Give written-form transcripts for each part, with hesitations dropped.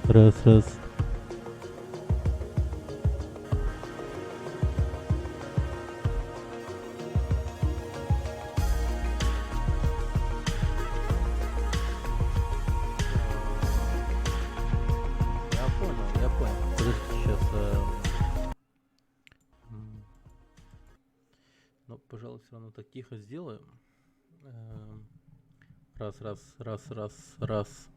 Раз, раз. Я понял, я понял. Подожди, сейчас. Ну, пожалуй, все равно так тихо сделаем. Раз, раз, раз, раз, раз.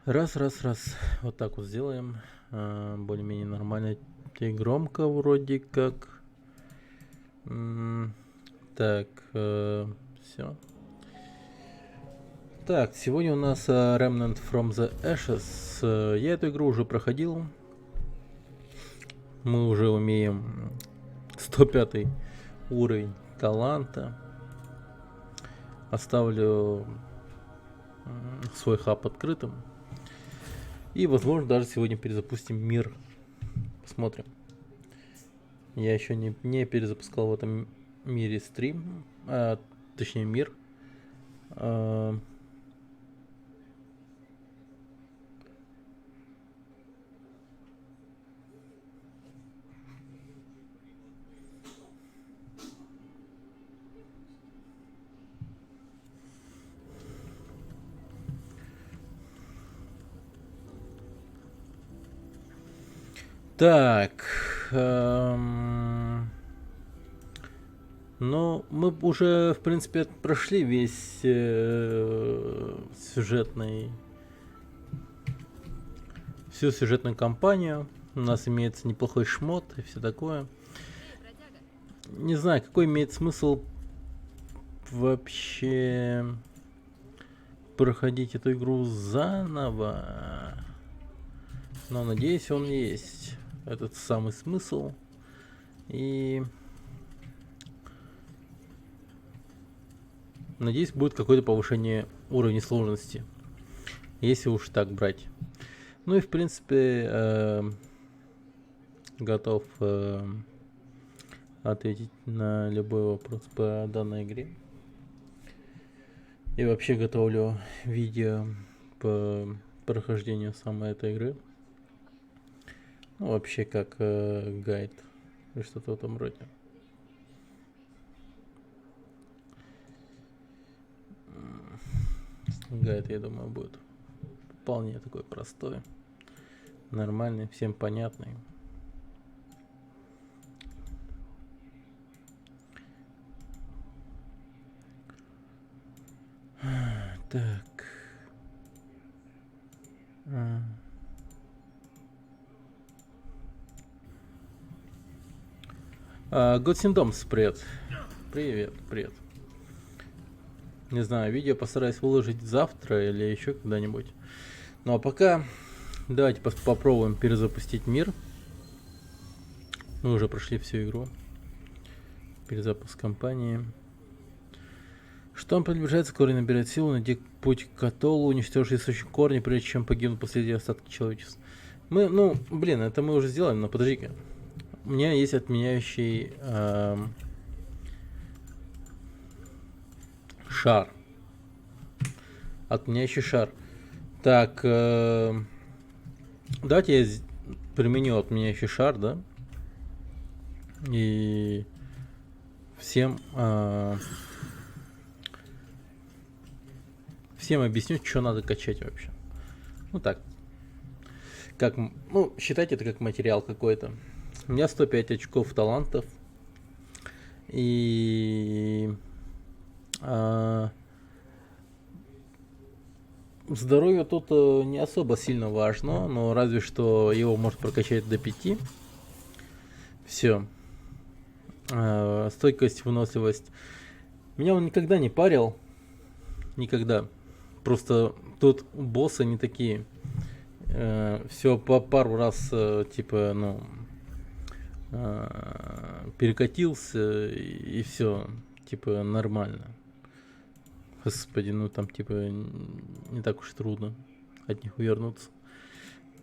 Раз, раз, раз. Вот так вот сделаем. Более-менее нормально. И громко вроде как. Так, все. Так, сегодня у нас Remnant from the Ashes. Я эту игру уже проходил. Мы уже умеем 105 уровень таланта. Оставлю свой хаб открытым. И, возможно, даже сегодня перезапустим мир. Посмотрим. Я еще не перезапускал в этом мире стрим. Точнее, мир. Так. Ну, мы уже, в принципе, прошли весь всю сюжетную кампанию. У нас имеется неплохой шмот и все такое. Не знаю, какой имеет смысл вообще проходить эту игру заново. Но надеюсь, он есть. Этот самый смысл. И надеюсь, будет какое-то повышение уровня сложности. Если уж так брать. Ну и в принципе готов ответить на любой вопрос по данной игре. И вообще готовлю видео по прохождению самой этой игры. Ну, вообще как гайд или что-то в этом роде. Гайд, я думаю, будет вполне такой простой, нормальный, всем понятный. Так. Готсиндомс, привет. Привет, привет. Не знаю, видео постараюсь выложить завтра или еще когда-нибудь. Ну а пока давайте попробуем перезапустить мир. Мы уже прошли всю игру. Перезапуск кампании. Штамм приближается, корень набирает силу, найди путь к Католу, уничтожить источник корня, прежде чем погибнут последние остатки человечества. Это мы уже сделали, но подожди-ка. У меня есть отменяющий шар. Отменяющий шар. Так, давайте я применю отменяющий шар, да? И всем объясню, что надо качать вообще. Ну так. Считайте это как материал какой-то. У меня 105 очков талантов. И здоровье тут не особо сильно важно, но разве что его может прокачать до 5. Все. Стойкость, выносливость. Меня он никогда не парил. Никогда. Просто тут боссы не такие. Все по пару раз перекатился и все, типа нормально. Господи, там не так уж трудно от них увернуться.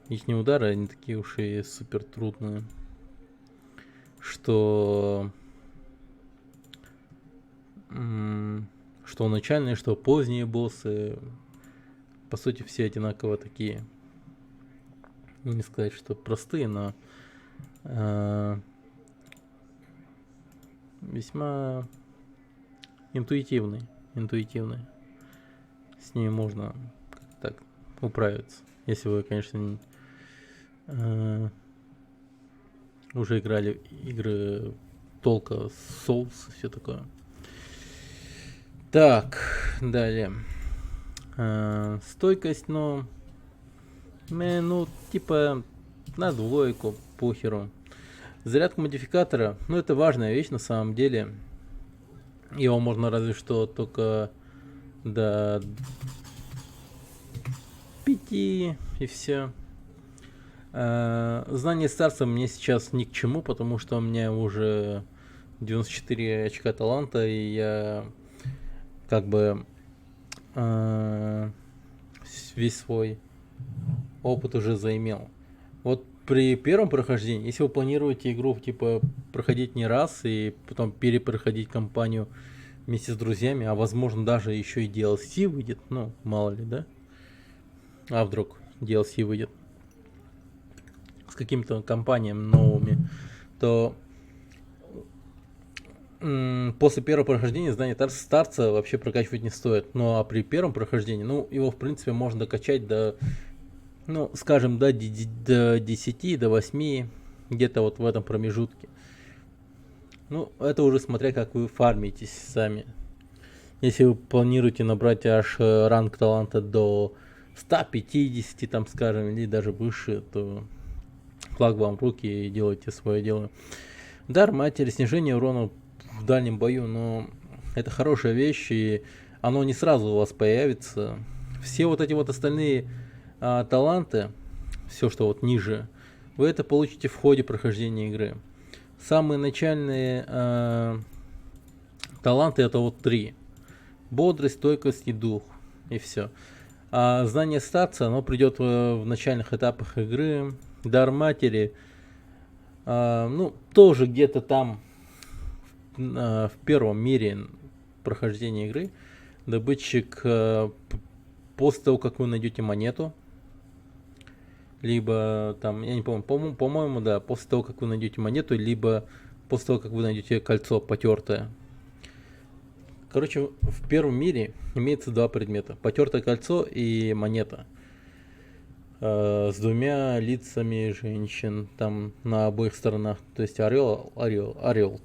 Их не удары, они такие уж и супер трудные. Что начальные, что поздние боссы, по сути, все одинаково такие. не сказать, что простые, но весьма интуитивные. С ними можно так управиться. Если вы, конечно, уже играли игры толка, Souls и все такое. Так, далее. Стойкость, ну, типа на двойку, похеру. Зарядка модификатора, ну, это важная вещь на самом деле. Его можно разве что только до 5 и все. Знание старца мне сейчас ни к чему, потому что у меня уже 94 очка таланта, и я как бы весь свой опыт уже заимел. Вот при первом прохождении, если вы планируете игру типа проходить не раз и потом перепроходить кампанию вместе с друзьями, а возможно даже еще и DLC выйдет, ну мало ли, да? А вдруг DLC выйдет с какими-то компаниями новыми, то после первого прохождения знание старца вообще прокачивать не стоит. Ну а при первом прохождении, ну его в принципе можно докачать до, ну скажем, до 10, до 8, где-то вот в этом промежутке. Ну это уже смотря как вы фармитесь сами. Если вы планируете набрать аж ранг таланта до 150, там скажем, или даже выше, то флаг вам в руки и делайте свое дело. Дар матери, снижение урона в дальнем бою, но это хорошая вещь, и оно не сразу у вас появится. Все вот эти вот остальные таланты, все, что вот ниже, вы это получите в ходе прохождения игры. Самые начальные таланты это вот 3. Бодрость, стойкость и дух. И все. А знание старца, оно придет в начальных этапах игры. Дар матери, ну, тоже где-то там в первом мире прохождения игры. Добытчик после того, как вы найдете монету, либо там, я не помню, по-моему, да, после того, как вы найдете монету, либо после того, как вы найдете кольцо потертое. Короче, в первом мире имеется 2 предмета. Потертое кольцо и монета. С 2 лицами женщин там на обоих сторонах. То есть орел,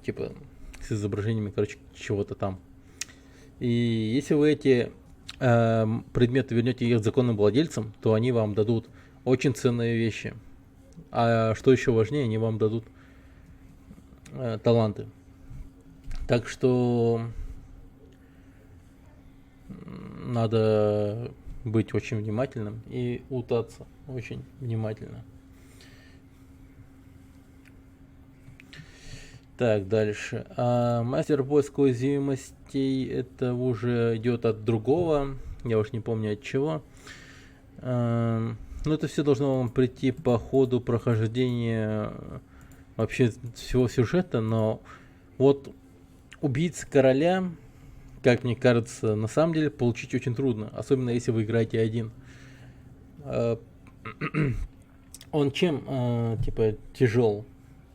типа с изображениями, короче, чего-то там. И если вы эти предметы вернете их законным владельцам, то они вам дадут очень ценные вещи. А что еще важнее, они вам дадут таланты. Так что надо быть очень внимательным и утаться очень внимательно. Так, дальше. Мастер поиска уязвимостей, это уже идет от другого. Я уж не помню от чего. Но это все должно вам прийти по ходу прохождения вообще всего сюжета. Но вот убийца короля, как мне кажется, на самом деле получить очень трудно. Особенно если вы играете один. Он чем, типа, тяжел?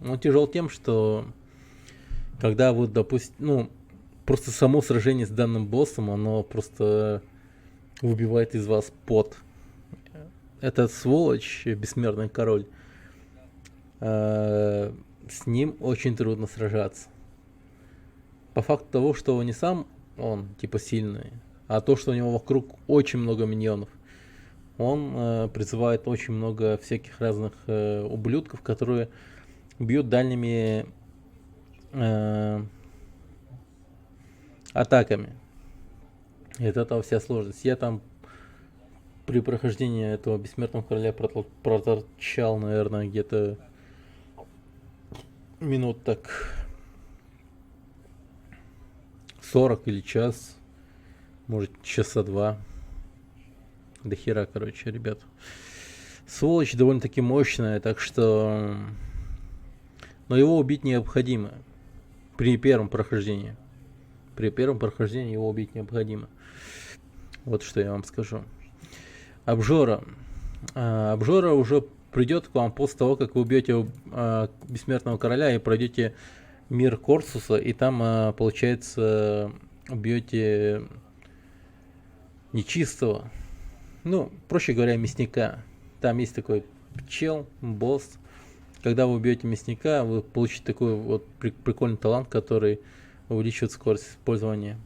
Он тяжел тем, что когда вы, допустим, ну, просто само сражение с данным боссом, оно просто выбивает из вас пот. Этот сволочь, бессмертный король, с ним очень трудно сражаться. По факту того, что не сам он, типа, сильный, а то, что у него вокруг очень много миньонов. Он призывает очень много всяких разных ублюдков, которые бьют дальними атаками. И от этого вся сложность. Я там при прохождении этого бессмертного короля проторчал, наверное, где-то минут так 40 или час, может часа 2. До хера, короче, ребят. Сволочь довольно-таки мощная, так что... Но его убить необходимо. При первом прохождении. При первом прохождении его убить необходимо. Вот что я вам скажу. Обжора. Обжора уже придет к вам после того, как вы убьете бессмертного короля и пройдете мир Корсуса, и там, получается, убьете нечистого. Ну, проще говоря, мясника. Там есть такой чел, босс. Когда вы убьете мясника, вы получите такой вот прикольный талант, который увеличивает скорость использования.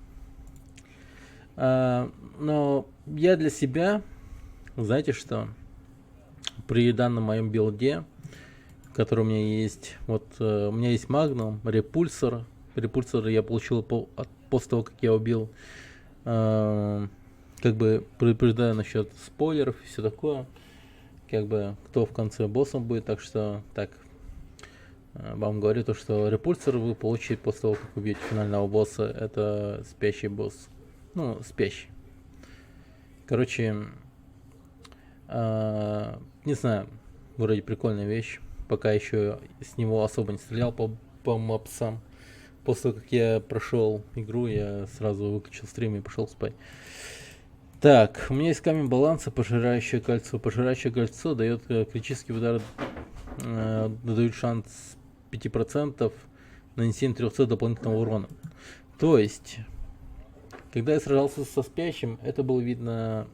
Но я для себя, знаете что, при данном моем билде, который у меня есть, вот у меня есть Магнум, Репульсор. Репульсор я получил после того, как я убил, как бы предупреждаю насчет спойлеров и все такое, как бы кто в конце боссом будет, так что так вам говорю то, что репульсор вы получите после того, как убьете финального босса. Это спящий босс. Ну, спящий. Короче, не знаю, вроде прикольная вещь. Пока еще с него особо не стрелял по мапсам. После того, как я прошел игру, я сразу выключил стрим и пошел спать. Так, у меня есть камень баланса, пожирающее кольцо. Пожирающее кольцо дает критический удар, дает шанс 5% нанесения 300 дополнительного урона. То есть, когда я сражался со спящим, это было видно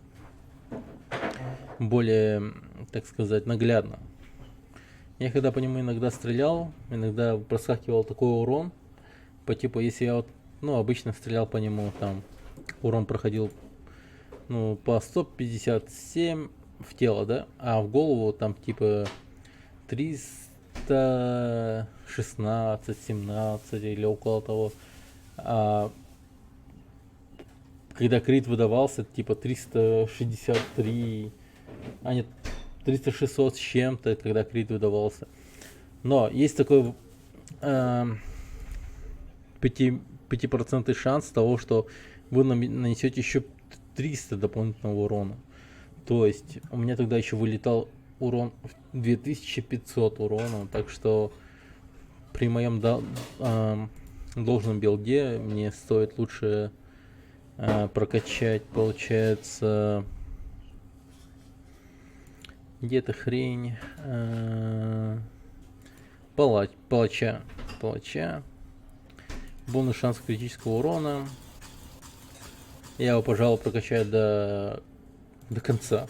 более, так сказать, наглядно. Я когда по нему иногда стрелял, иногда проскакивал такой урон, по типу, если я вот, ну, обычно стрелял по нему, там, урон проходил, ну, по 157 в тело, да, а в голову там, типа, 316, 17 или около того. А когда крит выдавался, типа 363, а нет, 300-600 с чем-то, когда крит выдавался. Но есть такой 5% шанс того, что вы нанесете еще 300 дополнительного урона. То есть у меня тогда еще вылетал урон в 2500 урона, так что при моем должном билде мне стоит лучше прокачать, получается, где-то хрень, палача, бонус шанс критического урона. Я его, пожалуй, прокачаю до конца.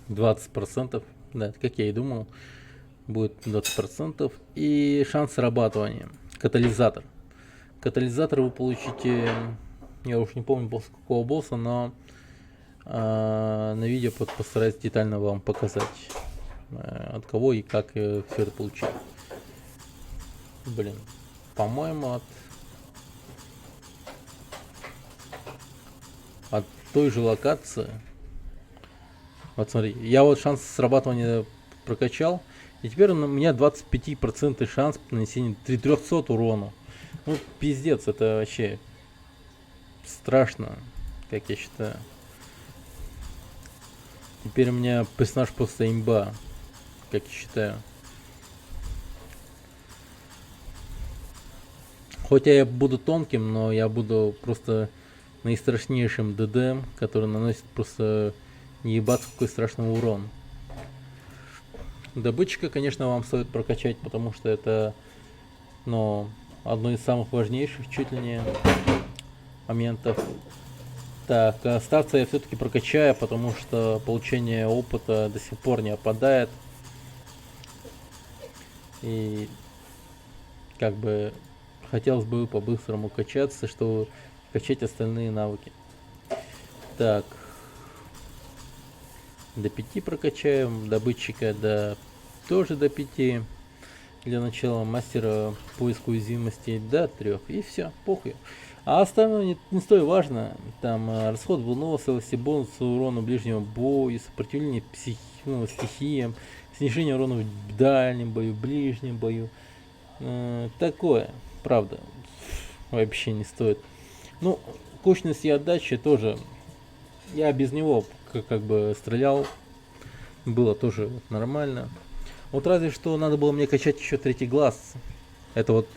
%, да, как я и думал, будет 20%. И шанс срабатывания. Катализатор. Катализатор вы получите, я уж не помню после какого босса, но на видео постараюсь детально вам показать, от кого и как все это получить. Блин, по-моему, от той же локации. Вот смотри, я вот шанс срабатывания прокачал, и теперь у меня 25% шанс нанесения 300 урона. Ну, пиздец, это вообще страшно, как я считаю. Теперь у меня персонаж просто имба, как я считаю. Хотя я буду тонким, но я буду просто наистрашнейшим ДД, который наносит просто не ебаться какой страшный урон. Добытчика, конечно, вам стоит прокачать, потому что это, ну, одно из самых важнейших чуть ли не моментов. Так, старца я все-таки прокачаю, потому что получение опыта до сих пор не опадает. И как бы хотелось бы по-быстрому качаться, чтобы качать остальные навыки. Так, до 5 прокачаем, добытчика тоже до 5. Для начала мастера поиска уязвимостей до 3. И все, похуй. А остальное не столь важно. Там расход выносливости, бонус урона ближнего боя, сопротивление стихиям, снижение урона в дальнем бою, ближнем бою. Такое, правда, вообще не стоит. Ну, кучность и отдача тоже. Я без него как бы стрелял. Было тоже нормально. Вот разве что надо было мне качать еще третий глаз. Это вот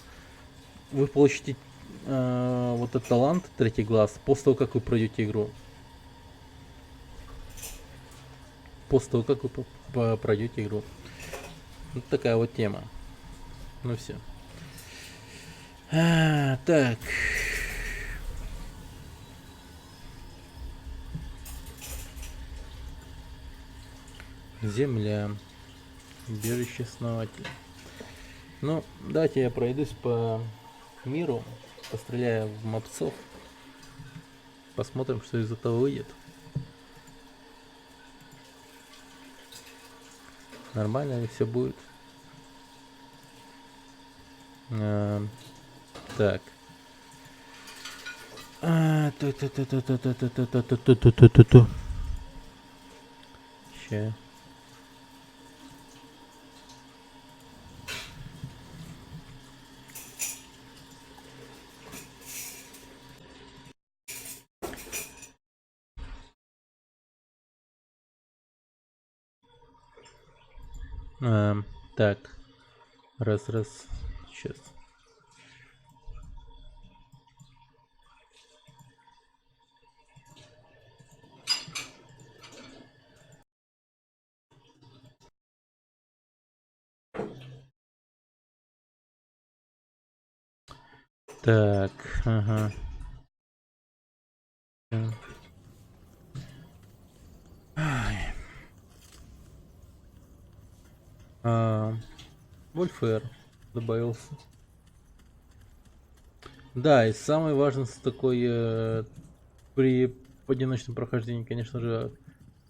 вы получите вот этот талант, третий глаз, после того, как вы пройдете игру. после того, как вы пройдете игру. Вот такая вот тема. Ну все. Так. Земля. Убежище основателя. Ну, давайте я пройдусь по миру, постреляю в мопсов. Посмотрим, что из этого выйдет. Нормально ли все будет? Так. Ща. Так. Раз. Сейчас. Так, ага. Вольфер добавился. Да, и самый важный такой при одиночном прохождении, конечно же,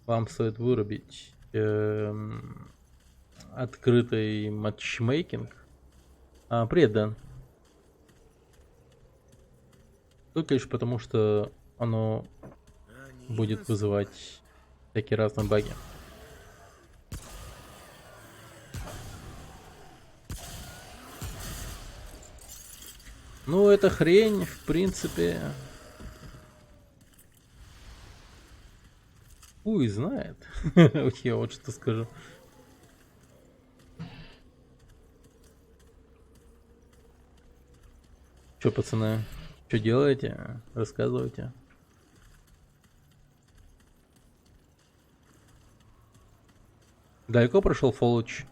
вам стоит вырубить открытый матчмейкинг. Привет, Дэн. Только лишь потому, что оно будет вызывать всякие разные баги. Ну, эта хрень, в принципе... Хуй знает. Я вот что скажу. Чё, пацаны? Что делаете? Рассказывайте. Далеко прошел Фоллоч?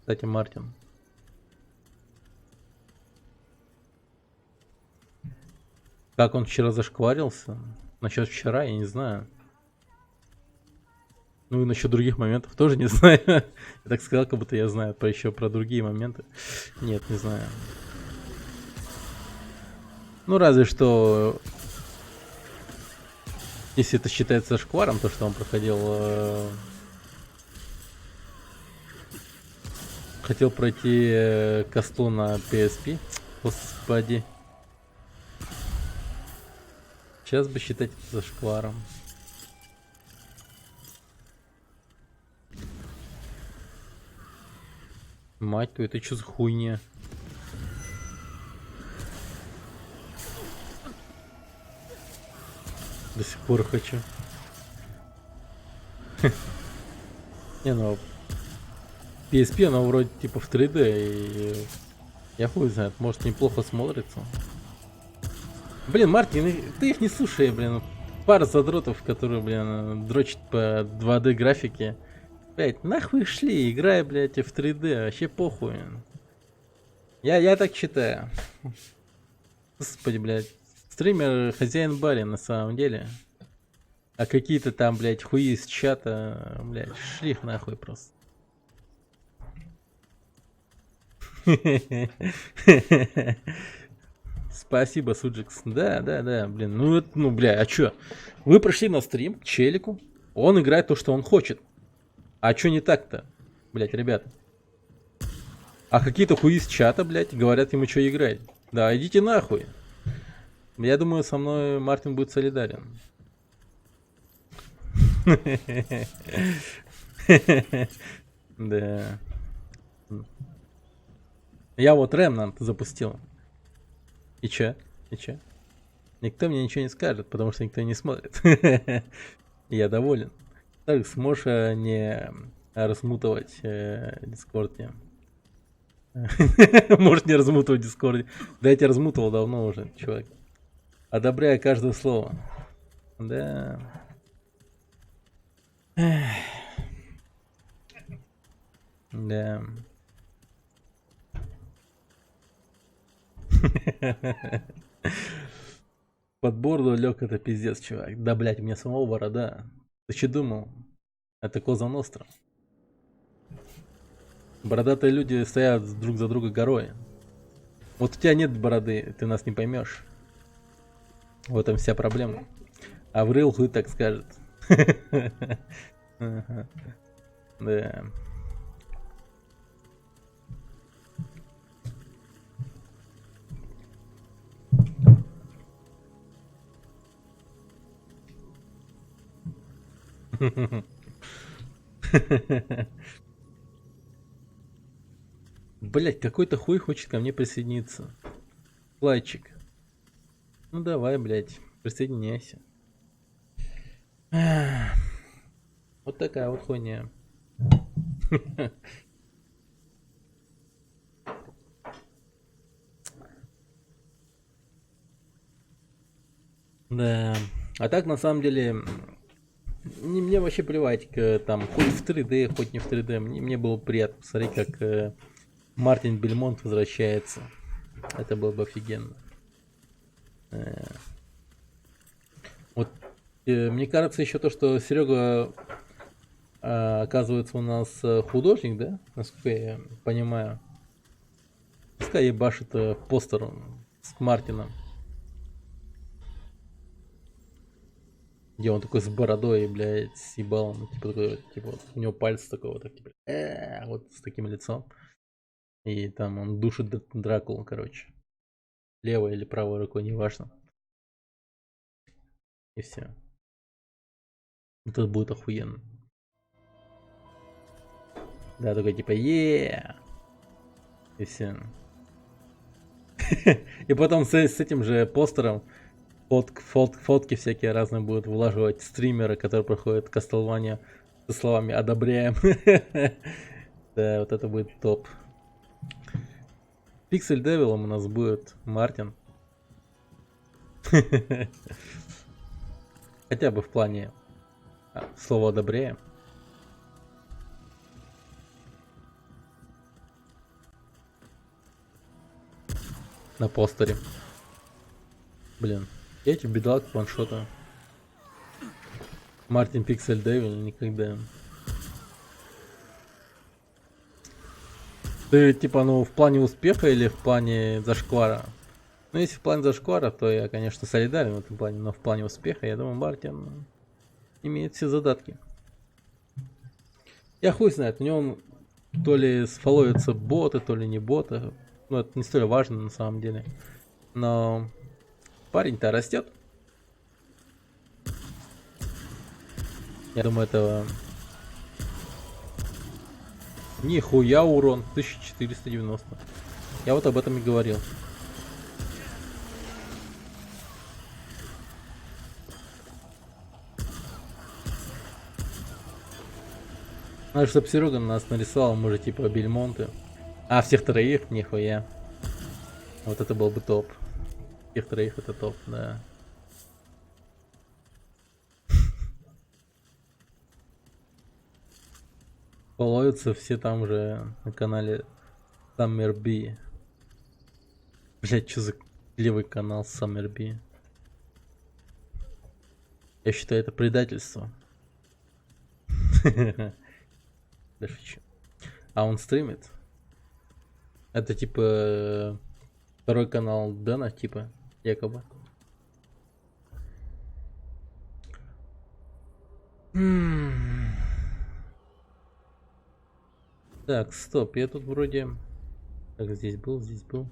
Кстати, Мартин. Как он вчера зашкварился? Насчет вчера, я не знаю. Ну и насчет других моментов тоже не знаю. Я так сказал, как будто я знаю еще про другие моменты. Нет, не знаю. Ну разве что... Если это считается шкваром, то что он проходил... Хотел пройти касту на PSP. Господи. Сейчас бы считать это зашкваром. Мать твою, это что за хуйня? До сих пор хочу. Не, ну PSP, она вроде типа в 3D, и я хуй знает, может неплохо смотрится. Блин, Мартин, ты их не слушай, блин. Пара задротов, которые, блин, дрочат по 2D графике. Блять, нахуй шли, играй, блять, в 3D, вообще похуй. Я так считаю. Господи, блять. Стример хозяин барин на самом деле. А какие-то там, блять, хуи из чата, блять, шли их нахуй просто. Спасибо, Суджикс. Да, блин. Ну, бля, а чё? Вы пришли на стрим к челику, он играет то, что он хочет. А чё не так-то? Блять, ребят. А какие-то хуи из чата, блять, говорят ему, что играть. Да, идите нахуй. Я думаю, со мной Мартин будет солидарен. Да. Я вот Remnant запустил. И чё? Никто мне ничего не скажет, потому что никто не смотрит. Я доволен. Так, сможешь не размутывать Дискорде. Может не размутывать Дискорде. Да я тебя размутывал давно уже, чувак. Одобряю каждое слово. Да. Да. Под бороду лег это пиздец, чувак. Да, блять, у меня самого борода. Ты че думал? Это Коза Ностра. Бородатые люди стоят друг за друга горой. Вот у тебя нет бороды, ты нас не поймешь. В этом вся проблема. А врыл хуй так скажет. Ага. Да. Блять, какой-то хуй хочет ко мне присоединиться. Лайчик. Ну давай, блять, присоединяйся. Вот такая вот хуйня. Да. А так на самом деле мне вообще плевать, там, хоть в 3D, хоть не в 3D. Мне было приятно посмотреть, как Мартин Бельмонт возвращается. Это было бы офигенно. Вот мне кажется еще то, что Серега оказывается у нас художник, да? Насколько я понимаю. Пускай ебашит постер с Мартином. Где он такой с бородой, блядь, с ебалом, типа такой, типа, вот, у него пальцы такого, так, типа, вот с таким лицом. И там он душит Дракулу, короче. Левой или правой рукой, неважно. И все. Это будет охуенно. Да, такой типа, и все. И потом с этим же постером фотки всякие разные будут вылаживать стримеры, которые проходят Castlevania со словами «одобряем». Да, вот это будет топ. Пиксель Девилом у нас будет Мартин. Хотя бы в плане слова «одобряем». На постере. Блин, эти бедлак ваншота. Мартин Пиксель Девил никогда. Ты типа, ну, в плане успеха или в плане зашквара? Ну, если в плане зашквара, то я, конечно, солидарен в этом плане, но в плане успеха, я думаю, Мартин имеет все задатки. Я хуй знает, у него то ли сфоловятся боты, то ли не боты. Ну, это не столь важно на самом деле. Но парень-то растет. Я думаю, это... Нихуя урон, 1490. Я вот об этом и говорил. Надо, чтобы Серега нас нарисовал, может, типа Бельмонты. А, всех троих? Нихуя. Вот это был бы топ. Всех троих это топ, да. Половятся все там же на канале Summer B. Блять, что за левый канал Summer B? Я считаю, это предательство. Да шучу. А он стримит? Это типа второй канал Дэна, типа, якобы. Так, стоп, я тут вроде... Так, здесь был, здесь был.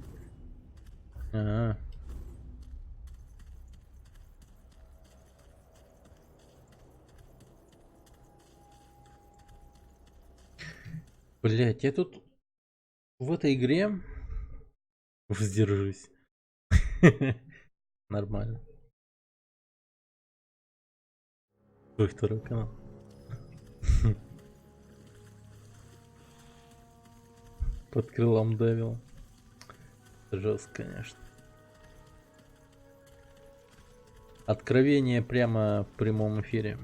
Ага. Блять, я тут в этой игре воздержусь. Нормально. Ой, второй канал. Под крылом Девил. Жестко, конечно. Откровение прямо в прямом эфире.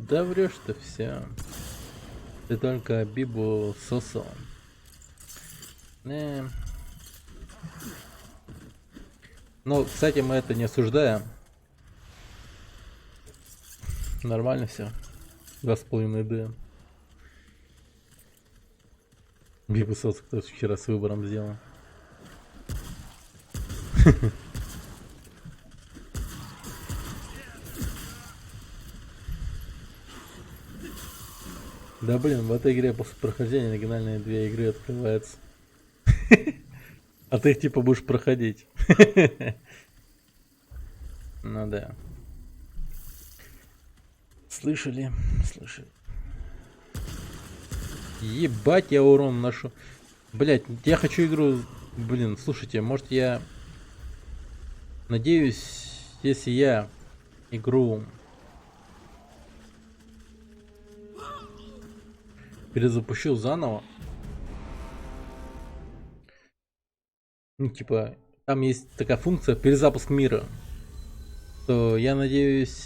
Да врешь ты все. Ты только Бибу сосал. Ну, кстати, мы это не осуждаем. Нормально все. 2,5D. Бибу сосал, кто вчера с выбором сделал. Да блин, в этой игре после прохождения оригинальные 2 игры открываются. А ты их типа будешь проходить. Ну да. Слышали? Слышали. Ебать, я урон ношу. Блять, я хочу игру... Блин, слушайте, может я... Надеюсь, если я игру перезапущу заново, ну типа, там есть такая функция перезапуск мира, то я надеюсь,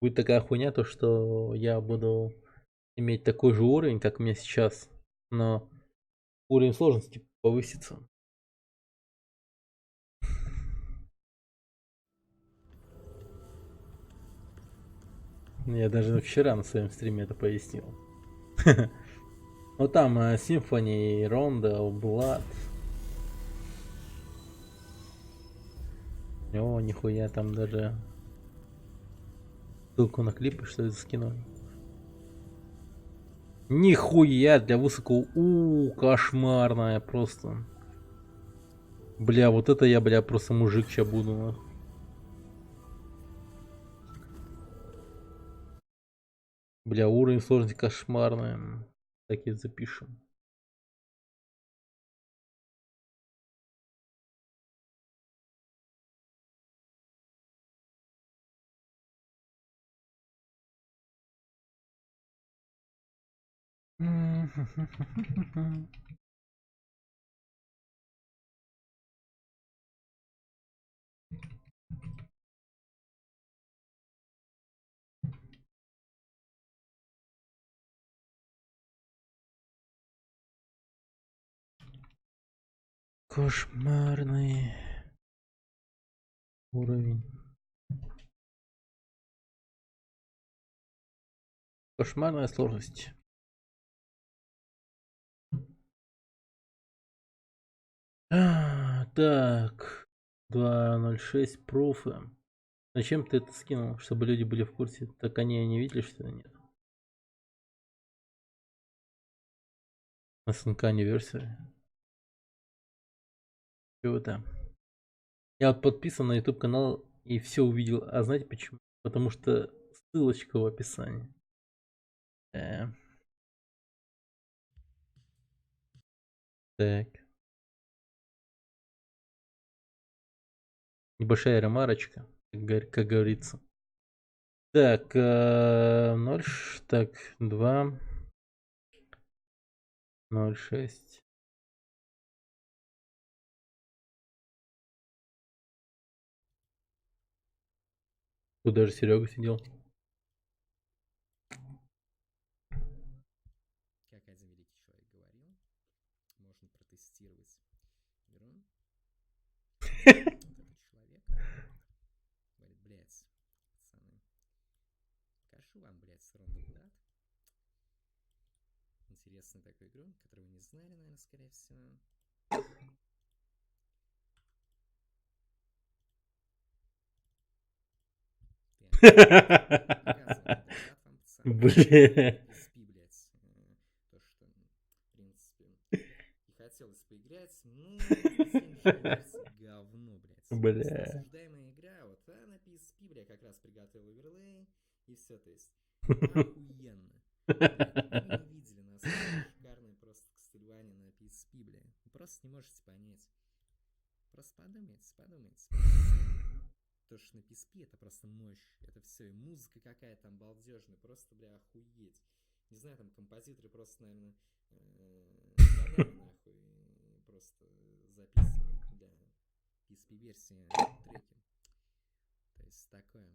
будет такая хуйня, то что я буду иметь такой же уровень, как у меня сейчас, но уровень сложности повысится. Я даже вчера на своем стриме это пояснил. Ну там Symphony, Ronda, Blood. О, нихуя, там даже ссылку на клипы, что ли, скинули. Нихуя для высокого. Кошмарная просто. Бля, вот это я, бля, просто мужик сейчас буду, нахуй. Бля, уровень сложности кошмарный. Так и запишем. Кошмарный уровень. Кошмарная сложность. Так. 2.06 пруфы. Зачем ты это скинул? Чтобы люди были в курсе. Так они не видели, что ли, нет? СНК Anniversary. Чего там? Я вот подписан на YouTube канал и все увидел. А знаете почему? Потому что ссылочка в описании. Так. Небольшая ремарочка, как говорится. Так, 0, так, 2, 0,6. Тут даже Серега сидел. Как один великий человек говорил, можно протестировать игру. Вот этот человек говорит, блять, пацаны, покажу вам, блять, Ронда Блад. Интересную такую игру, которую вы не знали, наверное, скорее всего. Показывал Блад вам, пацаны. Бля. PSP, блять. То, что, в принципе, и хотелось поиграть, ну, говно, блять. Бля. Осуждаемая игра, вот, а на PSP, бля, как раз приготовил оверлей, и все, то есть, охуенно. Бля, вы не видели, насколько шикарная просто Castlevania на PSP, бля. Вы просто не можете понять. Просто подумайте. То, что на PSP это просто мощь. Это все. И музыка какая там балдежная. Просто, бля, охуеть. Не знаю, там композиторы просто, наверное, годами нахуй просто записывали для PSP-версии треки. То есть такое.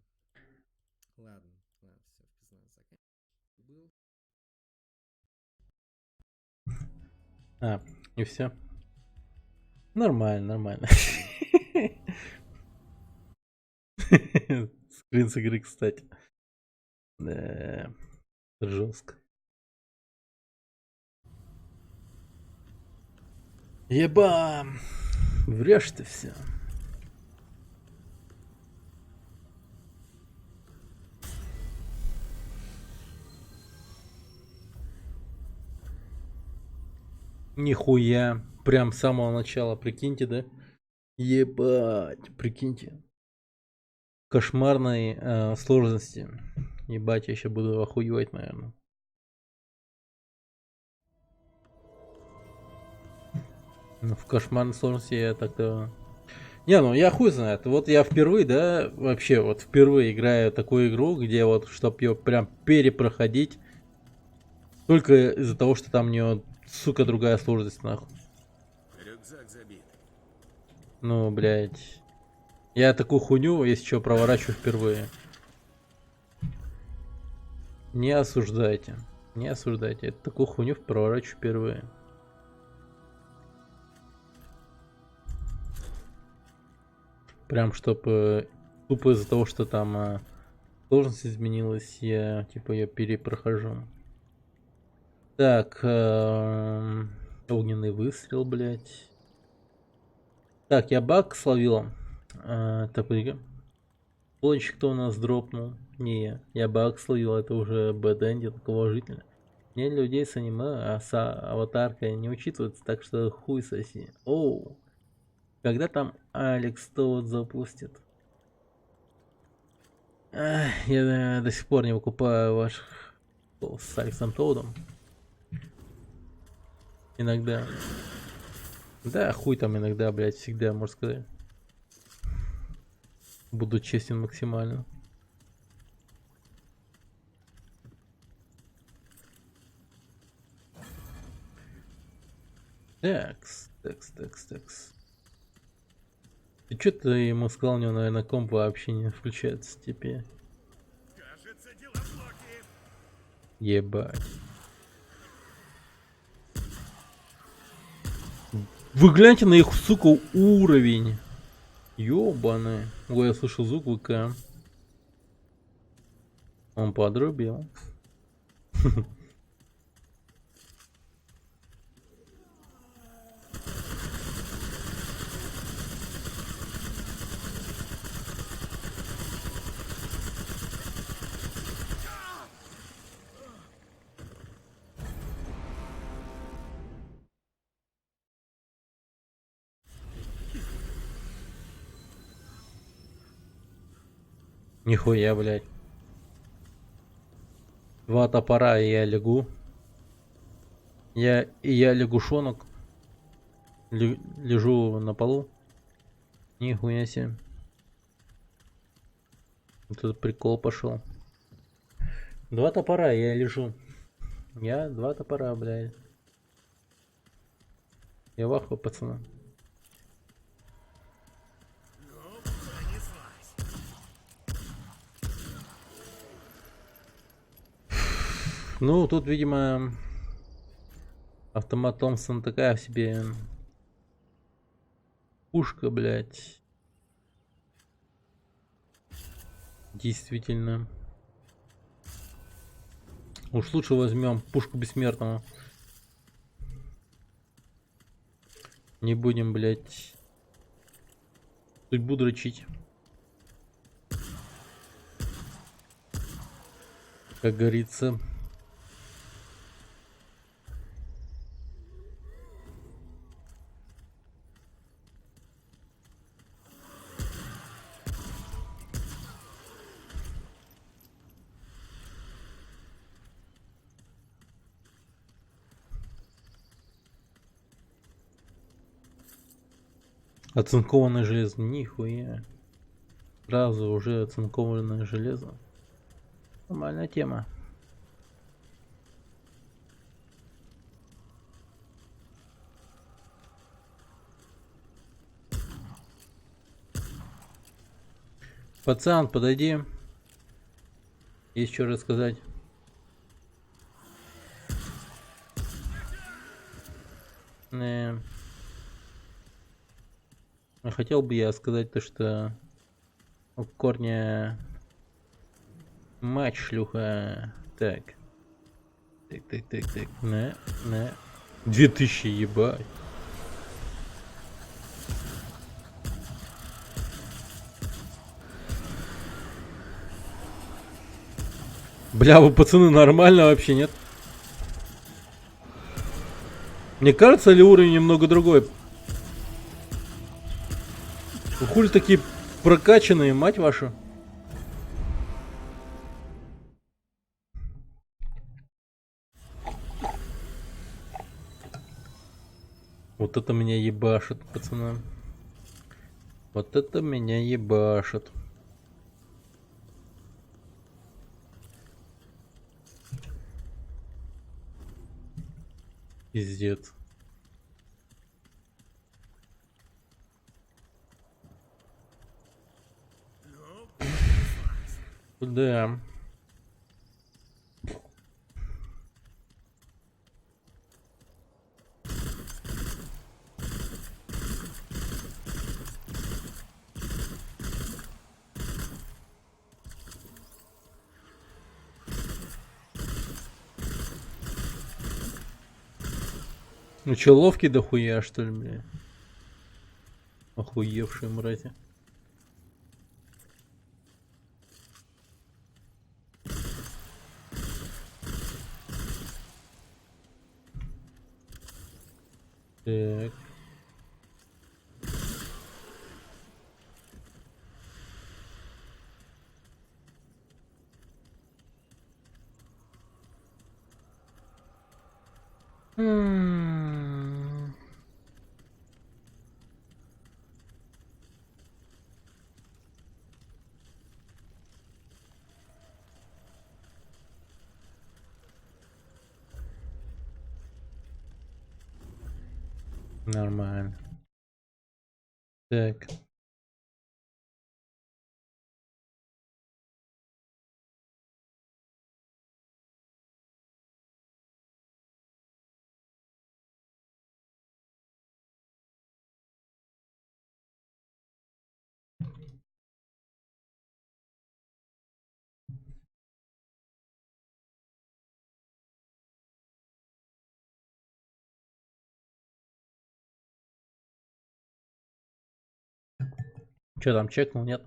Ладно, все, в пизду заканчиваю. Был. И все. Нормально, нормально. Скрин с игры, кстати. Да, жестко. Еба! Врешь ты все. Нихуя. Прям с самого начала, прикиньте, да? Ебать, прикиньте. Кошмарной сложности. Ебать, я еще буду охуевать, наверное. Ну, в кошмарной сложности я так-то... Не, ну я хуй знает. Вот я впервые, да, вообще вот впервые играю такую игру, где вот, чтоб ее прям перепроходить, только из-за того, что там у нее, сука, другая сложность, нахуй. Рюкзак забит. Ну, блядь. Я такую хуйню, если что, проворачиваю впервые. Не осуждайте. Не осуждайте. Я такую хуйню проворачиваю впервые. Прям, чтобы тупо из-за того, что там сложность изменилась, я типа ее перепрохожу. Так, огненный выстрел, блядь. Так, я баг словил. Так, плончик-то у нас дропнул. Не, я баг словил, это уже бэд-эндинг, положительно. Не для людей с аниме, а с аватаркой не учитывается, так что хуй соси. Оу. Когда там Алекс Тоут запустит? Я до сих пор не выкупаю ваших с Алексом Тоудом. Иногда. Да, хуй там иногда, блядь, всегда, можно сказать. Буду честен максимально. Такс. Ты что-то ему сказал, у него, наверное, комп вообще не включается теперь. Кажется, дела плохи. Ебать. Вы гляньте на их, сука, уровень. Ёбаный. Ой, я слышал звук ВК. Он подрубил. Нихуя, блядь. 2 топора, и я лягу. Я лягушонок. Лежу на полу. Нихуя себе. Вот этот прикол пошел. 2 топора, и я лежу. Я 2 топора, блядь. Я в ахуе, пацаны. Ну, пронеслась. Ну, тут, видимо, автомат Томпсон такая в себе пушка, блядь. Действительно. Уж лучше возьмем пушку бессмертного. Не будем, блядь, судьбу дрочить. Как говорится. Оцинкованное железо. Нихуя. Сразу уже оцинкованное железо. Нормальная тема. Пацан, подойди. Есть что рассказать. Не. Хотел бы я сказать то, что у корня мать шлюха. Так. Так. На. 2000, ебать. Бля, вы пацаны нормально вообще, нет? Мне кажется, ли уровень немного другой? Вы хули такие прокачанные, мать вашу? Вот это меня ебашит, пацаны. Вот это меня ебашит. Пиздец. Да. Ну чё, ловкий дохуя, что ли, бля? Охуевшие мрази. Так. М. Нормально. Так. Чё там, чекнул, нет?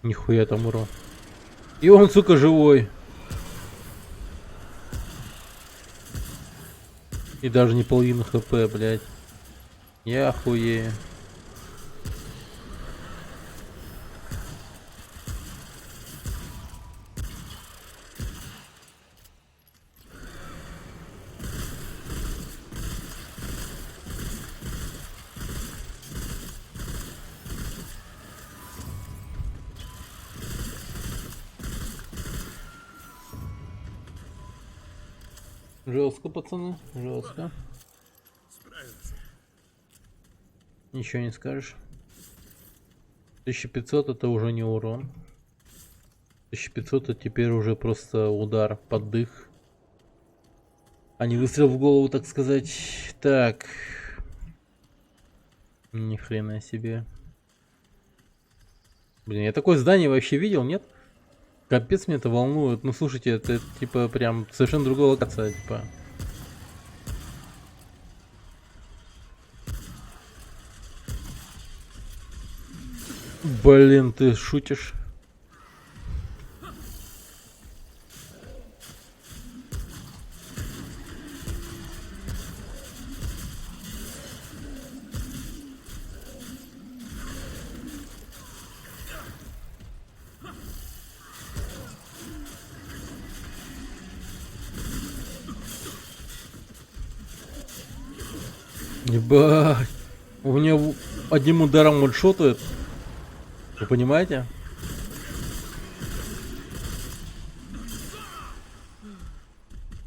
Нихуя там урон. И он, сука, живой. И даже не половину хп, блядь. Я охуею. Жестко, пацаны, жестко. Справился. Ничего не скажешь. 1500 это уже не урон. 1500 это теперь уже просто удар под дых. А не выстрел в голову, так сказать. Так. Ни хрена себе. Блин, я такое здание вообще видел, нет? Капец меня это волнует. Ну слушайте, это типа прям совершенно другая локация, типа. Блин, ты шутишь? Ебать. У меня одним ударом ваншотает. Вы понимаете?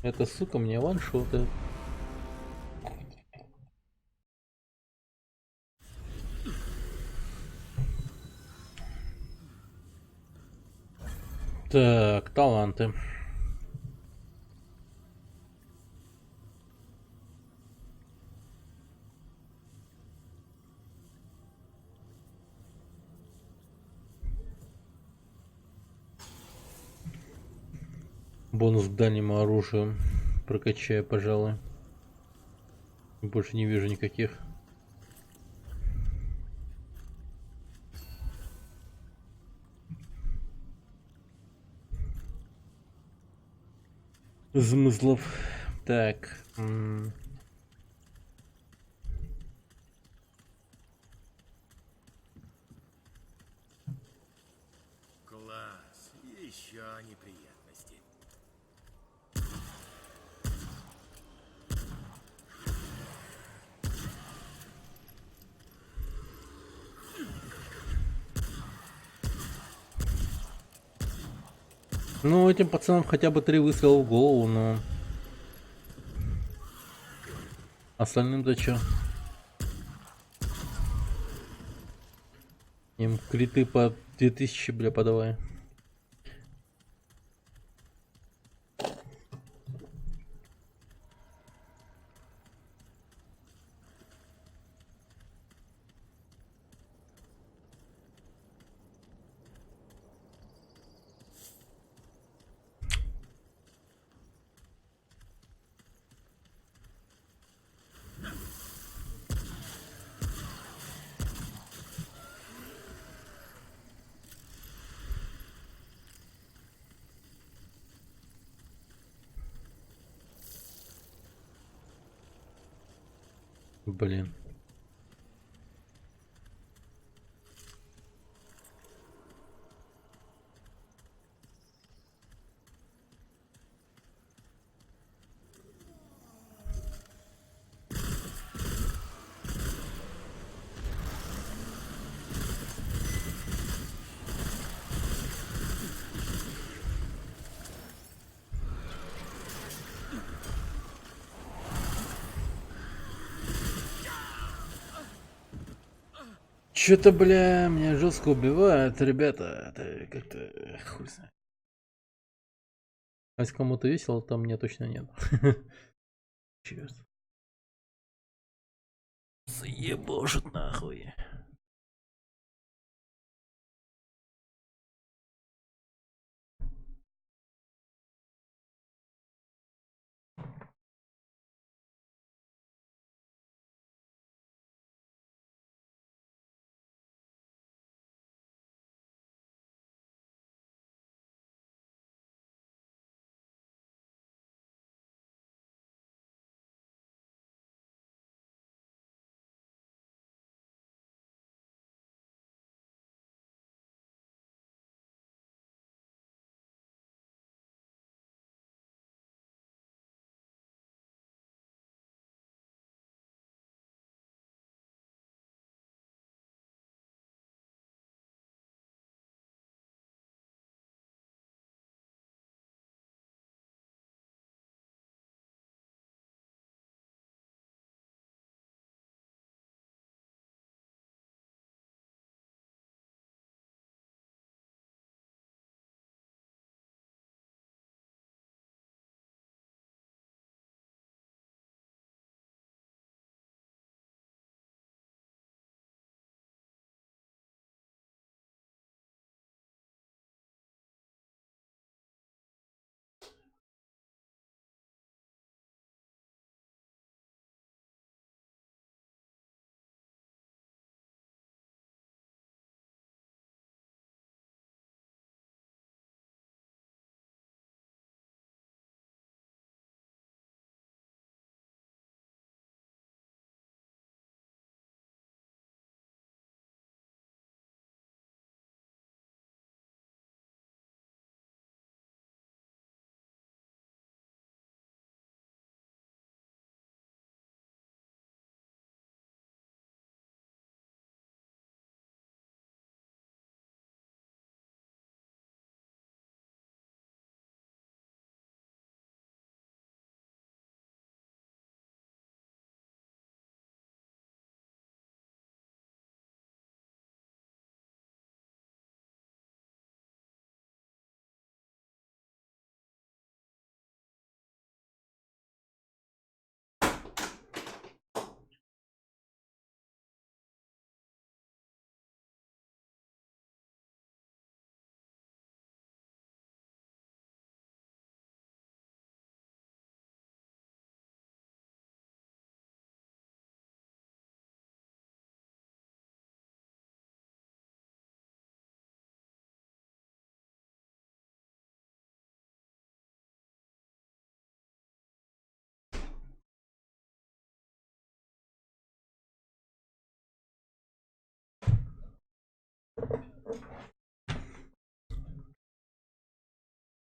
Это, сука, мне ваншотает. Так, таланты. Бонус к дальнему оружию. Прокачаю, пожалуй. Больше не вижу никаких. Змыслов. Так. Класс. Еще неприятности. Ну, этим пацанам хотя бы 3 выстрела в голову, но... Остальным-то чё? Им криты по 2000, бля, подавай. Блин. Чё-то, бля, меня жестко убивают, ребята. Это как-то хуй знает. А если кому-то весело, то мне точно нет. Черт. Заебошит нахуй.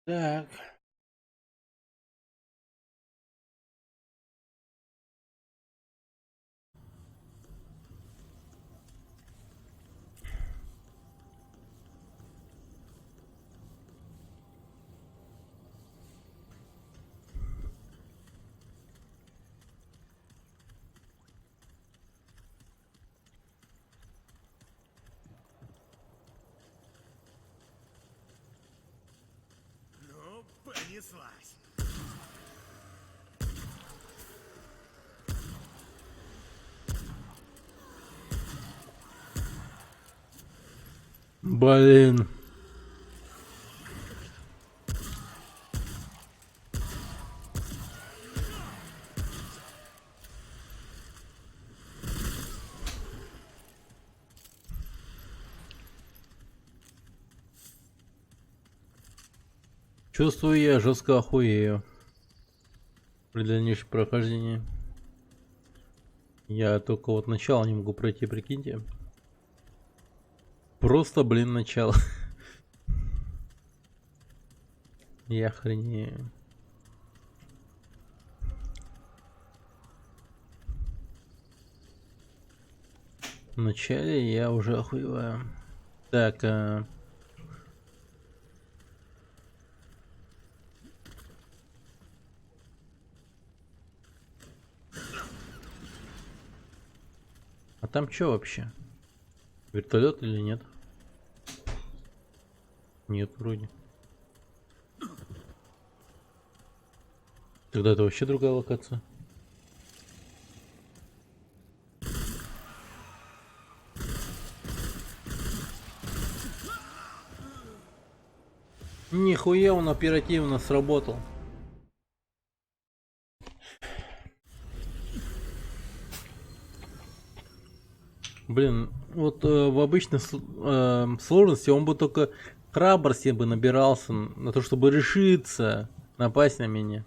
Так. Ну, понеслась. Блин. Чувствую, я жестко охуею при дальнейшем прохождении. Я только вот начало не могу пройти, прикиньте. Просто, блин, начало. Я охренею. В начале я уже охуеваю. Так, а там что вообще? Вертолет или нет? Нет, вроде. Тогда это вообще другая локация. Нихуя он оперативно сработал. Блин, вот в обычной сложности он бы только храбрости бы набирался на то, чтобы решиться напасть на меня.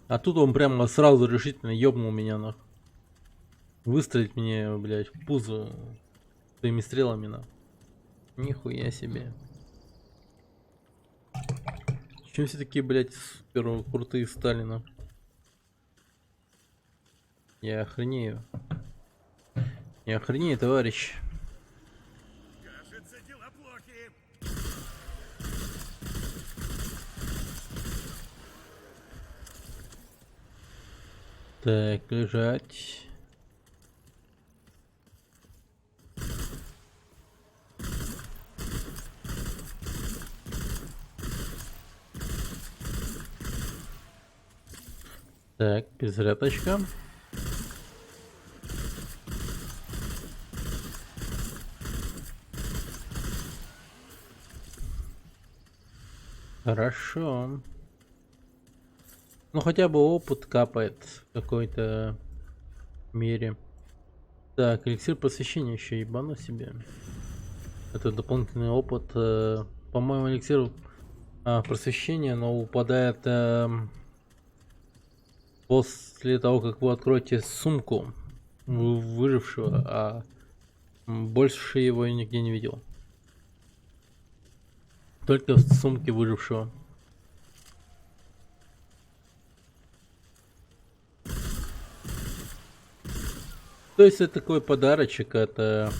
А тут он прямо сразу решительно ёбнул меня нахуй. Выстрелить мне, блядь, в пузо своими стрелами на. Нихуя себе. Чем все такие, блядь, супер крутые стали на? Я охренею. Я охренею, товарищ. Кажется, дела плохи. Так, лежать. Так, перезарядочка. Хорошо. Ну хотя бы опыт капает в какой-то мере. Так, эликсир посвящения еще ебану себе. Это дополнительный опыт. По-моему, эликсир просвещения, но упадает после того, как вы откроете сумку выжившего, а больше его я нигде не видел. Только в сумке выжившего. То есть это такой подарочек, это...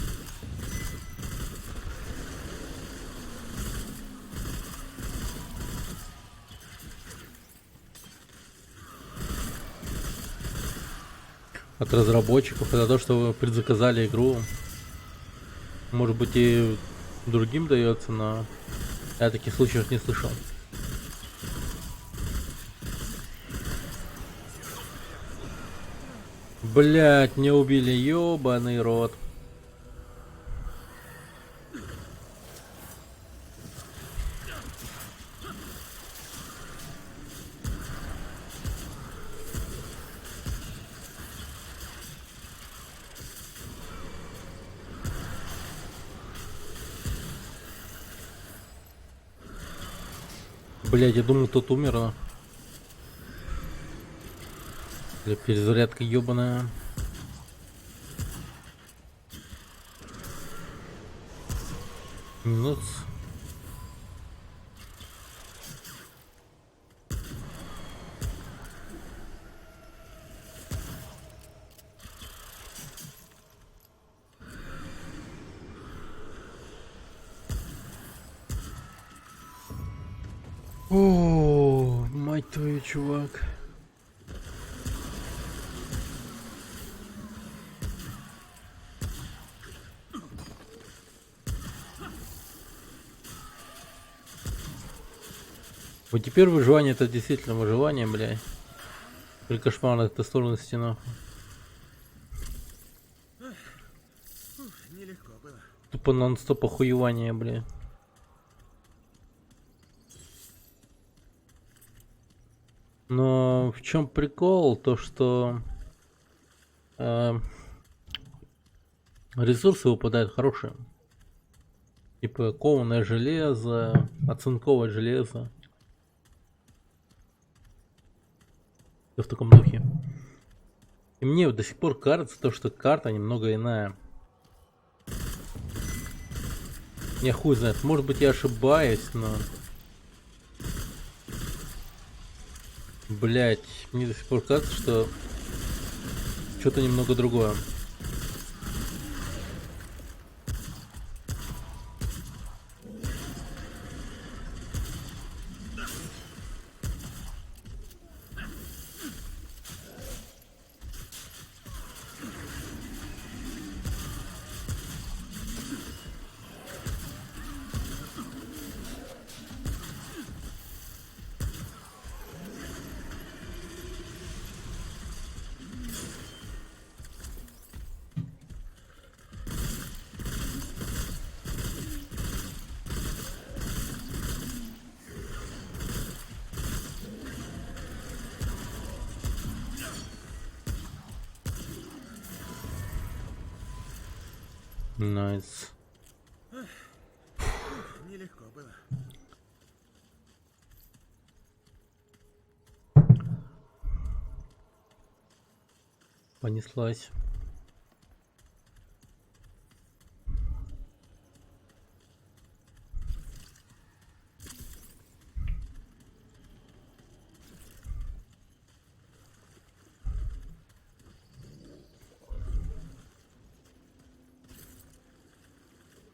От разработчиков, это то, что вы предзаказали игру. Может быть и другим дается, но я таких случаев не слышал. Блять, не убили, ёбаный рот. Блять, я думал, тот умер, а. Бля, перезарядка ёбаная. Минус. О, мать твою, чувак. Вот теперь выживание это действительно выживание, блядь. При кошмарных доступности нахуй. Нелегко было. Тупо нон-стоп охуевание, блядь. Но в чем прикол? То, что ресурсы выпадают хорошие. Типа кованое железо, оцинковое железо. Всё в таком духе. И мне до сих пор кажется, то, что карта немного иная. Я хуй знает, может быть я ошибаюсь, но... Блять, мне до сих пор кажется, что что-то немного другое. Найс. Нелегко было. Понеслась.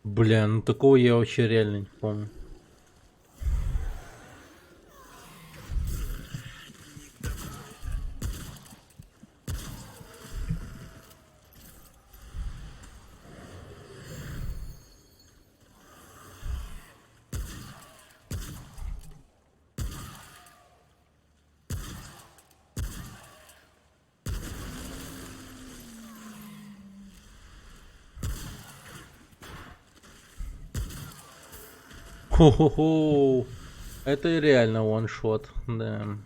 Бля, ну такого я вообще реально не помню. Хо-хо-хо. Это реально ваншот, да.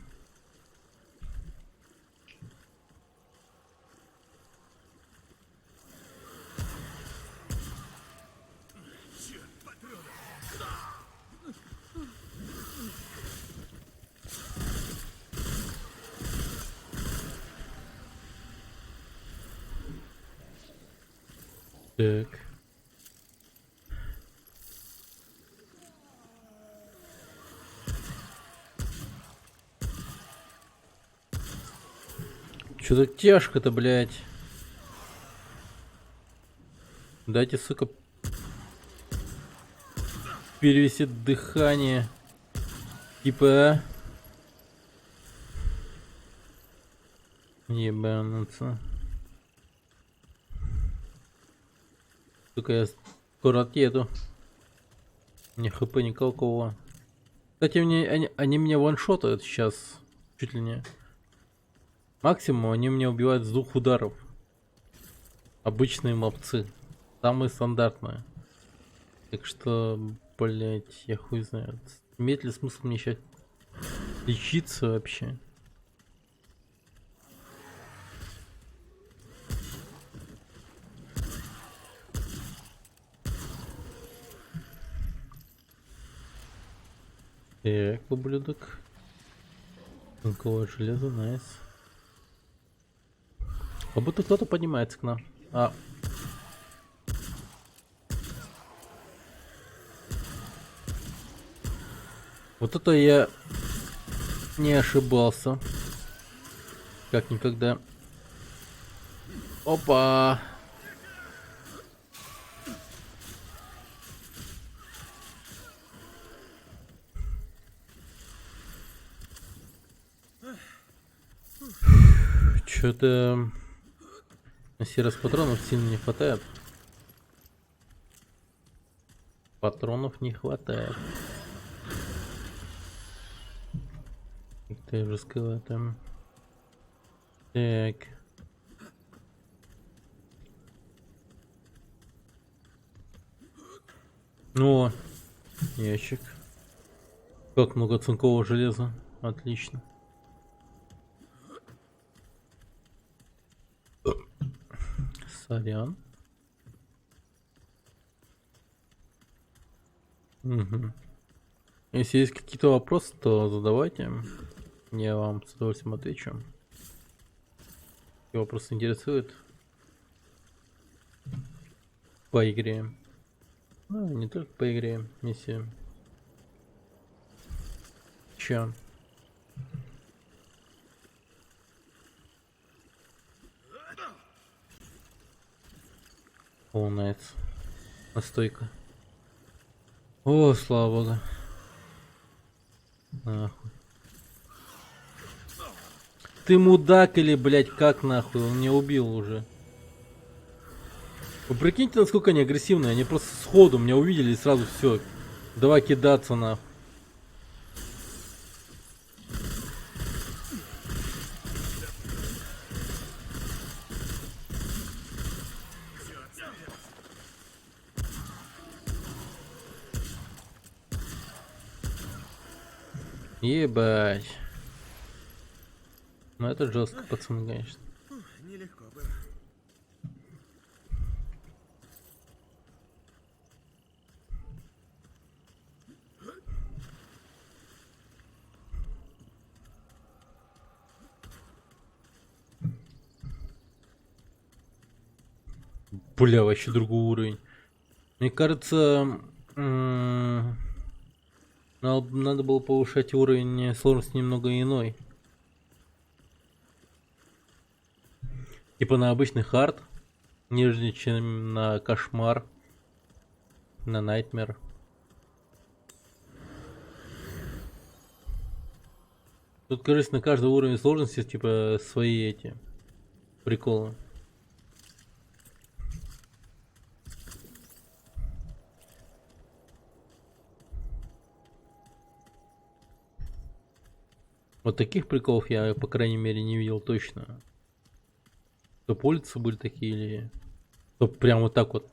Так. Чё так тяжко-то, блядь? Дайте, сука, перевести дыхание. Типа... Ебануться. Сука, я скоро отъеду. Мне хп никакого. Кстати, они меня ваншотают сейчас. Чуть ли не. Максимум они меня убивают с 2 ударов. Обычные мопцы. Самые стандартные. Так что, блять, я хуй знает. Имеет ли смысл мне сейчас лечиться вообще? Так, ублюдок. Тонкого железа, найс. Как будто кто-то поднимается к нам. А. Вот это я не ошибался. Как никогда. Опа! Что-то на сей раз патронов сильно не хватает. Патронов не хватает. Ты уже сказал там. Так. Ну, ящик. Как много цинкового железа. Отлично. Сорян. Угу. Если есть какие-то вопросы, то задавайте. Я вам с удовольствием отвечу. Какие вопросы интересуют по игре? Ну, не только по игре, миссия. Чё? О, найс. Настойка. О, слава богу. Нахуй. Ты мудак или, блядь, как нахуй? Он меня убил уже. Вы прикиньте, насколько они агрессивные. Они просто сходу меня увидели и сразу все. Давай кидаться нахуй. Ебать. Ну это жестко, пацаны, конечно. Нелегко было. Бля, вообще другой уровень. Мне кажется, надо было повышать уровень сложности немного иной. Типа на обычный хард, нежели чем на кошмар, на найтмер. Тут, кажется, на каждый уровень сложности типа свои эти приколы. Вот таких приколов я, по крайней мере, не видел точно. Чтоб улицы были такие или... Чтоб прям вот так вот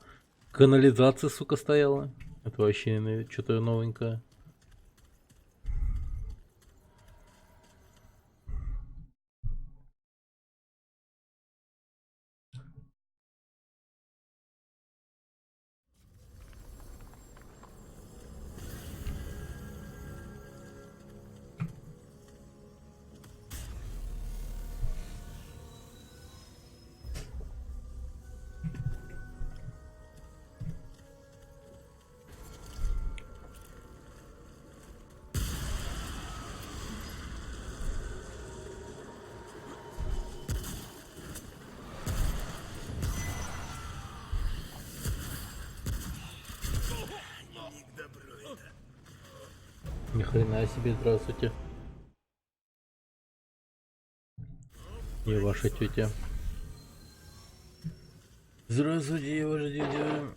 канализация, сука, стояла. Это вообще что-то новенькое. Не к добру это. Ни хрена себе, здравствуйте. И ваша тетя. Здравствуйте, ваша тетя.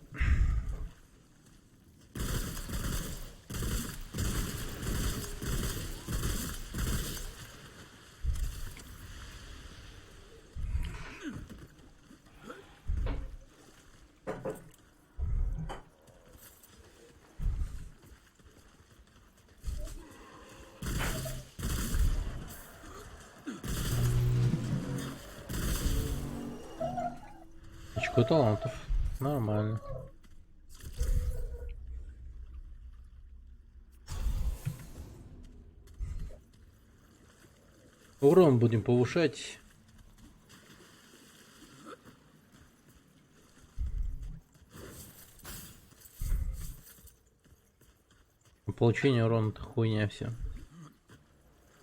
Очко талантов. Нормально. Урон будем повышать. Получение урона — это хуйня все.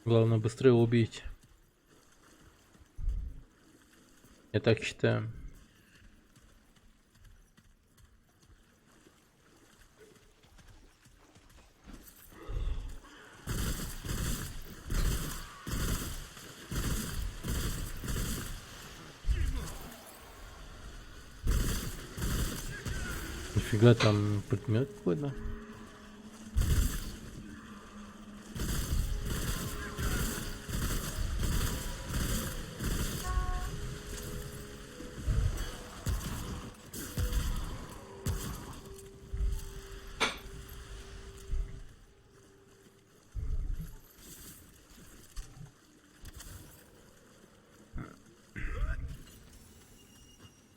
Главное быстрее убить. Я так считаю. Нифига там предмет какой-то.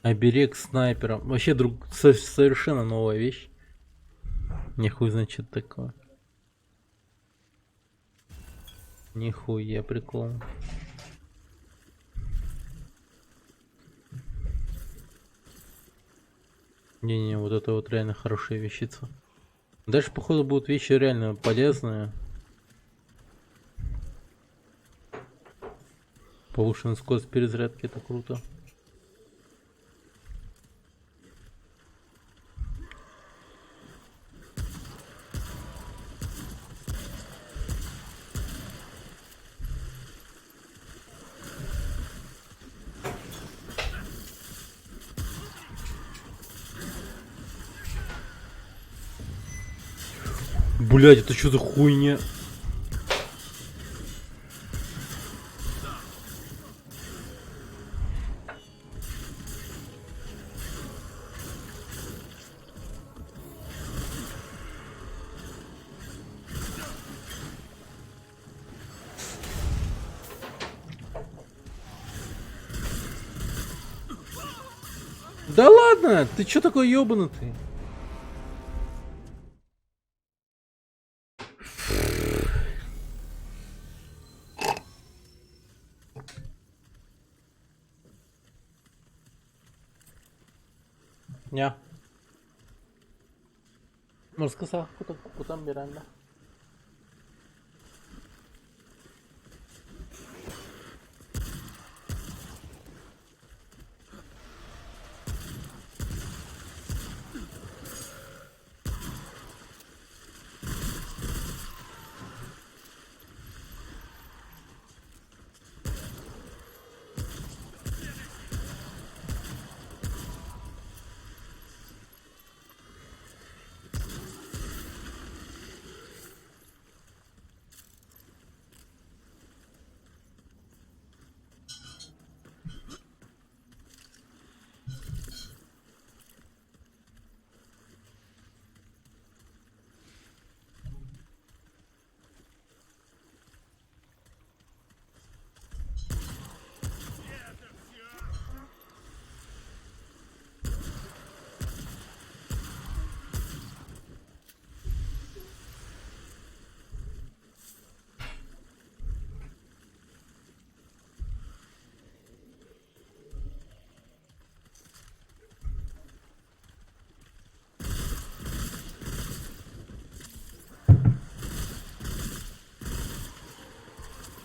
Оберег снайпера. Вообще совершенно новая вещь. Нихуй значит такое. Нихуя прикол. Не-не, вот это вот реально хорошая вещица. Дальше, походу, будут вещи реально полезные. Повышенная скорость перезарядки, это круто. Блять, это что за хуйня? Да ладно, ты чё такой ёбанутый? Ya. Можешь сказать, куда Миранда?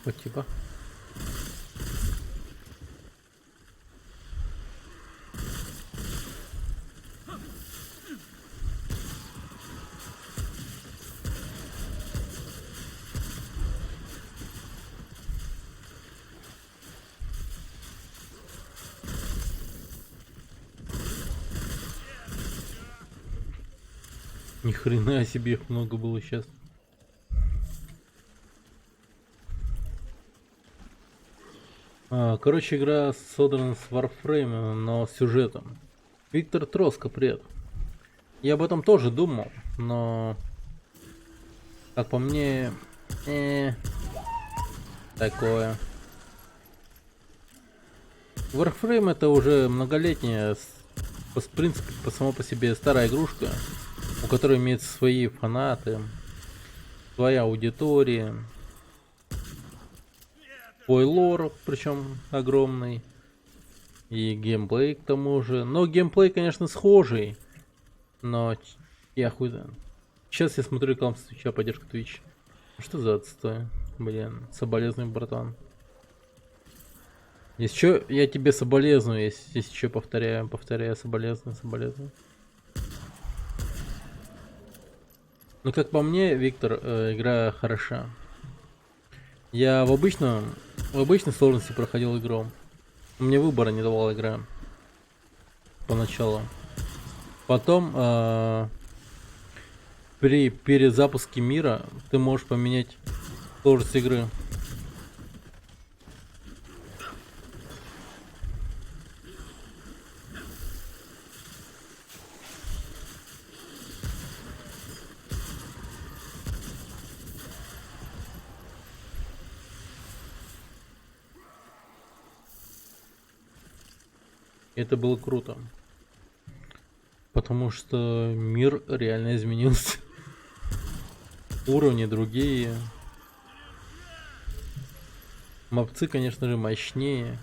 Спасибо. Ни хрена себе их много было сейчас. Короче, игра содрана с Warframe, но с сюжетом. Виктор Троско, привет. Я об этом тоже думал, но как по мне, такое. Warframe это уже многолетняя, в принципе, само по себе старая игрушка, у которой имеют свои фанаты, своя аудитория, свой лор, причем огромный, и геймплей к тому же. Но геймплей, конечно, схожий, но я хуй знаю. Сейчас я смотрю рекламу с Твича, поддержка Twitch. Что за отстой? Блин, соболезную, братан. Если что, я тебе соболезную, если что, повторяю, соболезную. Ну, как по мне, Виктор, игра хороша. Я в обычной сложности проходил игру. Мне выбора не давала игра. Поначалу. Потом при перезапуске мира ты можешь поменять скорость игры. Это было круто. Потому что мир реально изменился. Уровни другие. Мопцы, конечно же, мощнее.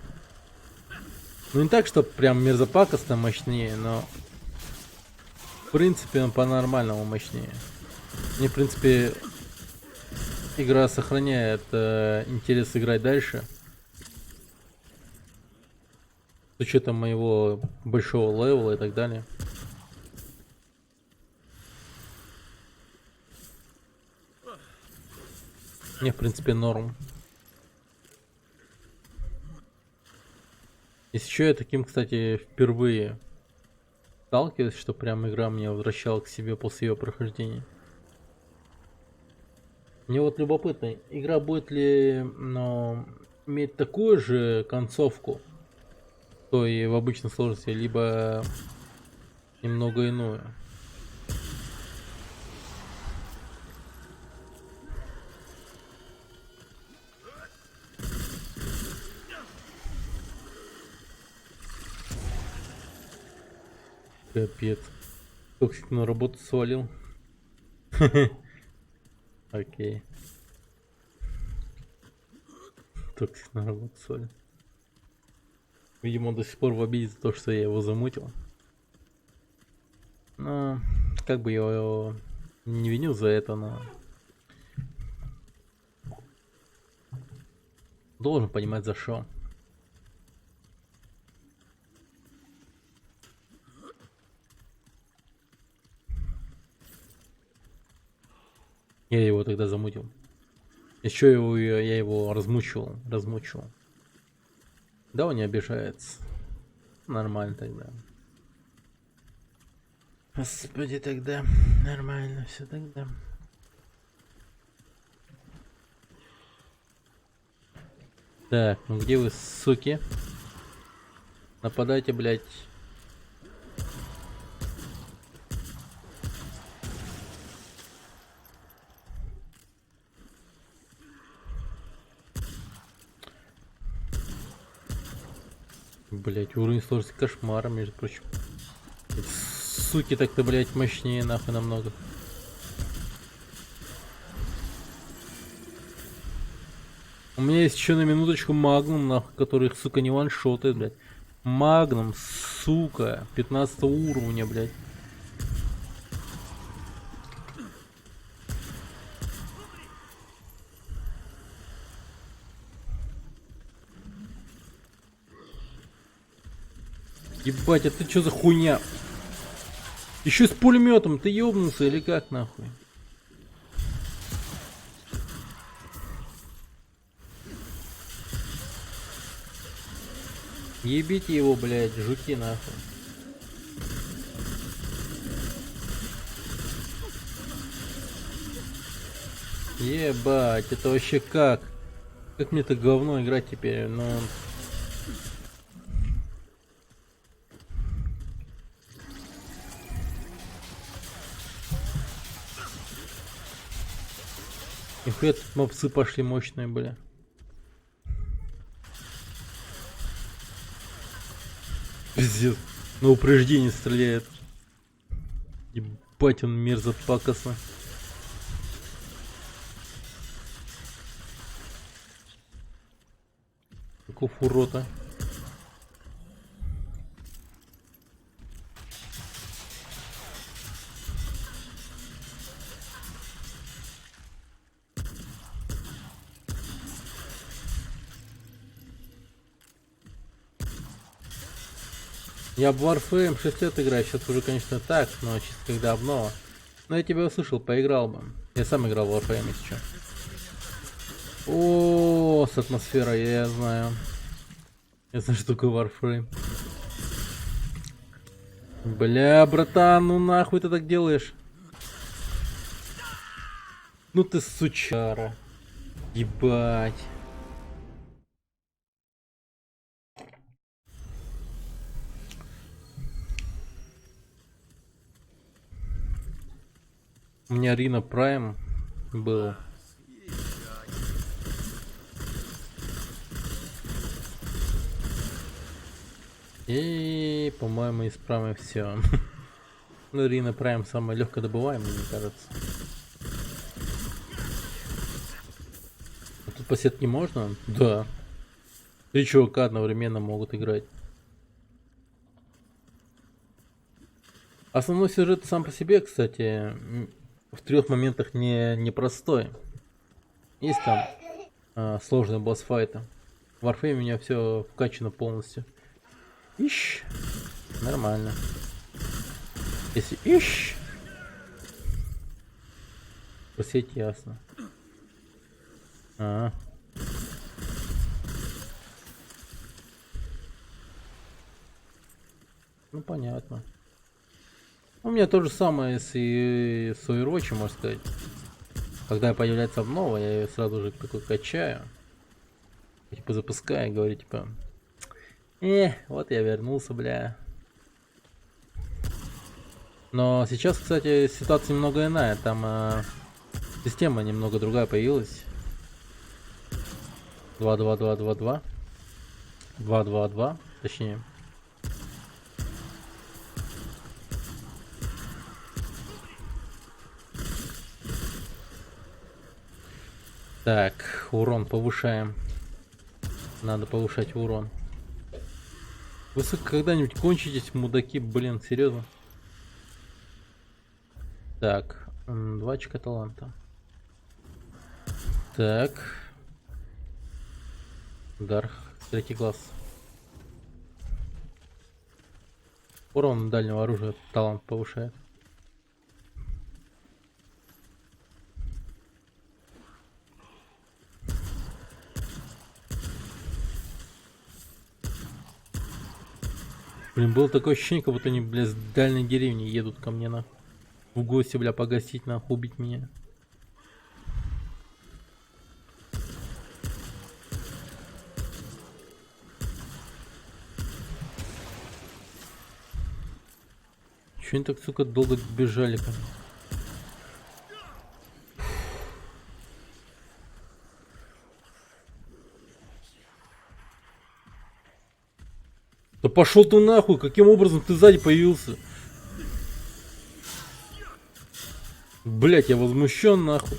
Ну не так, что прям мерзопакостно мощнее, но в принципе он по-нормальному мощнее. Мне, в принципе, игра сохраняет интерес играть дальше. С учетом моего большого левела и так далее. Мне, в принципе, норм. Если что, я таким, кстати, впервые сталкиваюсь, что прям игра меня возвращала к себе после ее прохождения. Мне вот любопытно, игра будет ли, иметь такую же концовку, то и в обычной сложности, либо немного иную. Капец. Токсик на работу свалил. Окей. Токсик на работу свалил. Видимо, он до сих пор в обиде за то, что я его замутил. Но как бы я его не виню за это, но должен понимать за что. Я его тогда замутил. Еще я его размучивал. Да, он не обижается. Нормально тогда. Господи, тогда нормально все тогда. Так, ну где вы, суки? Нападайте, блядь. Блять, уровень сложности кошмара, между прочим. Суки так-то, блять, мощнее нахуй намного. У меня есть еще на минуточку магнум, нахуй, который их, сука, не ваншотает, блять. Магнум, сука, 15 уровня, блять. Ебать, а ты чё за хуйня? Еще с пулеметом, ты ёбнулся или как нахуй? Ебите его, блядь, жуки нахуй. Ебать, это вообще как? Как мне это говно играть теперь? Ну... Нихуя тут мопсы пошли мощные были. Пиздец. На упреждение стреляет. Ебать, он мерзопакостно. Каков урода. Я в Warframe 6 лет играю, сейчас уже, конечно, так, но чисто когда обнова. Но я тебя услышал, поиграл бы. Я сам играл в Warframe, если что. О, с атмосферой, я знаю. Я знаю, что такое Warframe. Бля, братан, ну нахуй ты так делаешь? Ну ты сучара. Ебать. У меня Рина Прайм был. И, по-моему, исправим все. Ну, Рина Прайм самая легко добываемая, мне кажется. А тут посет не можно? Да. 3 чувака одновременно могут играть. Основной сюжет сам по себе, кстати, в 3 моментах непростой. Есть там сложные босс-файты. В Warframe у меня все вкачано полностью. Ищ. Нормально. Если ищ. Посеть ясно. А. Ну понятно. У меня то же самое с Overwatch, можно сказать. Когда появляется обнова, я ее сразу же такой качаю. Типа запускаю и говорю, типа... вот я вернулся, бля. Но сейчас, кстати, ситуация немного иная. Там система немного другая появилась. 2-2-2-2-2. 2-2-2, точнее. Так, урон повышаем. Надо повышать урон. Вы когда-нибудь кончитесь, мудаки, блин, серьезно? Так, 2 очка таланта. Так. Удар, 3 глаз. Урон дальнего оружия талант повышает. Блин, было такое ощущение, как будто они, бля, с дальней деревни едут ко мне, нахуй. В гости, бля, погостить, нахуй, убить меня. Чё они так, сука, долго бежали-ка? Да пошел ты нахуй, каким образом ты сзади появился? Блять, я возмущен нахуй.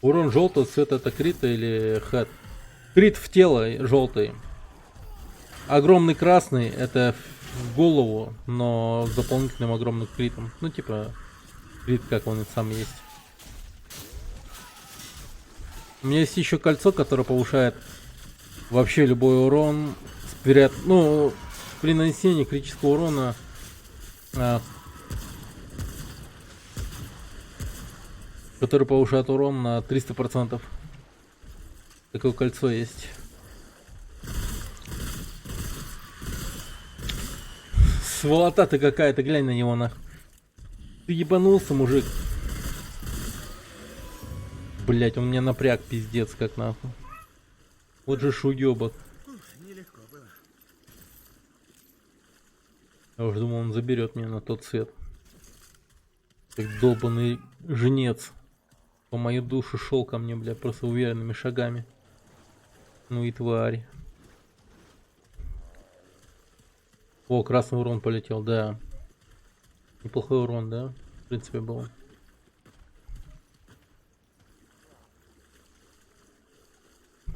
Урон желтого цвета это крит или хэт? Крит в тело желтый. Огромный красный это в голову, но с дополнительным огромным критом. Ну типа крит как он и сам есть. У меня есть еще кольцо, которое повышает вообще любой урон. Ну, при нанесении критического урона который повышает урон на 300%. Такое кольцо есть. Сволота ты какая-то, глянь на него нахуй. Ты ебанулся, мужик. Блять, он меня напряг, пиздец, как нахуй. Вот же шуёбок. Нелегко было. Я уже думал, он заберет меня на тот свет. Как долбанный женец. По мою душу шел ко мне, бля, просто уверенными шагами. Ну и тварь. О, красный урон полетел, да. Неплохой урон, да? В принципе, был.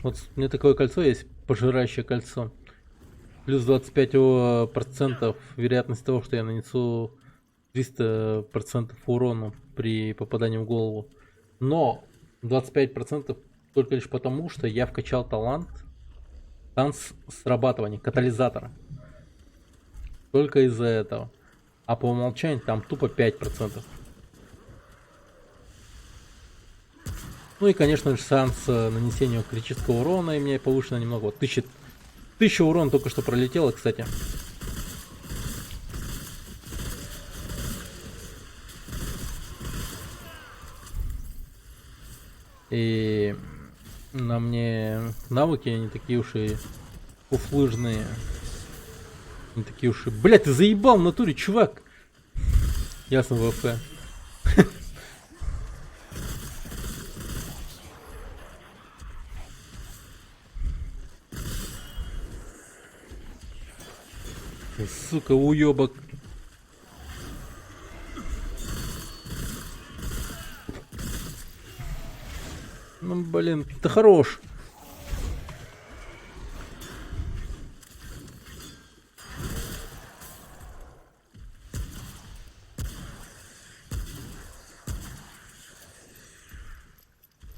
Вот у меня такое кольцо есть, пожирающее кольцо. Плюс 25% вероятность того, что я нанесу 300% урона при попадании в голову. Но 25% только лишь потому, что я вкачал талант срабатывания, катализатора. Только из-за этого. А по умолчанию там тупо 5%. Ну и, конечно же, шанс нанесения критического урона и мне повышено немного. Вот 1000 урона только что пролетело, кстати. И на мне навыки не такие уж и уфлыжные. Не такие уж и... Блядь, ты заебал в натуре, чувак! Ясно, ВФ. Сука, уёбок. Ну, блин, ты хорош.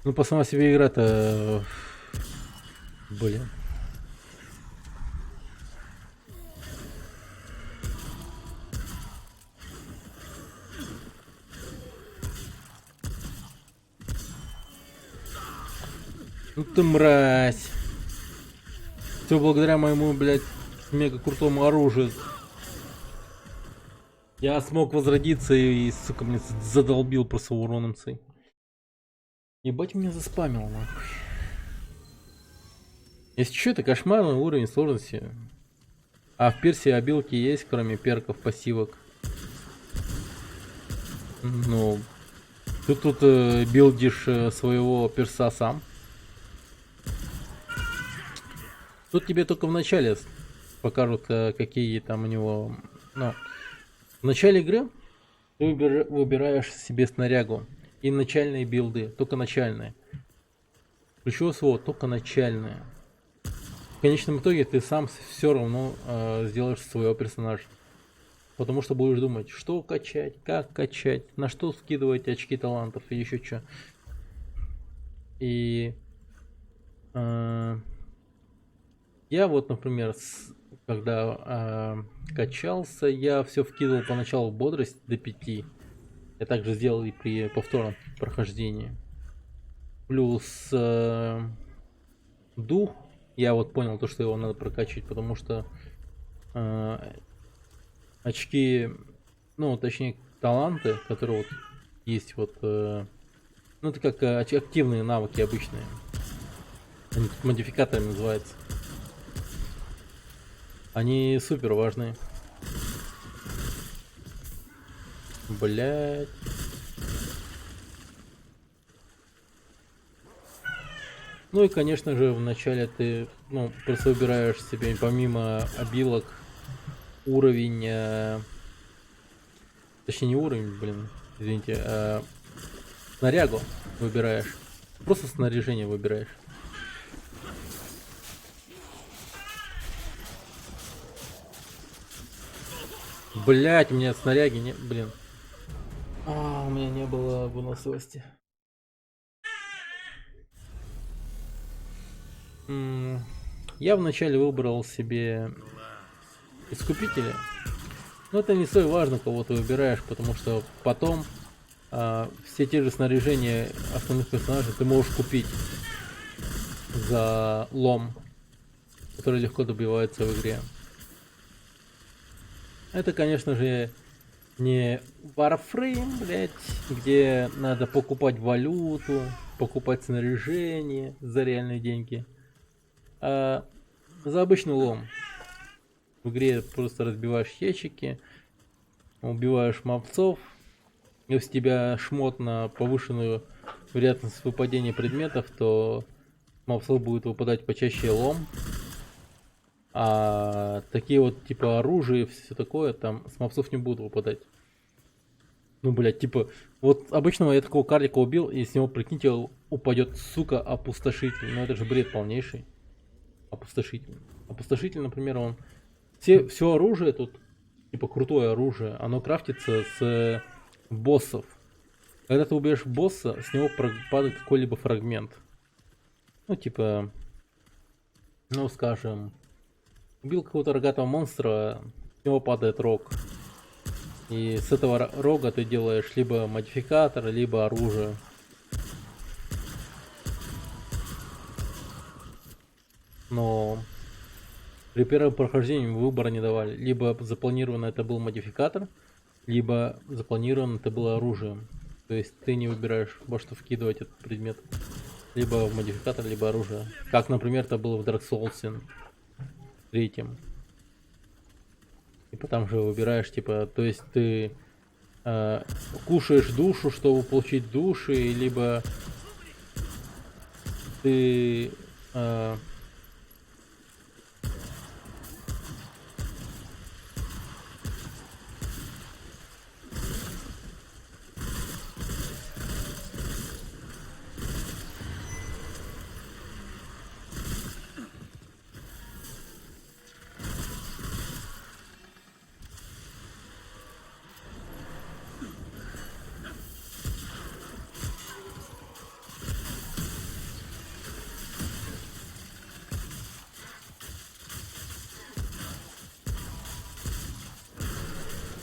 Ну, по сама себе игра-то... Блин. Ну ты мразь. Все благодаря моему, блядь, мега крутому оружию. Я смог возродиться и, сука, мне задолбил просто уроном цей. Ебать меня заспамил, нахуй. Если что, это кошмарный уровень сложности. А в Персии обилки есть, кроме перков, пассивок. Ну, ты тут билдишь своего перса сам. Тут тебе только в начале покажут, какие там у него... Ну, в начале игры ты выбираешь себе снарягу. И начальные билды, только начальные. Ключевое слово, только начальные. В конечном итоге ты сам все равно сделаешь своего персонажа. Потому что будешь думать, что качать, как качать, на что скидывать очки талантов и еще что. И... я вот, например, когда качался, я все вкидывал поначалу в бодрость до 5. Я также сделал и при повторном прохождении. Плюс дух. Я вот понял то, что его надо прокачивать, потому что очки, ну точнее таланты, которые вот есть вот, ну это как активные навыки обычные. Они модификаторами называются. Они супер важны. Блять. Ну и конечно же вначале ты, ну, просто выбираешь себе помимо обилок уровень, точнее не уровень, блин, извините, снарягу выбираешь. Просто снаряжение выбираешь. Блять, у меня снаряги не, блин. У меня не было выносливости. Я вначале выбрал себе искупителя. Но это не столь важно, кого ты выбираешь, потому что потом все те же снаряжения основных персонажей ты можешь купить за лом, который легко добивается в игре. Это, конечно же, не Warframe, блять, где надо покупать валюту, покупать снаряжение за реальные деньги, а за обычный лом. В игре просто разбиваешь ящики, убиваешь мобцов, если у тебя шмот на повышенную вероятность выпадения предметов, то мобцов будет выпадать почаще лом. А такие вот типа оружия и все такое, там с мобцов не будут выпадать. Ну, блядь, типа, вот обычного я такого карлика убил, и с него, прикиньте, упадет, сука, опустошитель. Ну, это же бред полнейший. Опустошитель. Опустошитель, например, он... Все оружие тут, типа, крутое оружие, оно крафтится с боссов. Когда ты убьешь босса, с него падает какой-либо фрагмент. Ну, типа, ну, скажем, убил какого-то рогатого монстра, с него падает рог. И с этого рога ты делаешь либо модификатор, либо оружие. но при первом прохождении выбора не давали. Либо запланировано это был модификатор, либо запланировано это было оружием. То есть ты не выбираешь, во что вкидывать этот предмет. Либо в модификатор, либо оружие. Как, например, это было в Dark Souls 3. И потом же выбираешь, типа, то есть ты кушаешь душу, чтобы получить души, либо ты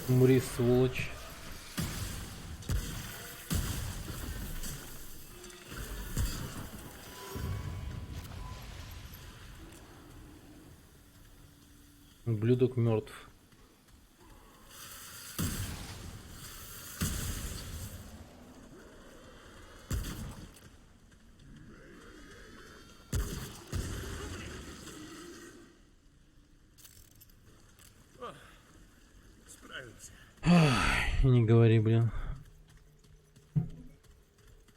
умри, сволочь. Ублюдок мертв. Справился. Не говори, блин.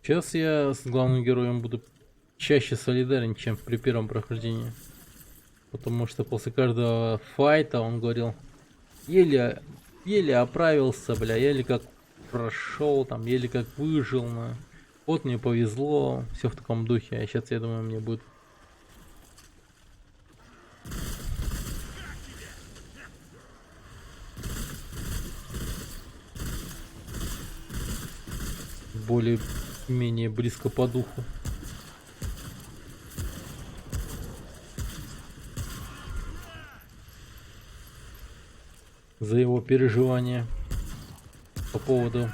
Сейчас я с главным героем буду чаще солидарен, чем при первом прохождении. Потому что после каждого файта он говорил, еле оправился, бля, еле как прошел, там, еле как выжил, вот мне повезло, все в таком духе, а сейчас я думаю, мне будет более-менее близко по духу. За его переживания по поводу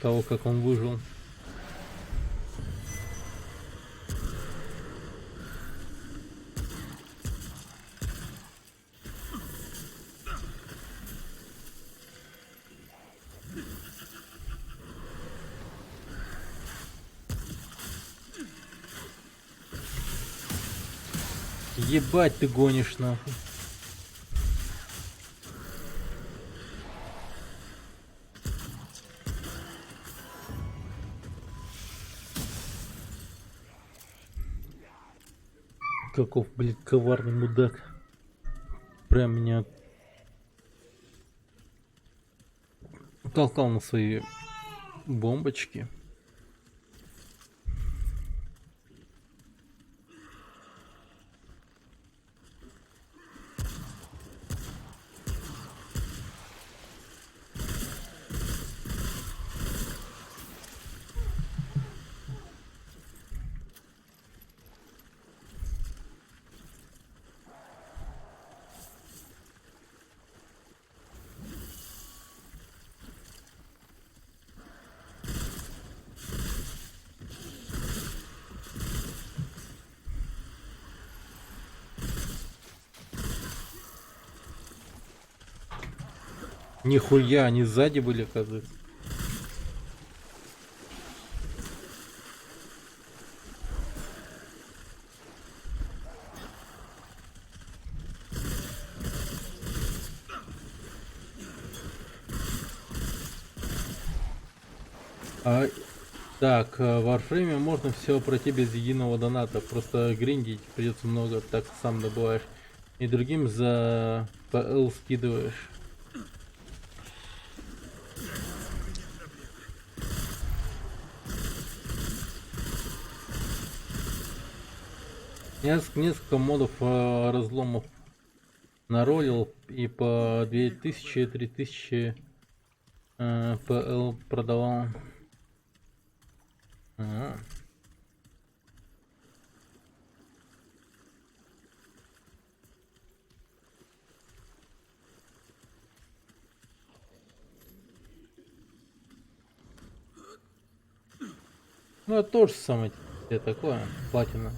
того, как он выжил. Ебать, ты гонишь, нахуй. Каков, блядь, коварный мудак. Прям меня толкал на свои бомбочки. Нихуя, они сзади были, оказывается. Так, в Warframe можно все пройти без единого доната. Просто гриндить придется много, так сам добываешь. И другим за PL скидываешь. Несколько модов разломов наролил и по 2000-3000 PL продавал. Ага. Ну это тоже самое такое, платина.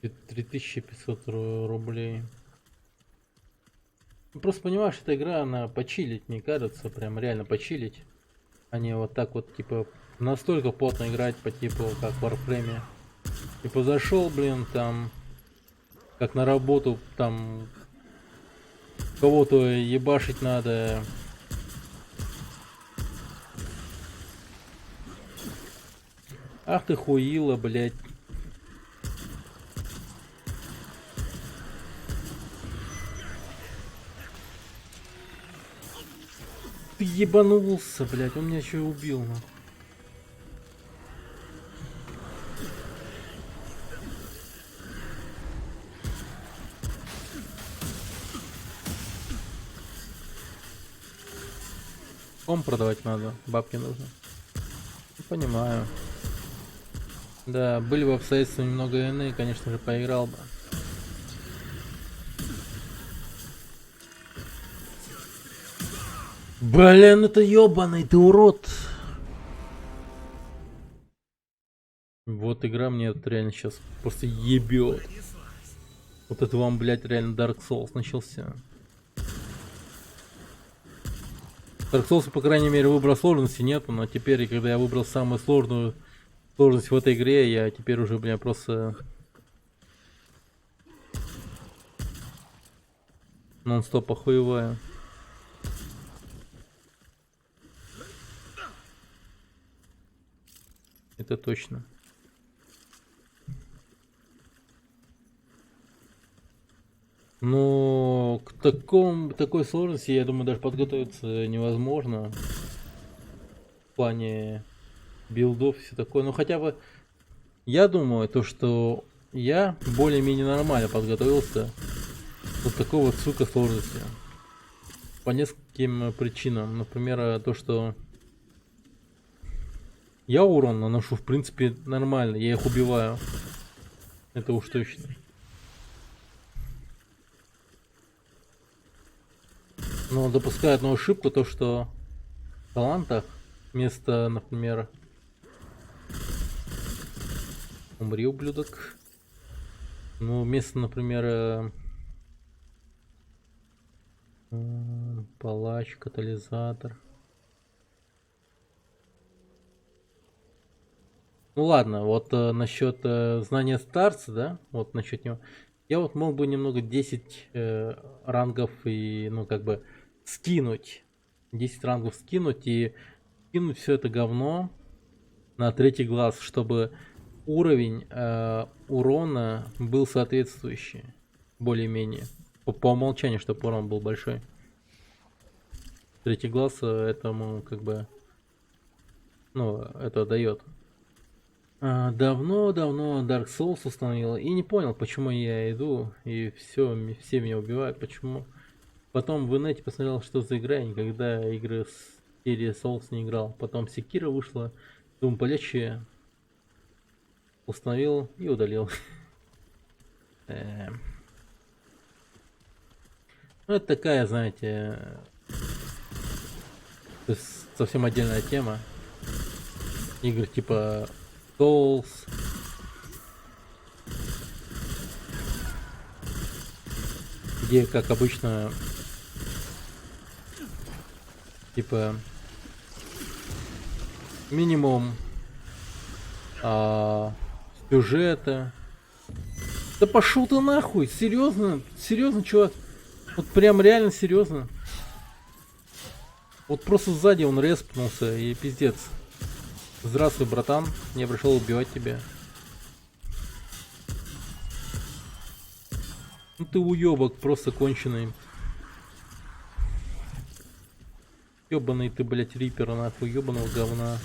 3500 рублей. Ну, просто понимаешь, эта игра, она почилить, мне кажется, прям реально почилить. А не вот так вот, типа, настолько плотно играть по типу, как в Warframe. Типа зашел, блин, там, как на работу, там, кого-то ебашить надо. Ах ты хуила, блядь. Ты ебанулся, блядь, он меня еще и убил, нахуй. Ком продавать надо, бабки нужно. Ну, понимаю. Да, были бы обстоятельства немного иные, конечно же, поиграл бы. Блин, это ёбаный, ты урод. Вот игра мне вот реально сейчас просто ебет. Вот это вам, блядь, реально Dark Souls начался. Dark Souls, по крайней мере, выбора сложности нету, но теперь, когда я выбрал самую сложную сложность в этой игре, я теперь уже, бля, просто нон-стоп охуеваю. Это точно. Но к такой сложности, я думаю, даже подготовиться невозможно. В плане билдов и все такое. Но хотя бы я думаю, то, что я более-менее нормально подготовился вот такой вот, сука, сложности. По нескольким причинам. Например, то, что я урон наношу, в принципе, нормально. Я их убиваю. Это уж точно. Но допускаю одну ошибку, то, что в талантах вместо, например, умри, ублюдок. Ну, вместо, например, палач, катализатор. Ну ладно, вот насчет знания старца, да, вот насчет него. Я вот мог бы немного 10 рангов и, ну, как бы, скинуть. 10 рангов скинуть и кинуть все это говно на третий глаз, чтобы уровень урона был соответствующий. Более-менее. По умолчанию, чтобы урон был большой. Третий глаз этому, как бы, ну, это дает. Давно-давно Dark Souls установил и не понял, почему я иду и все меня убивают, почему. Потом в инете посмотрел, что за игра, я никогда игры с серии Souls не играл. Потом Sekiro вышла, думаю, полегче, установил и удалил. Ну, это такая, знаете, совсем отдельная тема. Игры типа Souls, где, как обычно, типа минимум сюжета. Да пошел ты нахуй, серьезно, чувак, вот прям реально серьезно. Вот просто сзади он респнулся и пиздец. Здравствуй, братан, я пришел убивать тебя. Ну ты уебок, просто конченый. Ёбаный ты, блять, рипер, нахуй, ёбаного говна.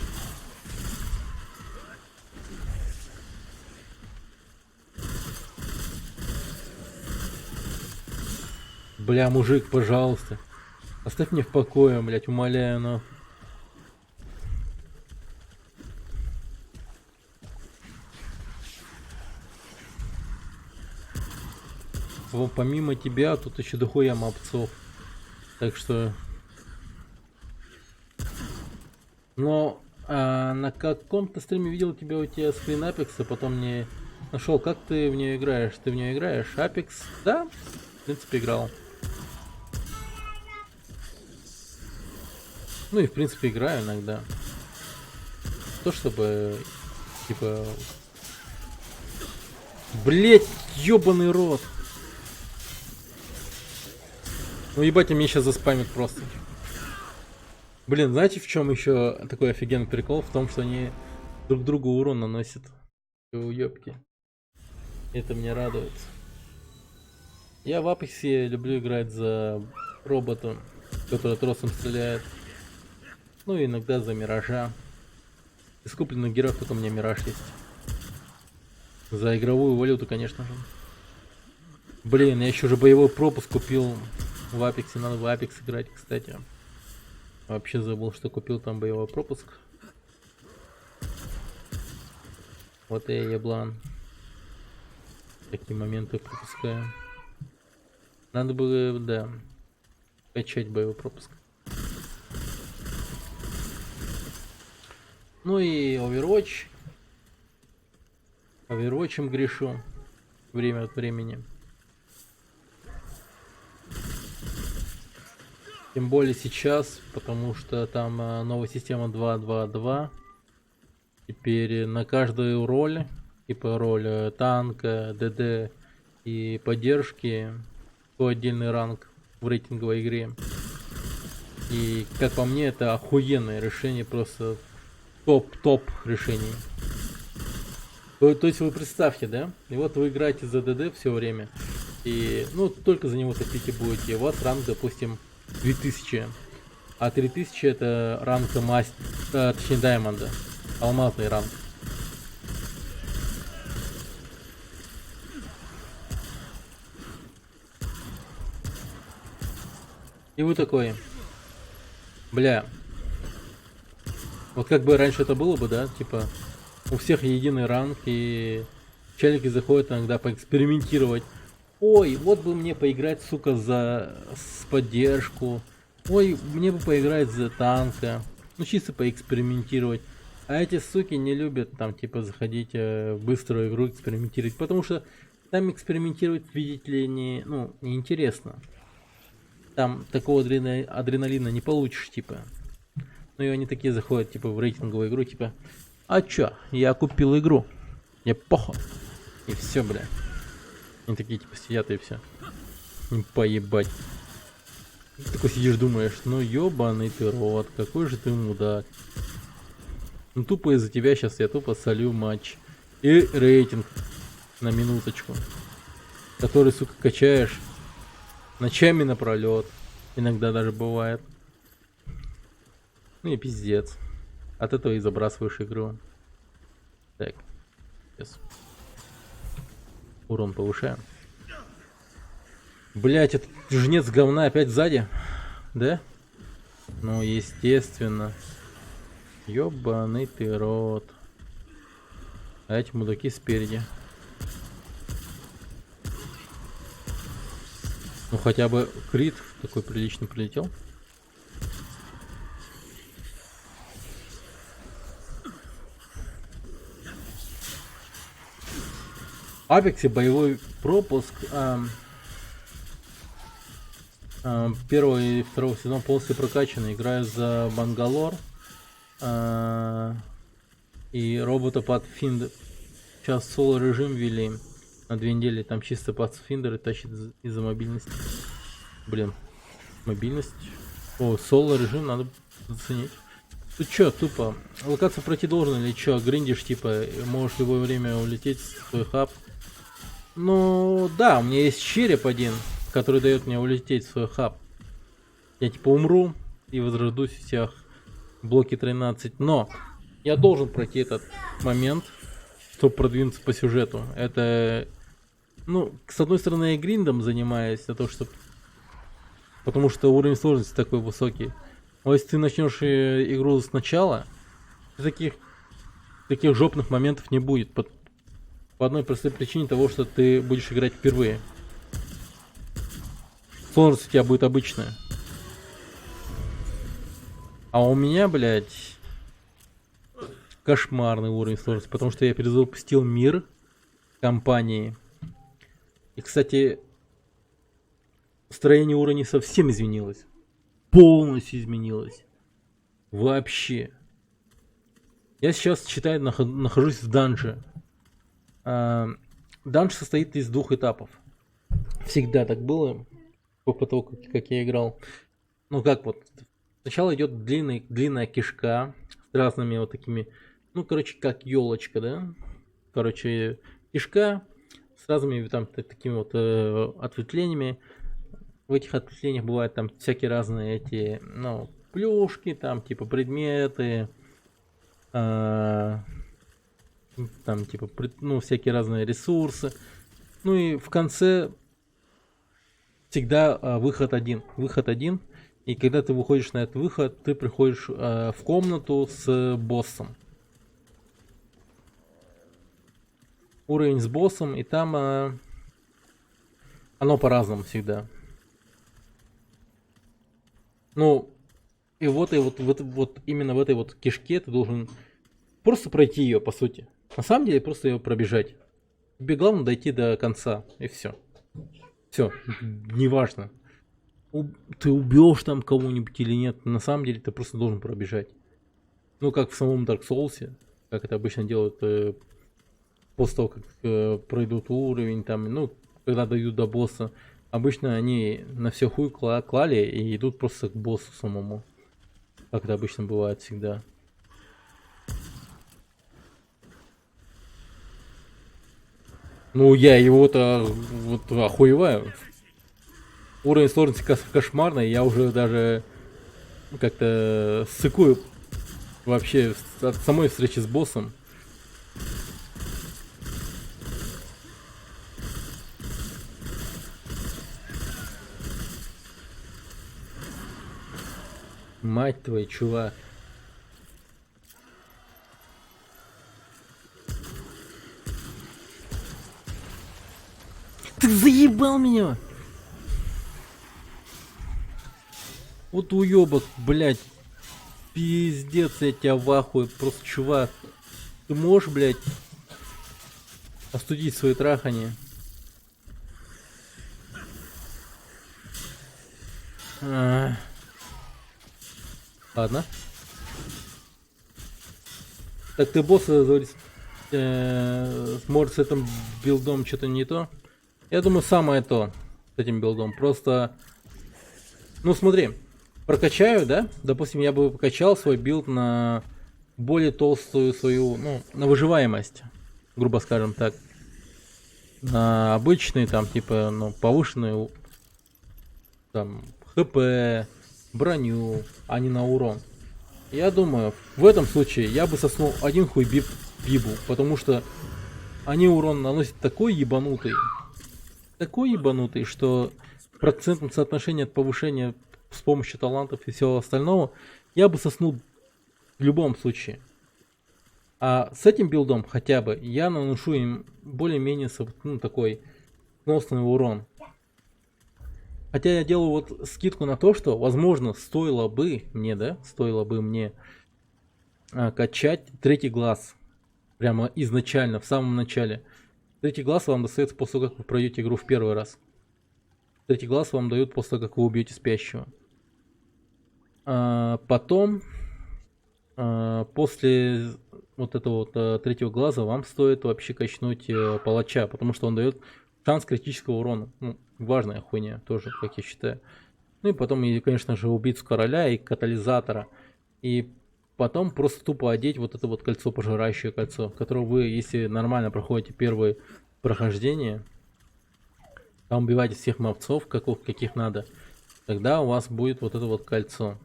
Бля, мужик, пожалуйста. Оставь меня в покое, блять, умоляю, нахуй. Помимо тебя тут еще дохуя мопцов. Так что... Но на каком-то стриме видел тебя, у тебя скрин Апекса, потом мне Нашел, как ты в нее играешь? Ты в нее играешь? Apex? Да, в принципе, играл. Ну и в принципе играю иногда. То чтобы, типа... Блять, ёбаный рот. Ну ебать, меня сейчас заспамят просто. Блин, знаете, в чем еще такой офигенный прикол? В том, что они друг другу урон наносят. Уёбки. Это меня радует. Я в Апексе люблю играть за робота, который тросом стреляет. Ну и иногда за Миража. Из купленных героев только у меня Мираж есть. За игровую валюту, конечно же. Блин, я еще же боевой пропуск купил в Апексе. Надо в Апекс играть, кстати. Вообще забыл, что купил там боевой пропуск. Вот я еблан. Такие моменты пропускаю. Надо было, да, качать боевой пропуск. Ну и Overwatch. Overwatch'ем грешу. Время от времени. Тем более сейчас, потому что там новая система 2.2.2. Теперь на каждую роль, типа роль танка, ДД и поддержки, свой отдельный ранг в рейтинговой игре. И как по мне, это охуенное решение, просто топ решений. То есть вы представьте, да? И вот вы играете за ДД все время. И, ну, только за него топите будете. У вас ранг, допустим, 2000. А 3000 это ранг точнее, даймонда. Алмазный ранг. И вы такой, бля, вот как бы раньше это было бы, да, типа, у всех единый ранг, и челики заходят иногда поэкспериментировать. Ой, вот бы мне поиграть, сука, с поддержку. Ой, мне бы поиграть за танка. Ну, чисто поэкспериментировать. А эти суки не любят там, типа, заходить в быструю игру, экспериментировать. Потому что там экспериментировать, видите ли, не интересно. Там такого адреналина не получишь, типа. Ну и они такие заходят, типа, в рейтинговую игру, типа, а чё, я купил игру. Мне похуй. И все, бля. Они такие, типа, сидят и все. Им поебать. Ты такой сидишь, думаешь, ну ёбаный ты рот, какой же ты мудак. Ну тупо из-за тебя сейчас я тупо солю матч. И рейтинг на минуточку. Который, сука, качаешь ночами напролет. Иногда даже бывает. Ну и пиздец. От этого и забрасываешь игру. Так. Сейчас. Урон повышаем. Блять, этот жнец говна опять сзади. Да? Ну, естественно. Ёбаный ты рот. А эти мудаки спереди. Ну, хотя бы крит такой приличный прилетел. В Апексе боевой пропуск первого и второго сезона полностью прокачанный. Играю за Бангалор и робота Pathfinder. Сейчас соло режим ввели на 2 недели. Там чисто Pathfinder тащит из-за мобильности. Блин, мобильность. О, соло режим надо заценить. Тут чё, тупо локацию пройти должен или чё? Гриндишь, типа, можешь в любое время улететь в свой хаб. Ну да, у меня есть череп один, который дает мне улететь в свой хаб. Я типа умру и возрождусь в всех блоке 13. Но я должен пройти этот момент, чтобы продвинуться по сюжету. Это, ну, с одной стороны я гриндом занимаюсь, за то, что... потому что уровень сложности такой высокий. Но если ты начнешь игру сначала, таких жопных моментов не будет. По одной простой причине того, что ты будешь играть впервые. Сложность у тебя будет обычная. А у меня, блядь, кошмарный уровень сложности, потому что я перезапустил мир компании. И, кстати, строение уровней совсем изменилось. Полностью изменилось. Вообще. Я сейчас, читаю, нахожусь в данже. Данж состоит из 2 этапов. Всегда так было. По того, как я играл. Ну как вот. Сначала идет длинная кишка с разными вот такими. Ну, короче, как елочка, да? Короче, кишка с разными там такими вот ответвлениями. В этих ответвлениях бывают там всякие разные эти, ну, плюшки, там типа предметы, там типа, ну, всякие разные ресурсы. Ну и в конце всегда выход один. И когда ты выходишь на этот выход, ты приходишь в комнату с боссом. Уровень с боссом, и там оно по-разному всегда. Ну, и вот именно в этой вот кишке ты должен просто пройти ее, по сути. На самом деле, просто ее пробежать. Тебе главное дойти до конца, и все. Все, неважно. Ты убьешь там кого-нибудь или нет, на самом деле ты просто должен пробежать. Ну, как в самом Dark Souls, как это обычно делают после того, как пройдут уровень, там, ну, когда дойдут до босса. Обычно они на все хуй клали и идут просто к боссу самому. Как это обычно бывает всегда. Ну, я его-то вот охуеваю. Уровень сложности кошмарный, я уже даже как-то сыкую вообще от самой встречи с боссом. Мать твою, чувак. Ты заебал меня! Вот уёбок, блядь. Пиздец, я тебя в ахуе. Просто, чувак. Ты можешь, блядь, остудить свои трахания? Ладно. Так ты босса может с этим билдом что-то не то? Я думаю, самое то с этим билдом. Просто, ну смотри, прокачаю, да? Допустим, я бы покачал свой билд на более толстую свою, ну, на выживаемость, грубо скажем так. На обычный, там, типа, ну, повышенную, там, хп, броню, а не на урон. Я думаю, в этом случае я бы соснул один хуй бибу, потому что они урон наносят такой ебанутый, что в процентном соотношении от повышения с помощью талантов и всего остального я бы соснул в любом случае. А с этим билдом хотя бы я наношу им более-менее, ну, такой сносный урон. Хотя я делаю вот скидку на то, что, возможно, стоило бы мне качать третий глаз. Прямо изначально, в самом начале. Третий глаз вам достается после того, как вы пройдете игру в первый раз. Третий глаз вам дают после того, как вы убьете спящего. Потом, после вот этого вот третьего глаза, вам стоит вообще качнуть палача, потому что он дает шанс критического урона. Ну, важная хуйня тоже, как я считаю. Ну и потом, и, конечно же, убийцу короля и катализатора. И потом просто тупо одеть вот это вот кольцо, пожирающее кольцо, которое вы, если нормально проходите первые прохождения, там убиваете всех мобцов, каких надо, тогда у вас будет вот это вот кольцо.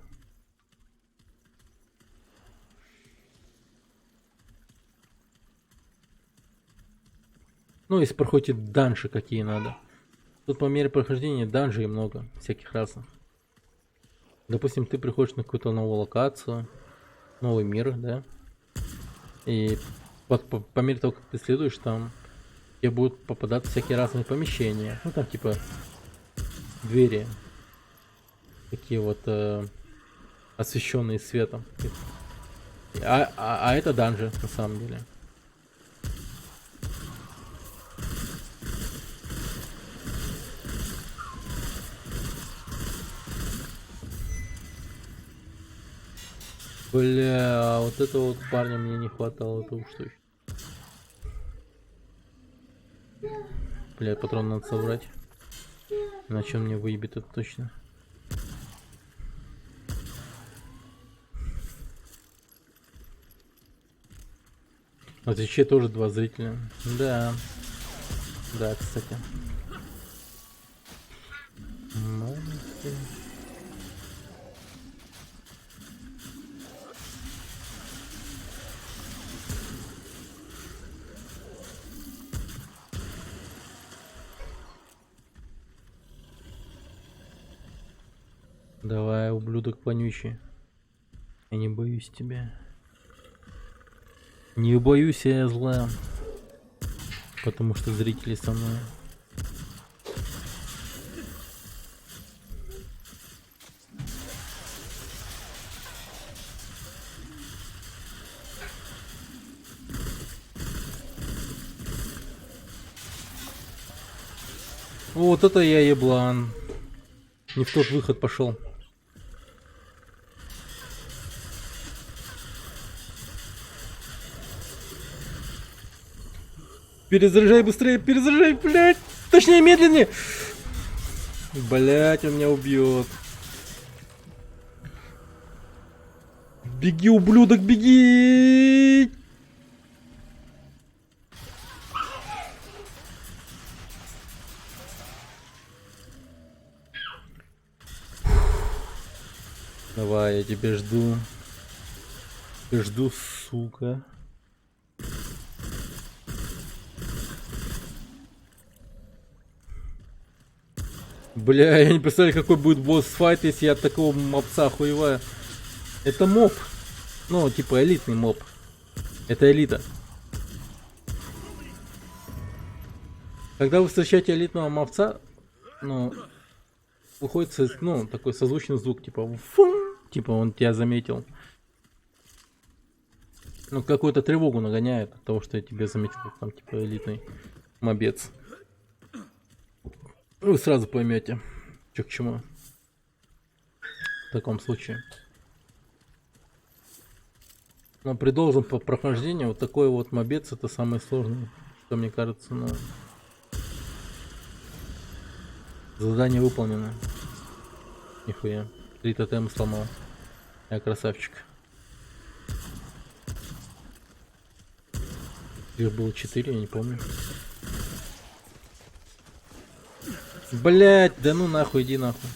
Ну, если проходите данжи, какие надо. Тут по мере прохождения данжей много, всяких разных. Допустим, ты приходишь на какую-то новую локацию, новый мир, да? И по мере того, как ты следуешь, там тебе будут попадаться всякие разные помещения. Ну, там типа двери. Такие вот освещенные светом. А это данжи, на самом деле. Бля, вот это вот парня мне не хватало, это уж точно. Бля, патрон надо собрать. Иначе он мне выебет, это точно. Вот еще тоже 2 зрителя. Да. Да, кстати. Молодцы. Давай, ублюдок вонючий. Я не боюсь тебя. Не боюсь я зла. Потому что зрители со мной. Вот это я еблан. Не в тот выход пошел. Перезаряжай быстрее, перезаряжай, блядь! Точнее, медленнее! Блядь, он меня убьет. Беги, ублюдок, беги! Давай, я тебя жду. Жду, сука. Бля, я не представляю, какой будет босс-файт, если я от такого мопца охуеваю. Это моб. Ну, типа элитный моб. Это элита. Когда вы встречаете элитного мопца, ну, выходит, ну, такой созвучный звук, типа, фум, типа он тебя заметил. Ну, какую-то тревогу нагоняет от того, что я тебя заметил, там, типа, элитный мобец. Вы сразу поймете, что к чему. В таком случае. Но при должном прохождении вот такой вот мобец это самый сложный, что мне кажется, ну... Задание выполнено. Нихуя. 3 тотема сломал. Я красавчик. Их было 4, я не помню. Блять, да ну нахуй, иди нахуй.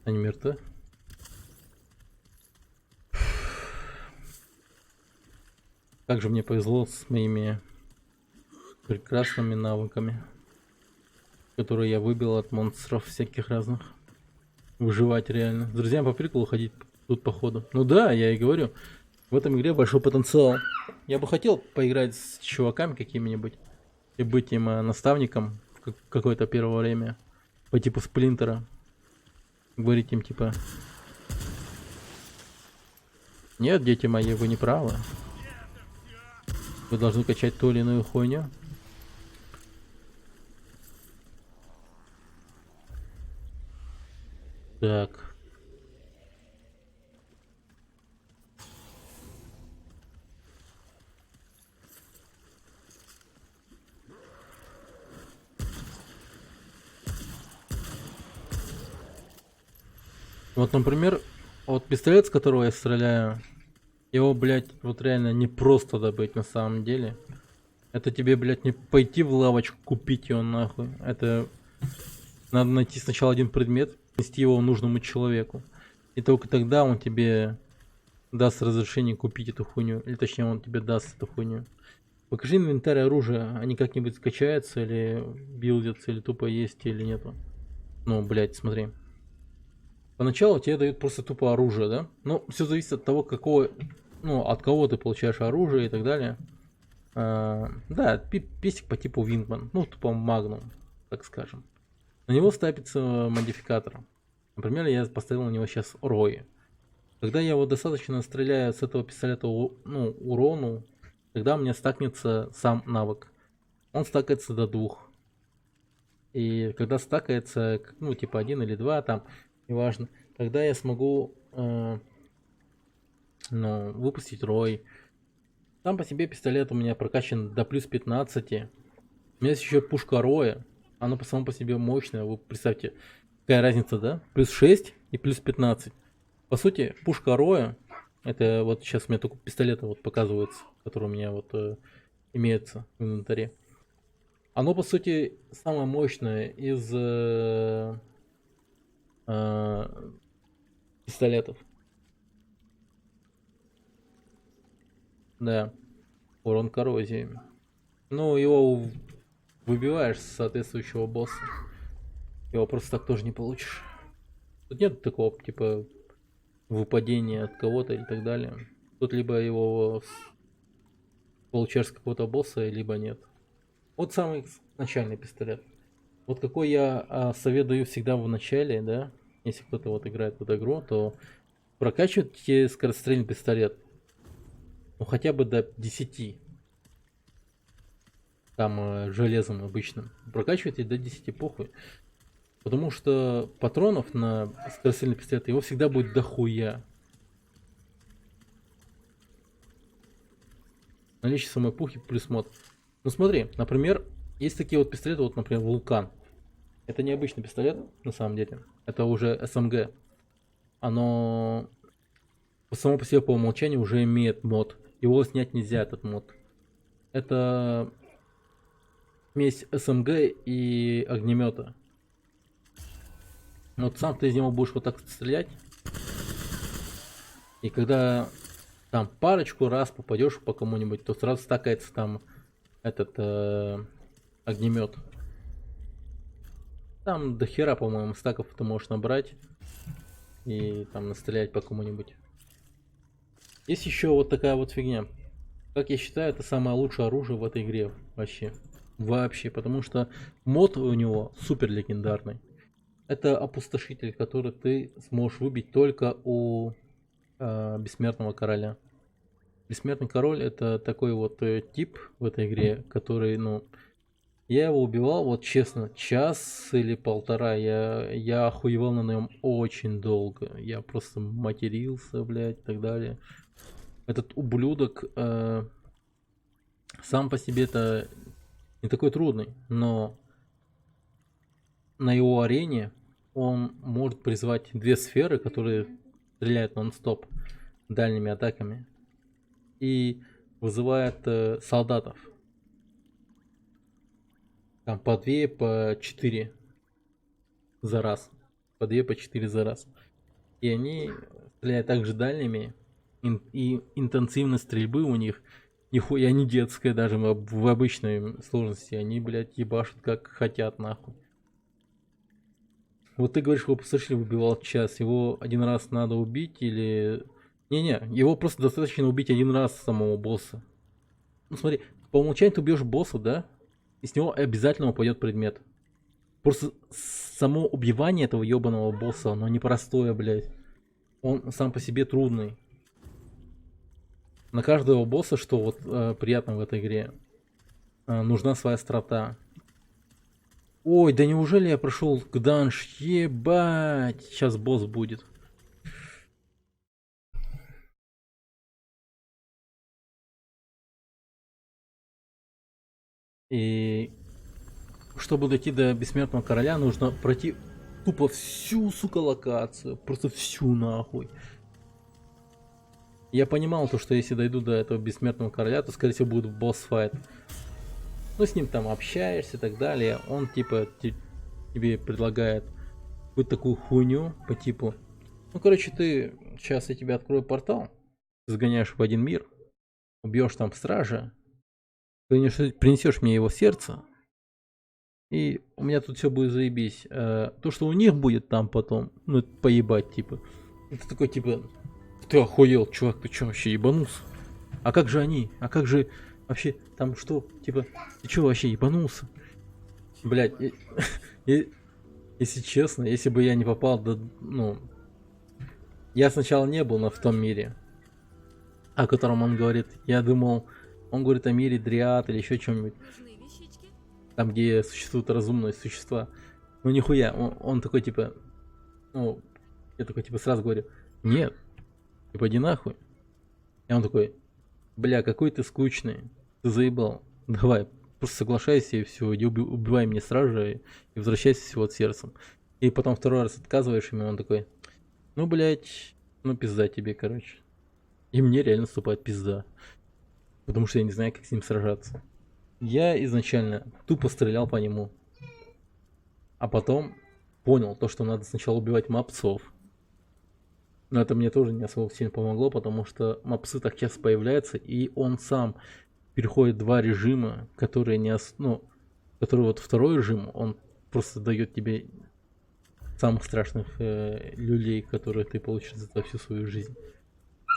Они мертвы? Как же мне повезло с моими прекрасными навыками, которые я выбил от монстров всяких разных. Выживать реально. С друзьями по приколу ходить тут походу. Ну да, я и говорю. В этом игре большой потенциал. Я бы хотел поиграть с чуваками какими-нибудь. И быть им наставником в какое-то первое время. По типу Сплинтера. Говорить им типа... Нет, дети мои, вы не правы. Вы должны качать ту или иную хуйню. Так. Вот, например, вот пистолет, с которого я стреляю, его, блядь, вот реально не просто добыть на самом деле. Это тебе, блядь, не пойти в лавочку купить его нахуй. Это надо найти сначала один предмет, нести его нужному человеку. И только тогда он тебе даст разрешение купить эту хуйню. Или точнее он тебе даст эту хуйню. Покажи инвентарь оружия. Они как-нибудь скачаются или билдятся, или тупо есть, или нету. Ну, блядь, смотри. Поначалу тебе дают просто тупо оружие, да? Ну, все зависит от того, какого... Ну, от кого ты получаешь оружие и так далее. Да, песик по типу Вингман. Ну, тупо Магнум, так скажем. На него ставится модификатор. Например, я поставил на него сейчас Рой. Когда я его достаточно стреляю с этого пистолета, ну, урону, тогда у меня стакнется сам навык. Он стакается до 2. И когда стакается, ну, типа 1 или 2, там, неважно, тогда я смогу, ну, выпустить рой. Сам по себе пистолет у меня прокачан до плюс 15. У меня есть еще пушка роя. Она по самому по себе мощная. Вы представьте, какая разница, да? Плюс 6 и плюс 15. По сути, пушка роя, это вот сейчас у меня только пистолеты вот показываются, которые у меня вот имеются в инвентаре. Оно, по сути, самое мощное из пистолетов. Да, урон коррозии. Ну, его выбиваешь с соответствующего босса. Его просто так тоже не получишь. Тут нет такого, типа, выпадения от кого-то или так далее. Тут либо его получаешь с какого-то босса, либо нет. Вот самый начальный пистолет. Вот какой я совет даю всегда в начале, да, если кто-то вот играет в эту игру, то прокачивайте скорострельный пистолет. Ну хотя бы до 10. Там железом обычным. Прокачивайте до 10, похуй. Потому что патронов на скорострельный пистолет его всегда будет дохуя. Наличие самой пухи плюс мод. Ну смотри, например, есть такие вот пистолеты, вот, например, Вулкан. Это не обычный пистолет, на самом деле. Это уже СМГ. Оно само по себе по умолчанию уже имеет мод. Его снять нельзя, этот мод. Это смесь СМГ и огнемета. Вот сам ты из него будешь вот так стрелять. И когда там парочку раз попадешь по кому-нибудь, то сразу стакается там этот огнемет. Там до хера, по-моему, стаков ты можешь набрать и там настрелять по кому-нибудь. Есть еще вот такая вот фигня. Как я считаю, это самое лучшее оружие в этой игре вообще. Вообще, потому что мод у него супер легендарный. Это опустошитель, который ты сможешь выбить только у бессмертного короля. Бессмертный король это такой вот тип в этой игре, который, ну, я его убивал, вот честно, час или полтора, я охуевал на нем очень долго. Я просто матерился, блядь, и так далее. Этот ублюдок сам по себе это не такой трудный, но на его арене он может призвать 2 сферы, которые стреляют нон-стоп дальними атаками. И вызывает солдатов. Там по 2, по 4 за раз. По 2, по 4 за раз. И они стреляют также дальними. И интенсивность стрельбы у них нихуя не детская даже в обычной сложности. Они, блядь, ебашут как хотят, нахуй. Вот ты говоришь, его опустошитель выбивал час. Его один раз надо убить или... Не-не, его просто достаточно убить один раз самого босса. Ну смотри, по умолчанию ты убьешь босса, да? И с него обязательно упадет предмет. Просто само убивание этого ебаного босса, оно непростое, блядь. Он сам по себе трудный. На каждого босса, что вот приятно в этой игре, нужна своя острота. Ой, да неужели я прошел к данж? Ебать, сейчас босс будет. И чтобы дойти до бессмертного короля, нужно пройти тупо всю, сука, локацию. Просто всю нахуй. Я понимал то, что если дойду до этого бессмертного короля, то скорее всего будет босс-файт. Ну, с ним там общаешься и так далее. Он типа тебе предлагает какую-то такую хуйню по типу. Ну, короче, ты сейчас я тебе открою портал. Сгоняешь в один мир. Убьешь там стража. Принесешь мне его сердце. И у меня тут все будет заебись. То, что у них будет там потом, ну, это поебать, типа. Это такой, типа, ты охуел, чувак, ты что, вообще ебанулся? А как же они? А как же вообще там что? Типа, ты что вообще ебанулся? Блять, если честно, если бы я не попал до, ну... Я сначала не был в том мире, о котором он говорит. Я думал, Он говорит о мире дриад или еще чем-нибудь. Нужны вещички? Там, где существуют разумные существа. Ну нихуя, он такой типа, ну, я такой типа сразу говорю, нет, типа иди нахуй. И он такой, бля, какой ты скучный, ты заебал, давай, просто соглашайся и все, иди убивай меня сразу же и возвращайся всего от сердцем. И потом второй раз отказываешь ему, он такой, ну, блядь, ну пизда тебе, короче. И мне реально наступает пизда, потому что я не знаю, как с ним сражаться. Я изначально тупо стрелял по нему. А потом понял то, что надо сначала убивать мопсов. Но это мне тоже не особо сильно помогло, потому что мопсы так часто появляются, и он сам переходит два режима, которые не ну, который вот второй режим, он просто дает тебе самых страшных люлей, которые ты получишь за всю свою жизнь.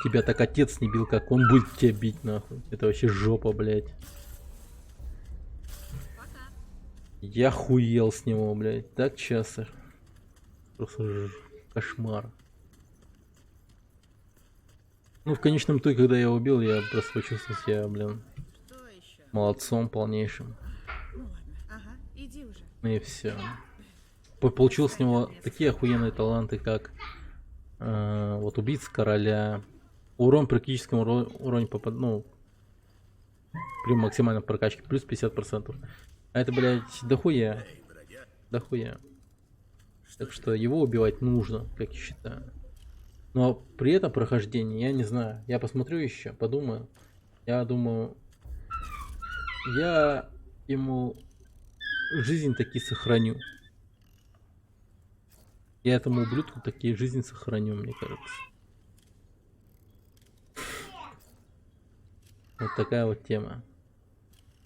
Тебя так отец не бил, как он будет тебя бить, нахуй. Это вообще жопа, блядь. Пока. Я хуел с него, блядь, так часто. Просто кошмар. Ну, в конечном итоге, когда я его убил, я просто почувствовал себя, блин, Что еще? молодцом полнейшим. Ну ладно, ага, иди уже. Ну и все. Получил с него такие охуенные таланты, как вот убийца короля. Урон при критическом уроне попад... ну, при максимальной прокачке плюс 50%. А это, блядь, дохуя. Дохуя. Так что его убивать нужно, как я считаю. Но при этом прохождении, я не знаю. Я посмотрю еще, подумаю. Я думаю, я ему жизнь таки сохраню. Я этому ублюдку такие жизни сохраню, мне кажется. Вот такая вот тема.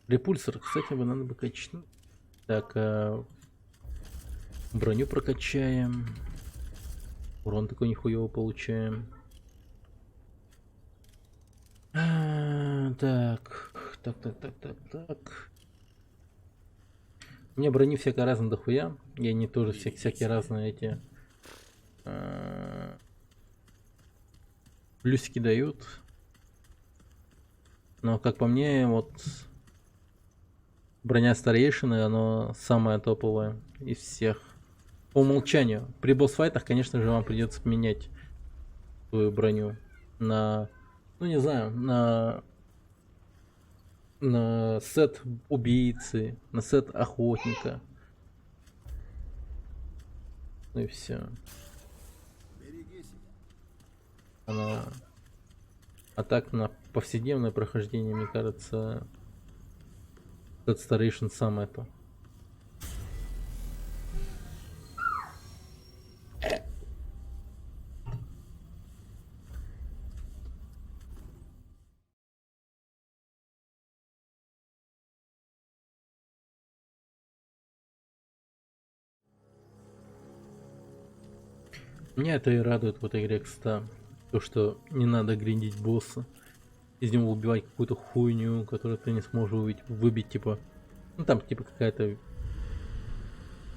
Репульсор, кстати, бы надо бы качнуть. Так, броню прокачаем. Урон такой нихуево получаем. Так. У меня брони всякое разное дохуя. И они тоже всякие разные эти плюсики дают. Но как по мне, вот броня старейшины, она самая топовая из всех. По умолчанию. При босс-файтах, конечно же, вам придется поменять свою броню на, ну не знаю, на сет убийцы, на сет охотника. Ну и все. Она... А так на повседневное прохождение, мне кажется, этот старейшин сам это. Меня это и радует в этой игре, кстати. То, что не надо гриндить босса. Из него убивать какую-то хуйню, которую ты не сможешь выбить, типа... Ну там типа какая-то...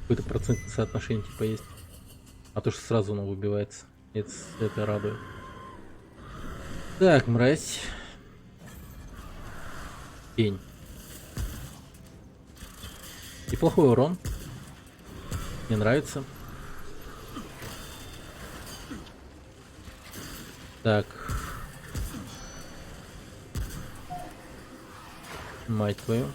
Какое-то процентное соотношение типа есть. А то, что сразу оно выбивается. Это радует. Так, мразь. Пень. Неплохой урон. Мне нравится. Так. Мать твою.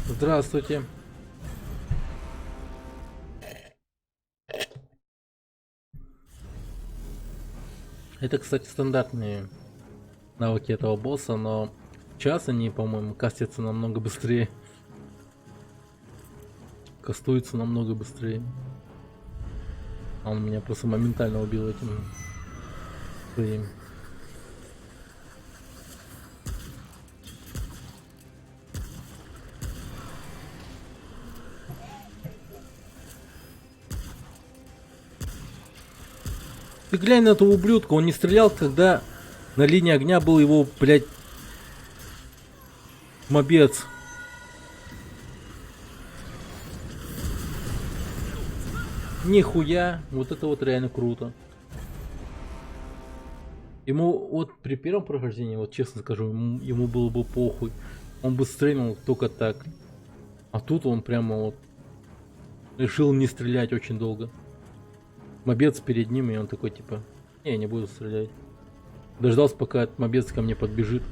Здравствуйте. Это, кстати, стандартные навыки этого босса, но сейчас они, по-моему, кастятся намного быстрее. Кастуются намного быстрее. А он меня просто моментально убил этим своим. Ты глянь на этого ублюдка, он не стрелял, когда на линии огня был его, блядь, мобец. Нихуя, вот это вот реально круто. Ему вот при первом прохождении, вот честно скажу, ему было бы похуй. Он бы стрельнул только так. А тут он прямо вот решил не стрелять очень долго. Мобец перед ним, и он такой типа, не буду стрелять. Дождался, пока этот мобец ко мне подбежит.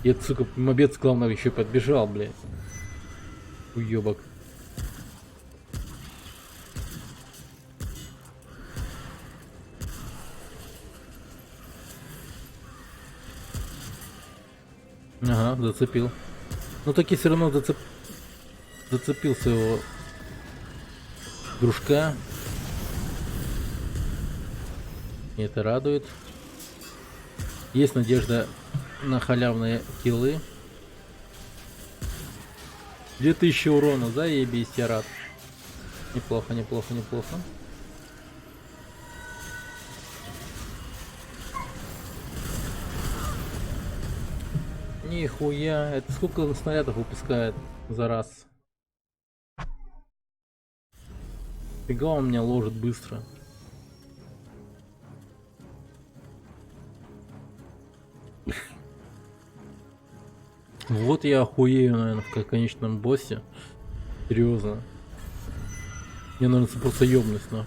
И этот, сука, мобец, главное, еще подбежал, блядь. Уебок. Ага, зацепил. Но таки все равно зацепил своего дружка. И это радует. Есть надежда на халявные киллы. 2000 урона, заебись, я рад. Неплохо, неплохо, неплохо. Нихуя, это сколько снарядов выпускает за раз? Фига он меня ложит быстро. Вот я охуею, наверное, в конечном боссе. Серьезно. Мне, наверное, просто ёбнусь, но.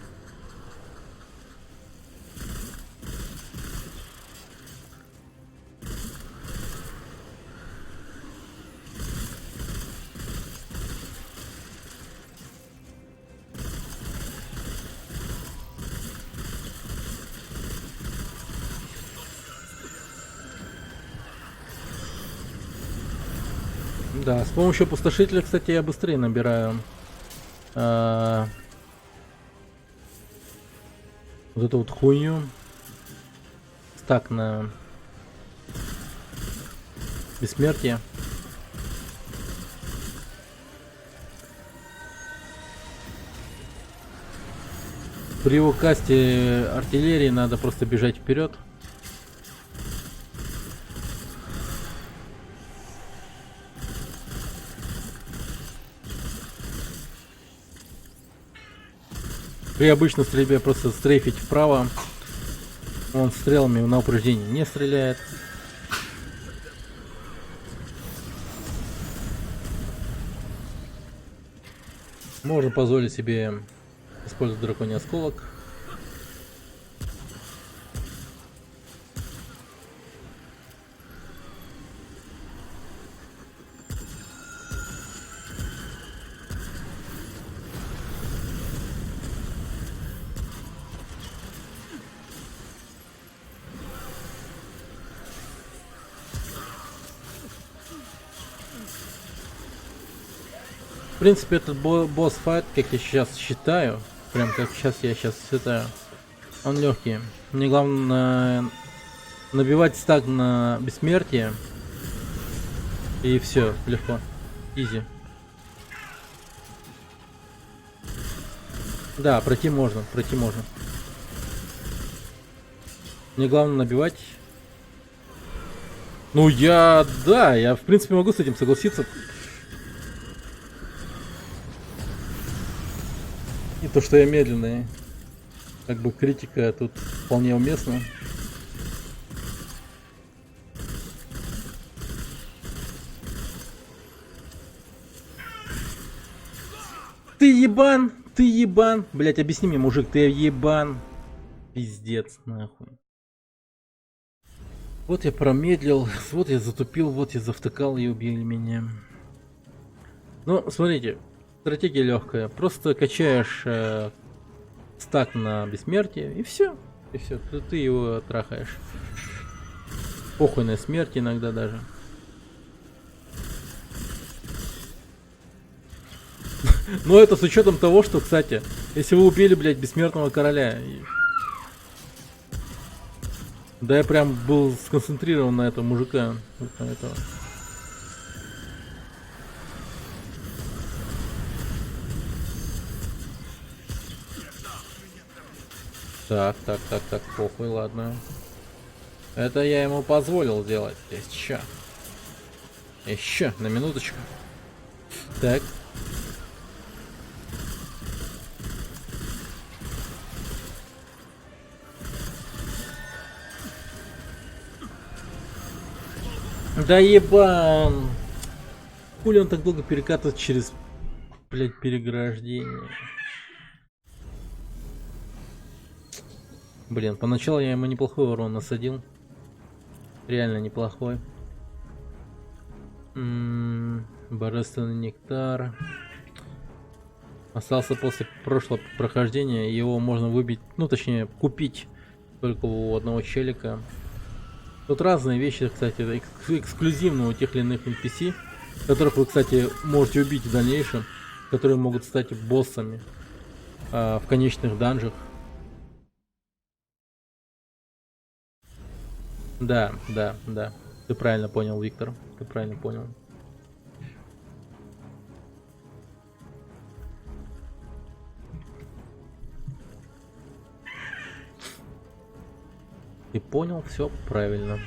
Да, с помощью опустошителя, кстати, я быстрее набираю вот эту вот хуйню. Стак на бессмертие. При его касте артиллерии надо просто бежать вперед. При обычной стрельбе просто стрейфить вправо. Он стрелами на упреждение не стреляет. Можно позволить себе использовать драконий осколок. В принципе, этот босс-файт, как я сейчас считаю, прям как я сейчас считаю, он легкий. Мне главное набивать стак на бессмертие. И все, легко. Изи. Да, пройти можно, пройти можно. Мне главное набивать. Ну я в принципе могу с этим согласиться. И то, что я медленный, как бы критика тут вполне уместна. Ты ебан, блять, объясни мне, мужик, ты ебан, пиздец, нахуй. Вот я промедлил, вот я затупил, вот я завтыкал и убили меня. Ну, смотрите. Стратегия легкая. Просто качаешь стак на бессмертие и все. И все. Ты его трахаешь. Похуй на смерть иногда даже. Но это с учетом того, что, кстати, если вы убили, блядь, бессмертного короля. Да я прям был сконцентрирован на этого мужика. На этого. Так, похуй, ладно. Это я ему позволил делать. Еще, на минуточку. Так. Да ебан! Хули он так долго перекатывает через, блядь, переграждение? Блин, поначалу я ему неплохой урон насадил. Реально неплохой. Божественный нектар. Остался после прошлого прохождения. Его можно выбить, ну точнее, купить только у одного челика. Тут разные вещи, кстати, эксклюзивно у тех или иных NPC, которых вы, кстати, можете убить в дальнейшем, которые могут стать боссами в конечных данжах. Да. Ты правильно понял, Виктор. Ты правильно понял. Ты понял все правильно.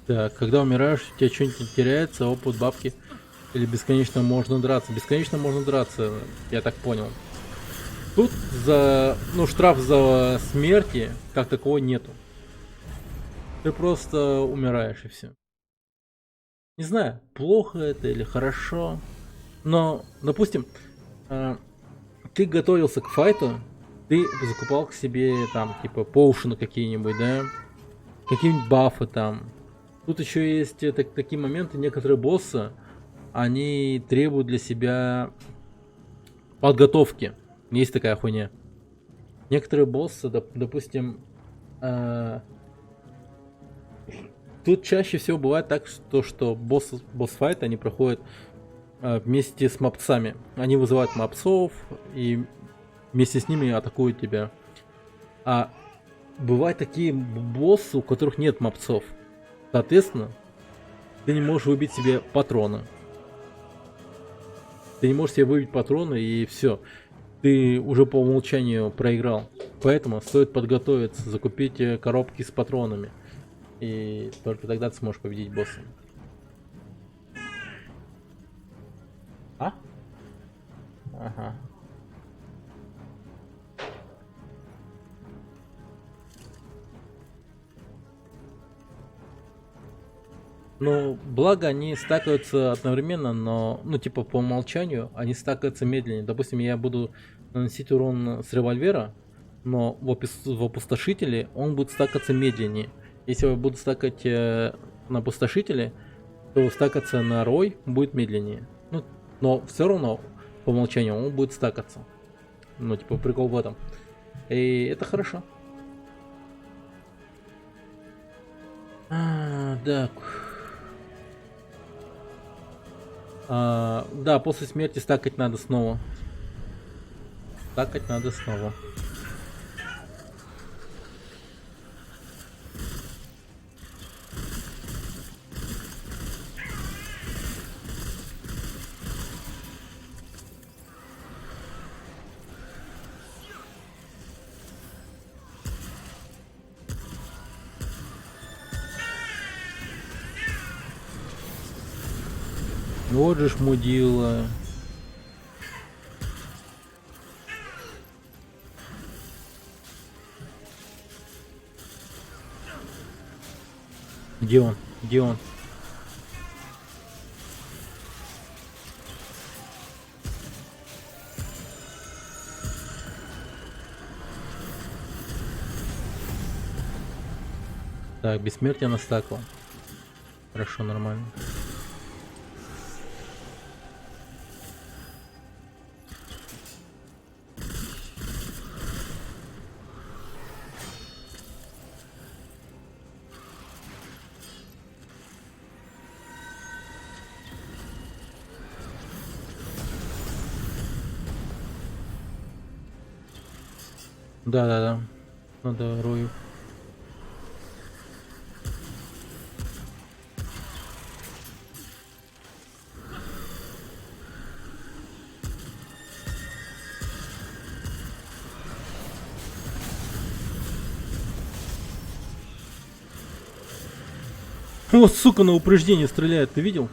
Так, когда умираешь, у тебя что-нибудь теряется, опыт, бабки. Или бесконечно можно драться. Бесконечно можно драться, я так понял. Тут штраф за смерти как такого нету. Ты просто умираешь и все. Не знаю, плохо это или хорошо. Но, допустим, ты готовился к файту, ты закупал к себе там, типа, поушены какие-нибудь, да? Какие-нибудь бафы там. Тут еще есть такие моменты, некоторые боссы, они требуют для себя подготовки. Есть такая хуйня. Некоторые боссы, допустим, тут чаще всего бывает так, что босс-файт они проходят вместе с мопцами. Они вызывают мопцов и вместе с ними атакуют тебя. А бывают такие боссы, у которых нет мопцов. Соответственно, ты не можешь выбить себе патроны. Ты не можешь себе выбить патроны, и все. Ты уже по умолчанию проиграл. Поэтому стоит подготовиться, закупить коробки с патронами. И только тогда ты сможешь победить босса. А? Ага. Ну, благо они стакаются одновременно, но, ну, типа, по умолчанию они стакаются медленнее. Допустим, я буду наносить урон с револьвера, но в опустошителе он будет стакаться медленнее. Если я буду стакать на опустошителе, то стакаться на рой будет медленнее. Ну, но все равно по умолчанию он будет стакаться. Ну, типа, прикол в этом. И это хорошо. Так. Да, после смерти стакать надо снова. Стакать надо снова. Вот же ж мудила. Где он? Где он? Так, бессмертие настакло. Хорошо, нормально. Да. Надо рою. Вот, сука, на упреждение стреляет, ты видел?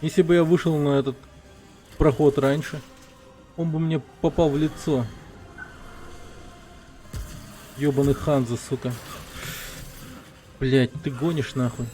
Если бы я вышел на этот проход раньше, он бы мне попал в лицо. Ёбаный Ханза, сука. Блять, ты гонишь нахуй.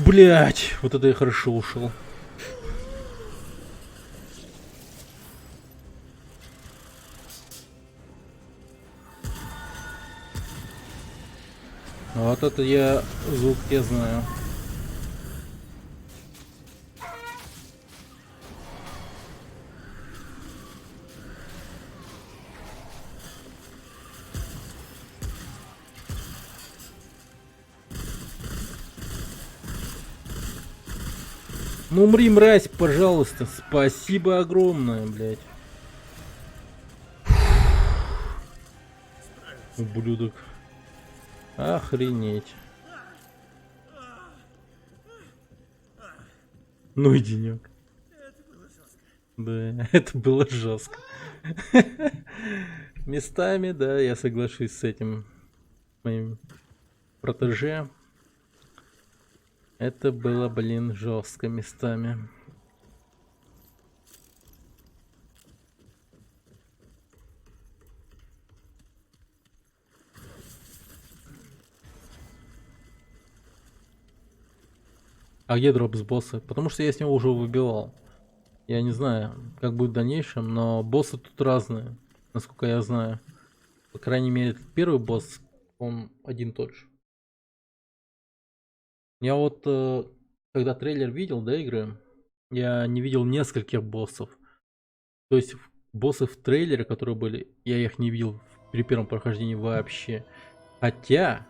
Блять, вот это я хорошо ушел. Вот это я звук я знаю. Ну умри, мразь, пожалуйста. Спасибо огромное, блядь. Ублюдок. Охренеть. Ну и денек. Да, это было жестко. Местами, да, я соглашусь с этим моим протеже. Это было, блин, жестко местами. А где дроп с босса? Потому что я с него уже выбивал. Я не знаю, как будет в дальнейшем, но боссы тут разные, насколько я знаю. По крайней мере, этот первый босс, он один тот же. Я вот, когда трейлер видел, да, игры, я не видел нескольких боссов. То есть боссы в трейлере, которые были, я их не видел при первом прохождении вообще. Хотя,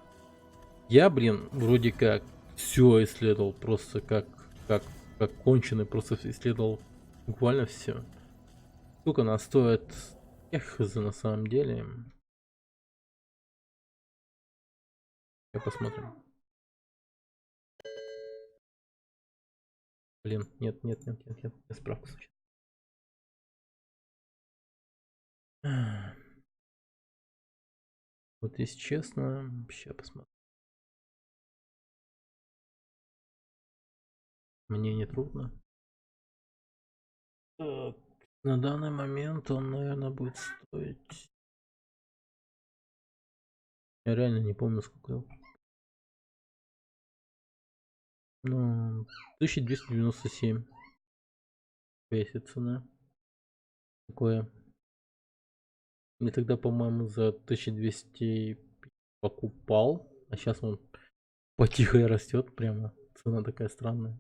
я, блин, вроде как все исследовал, просто как конченый, просто исследовал буквально все. Сколько она стоит? Я хз на самом деле. Я посмотрим. Блин, нет, я справку случайно. Вот если честно, сейчас посмотрим. Мне не трудно. Так, на данный момент он, наверное, будет стоить. Я реально не помню, сколько. Ну, 1297. Весит цена. Такое. Мне тогда, по-моему, за 1200 покупал. А сейчас он потихо и растет. Прямо цена такая странная.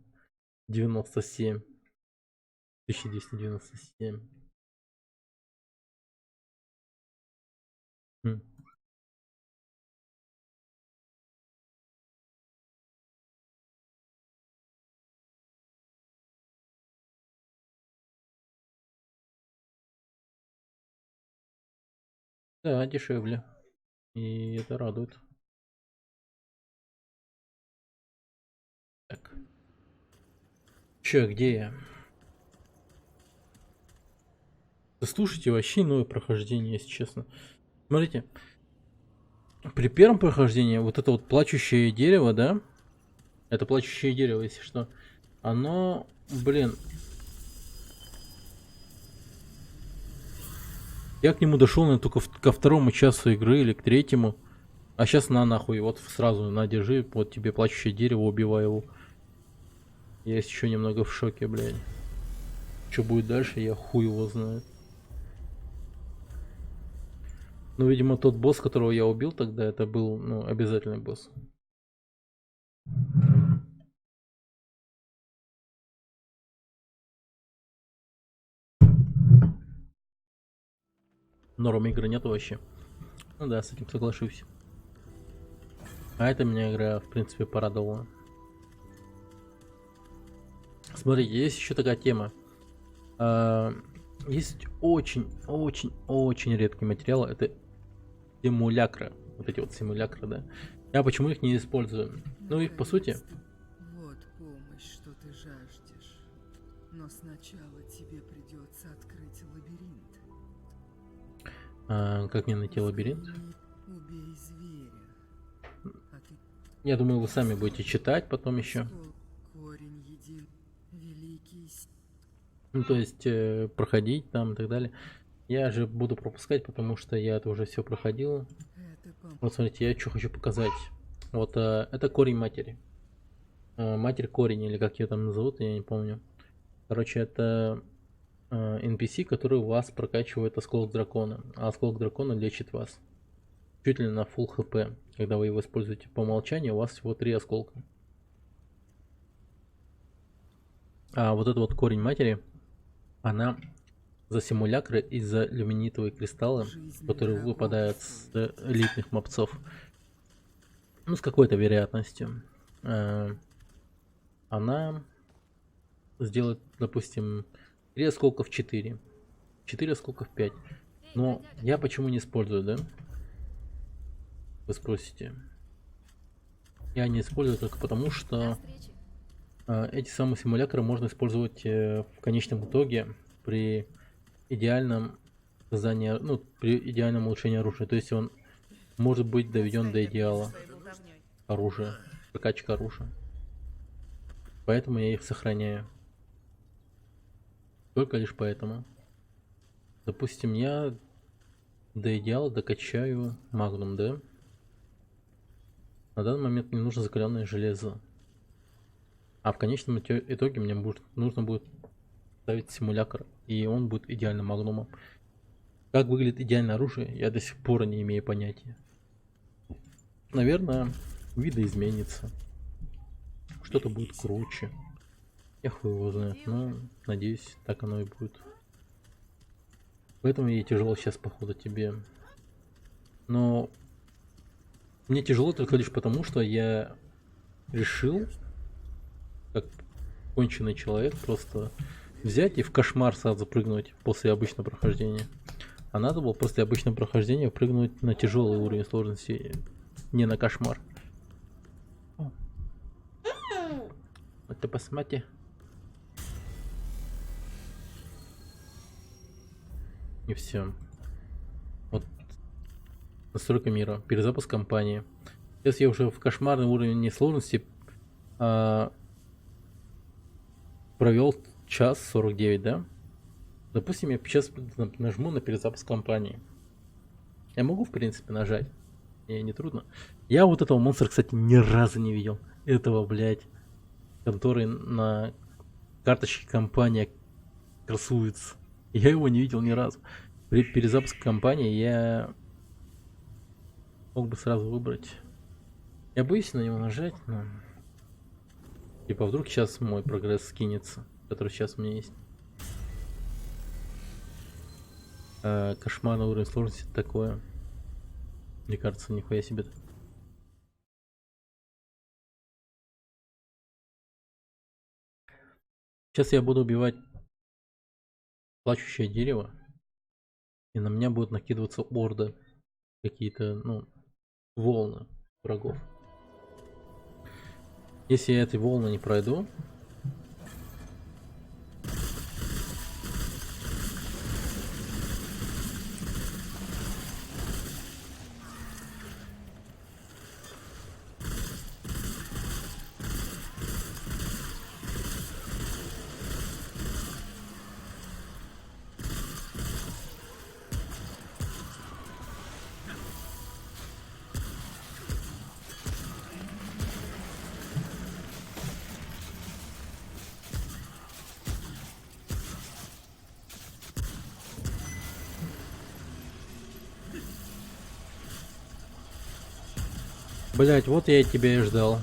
97. 1297. Хм. Да, дешевле. И это радует. Так. Че, где я? Да слушайте, вообще новое прохождение, если честно. Смотрите. При первом прохождении вот это вот плачущее дерево, да? Это плачущее дерево, если что. Оно, блин. Я к нему дошел, наверное, только ко второму часу игры или к третьему. А сейчас на нахуй, вот сразу на, держи, вот тебе плачущее дерево, убивай его. Я еще немного в шоке, блядь. Что будет дальше, я хуй его знает. Ну, видимо, тот босс, которого я убил тогда, это был, ну, обязательный босс. Норм игры нет вообще. Ну да, с этим соглашусь. А это меня игра, в принципе, порадовала. Смотрите, есть еще такая тема. Есть очень редкий материал. Это симулякры. Вот эти вот симулякры, да. Я почему их не использую? Ну, их по сути... Вот помощь, что ты жаждешь. Но сначала тебе придется открыть лабиринт. Как мне найти лабиринт? Убей зверя. А ты Я думаю, вы сами будете читать потом еще. корень един. Великий Ну, то есть, проходить там и так далее. Я же буду пропускать, потому что я это уже все проходил. это Вот смотрите, я что хочу показать. Вот это корень матери. Матерь корень, или как ее там назовут, я не помню. Короче, это NPC, который вас прокачивает осколок дракона. А осколок дракона лечит вас. Чуть ли на full хп. Когда вы его используете по умолчанию, у вас всего 3 осколка. А вот это вот корень матери, она за симулякры и за люминитовые кристаллы, которые выпадают с элитных мопцов. Ну, с какой-то вероятностью. Она сделает, допустим, 3 осколка в 4. 4 осколка в 5. Но я почему не использую, да? Вы спросите. Я не использую только потому, что эти самые симулякры можно использовать в конечном итоге при идеальном создании, ну, при идеальном улучшении оружия. То есть он может быть доведен до идеала Своей болтовнёй. оружия, прокачка оружия. Поэтому я их сохраняю. Только лишь поэтому. Допустим, я до идеала докачаю магнум, да? На данный момент мне нужно закаленное железо. А в конечном итоге мне нужно будет ставить симулятор, и он будет идеальным магнумом. Как выглядит идеальное оружие, я до сих пор не имею понятия. Наверное, видоизменится. Что-то будет круче. Я хуй его знает, но надеюсь, так оно и будет. Поэтому ей тяжело сейчас, походу, тебе. Но мне тяжело только лишь потому, что я решил, как конченый человек, просто взять и в кошмар сразу прыгнуть после обычного прохождения. А надо было после обычного прохождения прыгнуть на тяжелый уровень сложности, не на кошмар. Вот ты посмотри. И все. Вот настройка мира, перезапуск кампании. Сейчас я уже в кошмарный уровень сложности провел час 49, да? Допустим, я сейчас нажму на перезапуск кампании. Я могу, в принципе, нажать. Мне не трудно. Я вот этого монстра, кстати, ни разу не видел. Этого, блядь, который на карточке компания красуется. Я его не видел ни разу. При перезапуске кампании я мог бы сразу выбрать. Я боюсь на него нажать, но... Типа вдруг сейчас мой прогресс скинется, который сейчас у меня есть. Кошмарный уровень сложности такое. Мне кажется, нихуя себе. Сейчас я буду убивать плачущее дерево, и на меня будут накидываться орды, какие-то, ну, волны врагов. Если я эти волны не пройду, Блять, вот я и тебя и ждал.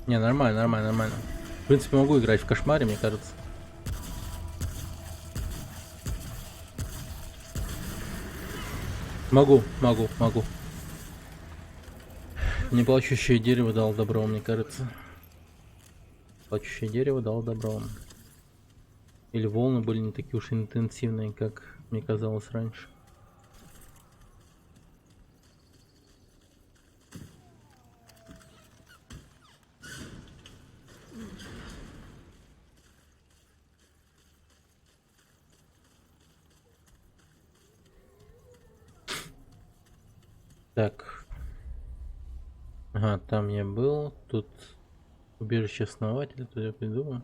Не, нормально, нормально, нормально. В принципе, могу играть в кошмаре, мне кажется. Могу. Неплачущее дерево дал добро, мне кажется. Плачущее дерево дал добро. Или волны были не такие уж интенсивные, как мне казалось раньше. Так. Ага, там я был. Тут убежище основателя, тут я придумал.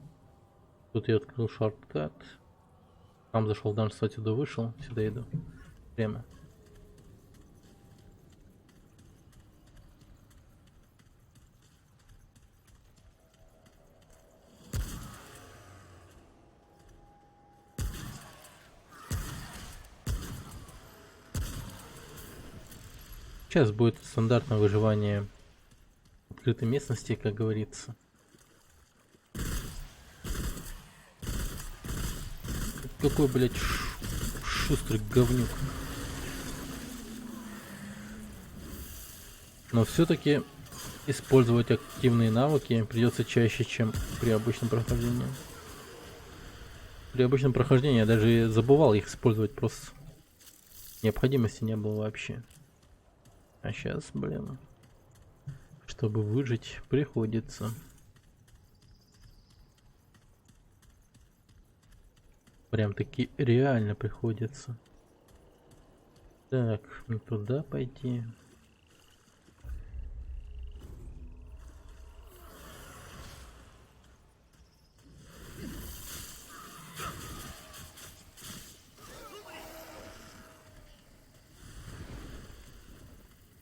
Тут я открыл шорткат. Там зашел в данж, отсюда вышел. Сюда иду. Прямо. Сейчас будет стандартное выживание в открытой местности, как говорится. Какой, блядь, шустрый говнюк. Но все-таки использовать активные навыки придется чаще, чем при обычном прохождении. При обычном прохождении я даже забывал их использовать, просто необходимости не было вообще. А сейчас, блин, чтобы выжить, приходится. Прям таки реально приходится. Так, не туда пойти.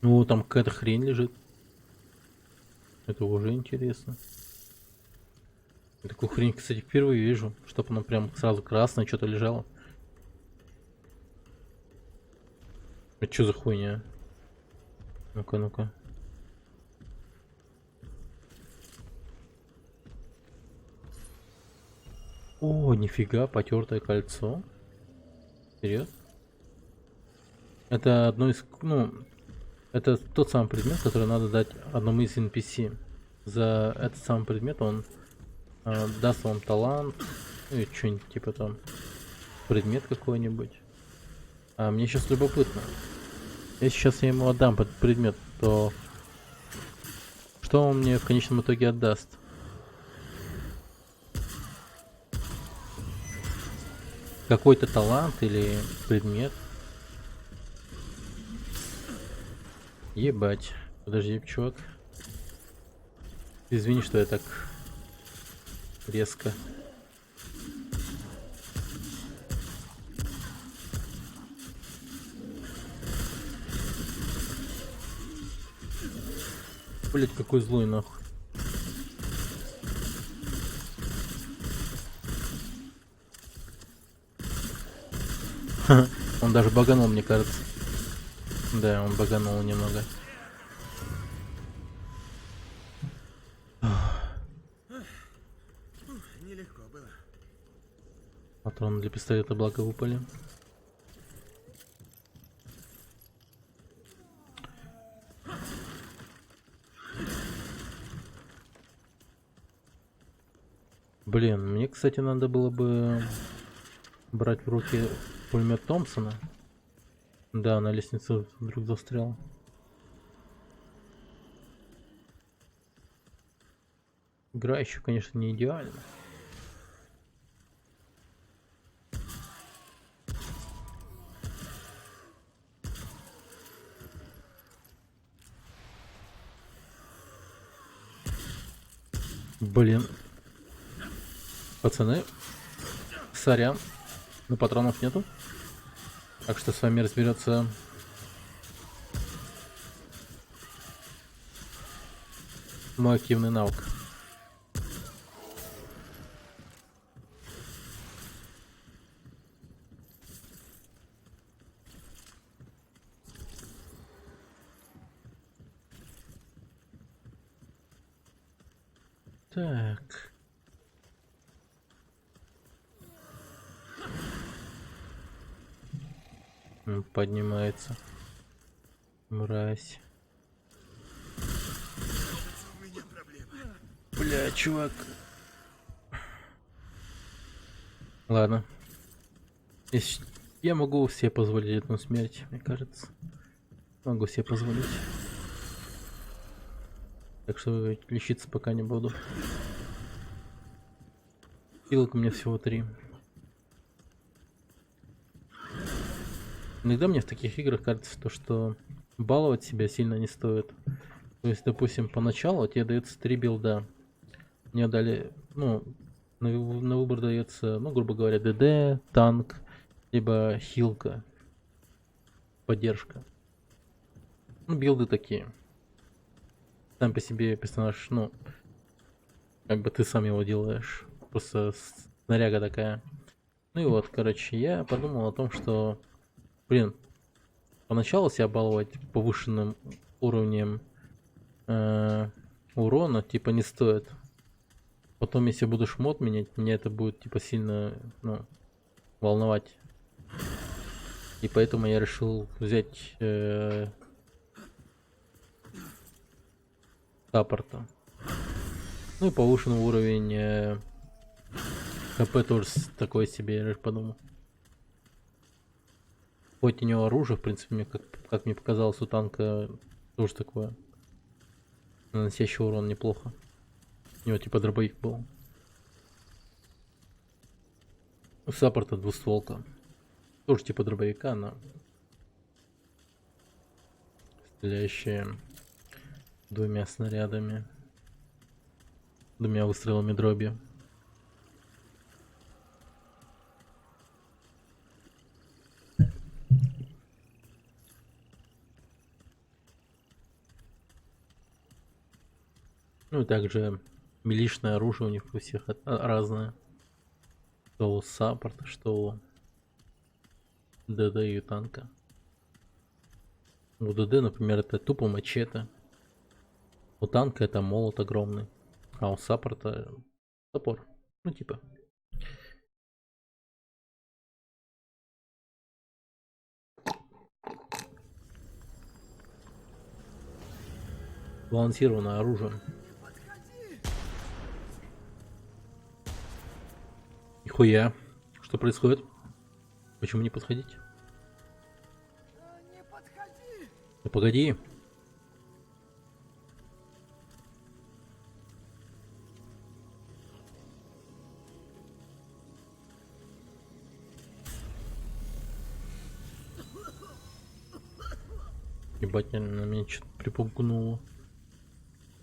Ну, там какая-то хрень лежит. Это уже интересно. Я такую хрень, кстати, впервые вижу, чтобы она прям сразу красное что-то лежало. Это что за хуйня? Ну-ка, ну-ка. О, нифига, потертое кольцо. Вперед. Это одно из, ну, это тот самый предмет, который надо дать одному из NPC. За этот самый предмет он даст вам талант, ну и что-нибудь типа там, предмет какой-нибудь. А мне сейчас любопытно. Если сейчас я ему отдам под предмет, то что он мне в конечном итоге отдаст? Какой-то талант или предмет? Ебать. Подожди, чувак. Извини, что я так резко. Блять, какой злой нахуй. Он даже баганул, мне кажется. Да, он баганул немного. Нелегко было. Патроны для пистолета благо выпали. Блин, мне, кстати, надо было бы брать в руки пулемет Томпсона. Да, на лестнице вдруг застрял. Игра еще, конечно, не идеальна. Блин. Пацаны, сорян, но патронов нету. Так что с вами разберется мой активный навык. Так. Поднимается. Мразь. У меня проблема. Бля, чувак. Ладно. Если... Я могу себе позволить одну смерть, мне кажется. Могу себе позволить. Так что лечиться пока не буду. Хилок у меня всего 3. Иногда мне в таких играх кажется, то, что баловать себя сильно не стоит. То есть, допустим, поначалу тебе дается 3 билда. Мне дали, ну, на выбор дается, ну, грубо говоря, ДД, танк, либо хилка, поддержка. Ну, билды такие. Сам по себе персонаж, ну, как бы ты сам его делаешь. Просто снаряга такая. Ну и вот, короче, я подумал о том, что, блин, поначалу себя баловать повышенным уровнем урона, типа, не стоит. Потом, если буду шмот менять, меня это будет, типа, сильно, ну, волновать. И поэтому я решил взять саппорта. Ну и повышенный уровень ХП тоже такой себе, я подумал. Хоть у него оружие, в принципе, мне, как мне показалось, у танка тоже такое. Наносящий урон неплохо. У него типа дробовик был. У саппорта двустволка. Тоже типа дробовика, но стреляющая 2 снарядами. 2 выстрелами дроби. Ну и также милишное оружие у них у всех разное. Что у саппорта, что у ДД и танка. У ДД, например, это тупо мачете. У танка это молот огромный. А у саппорта топор. Ну типа. Балансированное оружие. Нихуя. Что происходит? Почему не подходить? Не подходи! Да погоди. Ебать, на меня что-то припугнуло.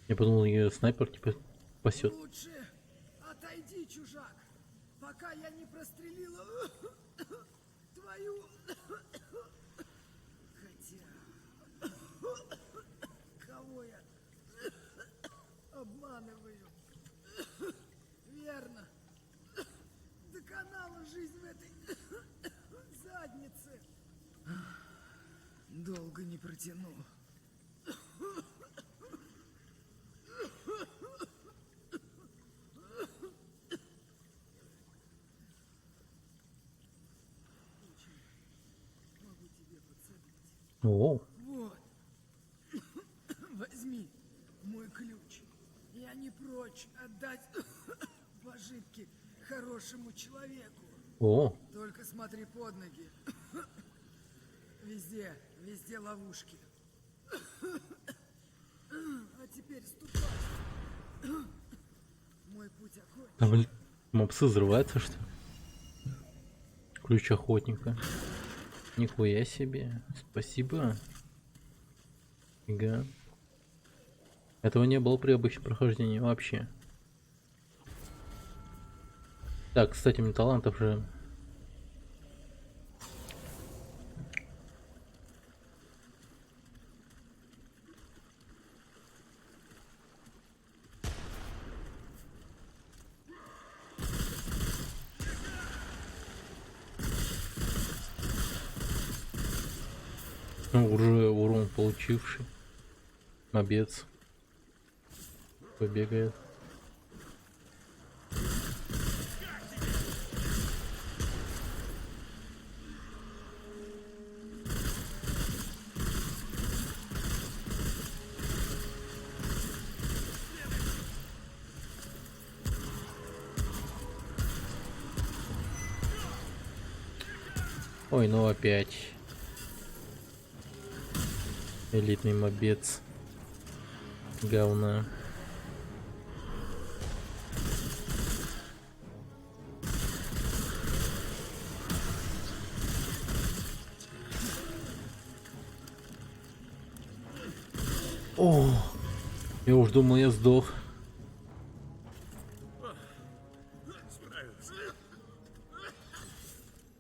Я подумал, ее снайпер типа спасет. Лучше отойди, чужак, пока я не прострелила твою... Хотя... Кого я обманываю? Верно. Доконала жизнь в этой заднице. Долго не протяну. Могу тебе подсоединить. О, Вот. Возьми мой ключ. Я не прочь отдать пожитки хорошему человеку. о, Только смотри под ноги. Везде, везде ловушки. А теперь ступай. Мой путь окончен. там мопсы взрываются, что ли? Ключ охотника. Нихуя себе. Спасибо. Фига. Этого не было при обычном прохождении вообще. Так, кстати, мне талантов же. Ну, уже урон получивший. Мобец. Побегает. Ой, ну опять. Элитный мобец. Говна. О, я уж думал, я сдох. Справился.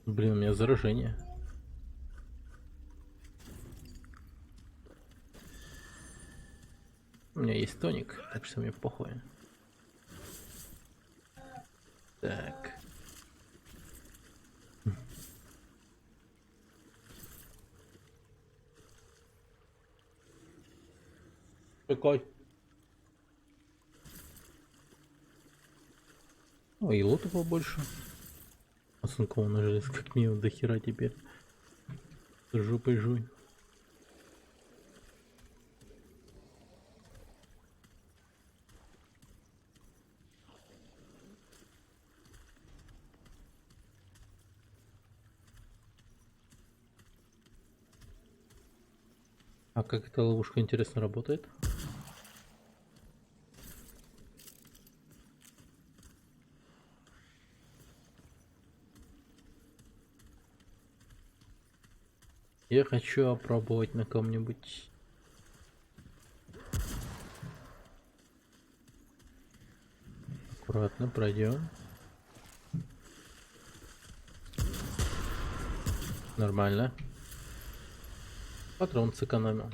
Блин, у меня заражение. У меня есть тоник, так что мне похуй. Так. Какой? О, и лота побольше. Оцинкованный желез, как минимум до хера теперь. С жопой жуй. А как эта ловушка, интересно, работает? Я хочу опробовать на ком-нибудь. Аккуратно пройдем. Нормально. Патрон сэкономил.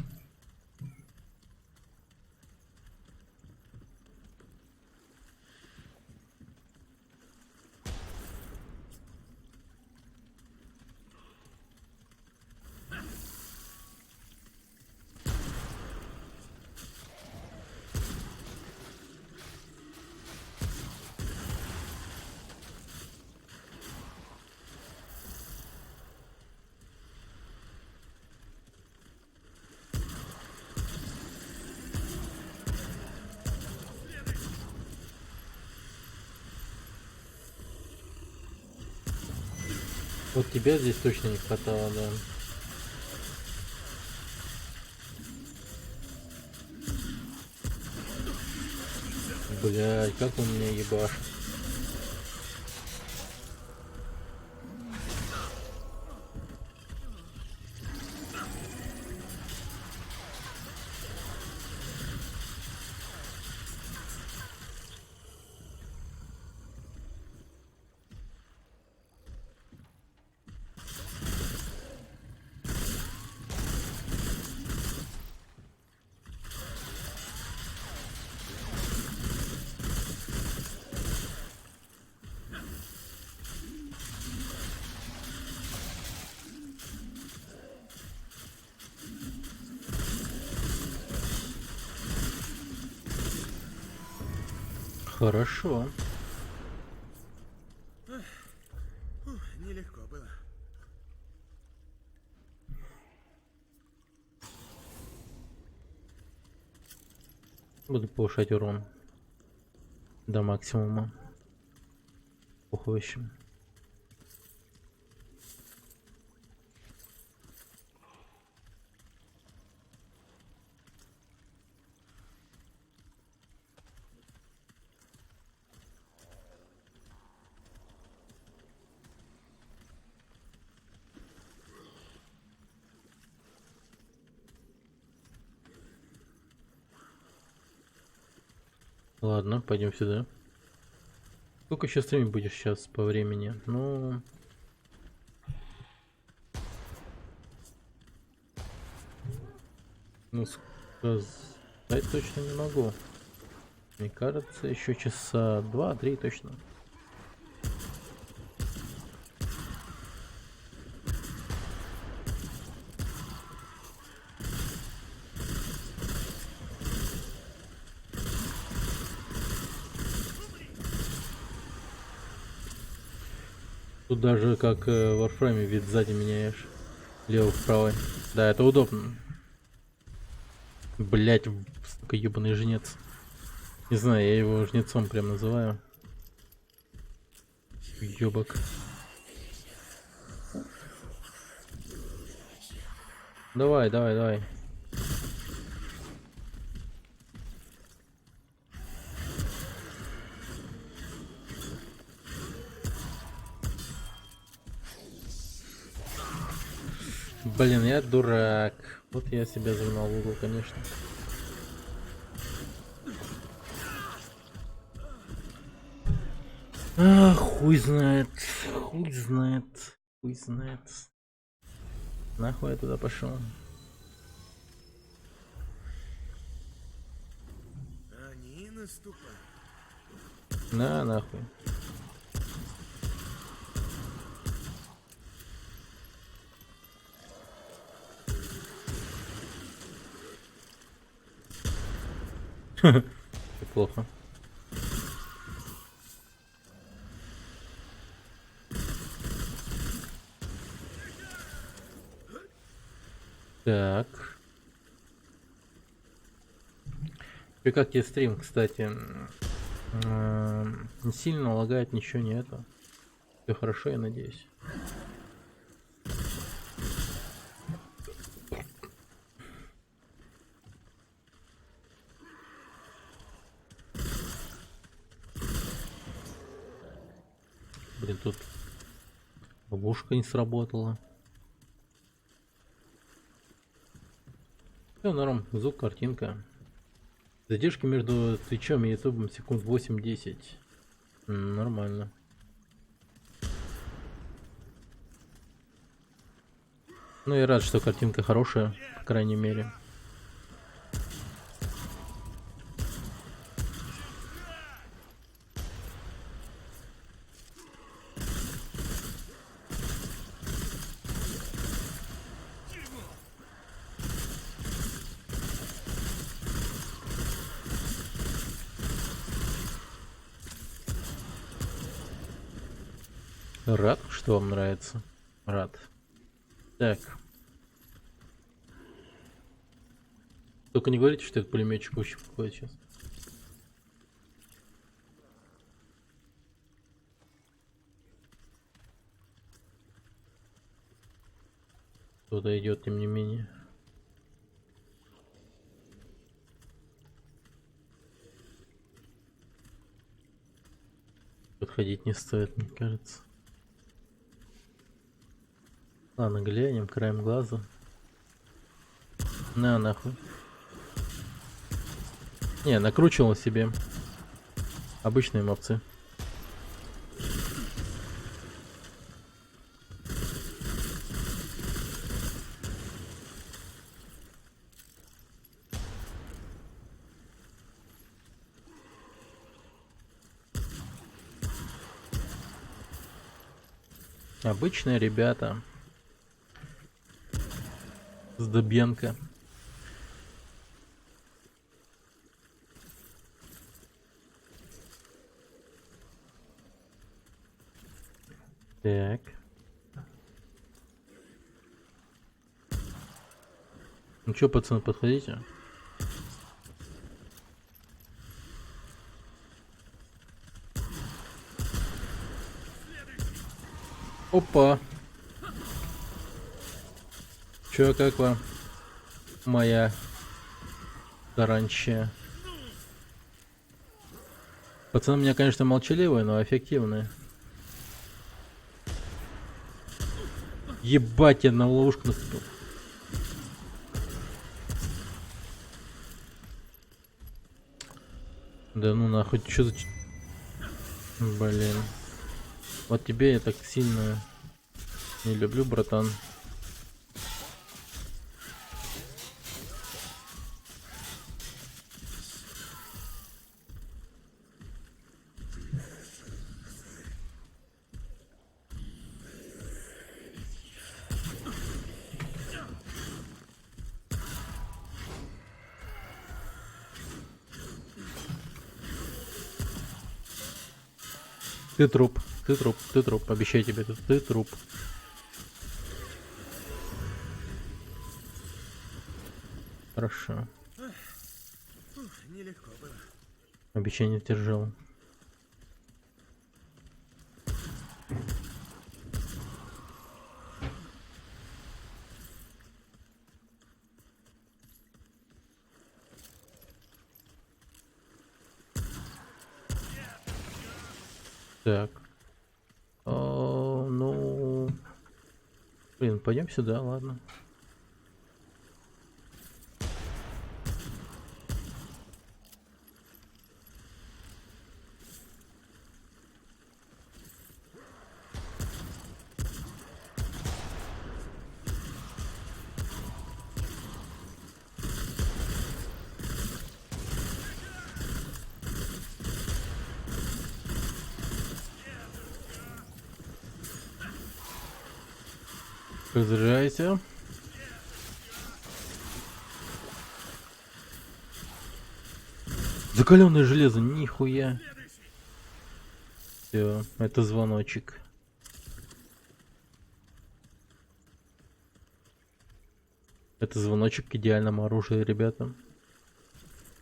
Вот тебя здесь точно не хватало, да. Блядь, как он меня ебашит. Хорошо. Нелегко было. Буду повышать урон до максимума. Похуй вообще. Ладно, пойдем сюда. Сколько еще стримить будешь сейчас по времени? Ну... Ну, сказать точно не могу. Мне кажется, еще часа 2-3 точно. Тут даже как в Warframe вид сзади меняешь. Лево-вправо. Да, это удобно. Блять, сука, ебаный жнец. Не знаю, я его жнецом прям называю. Ёбок. Давай, давай, давай. Блин, я дурак. Вот я себя загнал в угол, конечно. А, хуй знает. Хуй знает. Хуй знает. Нахуй я туда пошел. Они наступают. На, нахуй. Плохо. Так. И как тебе стрим, кстати? Не сильно лагает, ничего не это. Все хорошо, я надеюсь. Блин, тут ловушка не сработала. Все норм, звук, картинка. Задержки между Твичом и Ютубом секунд 8-10. Нормально. Ну и рад, что картинка хорошая, по крайней мере. Рад, что вам нравится. Рад. Так. Только не говорите, что это пулеметчик вообще входит сейчас. Кто-то идет, тем не менее. Подходить не стоит, мне кажется. Ладно, глянем краем глаза. На, нахуй. Не, накручивал себе. Обычные мопцы. Обычные ребята. С Добенко. Так. Ну чё, пацаны, подходите? Опа. Чё, как вам? Моя таранча. Пацаны у меня, конечно, молчаливые, но эффективные. Ебать, я на ловушку наступил. Да ну нахуй, чё за... Блин. Вот тебе я так сильно не люблю, братан. Ты труп, ты труп, ты труп. Обещаю тебе, ты труп. Хорошо. Фух, нелегко было. Обещание сдержал. Так. Ну... Блин, пойдем сюда, ладно. Разряжайся. Закаленное железо, нихуя. Все, это звоночек. Это звоночек к идеальному оружию, ребята.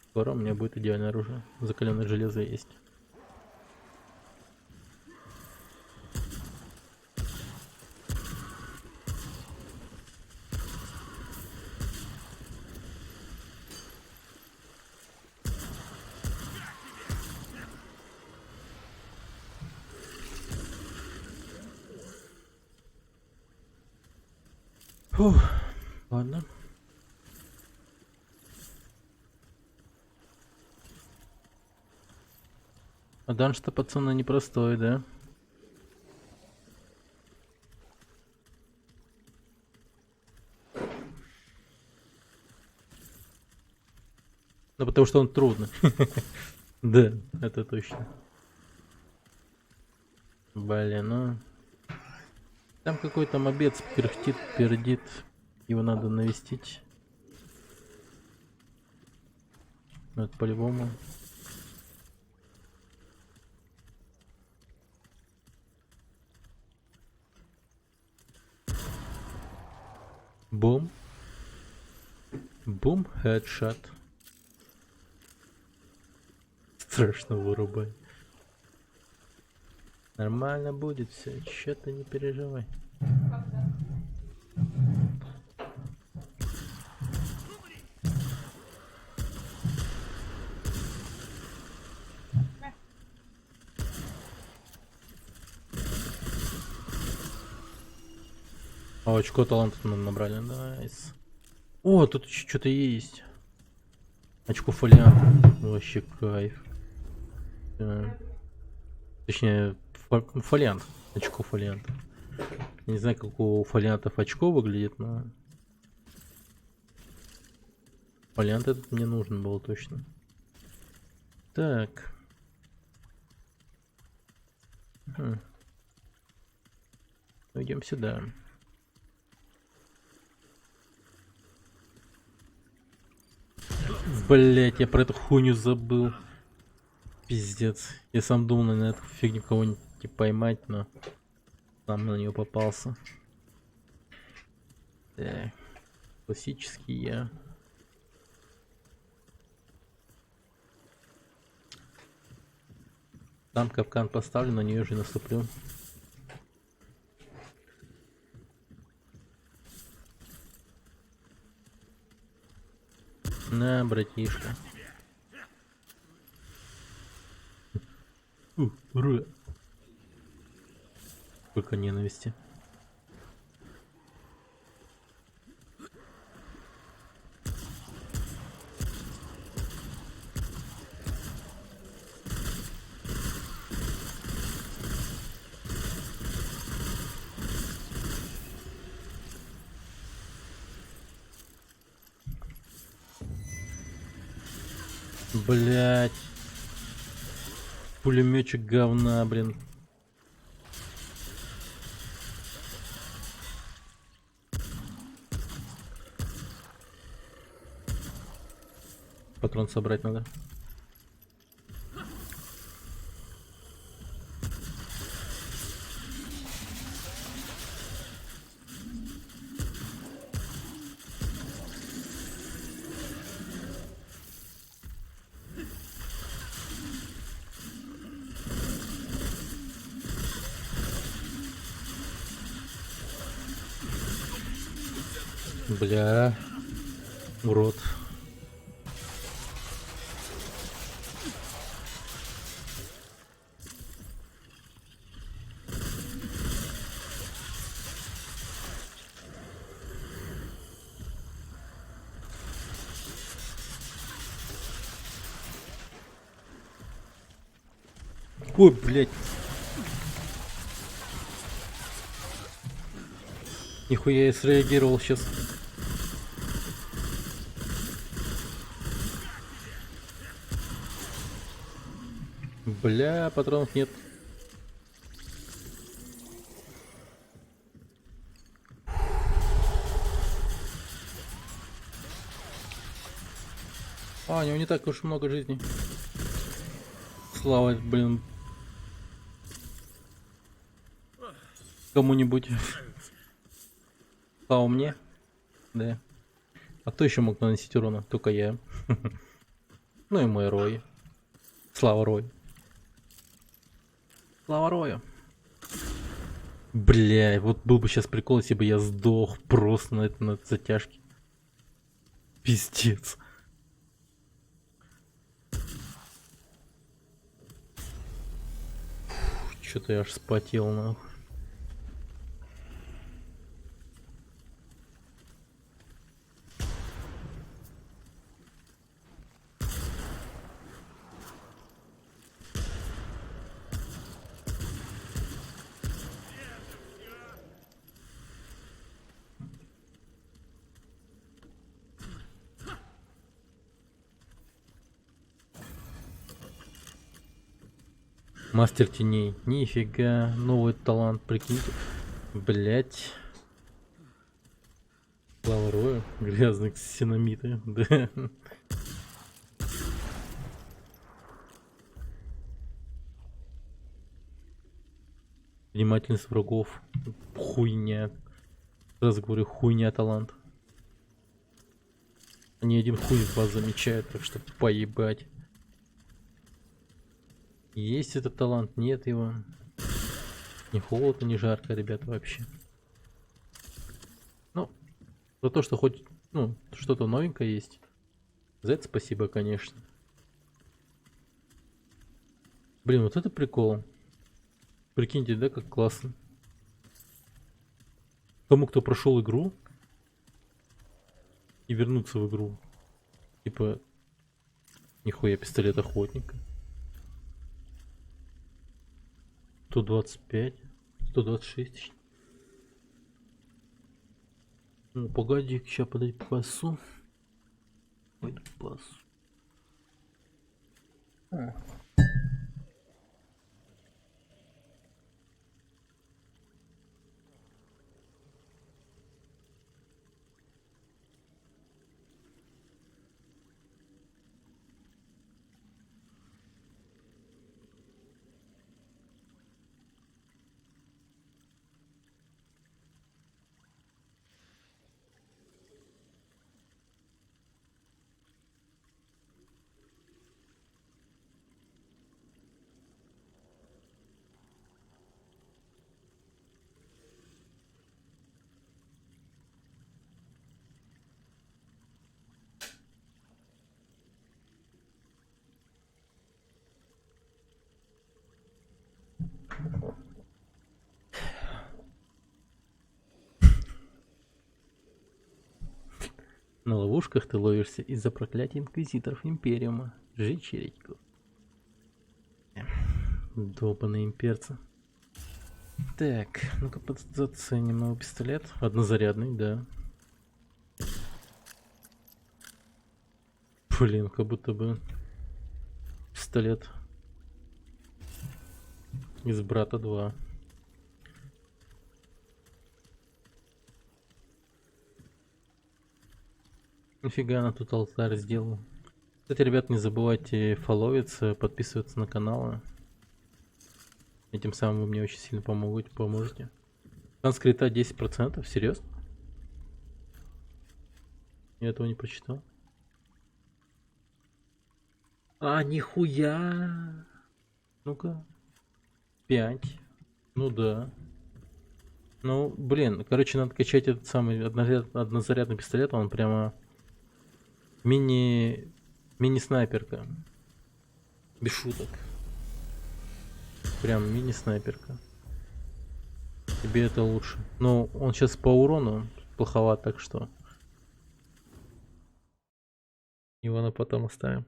Скоро у меня будет идеальное оружие. Закаленное железо есть. Фух, ладно. А данж-то, пацаны, непростой, да? Ну, потому что он трудный. Да, это точно. Блин, ну... Там какой-то мобец кряхтит, пердит. Его надо навестить. Ну, это по-любому. Бум. Бум, хедшот. Страшно вырубай. Нормально будет все, чё ты не переживай. А очко таланта нам набрали, найс. О, тут что-то есть. Очко фолианта. Вообще кайф. Точнее, фолиант. Очко фолиант. Не знаю, как у фолиантов очко выглядит, но... Фолиант этот мне нужен был точно. Так. Идем сюда. Блять, я про эту хуйню забыл. Пиздец. Я сам думал на эту фигню кого-нибудь поймать, но сам на нее попался. Так. Классический я. Там капкан поставлю, на нее же наступлю. На, братишка. Ура! Сколько ненависти. Блять. Пулеметчик говна, блин. Патрон собрать надо. Бля, урод. Ой, блядь. Нихуя я среагировал сейчас. Бля, патронов нет. А, у него не так уж много жизней. Слава, блин. Кому-нибудь. Слава мне? Да. А кто еще мог наносить урона? Только я. Ну и мой Рой. Слава Рой. Слава Рою. Бля, вот был бы сейчас прикол, если бы я сдох просто на затяжке. Пиздец. Что-то я аж спотел, нахуй. Мастер теней. Нифига. Новый талант, прикиньте. Блять. Слава Рою. Грязный ксеномиты. Да. Внимательность врагов. Хуйня. Сразу говорю, хуйня талант. Ни один хуй вас замечает, так что поебать. Есть этот талант, нет его. Ни холодно, ни жарко, ребята, вообще. Ну, за то, что хоть, ну, что-то новенькое есть. За это спасибо, конечно. Блин, вот это прикол. Прикиньте, да, как классно. Тому, кто прошел игру и вернуться в игру. Типа, нихуя, пистолет охотника. 125, 126. Ну, погоди, сейчас подать пасу. Пойду пасу. На ловушках ты ловишься из-за проклятия инквизиторов Империума. Жичеречку. Долбаные имперцы. Так, ну-ка заценим новый пистолет. Однозарядный, да. Блин, как будто бы пистолет. Из Брата 2. Нифига она тут алтарь сделала. Кстати, ребят, не забывайте фолловиться, подписываться на каналы. Этим самым вы мне очень сильно поможете. Шанс крита 10%? Серьезно? Я этого не прочитал. А, нихуя! Ну-ка. 5. Ну да. Ну, блин, короче, надо качать этот самый однозарядный пистолет, он прямо мини-снайперка. Без шуток. Прям мини-снайперка. Тебе это лучше. Но он сейчас по урону плоховат, так что его на потом оставим.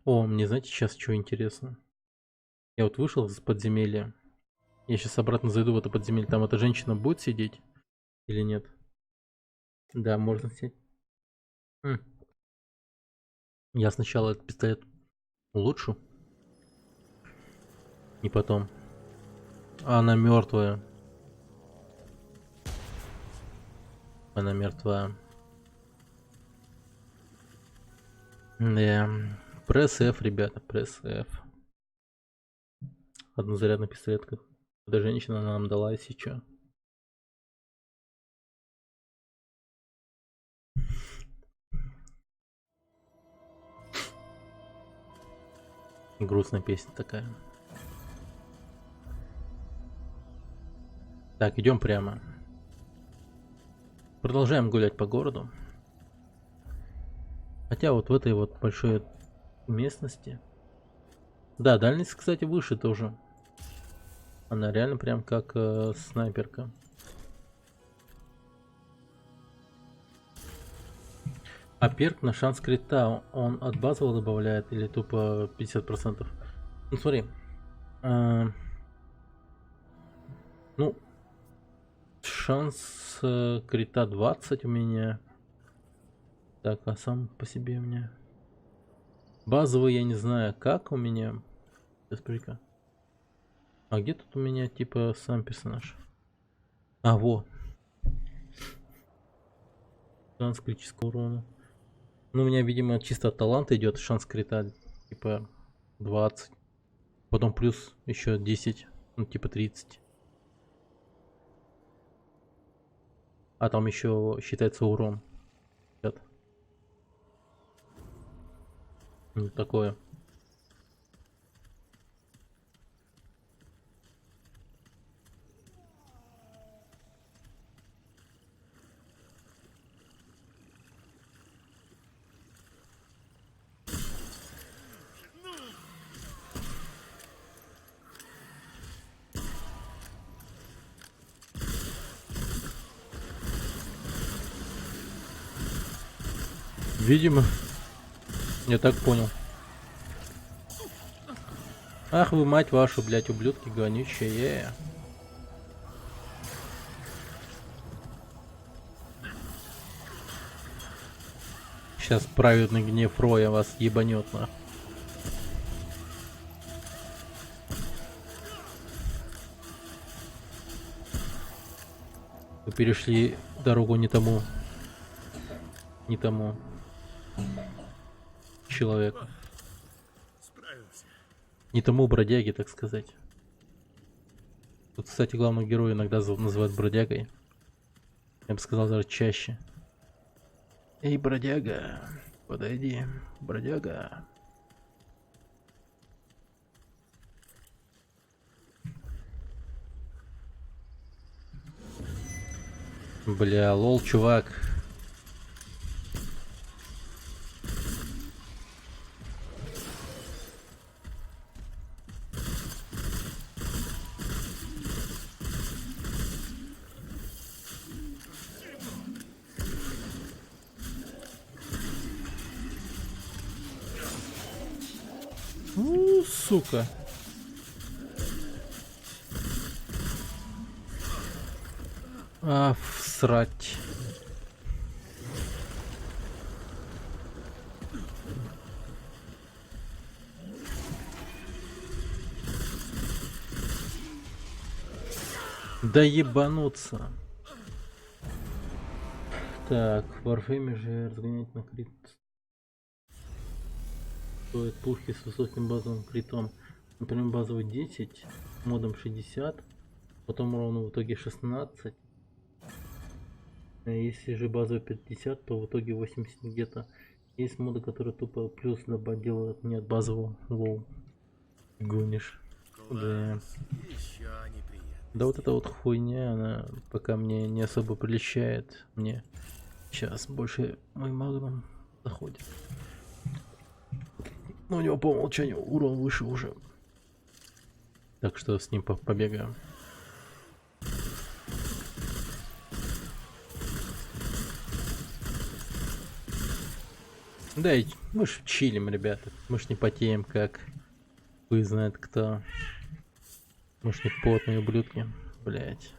О, мне знаете сейчас что интересно? Я вот вышел из подземелья. Я сейчас обратно зайду в это подземелье. Там эта женщина будет сидеть или нет? Да, можно сидеть. Я сначала этот пистолет улучшу. И потом. А она мертвая. Она мертвая. Да. Пресс F, ребята, пресс F. Однозарядный пистолет. Эта женщина нам дала, если чё. Грустная песня такая. Так, идем прямо. Продолжаем гулять по городу. Хотя вот в этой вот большой местности. Да, дальность, кстати, выше тоже. Она реально прям как снайперка. А перк на шанс крита, он от базового добавляет или тупо 50%? Ну смотри. Ну, шанс крита 20 у меня. Так, а сам по себе у меня. Базовый я не знаю, как у меня. Сейчас прика. А где тут у меня типа сам персонаж? А, во. Шанс критического урона. Ну, у меня, видимо, чисто от таланта идет шанс крита, типа 20. Потом плюс еще 10, ну, типа 30. А там еще считается урон. Ну, такое. Видимо. Я так понял. Ах вы, мать вашу, блять, ублюдки гонючие. Сейчас праведный гнев Роя вас ебанет на. Вы перешли дорогу не тому человеку. Справился. Не тому бродяге, так сказать. Тут, кстати, главного героя иногда называют бродягой. Я бы сказал даже чаще. Эй, бродяга, подойди, бродяга. Бля, лол, чувак. Сука. А, всрать. Да ебануться. Так, в Warframe же разгонять на крит. Стоит пушки с высоким базовым критом. Например, базовый 10, модом 60, потом урон в итоге 16. А если же базовый 50, то в итоге 80 где-то. Есть моды, которые тупо плюс делают не от базового лоу. Гонишь. Да. Еще неприятно. Да вот эта вот хуйня, она пока мне не особо приличает. Мне сейчас больше мой магнум заходит. Но у него по умолчанию урон выше уже. Так что с ним побегаем. Да, и мы ж чилим, ребята. Мы ж не потеем, как вы знает кто. Мы ж не потные ублюдки. Блять.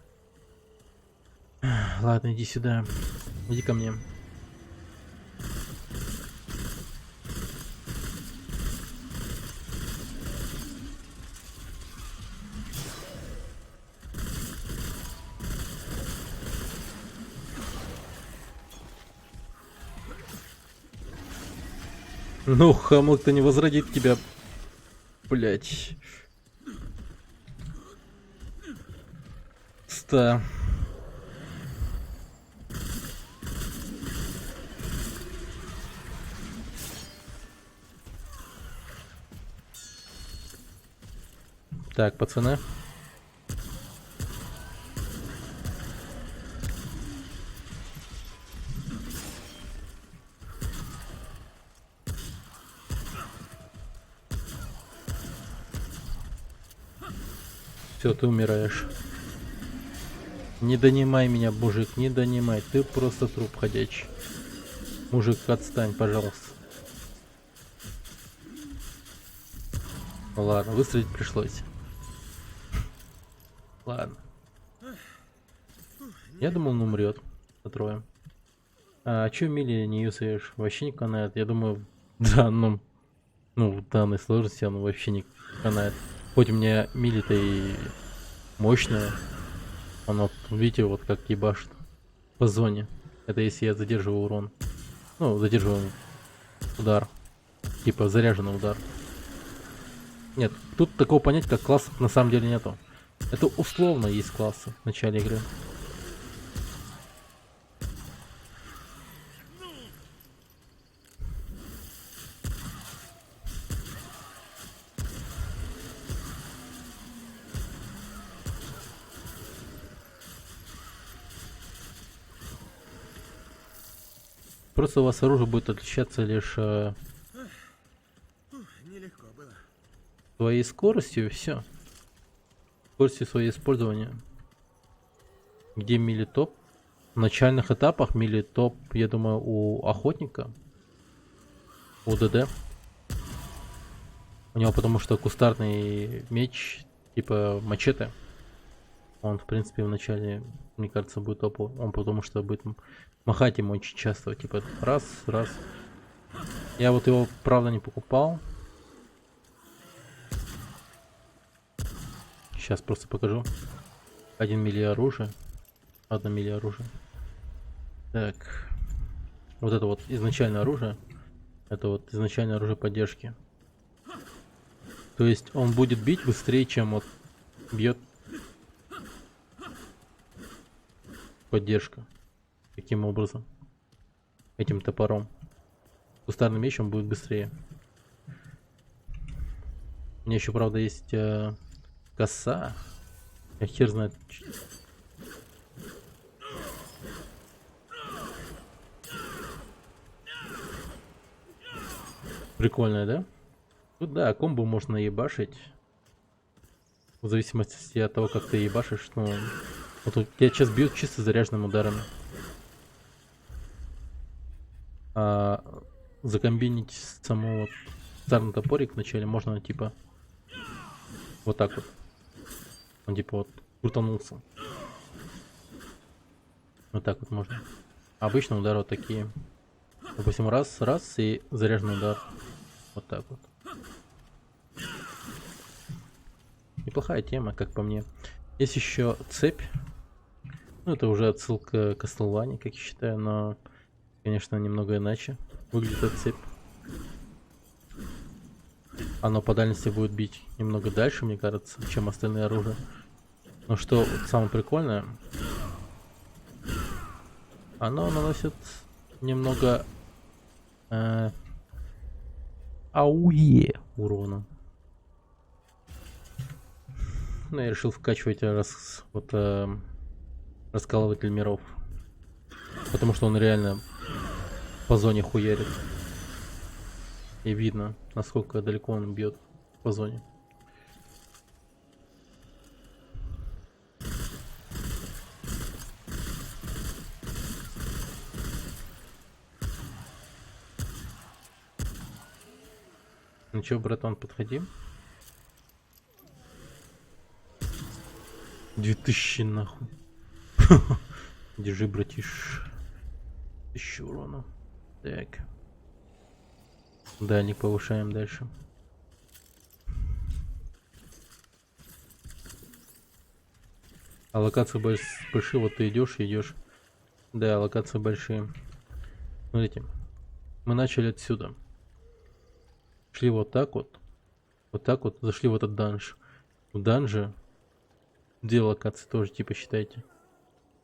Ладно, иди сюда. Иди ко мне. Ну, хамок-то не возродит тебя. Блять. 100. Так, пацаны. Все, ты умираешь. Не донимай меня, мужик, не донимай. Ты просто труп ходячий. Мужик, отстань, пожалуйста. Ладно, выстрелить пришлось. Ладно. Я думал, он умрет. По трое. А чё Мили не юзаешь? Вообще не канает. Я думаю, да, ну в данной сложности он вообще не канает. Хоть у меня Мили-то и мощная. Оно, видите, вот как ебашит по зоне. Это если я задерживаю урон. Ну, задерживаю удар. Типа заряженный удар. Нет, тут такого понятия, как классов, на самом деле нету. Это условно есть классы в начале игры. Просто у вас оружие будет отличаться лишь Нелегко было. своей скоростью и все. Скоростью своего использования. Где мили топ? В начальных этапах мили топ, я думаю, у охотника. У ДД. У него потому что кустарный меч, типа мачете. Он, в принципе, в начале, мне кажется, будет топ. Он потому что будет махать ему очень часто. Типа раз. Я вот его, правда, не покупал. Сейчас просто покажу. 1 мили оружия. 1 мили оружия. Так. Вот это вот изначальное оружие. Это вот изначальное оружие поддержки. То есть он будет бить быстрее, чем вот бьет поддержка. Таким образом. Этим топором. Кустарным мечом будет быстрее. У меня еще, правда, есть коса. Я хер знает. Прикольная, да? Тут да, комбо можно ебашить. В зависимости от того, как ты ебашишь. Ну, вот я сейчас бью чисто заряженными ударами. А закомбинить саму вот старный топорик вначале можно типа вот так вот. Он типа вот крутанулся. Вот так вот можно. Обычно удары вот такие. Допустим, раз и заряженный удар. Вот так вот. Неплохая тема, как по мне. Есть еще цепь. Ну, это уже отсылка к Castlevania, как я считаю, но, конечно, немного иначе выглядит эта цепь. Оно по дальности будет бить немного дальше, мне кажется, чем остальные оружия. Но что вот самое прикольное, оно наносит немного ауе урона. Ну, я решил вкачивать раскалыватель миров. Потому что он реально по зоне хуярит. И видно, насколько далеко он бьет по зоне. Ну чё, братан, подходи. 2000 нахуй. Держи, братиш. 1000 урона. Так. Дальник повышаем дальше. А локации большие, вот ты идешь. Да, локации большие. Смотрите, мы начали отсюда. Шли вот так вот, зашли в этот данж. В данже 2 локации тоже, типа, считайте.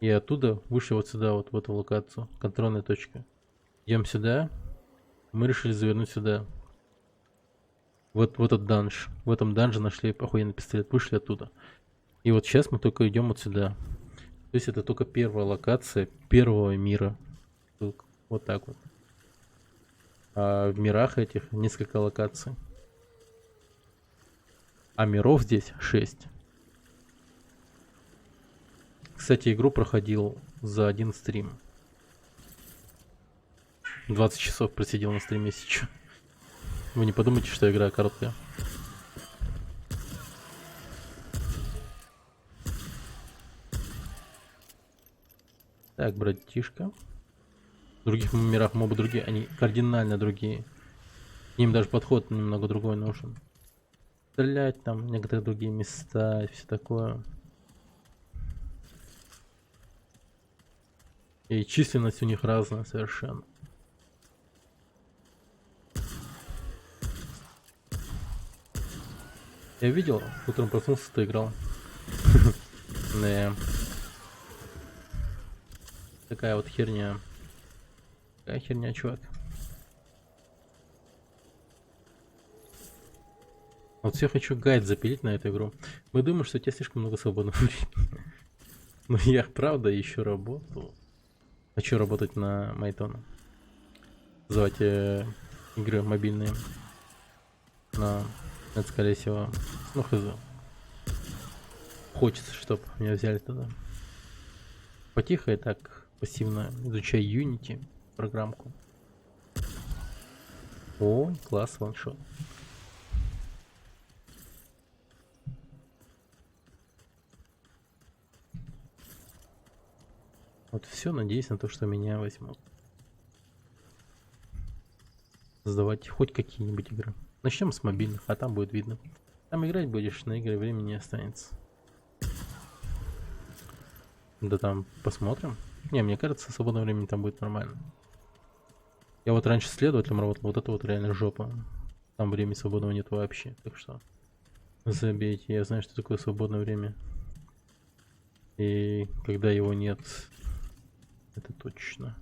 И оттуда вышли вот сюда, вот в эту локацию. Контрольная точка. Идем сюда. Мы решили завернуть сюда. Вот в этот данж. В этом данже нашли охуенный пистолет. Вышли оттуда. И вот сейчас мы только идем вот сюда. То есть это только первая локация первого мира. Вот так вот. А в мирах этих несколько локаций. А миров здесь 6. Кстати, игру проходил за один стрим. 20 часов просидел на стриме сейчас. Вы не подумайте, что игра короткая. Так, братишка. В других мирах мобы другие, они кардинально другие. К ним даже подход немного другой нужен. Стрелять там, некоторые другие места, все такое. И численность у них разная совершенно. Я видел, утром проснулся, ты играл. Да. Такая вот херня. Такая херня, чувак. Вот все хочу гайд запилить на эту игру. Мы думаем, что у тебя слишком много свободного времени. Но я правда еще работал. Хочу работать на Майтона. Звать игры мобильные. Но это скорее всего. Ну хз. Хочется, чтобы меня взяли туда. Потихо и так пассивно изучаю Unity программку. О, класс, ваншот. Вот все, надеюсь на то, что меня возьмут. Создавать хоть какие-нибудь игры. Начнем с мобильных, а там будет видно. Там играть будешь, на игры времени не останется. Да там посмотрим. Не, мне кажется, свободного времени там будет нормально. Я вот раньше следователем работал, вот это вот реально жопа. Там времени свободного нет вообще, так что забейте, я знаю, что такое свободное время. И когда его нет, это точно.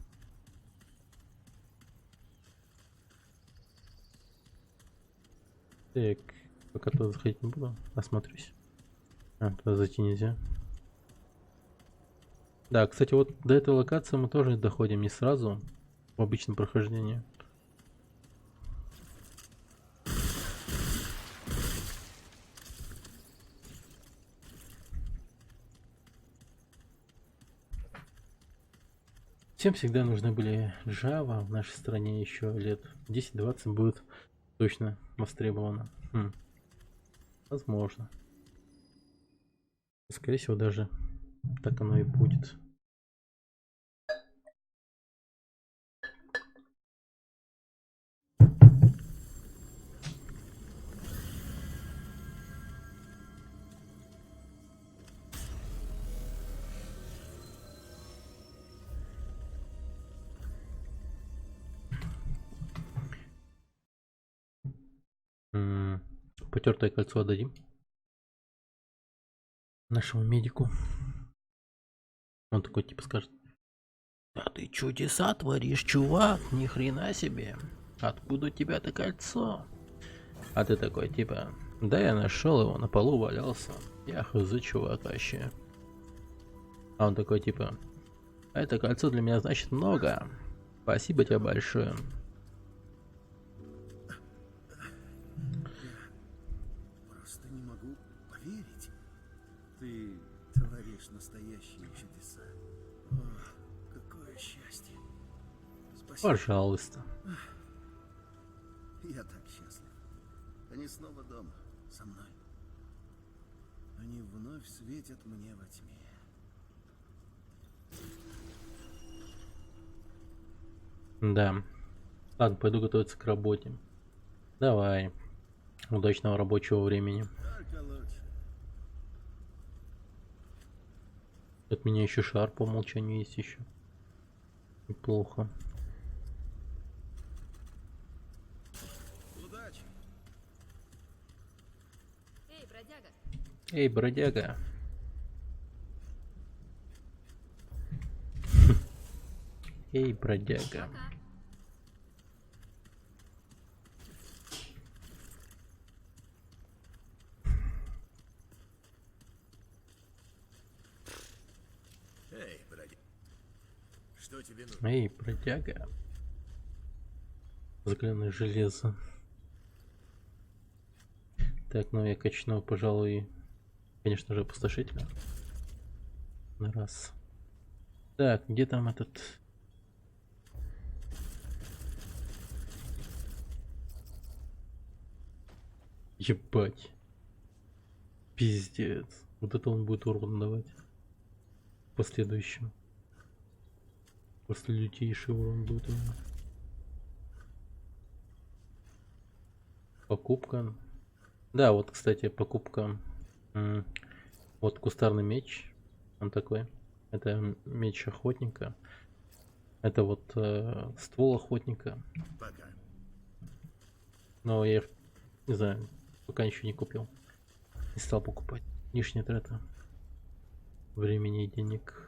Так, пока туда заходить не буду, осмотрюсь. А, туда зайти нельзя. Да, кстати, вот до этой локации мы тоже доходим не сразу в обычном прохождении. Всем всегда нужны были Java, в нашей стране еще лет 10-20 будет точно востребовано. Возможно. Скорее всего, даже так оно и будет. потертое кольцо отдадим нашему медику. Он такой типа скажет: а ты чудеса творишь, чувак, ни хрена себе. Откуда у тебя это кольцо? А ты такой типа: да я нашел его, на полу валялся. Я хз, чувак, вообще. А он такой типа: это кольцо для меня значит много. Спасибо тебе большое. Просто не могу поверить. Ты творишь настоящие чудеса. О, какое счастье. Спасибо. Пожалуйста. Я так счастлив. Они снова дома, со мной. Они вновь светят мне во тьме. Да. Ладно, пойду готовиться к работе. Давай. Удачного рабочего времени. Только лучше. От меня еще шар по умолчанию есть еще. Неплохо. Удачи. Эй, бродяга. Эй, бродяга. Эй, бродяга. Пока. Эй, бродяга. Что тебе нужно? Эй, бродяга. Взгляни железо. Так, ну я качну, пожалуй, конечно же, опустошителя. На раз. Так, где там этот... Ебать. Пиздец. Вот это он будет урон давать. В последующем. Просто лютейший урон будет ему. Покупка. Да, вот, кстати, покупка. Вот кустарный меч. Он такой. Это меч охотника. Это вот ствол охотника. Пока. Но я их, не знаю, пока ничего не купил. Не стал покупать. Лишняя трата времени и денег.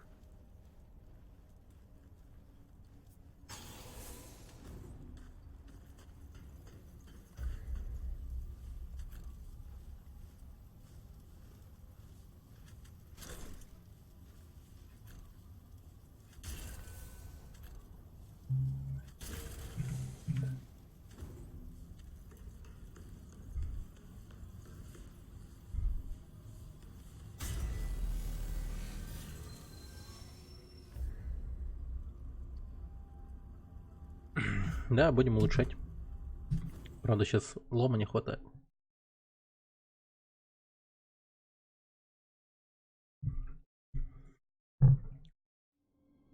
Да, будем улучшать. Правда, сейчас лома не хватает.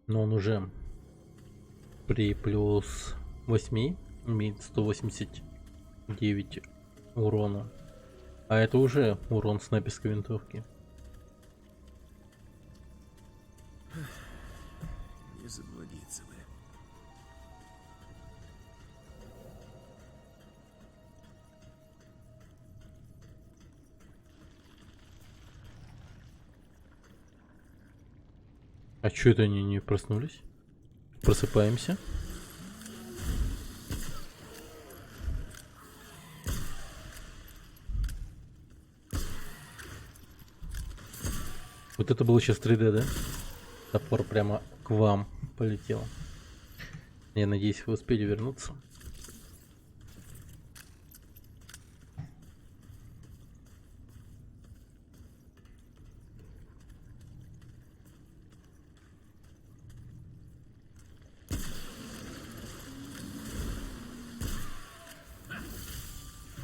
Но он уже при плюс 8 имеет 189 урона. А это уже урон снайперской винтовки. Не заблудиться бы. А чё это они не проснулись? Просыпаемся. Вот это было сейчас 3D, да? Топор прямо к вам полетел. Я надеюсь, вы успеете вернуться.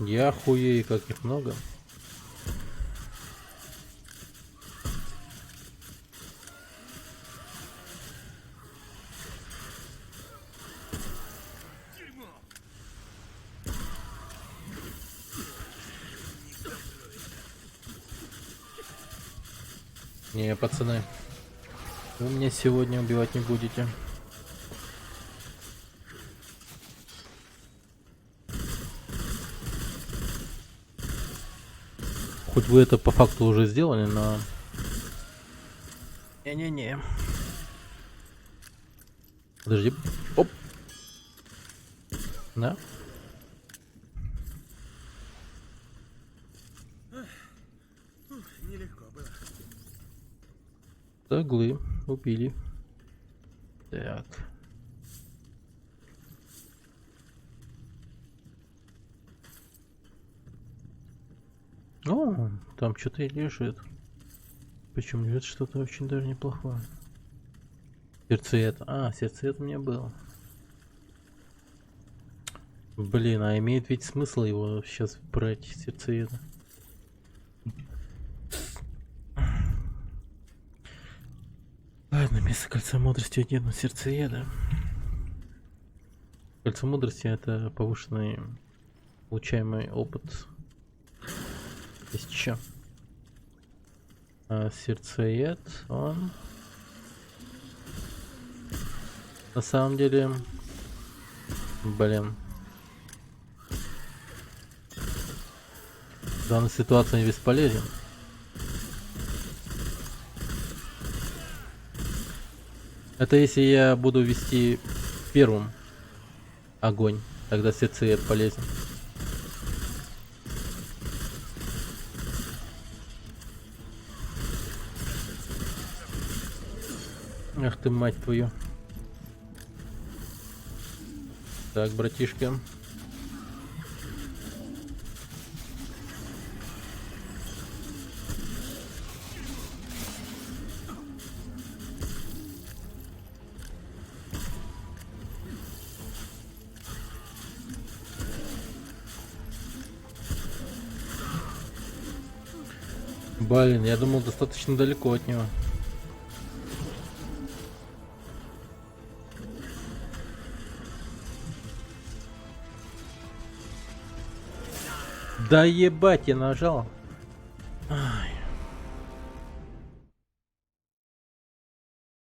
Я хуею, как их много. Не, пацаны, вы меня сегодня убивать не будете. Хоть вы это по факту уже сделали, но... Не-не-не. Подожди. Оп. Да? Нелегко было. Таглы. Убили. Так. О, там что-то и лежит. Причем лежит что-то очень даже неплохое. Сердцеед. А, сердцеед у меня был. Блин, а имеет ведь смысл его сейчас брать, сердцееда? Ладно, вместо кольца мудрости одену сердцееда. Кольцо мудрости — это повышенный получаемый опыт. Есть еще. А сердцеед, он... На самом деле... Блин. В данной ситуации он бесполезен. Это если я буду вести первым огонь, тогда сердцеед полезен. Ах ты, мать твою. Так, братишка. Блин, я думал достаточно далеко от него. Да ебать, я нажал. Ай.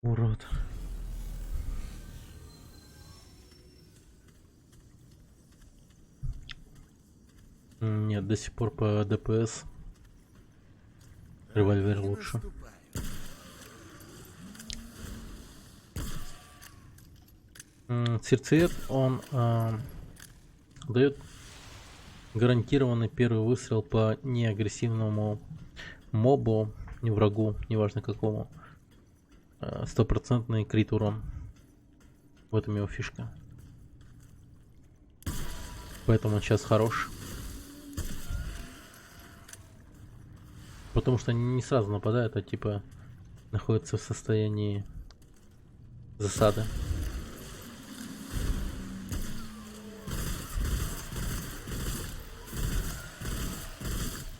Урод. Нет, до сих пор по ДПС револьвер лучше. Сердцеед, он дает гарантированный первый выстрел по неагрессивному мобу, не врагу, неважно какому. 100% крит урон. В этом его фишка. Поэтому он сейчас хорош. Потому что они не сразу нападают, а типа находятся в состоянии засады.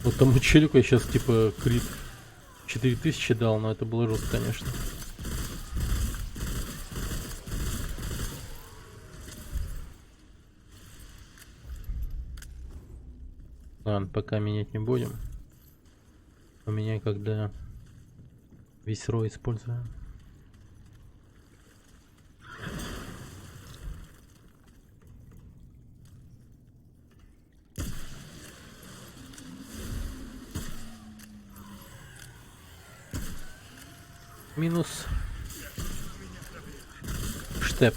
Вот тому челику я сейчас типа крит 4000 дал, но это было жестко, конечно. Ладно, пока менять не будем. Поменяй, когда весь рой использую. Минус штеп.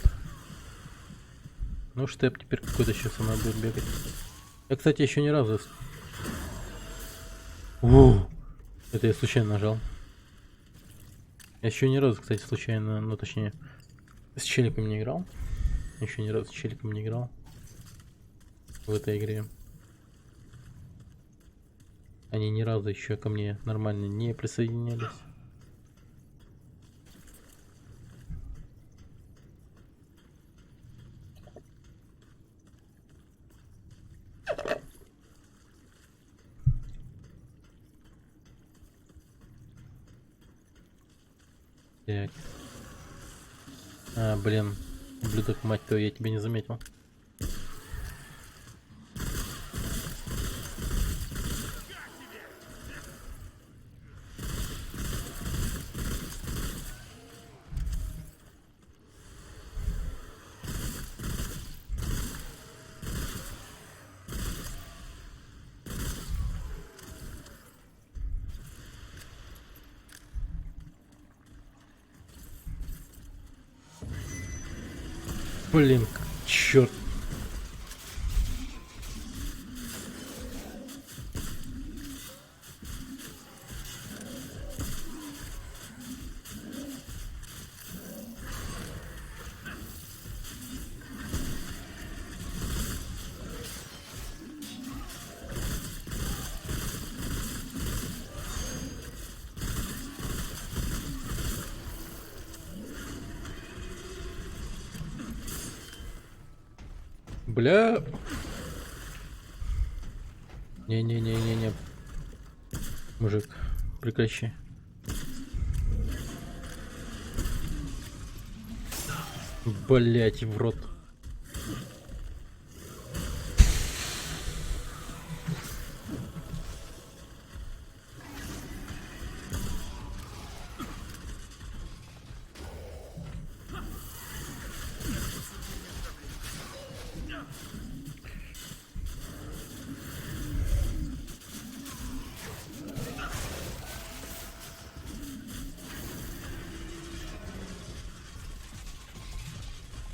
Ну, штеп теперь какой-то сейчас со мной будет бегать. Я, кстати, еще ни разу... Это я случайно нажал. Я еще ни разу, кстати, случайно, ну точнее, с челиком не играл. Еще ни разу с челиком не играл в этой игре. Они ни разу еще ко мне нормально не присоединялись. Так. А, блин. Ублюдок, мать твою, я тебя не заметил. Блин, черт. Бля. Не-не-не-не-не. Мужик, прекращи. Блять, в рот.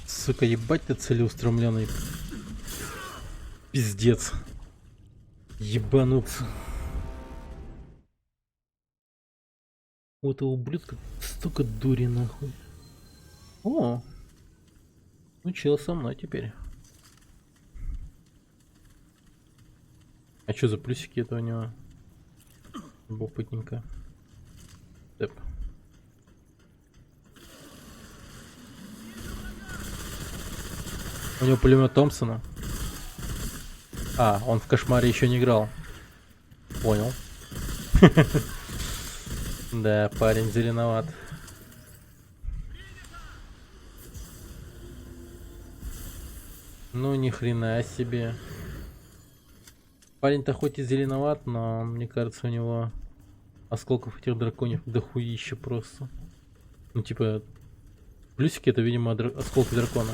Сука, ебать ты целеустремленный. Пиздец. Ебануться. У этого ублюдка столько дури нахуй. О! Ну чел со мной теперь. А что за плюсики это у него? Любопытненько. Тэп. У него пулемет Томпсона. А, он в кошмаре еще не играл. Понял. Да, парень зеленоват. Ну ни хрена себе. Парень-то хоть и зеленоват, но мне кажется, у него осколков этих драконьев дохуище просто. Ну типа, плюсики это, видимо, осколки дракона.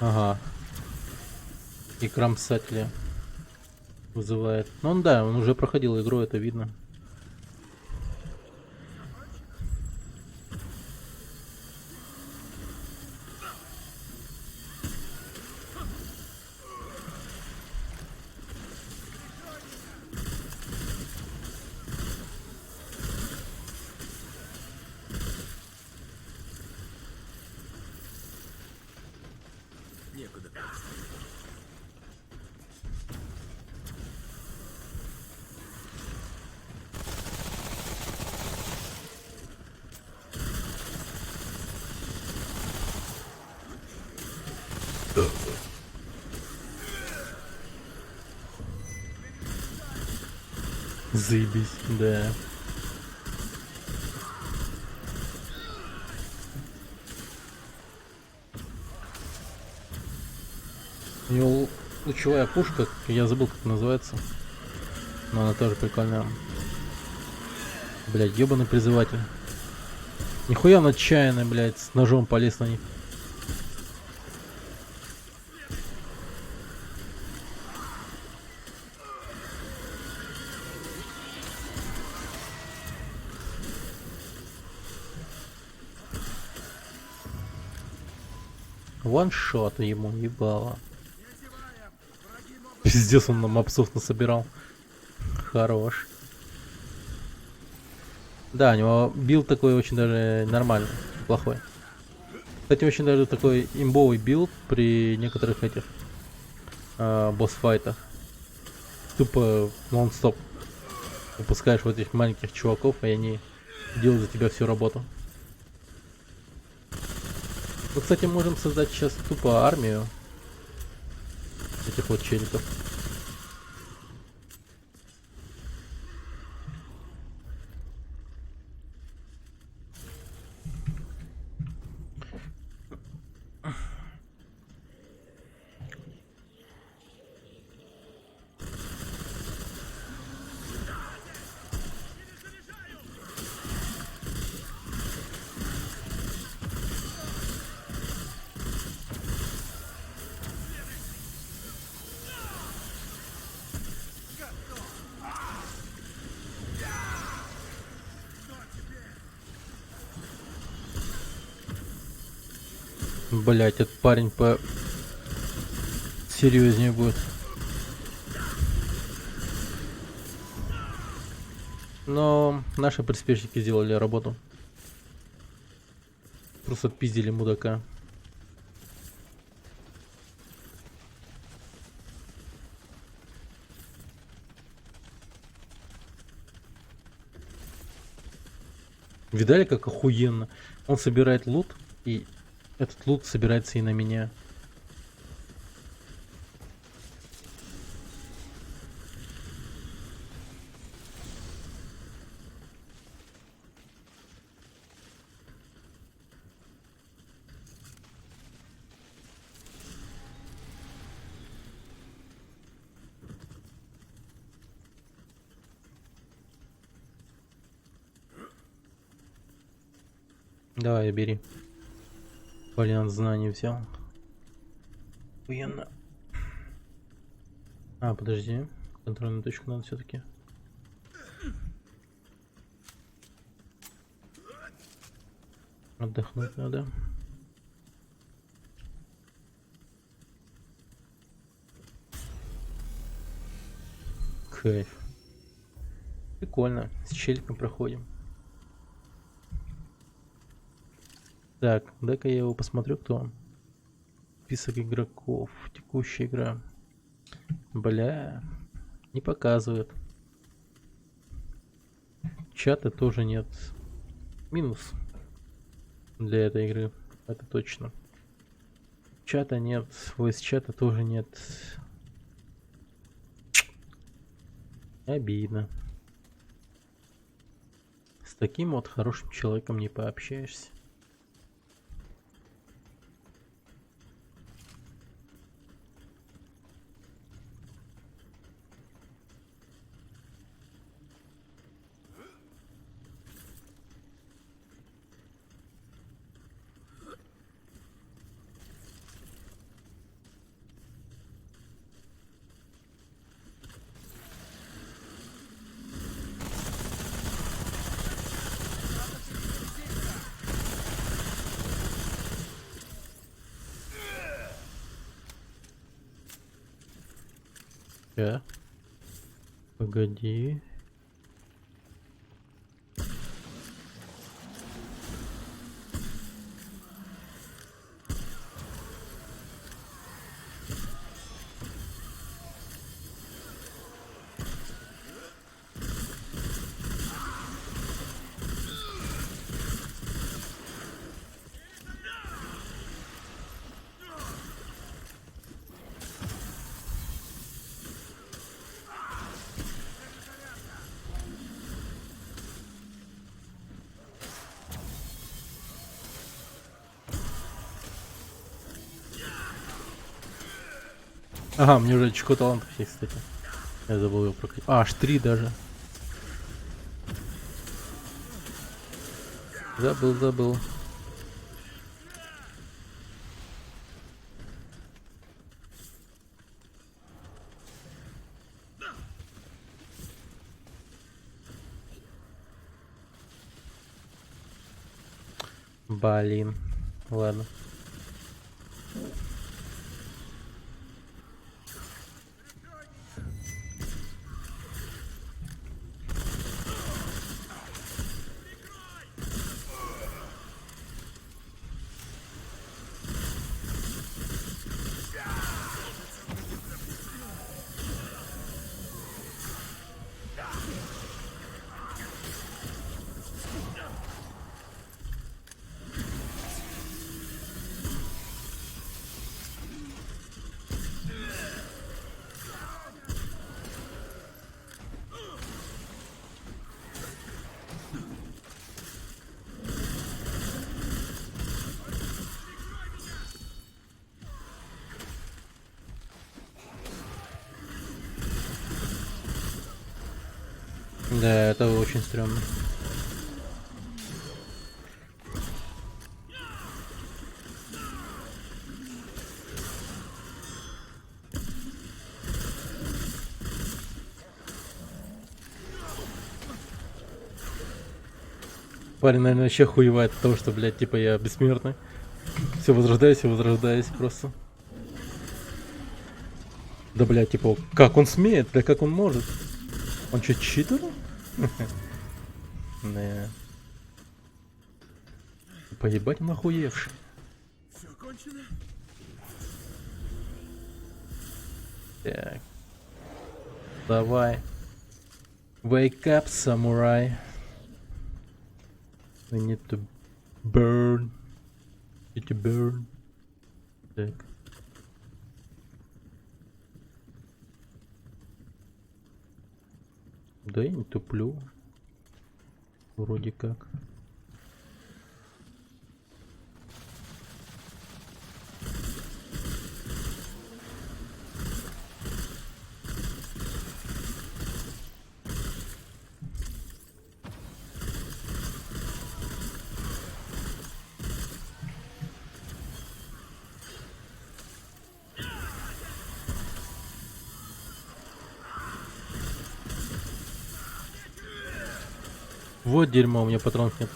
Ага. И кромсатели вызывает. Ну он, да, он уже проходил игру, это видно. Некуда. Заебись, да. У него лучевая пушка, я забыл, как называется. Но она тоже прикольная. Блядь, ебаный призыватель. Нихуя он отчаянный, блядь, с ножом полез на них. Ваншот ему ебало. Пиздец, он нам мопсов насобирал. Хорош. Да, у него билд такой очень даже нормальный, плохой. Кстати, очень даже такой имбовый билд при некоторых этих босс-файтах. Тупо нон-стоп. Выпускаешь вот этих маленьких чуваков, и они делают за тебя всю работу. Мы, кстати, можем создать сейчас тупо армию этих вот челиков. Блять, этот парень по серьезнее будет. Но наши приспешники сделали работу. Просто пиздили мудака. Видали, как охуенно? Он собирает лут, и этот лут собирается и на меня. Давай, бери. Вариант знаний взял. Охуенно. А, подожди. Контрольную точку надо все-таки. Отдохнуть надо. Кайф. Прикольно. С челиком проходим. Так, дай-ка я его посмотрю, кто он. Список игроков. Текущая игра. Бля. Не показывает. Чата тоже нет. Минус. Для этой игры. Это точно. Чата нет. Voice чата тоже нет. Обидно. С таким вот хорошим человеком не пообщаешься. Погоди. Ага, мне уже очко талантов есть, кстати. Я забыл его прокатить. А, аж 3 даже. Забыл. Блин. Ладно. Да, это очень стрёмно. Парень, наверное, вообще хуевает от того, что, блядь, типа я бессмертный. Все, возрождаюсь просто. Да, блядь, типа, как он смеет? Да как он может? Он что, читер? Не. Поебать он охуевший. Все кончено? Так. Давай. Wake up, samurai. We need to burn. Need to burn. Так. Да я не туплю. Вроде как. Вот дерьмо, у меня патронов нет.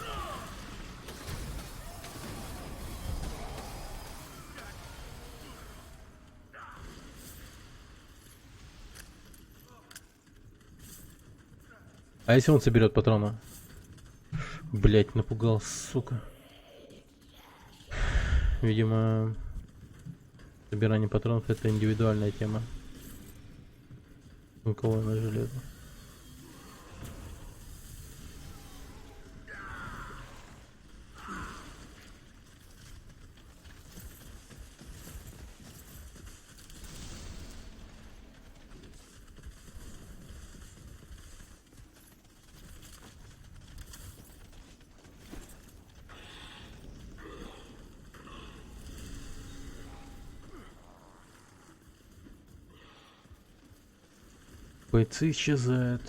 А если он соберет патроны? Блять, напугал, сука. Видимо, собирание патронов это индивидуальная тема. У кого на железо. Бойцы исчезают.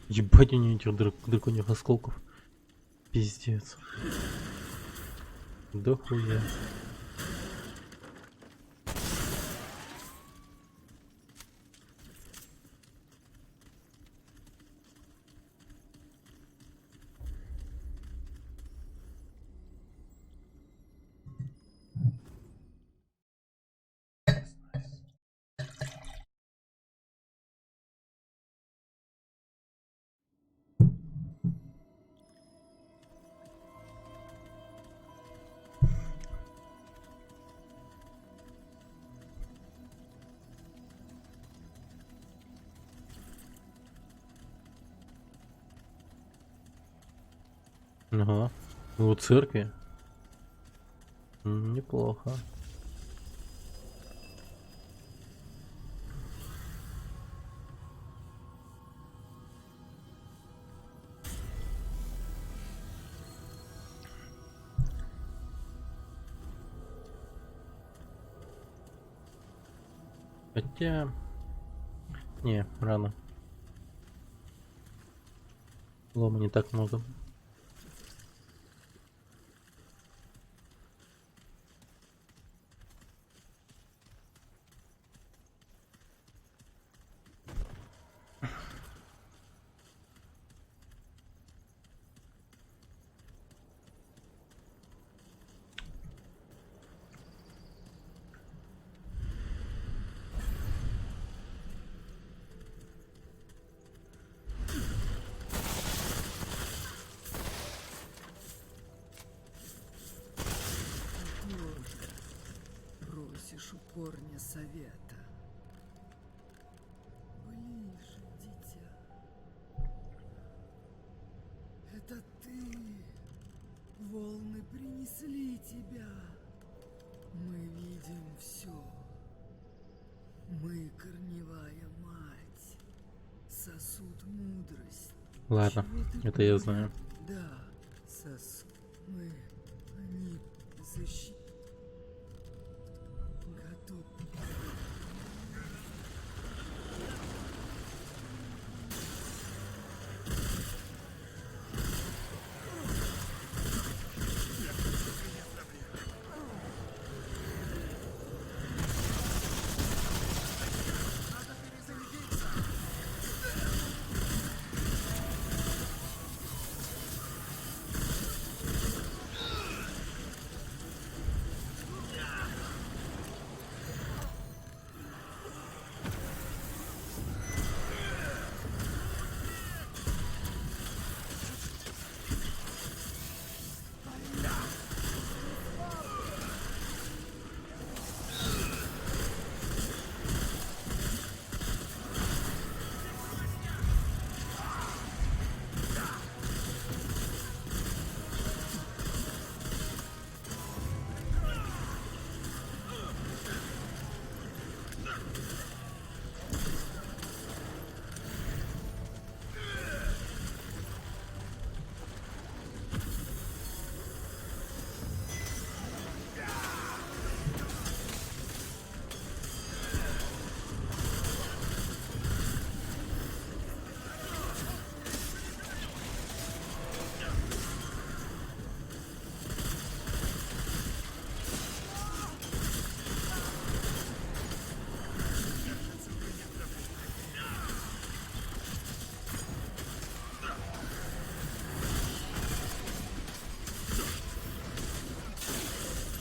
Ебать у нее этих драконьих осколков. Пиздец. Да хуя. Ага. У церкви. Неплохо. Хотя... Не, рано. Лома не так много. Просишь у корня совета. Ближе, дитя. Это ты. Волны принесли тебя. Мы видим все. Мы корневая мать. Сосуд мудрость. Ладно, Чего ты это я понял? знаю. Да, мы, они защитят. Готов.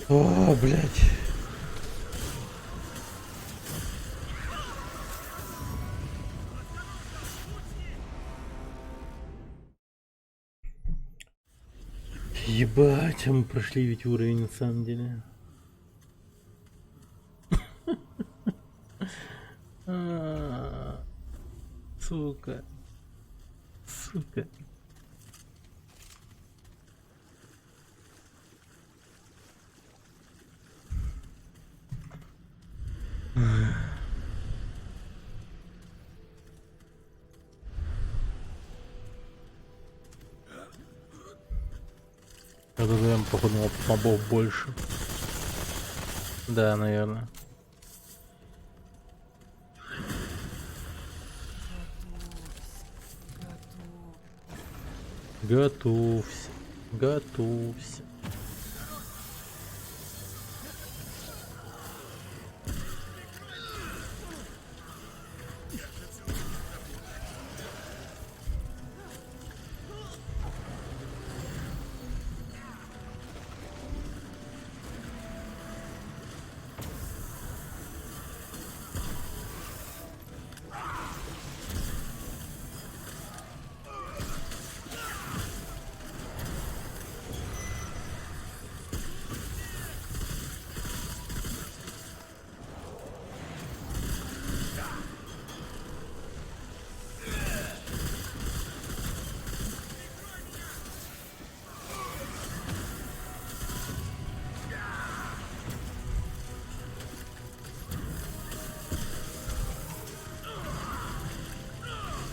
О, блядь. Ебать, а мы прошли ведь уровень на самом деле. Сука. Сука. Ожидаем, походу, мобов больше. Да, наверное. Готовься. Готовься.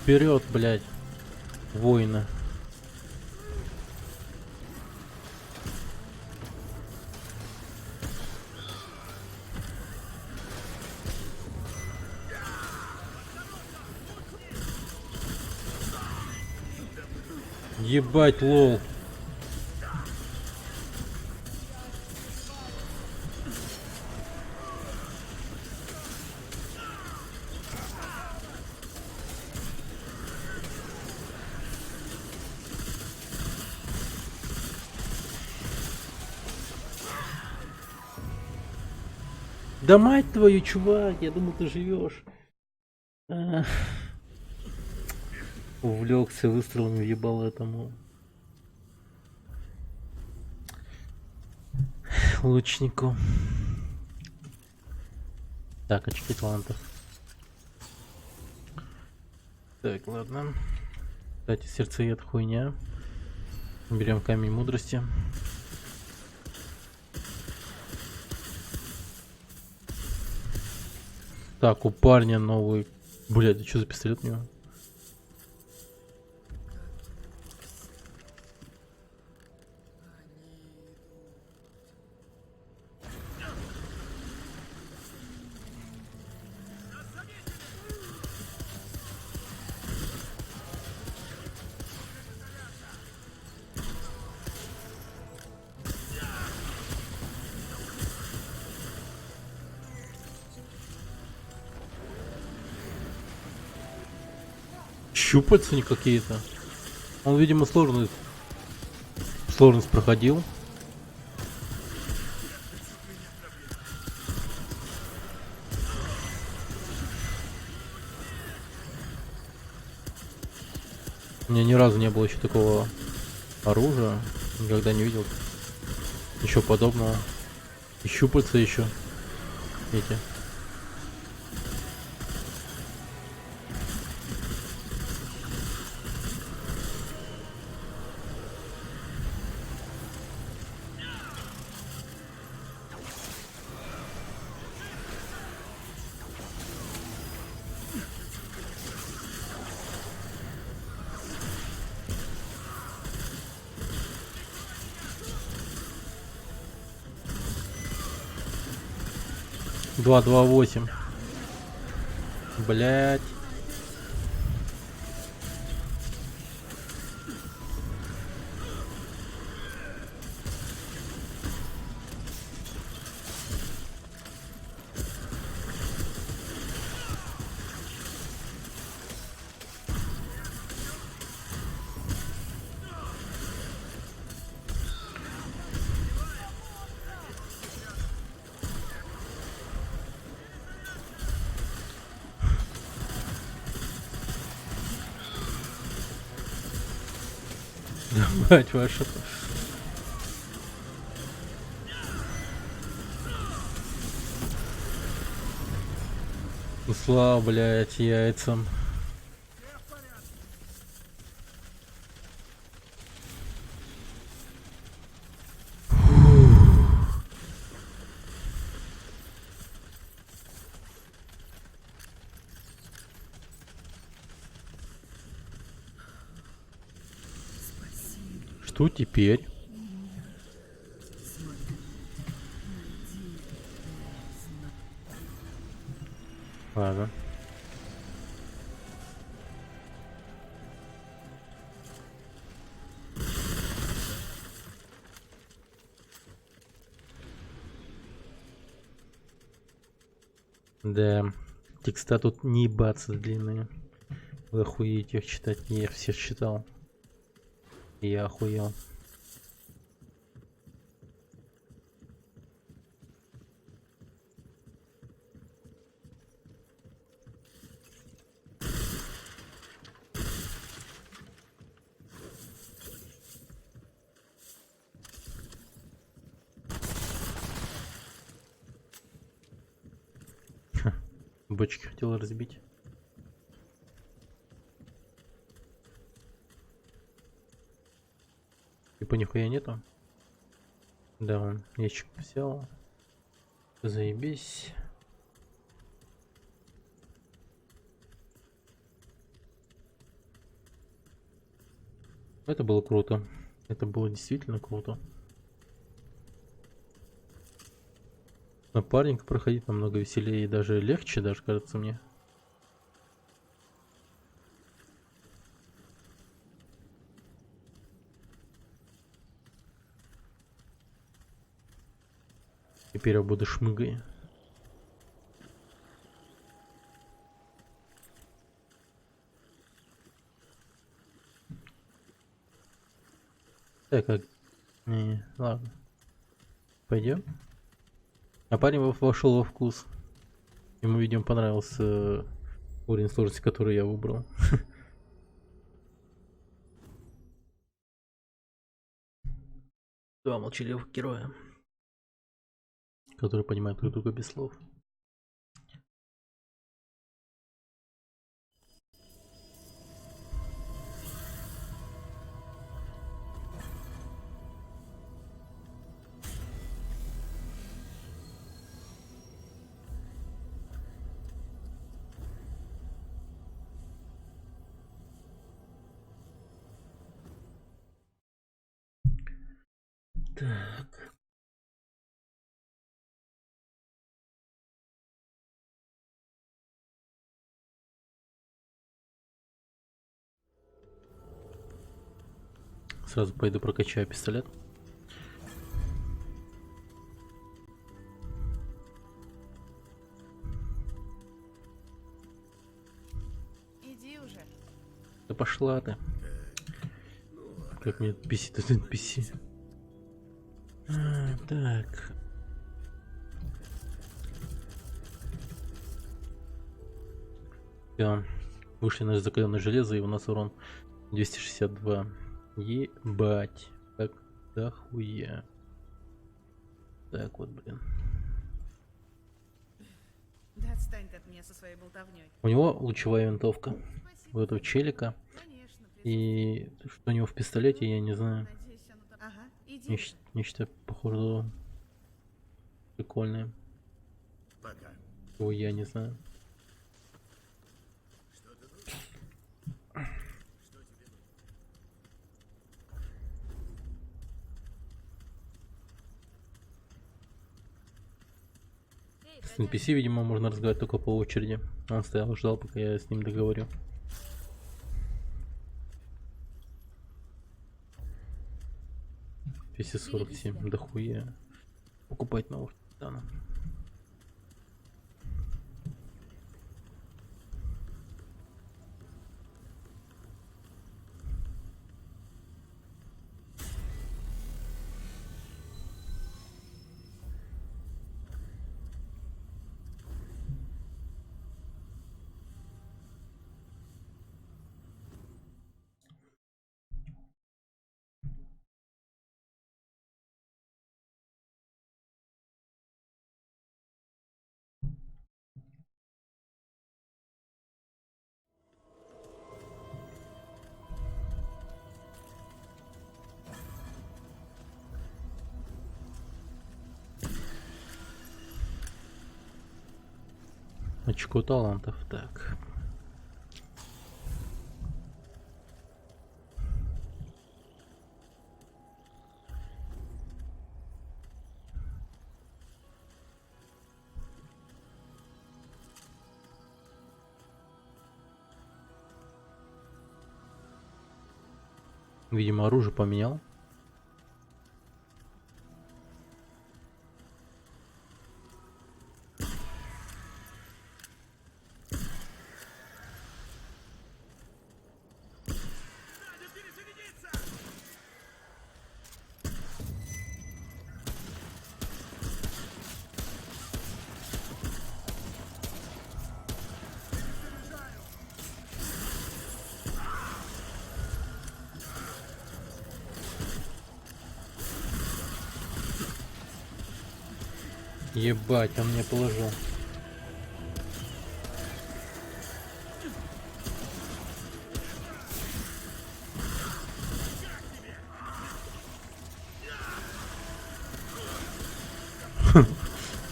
Вперед, блядь, воины. Ебать, лол. Да мать твою, чувак, я думал, ты живешь. Увлекся выстрелами, въебал этому лучнику. Так, очки талантов. Так, ладно. Кстати, сердцеед хуйня. Берем камень мудрости. Так, у парня новый. Блядь, что за пистолет у него? Щупальца не какие-то. Он, видимо, сложность проходил. У меня ни разу не было еще такого оружия. Никогда не видел. Ничего подобного. И щупальца еще. Эти. Два, 2-8. Блять. Мать ваша. Слава, блядь, яйцам. Спасибо. Что теперь? Смотри. Найди. Знай. Ладно. Да, текста тут не ебаться длинные. Вы охуеете их читать, я их всех читал. И я охуел. Бочки хотел разбить. Типа нихуя нету. Да, он ящик взял. Заебись. Это было круто. Это было действительно круто. Напарника проходить намного веселее и даже легче, даже кажется мне. Теперь я буду шмыгай. Так, как... Не, ладно. Пойдем. А парень вошел во вкус. Ему, видимо, понравился уровень сложности, который я выбрал. Два молчаливых героя, которые понимают друг друга без слов. Так. Сразу пойду прокачаю пистолет. Иди уже. Да пошла ты. Как мне бесит этот NPC. Так. Все. Вышли на закаленное железо, и у нас урон 262. Ебать. Как дохуя. Так вот, блин. Да отстань ты от меня со своей болтовней. У него лучевая винтовка. У Спасибо. этого челика. Конечно, И что у него в пистолете, я не знаю. надеюсь, оно там... Ага, иди уже. Нечто, похоже, прикольное. Пока. Его я не знаю. Что ты тут? Что тебе нужно? Эй, С NPC, видимо, можно разговаривать только по очереди. Он стоял, ждал, пока я с ним договорю. Двести 47, дохуя. Покупать новых титанов. очко талантов. Так. Видимо, оружие поменял. Ебать, он мне положил.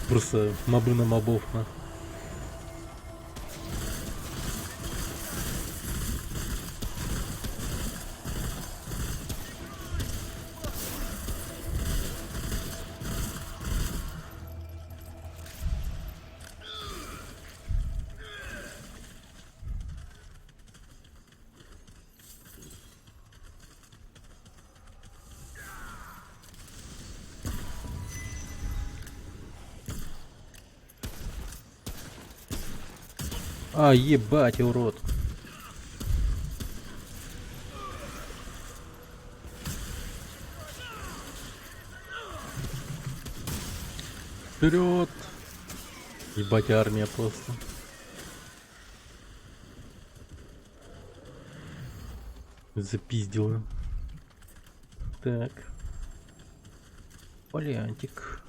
Просто мобы на мобов, на. А, ебать, урод. Вперед! Ебать, армия просто. Запиздила. Так. Вариантик.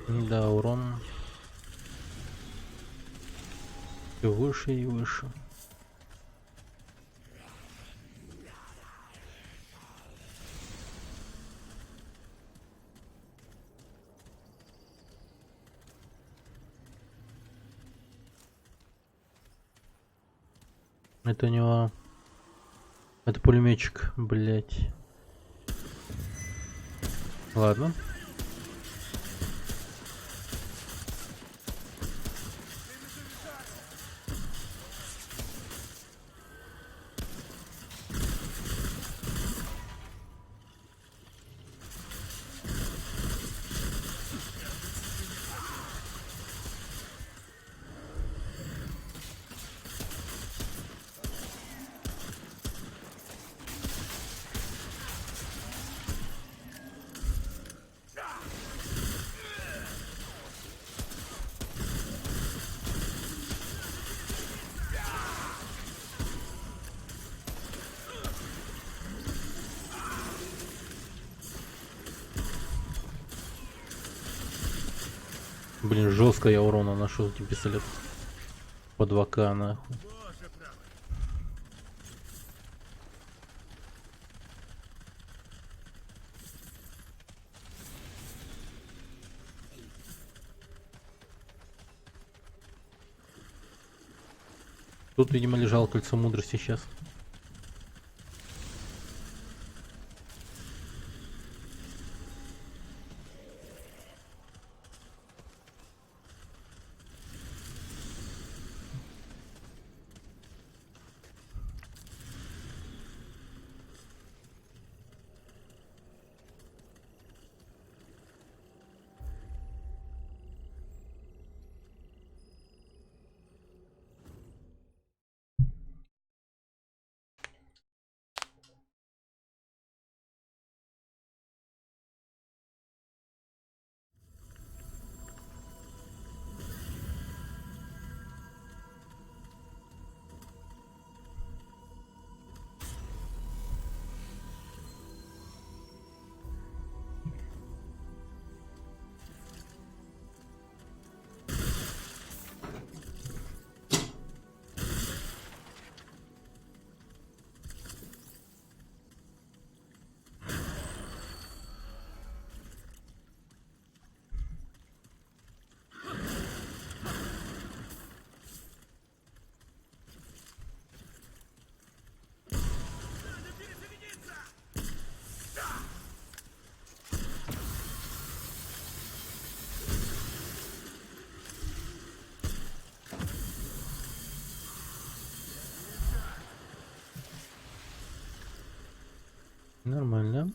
Да, урон все выше и выше. Это у него... Это пулеметчик, блять. Ладно. Блин, жестко я урона нашел этим пистолетом. По 2К нахуй. Тут, видимо, лежало кольцо мудрости сейчас. Нормально.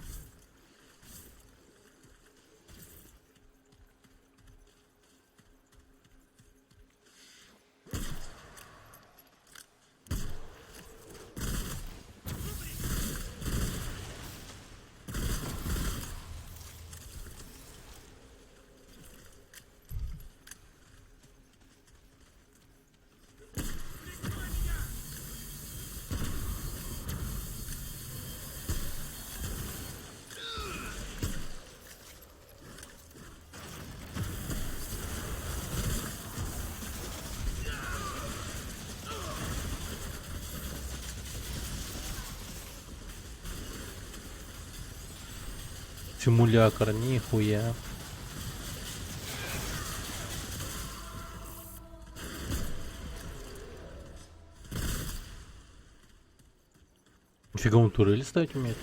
Симулятор, нихуя. Нифига, он турель ставить умеет.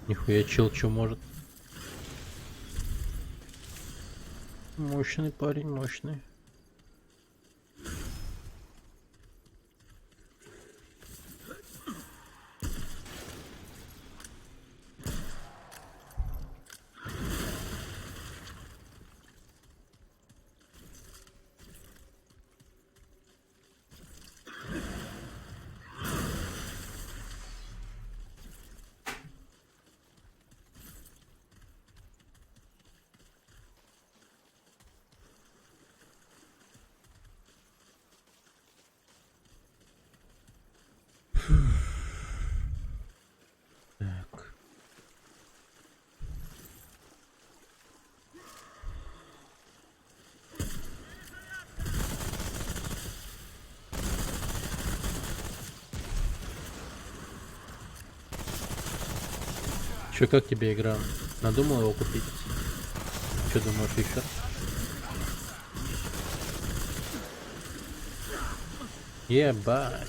Нихуя, чел что может. Мощный парень, мощный. Так. Чё, как тебе игра? Надумал его купить? Чё думаешь, Виктор? Ебать.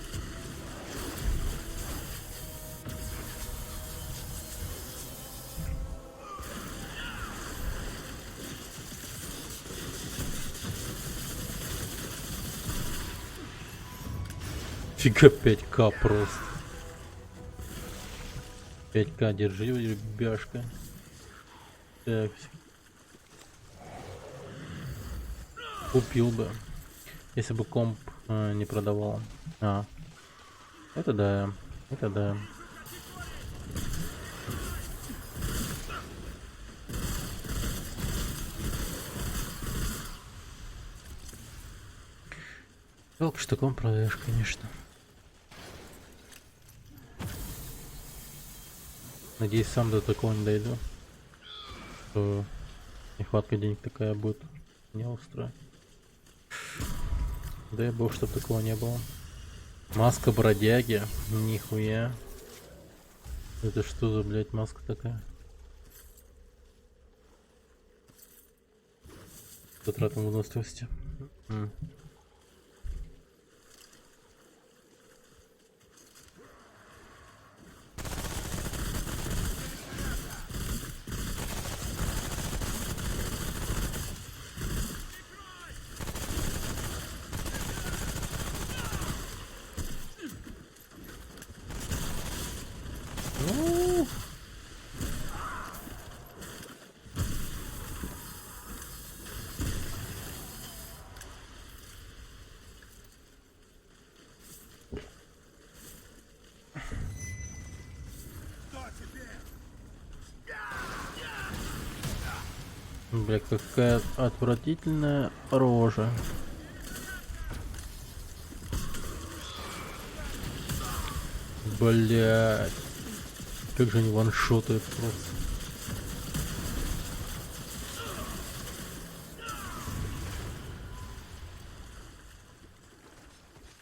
Фига 5К просто. 5К держи, ребяшка. Так. Купил бы. Если бы комп не продавал. А. Это да. Это да. Жалко, что комп продаешь, конечно. Надеюсь, сам до такого не дойду. Что нехватка денег такая будет. Не устроит. Дай бог, чтобы такого не было. Маска бродяги. Нихуя. Это что за, блядь, маска такая? Затратом выносливости. Бля, какая отвратительная рожа. Блять. Как же они ваншотают просто.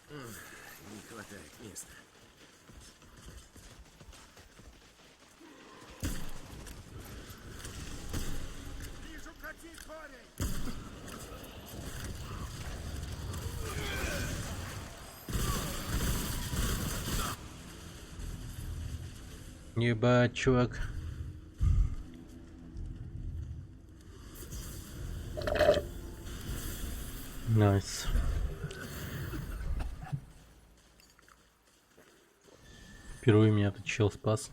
Не хватает места. Вижу, катит парень! Ебать, чувак. Найс. Впервые меня этот чел спас.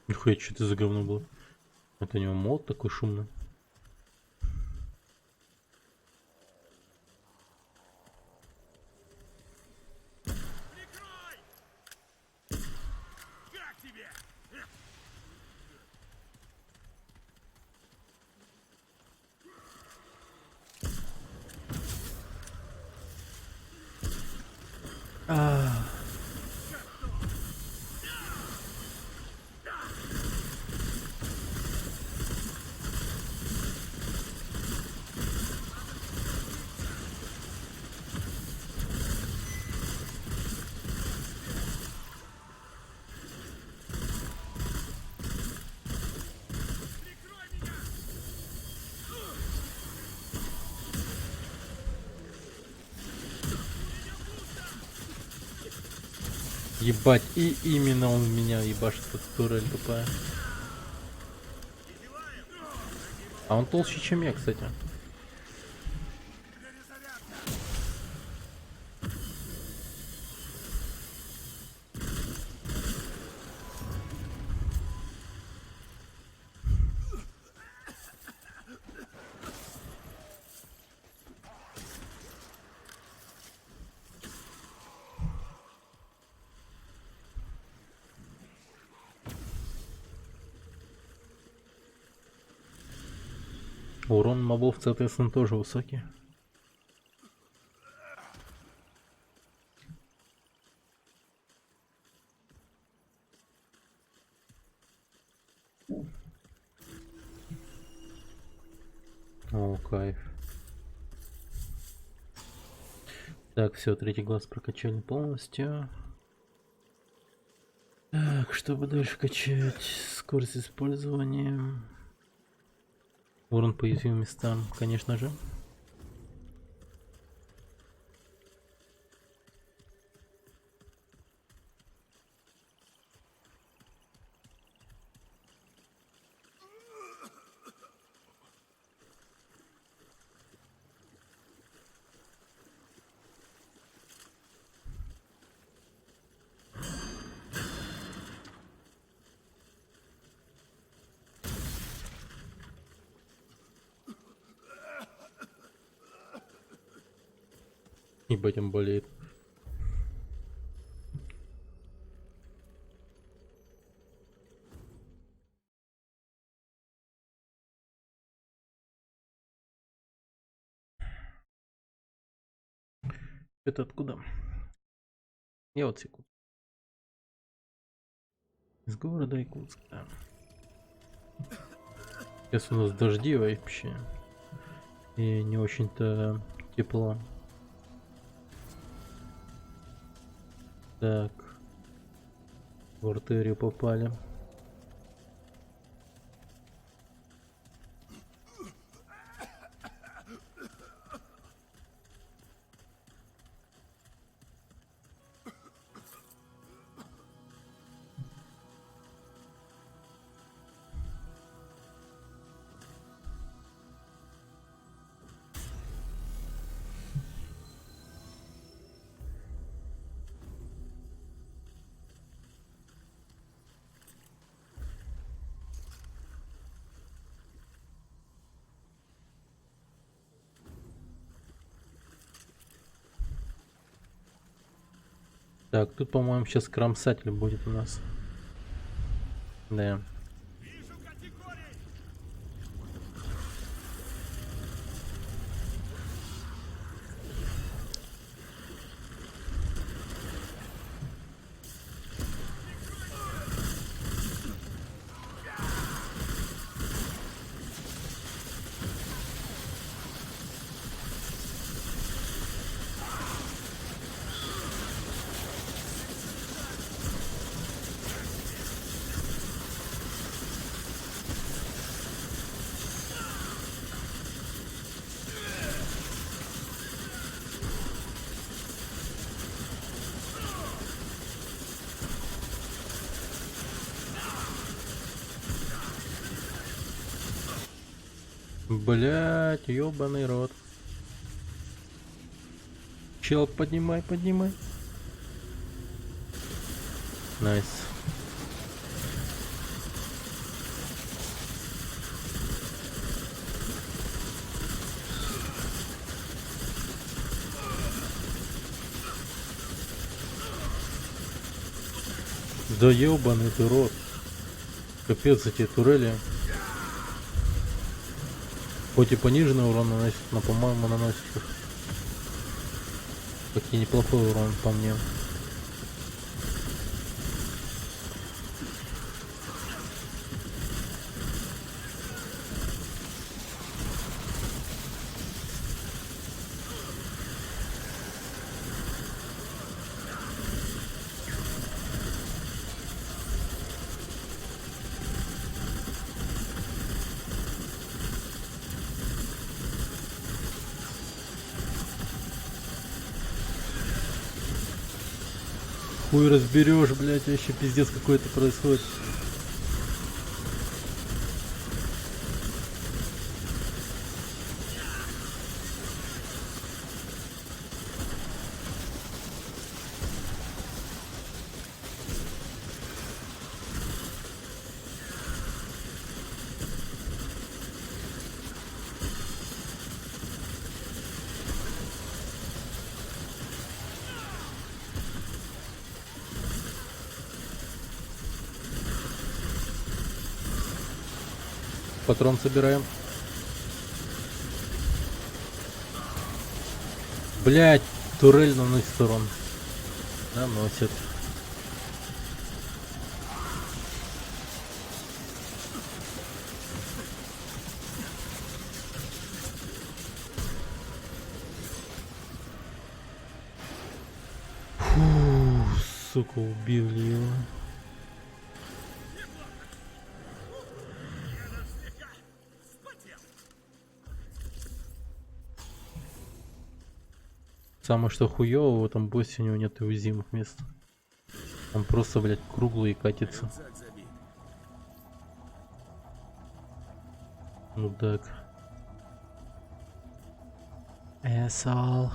Нихуя, что это за говно было? Это у него молот такой шумный. Ебать, и именно он меня ебашит, эта турель тупая. А он толще, чем я, кстати. Урон мобов, соответственно, тоже высокий. О, кайф. Так, все, третий глаз прокачали полностью. Так, чтобы дальше качать? Скорость использования. Урон по уязвимым местам, конечно же. Ебать, он болеет. Это откуда? Я вот секунду. Из города Якутск, да. Сейчас у нас дожди вообще. И не очень-то тепло. Так. В артерию попали. Так, тут, по-моему, сейчас кромсатель будет у нас. Да. Блять, ёбаный рот. Чел, поднимай, поднимай. Найс. Да ёбаный ты рот. Капец эти турели. Хоть и пониженный урон наносит, но по-моему наносит почти неплохой урон по мне. Хуй разберешь, блять, вообще пиздец какой-то происходит. Патрон собираем. Блять, турель наносит урон. Наносит. Фу, сука, убили его. Самое что хуёво в этом боссе, у него нет уязвимых мест. Он просто, блядь, круглый и катится. Рюкзак забит. Мудак. Asshole.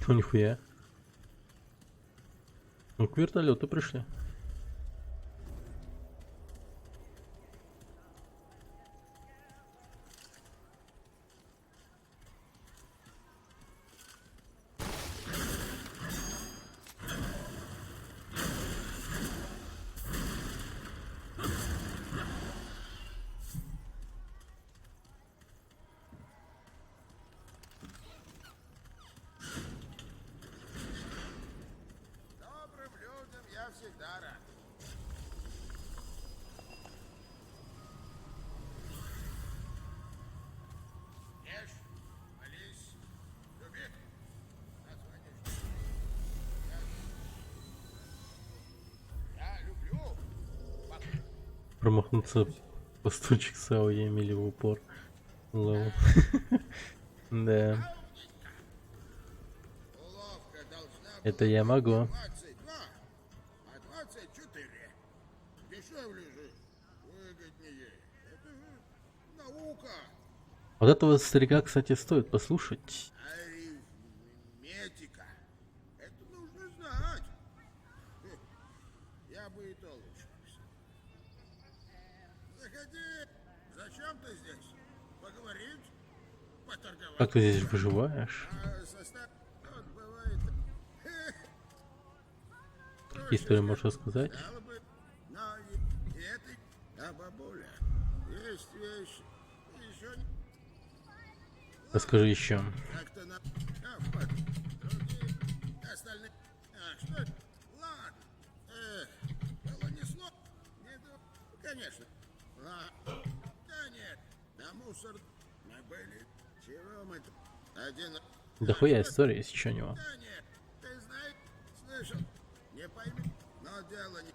Ну нихуя. Ну к вертолету пришли. Добрым людям я всегда рад. Ешь, молись, люби. Название. Я люблю. Промахнуться по стульчик САУ я имели в упор. Лол. Да. Уловка должна Это я могу. 22, а 24. Дешевле же, выгоднее. Это же наука. Вот этого старика, кстати, стоит послушать. Арифметика. Это нужно знать. Я Зачем ты здесь? Поговорить? Поторговать? Как ты здесь выживаешь? А состав вот бывает. Какие истории можешь рассказать? Стало бы, но и это, а бабуля, есть вещи, еще не Расскажи еще. как-то на... А, вот, другие, остальные... А, что это? Ладно. Было не слово. Не ду... Конечно. Ладно. Да нет, на мусор мы были. Чего мы тут? Один... Да хуя история, если что у него. Да нет, ты знаешь, слышал, не пойми, но дело не...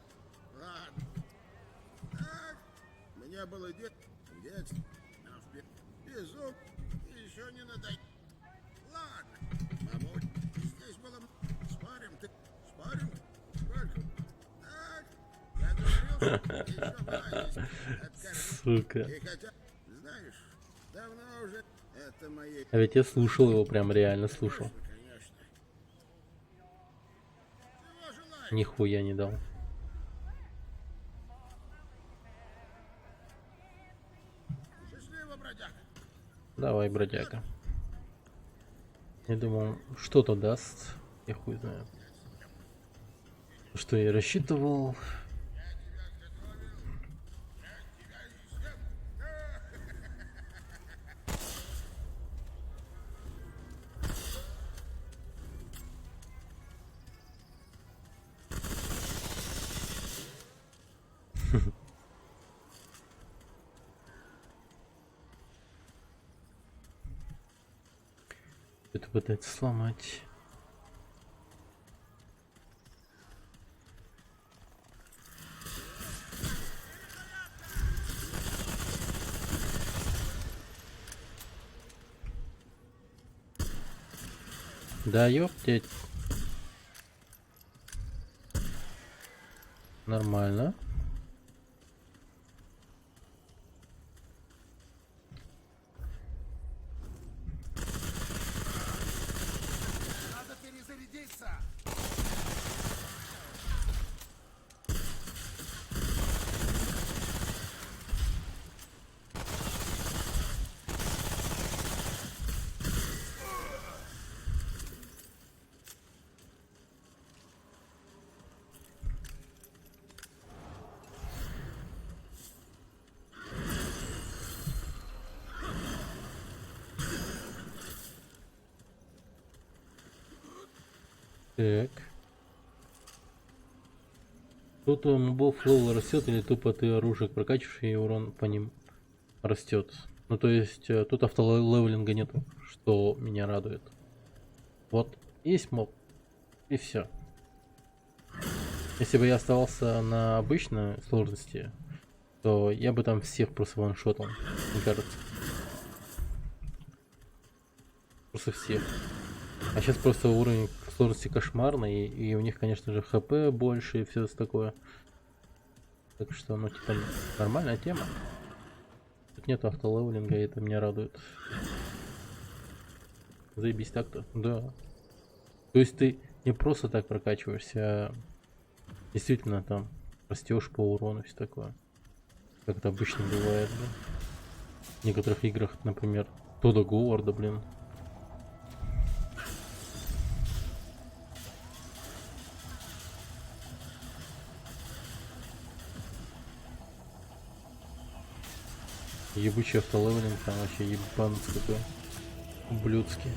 Ладно. Так, мне было в детстве, но в безум еще не надоело. Ладно, мамуль, здесь было... Спорим, ты... Спорим? Сколько? Так, я говорил, еще была есть. Откормить. Сука. И хотя, знаешь, давно уже это мои... А ведь я слушал его, прям реально слушал. Конечно. Чего желаешь? Нихуя не дал. Счастливо, бродяга. Давай, бродяга. Я думал, что-то даст. Я хуй знаю. Что я рассчитывал. Это пытается сломать. Да, ёптеть. Нормально. Надо перезарядиться. Так. Тут у мобов левел растет или тупо ты оружие прокачиваешь и урон по ним растет. Ну то есть тут автолевелинга нету, что меня радует. Вот есть моб и все. Если бы я оставался на обычной сложности, то я бы там всех просто ваншотал, мне кажется. Просто всех. А сейчас просто уровень сложности кошмарный, и у них, конечно же, хп больше и все такое. Так что, ну, типа, нормальная тема. Тут нет автолевелинга, и это меня радует. Заебись так-то, да. То есть ты не просто так прокачиваешься, а действительно там растешь по урону, все такое. Как это обычно бывает, да. В некоторых играх, например, Тодда Говарда, блин. Ебучий автолевелинг там вообще ебанец какой. Ублюдский.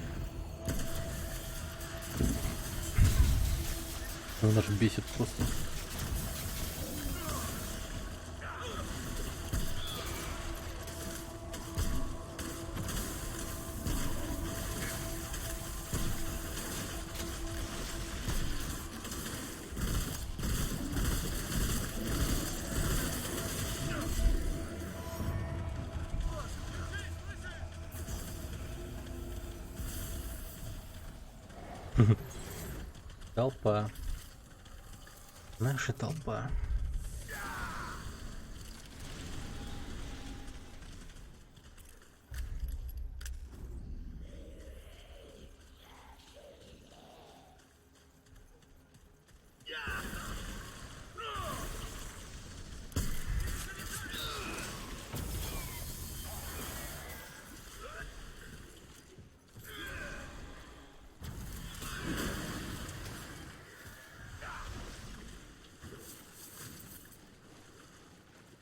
Он аж бесит просто. Толпа. Наша толпа.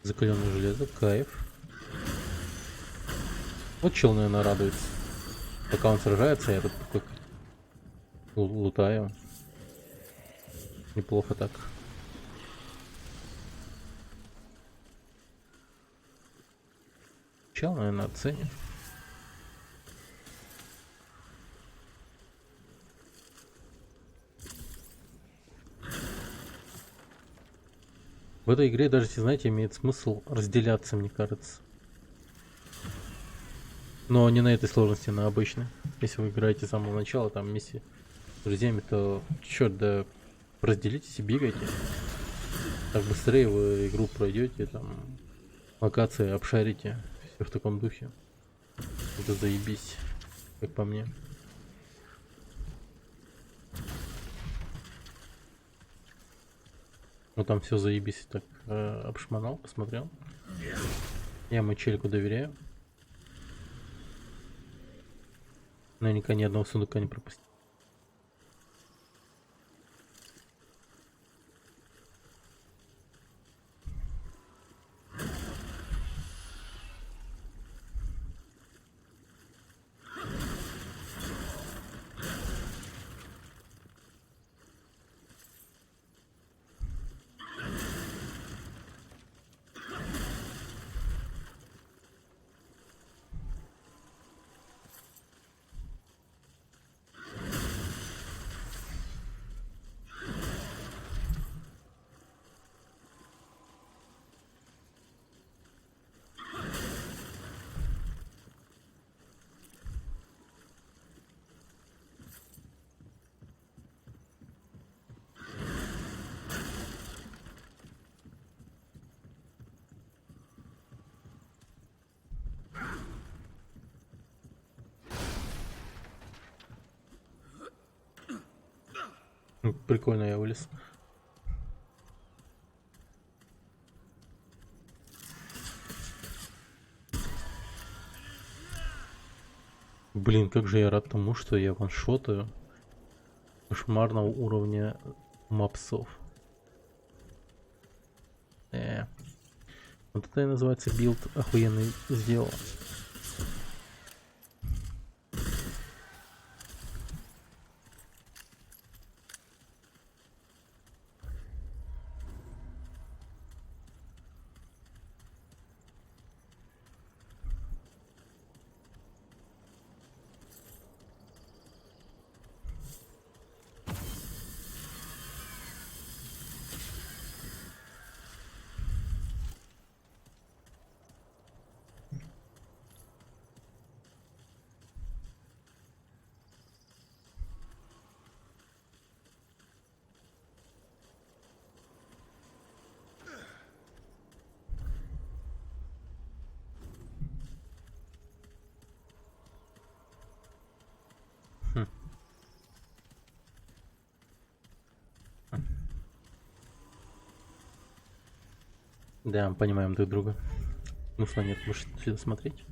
Закаленное железо, кайф. Вот чел, наверное, радуется. Пока он сражается, я тут такой лутаю. Неплохо так. Чел, наверное, оценит. В этой игре даже, знаете, имеет смысл разделяться, мне кажется. Но не на этой сложности, на обычной. Если вы играете с самого начала, там вместе с друзьями, то черт, да разделитесь и бегайте. Так быстрее вы игру пройдете, там локации обшарите. Все в таком духе. Это заебись, как по мне. Ну там все заебись, так обшмонал, посмотрел. Я мочельку доверяю. Наверняка ни одного сундука не пропустил. Прикольно я вылез. Блин, как же я рад тому, что я ваншотаю кошмарного уровня мапсов. Вот это и называется билд охуенный сделал. Да, понимаем друг друга. Ну что, нет, можешь сюда смотреть?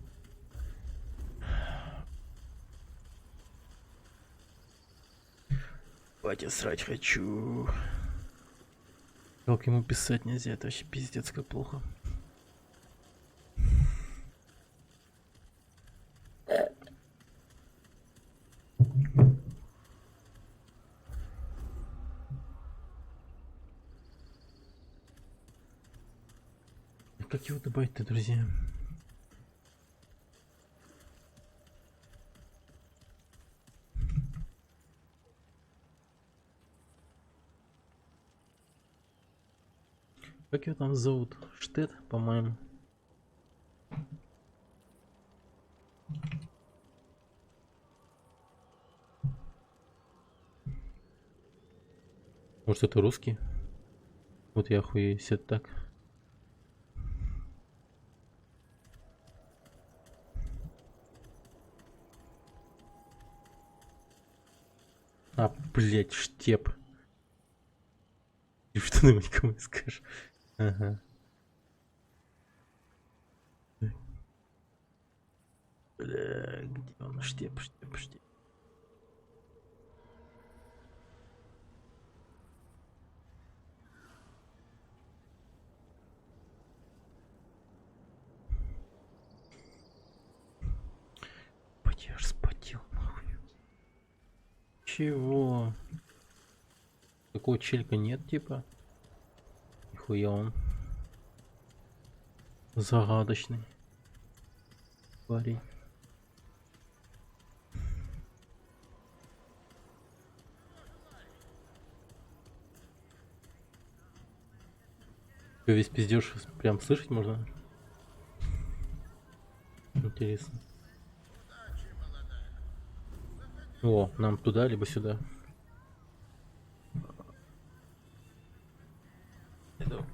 Батя, срать хочу. Как ему писать нельзя, это вообще пиздец как плохо. Как его добавить-то, друзья? Как его там зовут? Штет, по-моему. Может, это русский? Вот я охуеюсь, это так. А, блять, штеп. И что-нибудь кому скажешь. Ага. Бля, где он? Штеп, штеп, штеп. Я аж спотел, нахуй. Чего? Такого челька нет, типа? Нихуя он. Загадочный. Парень. Чё, весь пиздеж прям слышать можно? Интересно. О, нам туда, либо сюда. Иду.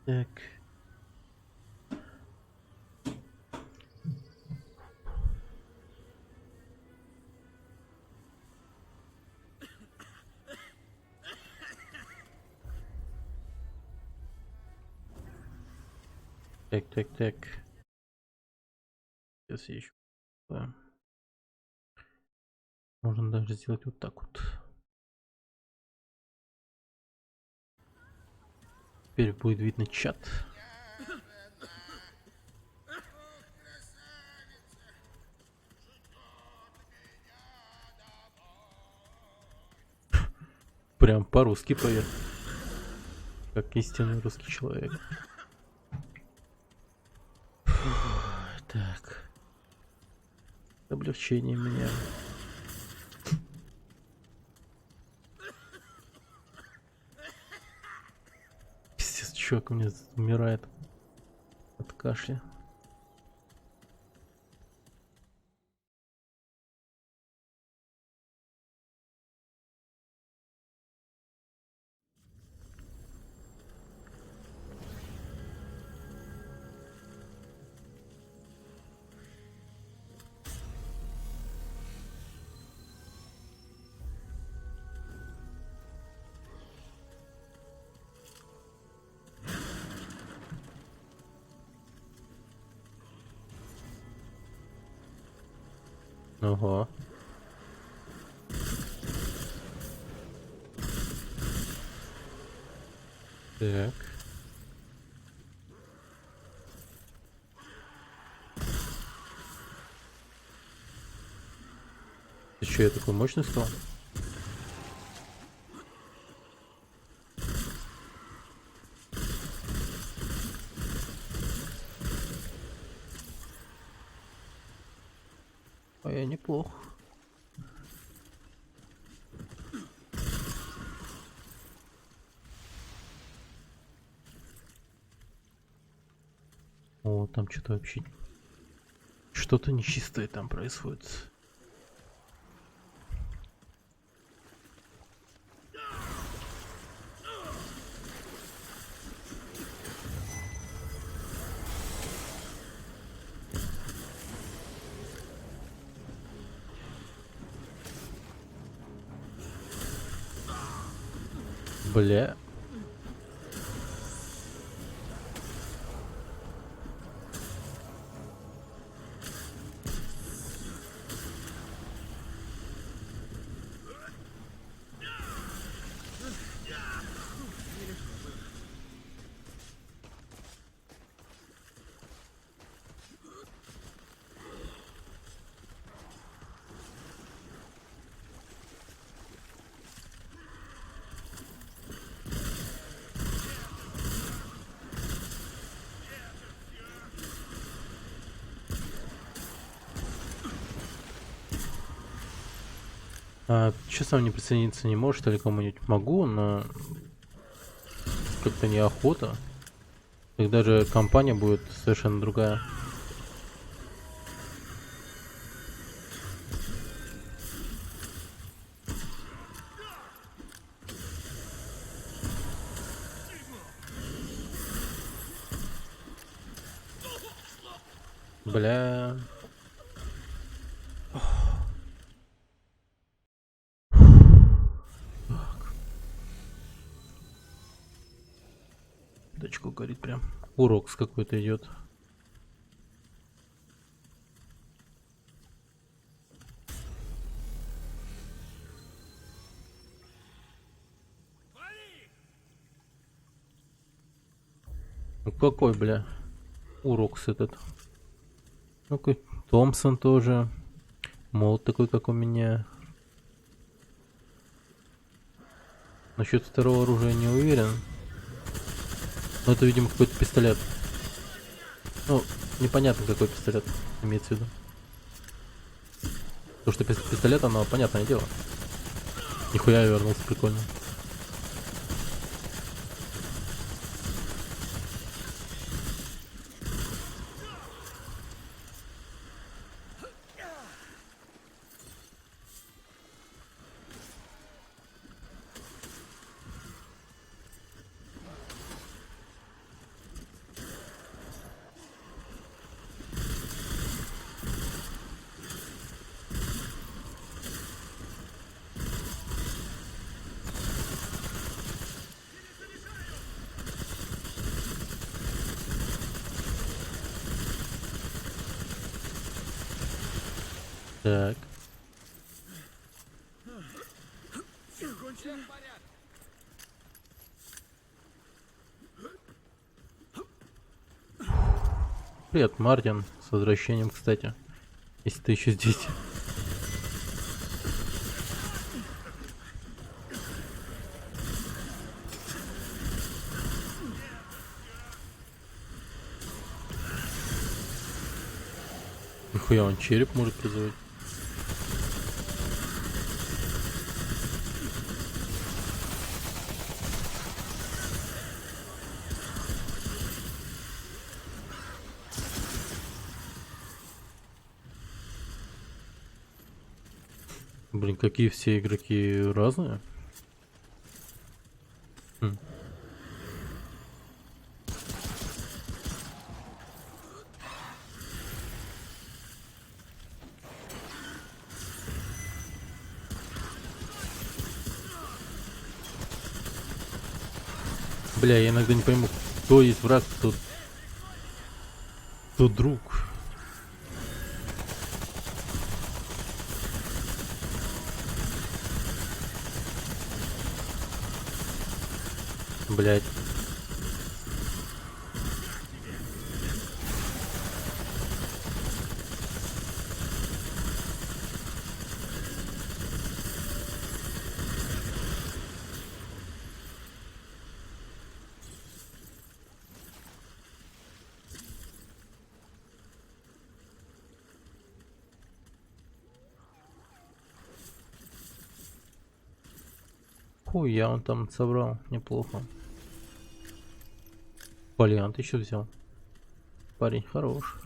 Так. Так. Сейчас я еще. Да. Можно даже сделать вот так вот. Теперь будет видно чат. Прям по-русски поет. Как истинный русский человек. Так. Облегчение меня. Пиздец, чувак у меня умирает от кашля. Ого. Так. Ты че, я такой мощный стал? А я неплох. О, там что-то вообще... Что-то нечистое там происходит. Бля. А че сам не присоединиться не можешь или кому-нибудь? Могу, но как-то неохота. Тогда же компания будет совершенно другая. Бля. Дочку горит прям. Урок с какой-то идет. Ну какой, бля? Урокс этот. Ну-ка, Томпсон тоже. Молот такой, как у меня. Насчет второго оружия не уверен. Но это, видимо, какой-то пистолет. Ну, непонятно, какой пистолет имеется в виду. То, что пистолет, оно понятное дело. Нихуя я вернулся, прикольно. Так. Привет, Мартин. С возвращением, кстати. Если ты еще здесь. Нихуя, он череп может призывать. Блин, какие все игроки разные. Хм. Бля, я иногда не пойму, кто есть враг, кто друг. Блять. Хуя он там собрал, неплохо. Валиант еще взял. Парень хорош.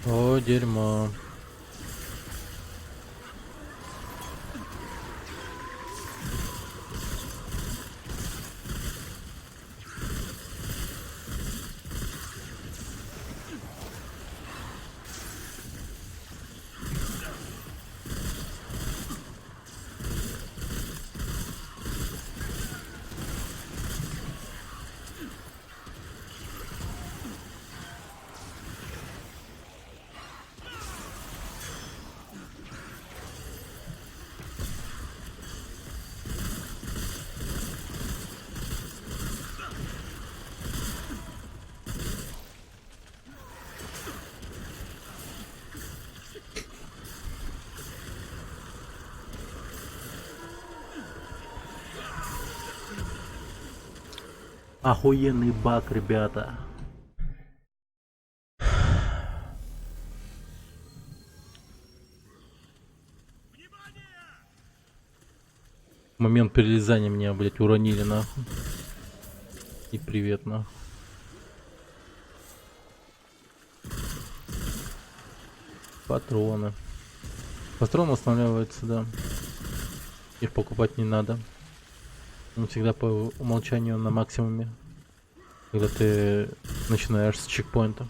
О, дерьмо. Охуенный баг, ребята. В момент перелезания меня, блять, уронили нахуй. И привет нахуй. Патроны. Патроны восстанавливаются, да. Их покупать не надо. Он всегда по умолчанию на максимуме, когда ты начинаешь с чекпоинта.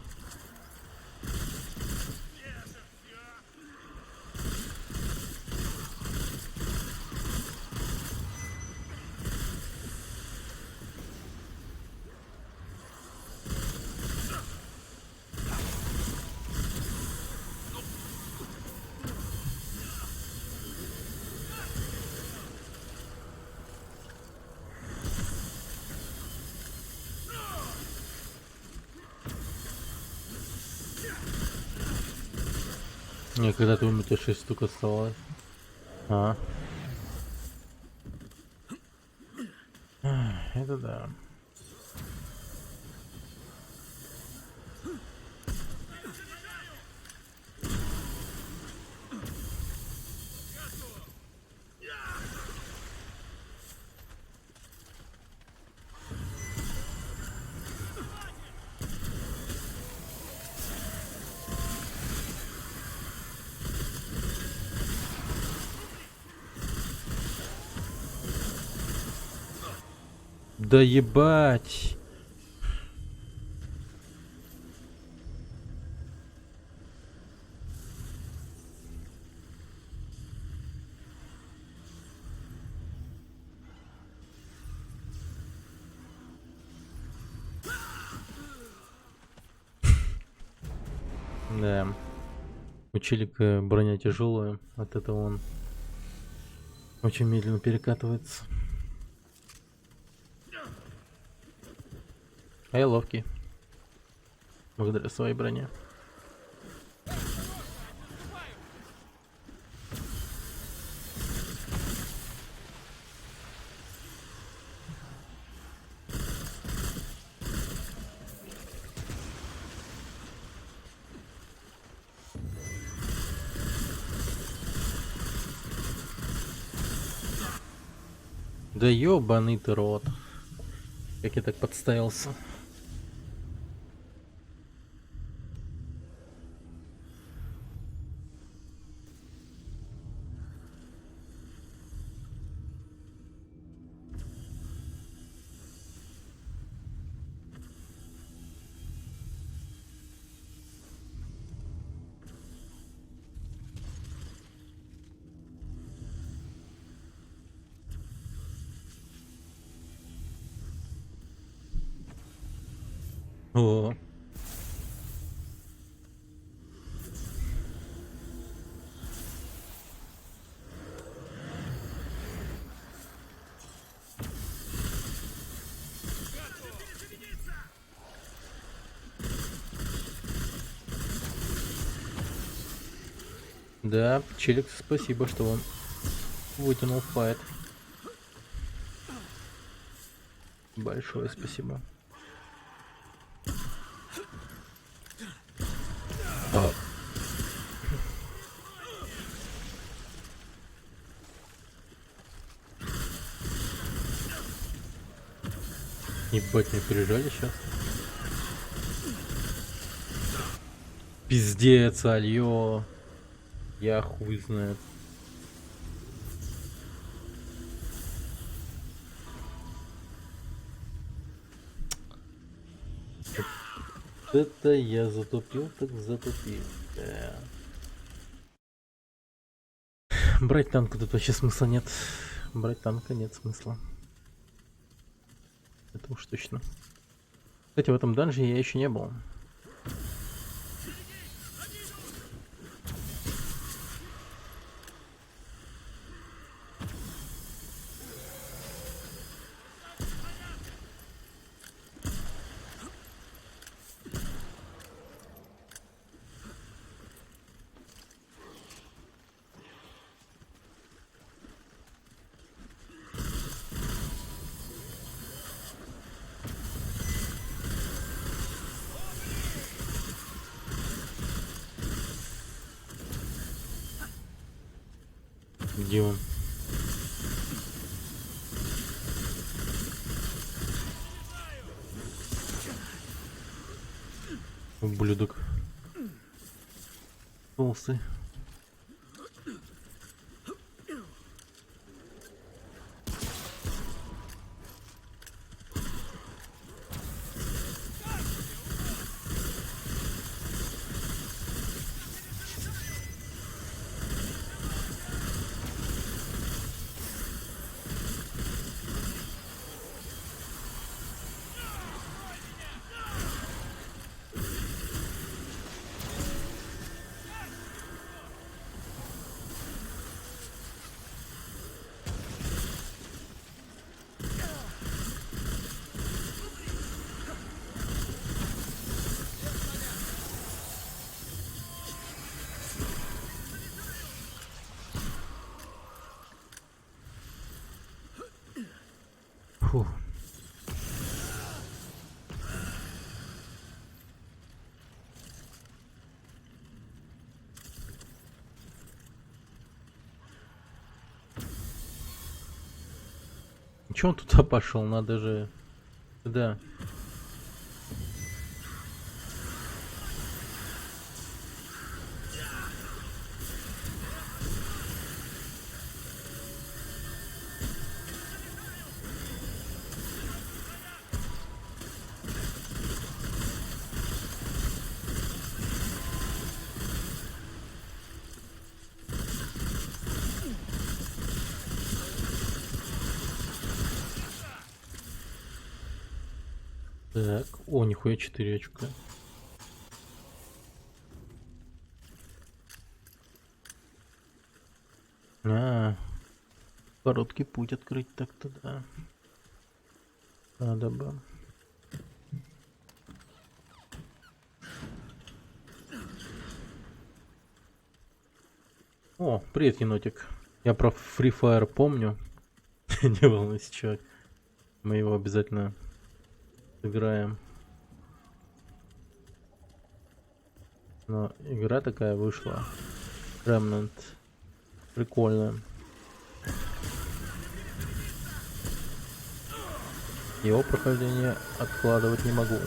Не, когда ты умер, у тебя 6 штук оставалось. А. Это да. Да ебать. Да. У челика броня тяжелая, от этого он очень медленно перекатывается. А я ловкий. Благодаря своей броне. Да ёбаный ты рот. Как я так подставился. О. Да, челик, спасибо, что он вытянул файт. Большое спасибо. Ебать, меня пережали сейчас. Пиздец, альё. Я хуй знает. Это я затупил, так затупил. Да. Брать танк тут вообще смысла нет. Брать танка нет смысла. Это уж точно. Кстати, в этом данже я еще не был. Где он? Ублюдок. Толстый. Фу. Чё он туда пошел? Надо же. Да. Так, о, нихуя 4 очка. Короткий путь открыть так-то, да. Надо бы. О, привет, енотик. Я про Free Fire помню. Не волнуйся, чувак. Мы его обязательно играем. Но игра такая вышла. Remnant. Прикольно. Его прохождение откладывать не могу.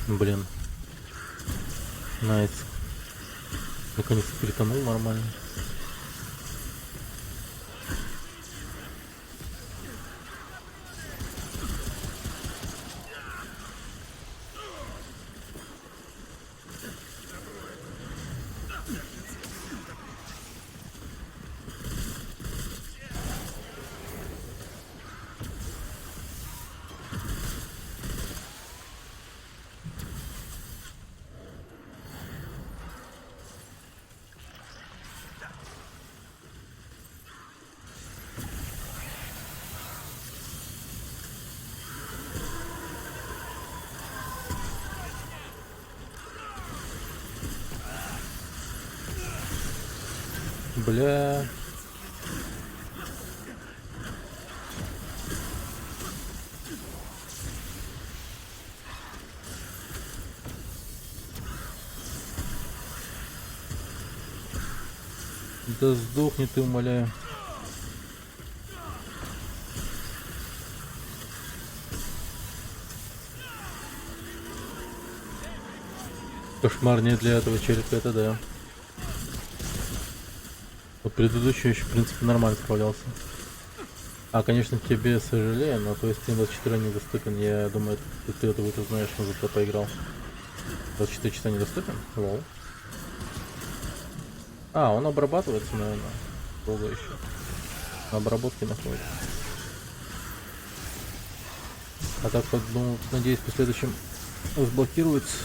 Блин. Найс. Наконец-то перетонул нормально. Бля. Да сдохни ты, умоляю. Кошмарнее для этого черепа, это да. Вот предыдущий еще, в принципе, нормально справлялся. А, конечно, тебе сожалею, но то есть Steam 24 недоступен. Я думаю, ты это уже знаешь, но зато поиграл. 24 часа недоступен? Лол. А, он обрабатывается, наверное. Долго еще. На обработке находится. А так, ну, надеюсь, в последующем разблокируется.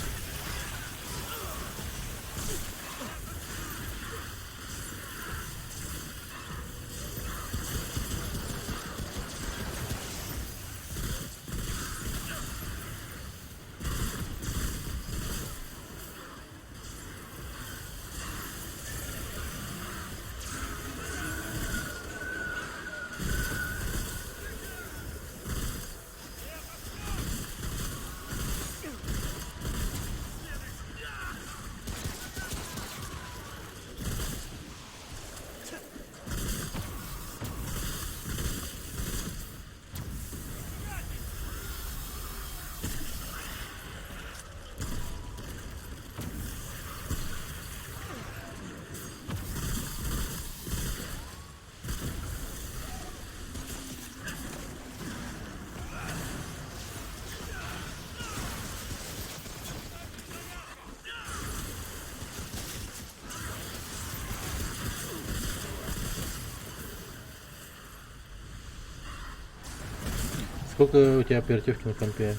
Сколько у тебя оперативки на компе?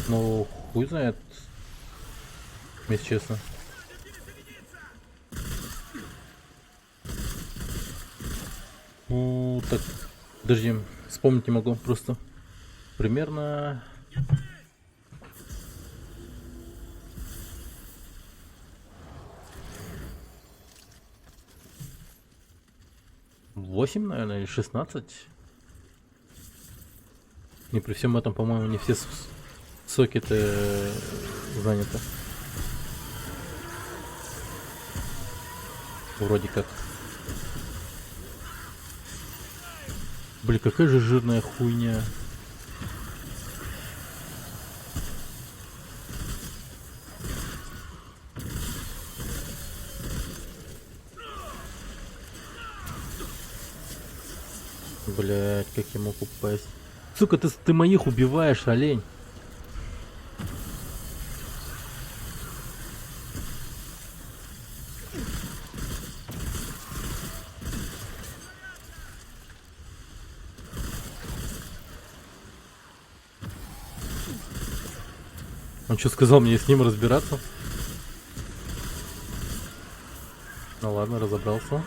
Ну, хуй знает. Если честно. Ну, так, подожди, вспомнить не могу просто. Примерно... Восемь, наверное, или 16. И при всем этом, по-моему, не все сокеты заняты. Вроде как. Блин, какая же жирная хуйня. Блять, как я мог упасть. Сука, ты моих убиваешь, олень. Он что сказал мне с ним разбираться? Ну ладно, разобрался.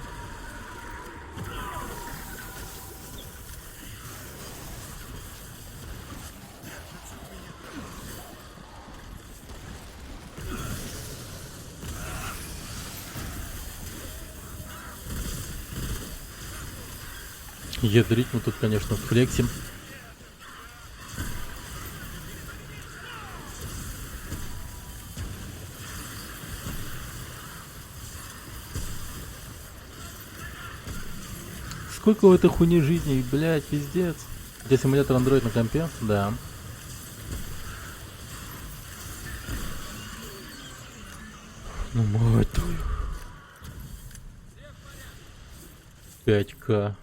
Ядрить мы тут, конечно, флексим. Сколько в этой хуйне жизней, блять, пиздец. Где симулятор Android на компе? Да. Ну мать твою. 5К.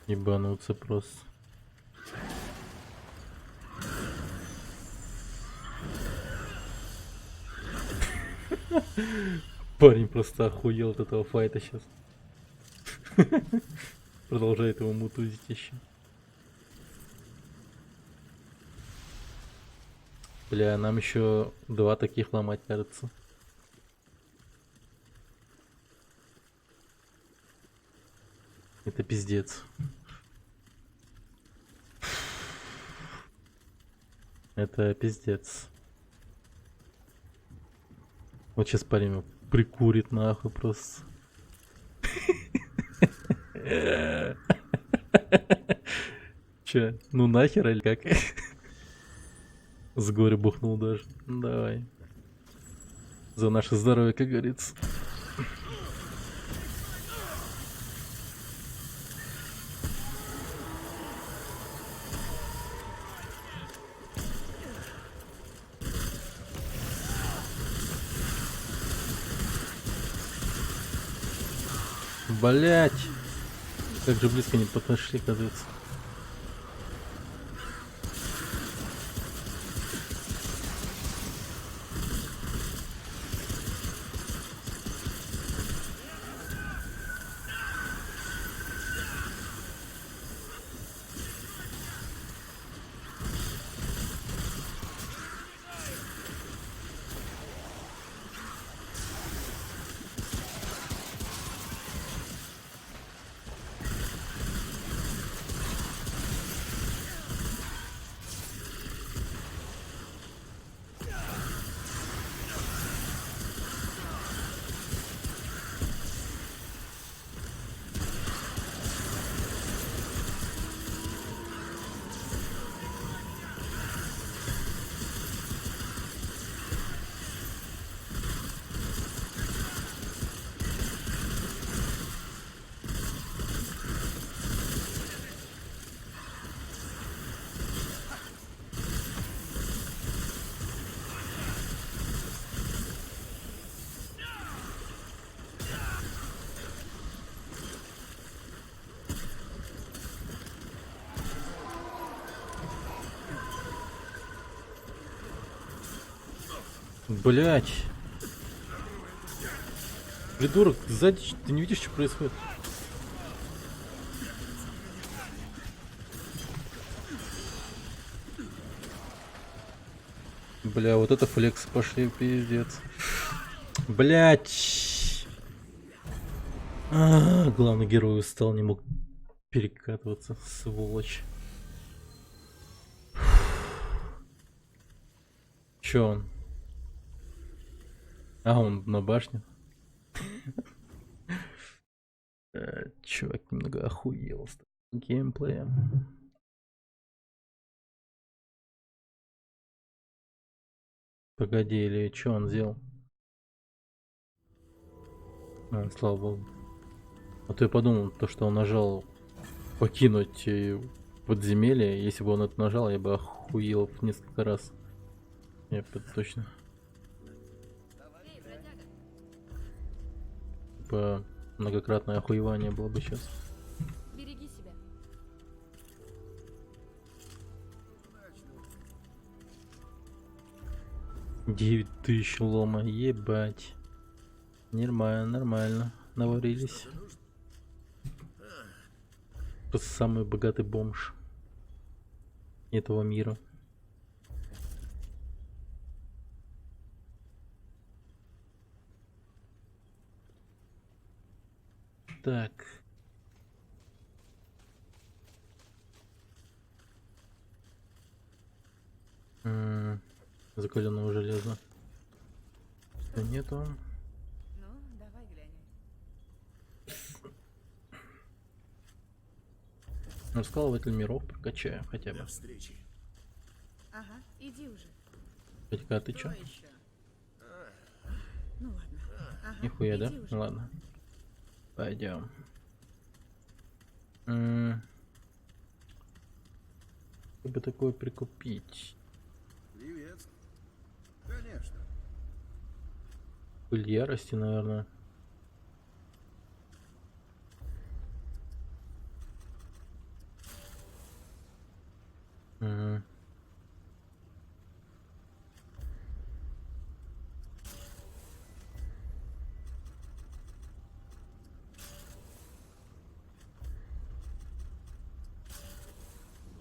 Ебануться просто. Парень просто охуел от этого файта сейчас. Продолжает его мутузить еще. Бля, нам еще 2 таких ломать, кажется. Это пиздец. Это пиздец. Вот сейчас парень его прикурит нахуй просто. Че, ну нахер или как? С горя бухнул даже. Давай. За наше здоровье, как говорится. Блять, как же близко не подошли, кажется. Блять. Придурок, сзади ты не видишь, что происходит? Бля, вот это флекс пошли, пиздец. Блять. Главный герой устал, не мог перекатываться, сволочь. Чё он? А, он на башне. Чувак немного охуел с геймплеем. Погоди, или что он сделал? Слава богу. А то я подумал, то, что он нажал покинуть подземелье. Если бы он это нажал, я бы охуел в несколько раз. Я точно. Типа многократное охуевание было бы сейчас. Береги себя. 9000 лома, ебать. Нормально, нормально. Наварились. Самый богатый бомж этого мира. Так. Закаленного железа. Что нету? Ну, давай глянем. Раскалыватель миров прокачаем хотя бы. До встречи. Ага, иди уже. Петька, а ты чё? еще? Ну ладно. Ага, Нихуя, да? иди уже. Ну ладно. Пойдем. Что бы такое прикупить? Привет. Конечно. Пыль ярости, наверное. Угу.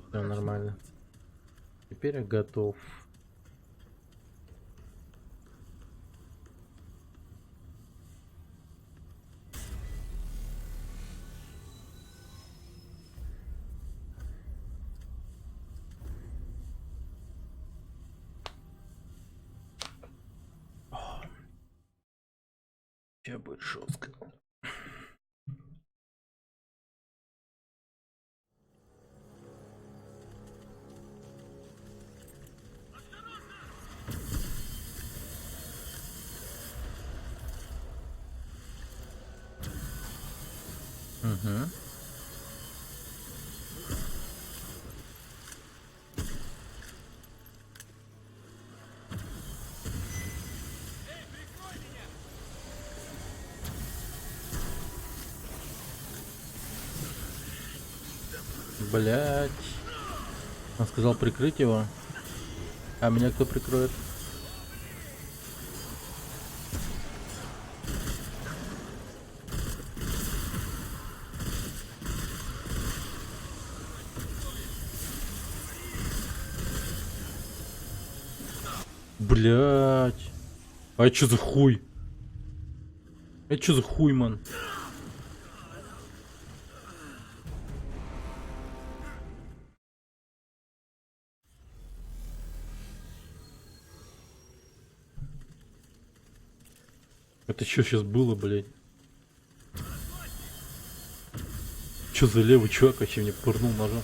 Все нормально. Теперь я готов. Сейчас будет жестко. Угу. Блять. Он сказал прикрыть его. А меня кто прикроет? Блять. А это что за хуй? Это что за хуй, ман? Это что сейчас было, блядь? Что за левый чувак вообще мне пырнул ножом?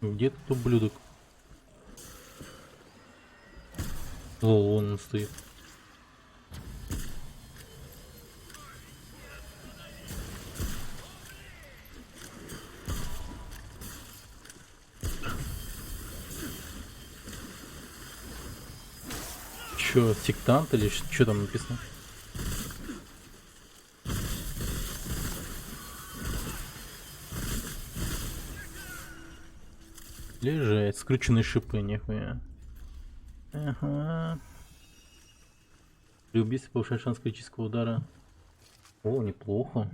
Где этот ублюдок? О, вон он стоит. чё, сектант или что там написано? Лежать, скрученные шипы, нихуя. Ага. При убийстве повышает шанс критического удара. О, неплохо.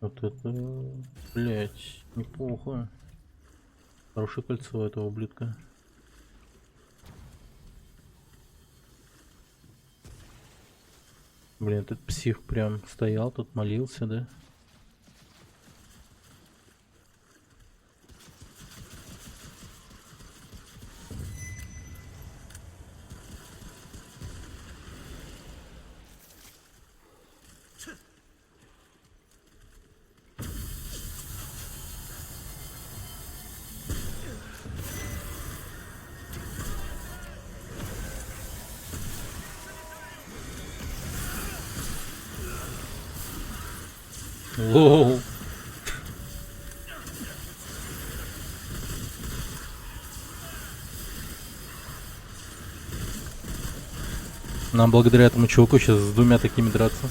Вот это, блять, неплохо. Хорошее кольцо этого ублюдка. Блин, этот псих прям стоял тут, молился, да? Лоу. Нам благодаря этому чуваку сейчас с двумя такими драться.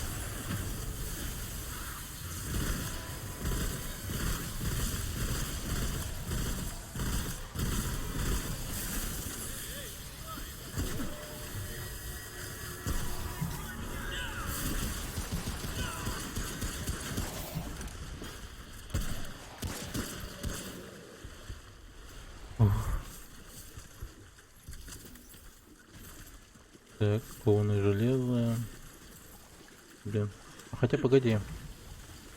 Так, кованое железо. Блин. Хотя погоди.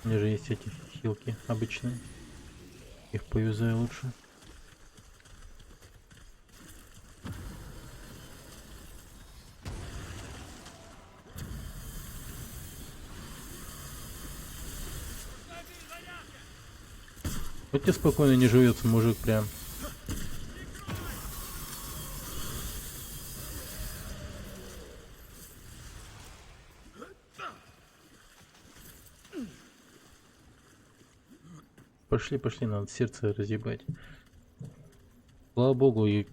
У меня же есть эти хилки обычные. Их повязаю лучше. Вот тебе спокойно не живется, мужик, прям. Пошли, пошли, надо сердце разъебать. Слава богу, и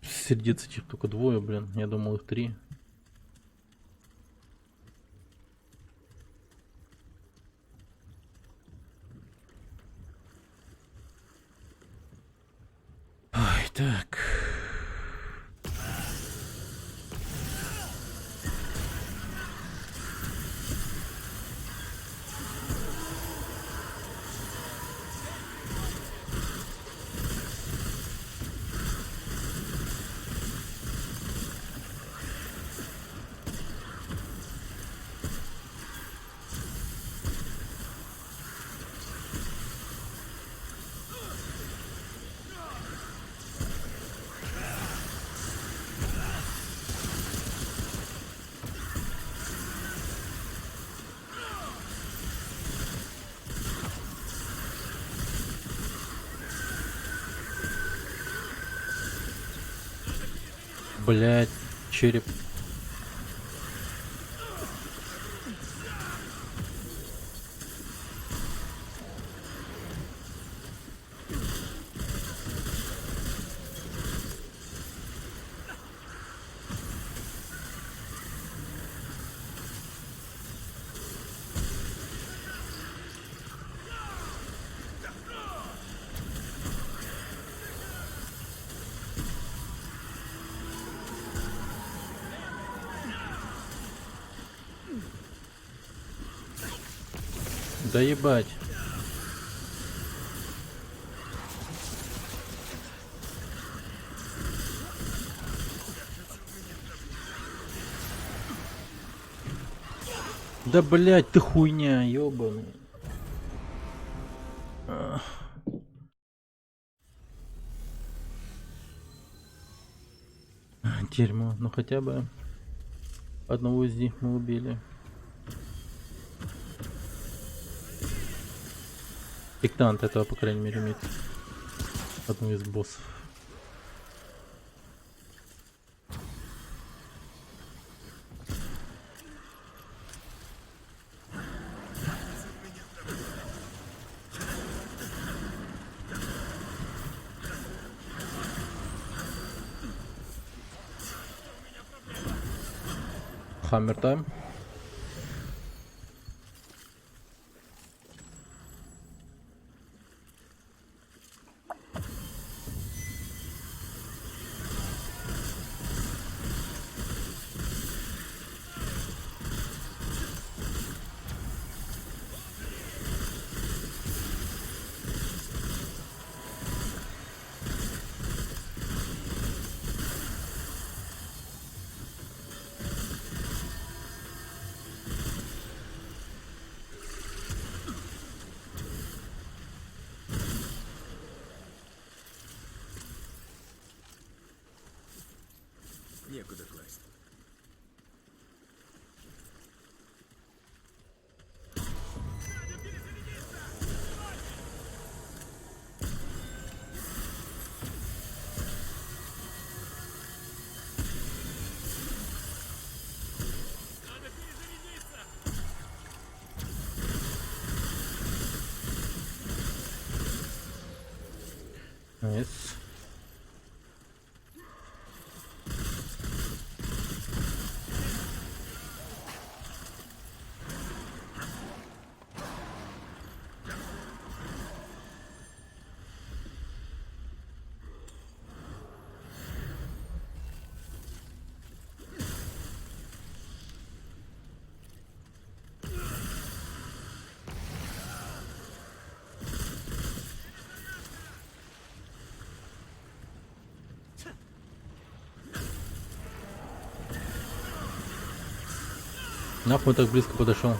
сердец этих только двое, блин. Я думал, их 3. Ой, так. Блять, череп. Да ебать. Да блять, ты хуйня, ёбаный. Дерьмо, ну хотя бы одного из них мы убили. Сектант этого, по крайней мере, имеет одну из боссов. Hammer Time. Некуда класть. Nice. Нахуй так близко подошел.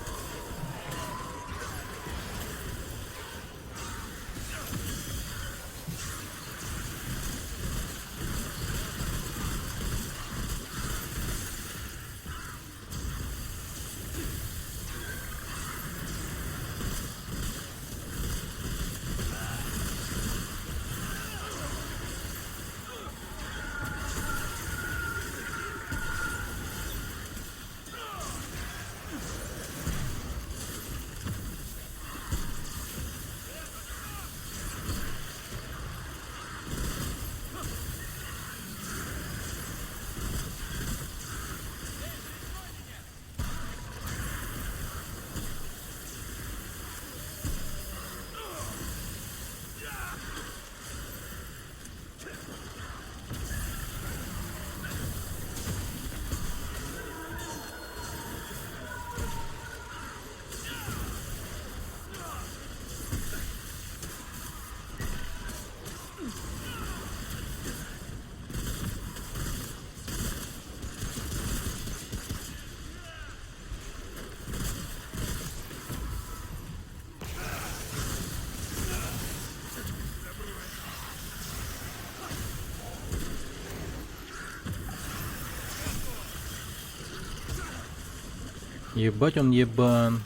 Ебать он ебан.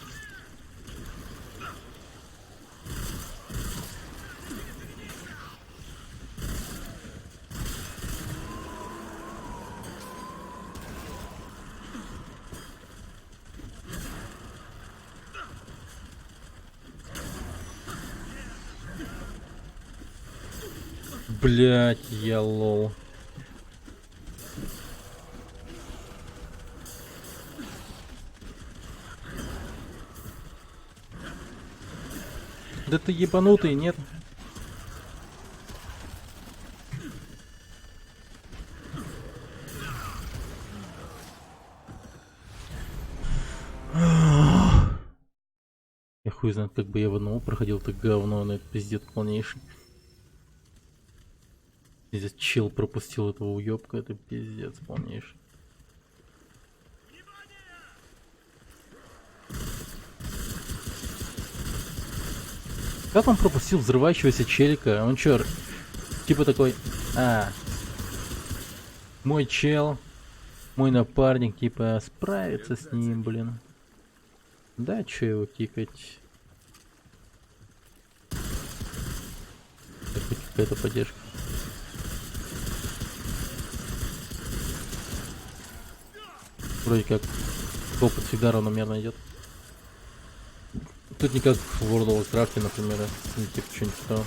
Блять, я лол. Да ты ебанутый, нет? Я хуй знает, как бы я в одного проходил так говно, но это пиздец полнейший. Пиздец, чел пропустил этого уёбка, это пиздец полнейший. Как он пропустил взрывающегося челика? Он чё, типа такой, мой чел, мой напарник, типа, справится с ним, блин. Да, чё его кикать? Это хоть какая-то поддержка. Вроде как опыт всегда равномерно идет. Тут не как в World of Warcraft, например, ну, типа что-нибудь того.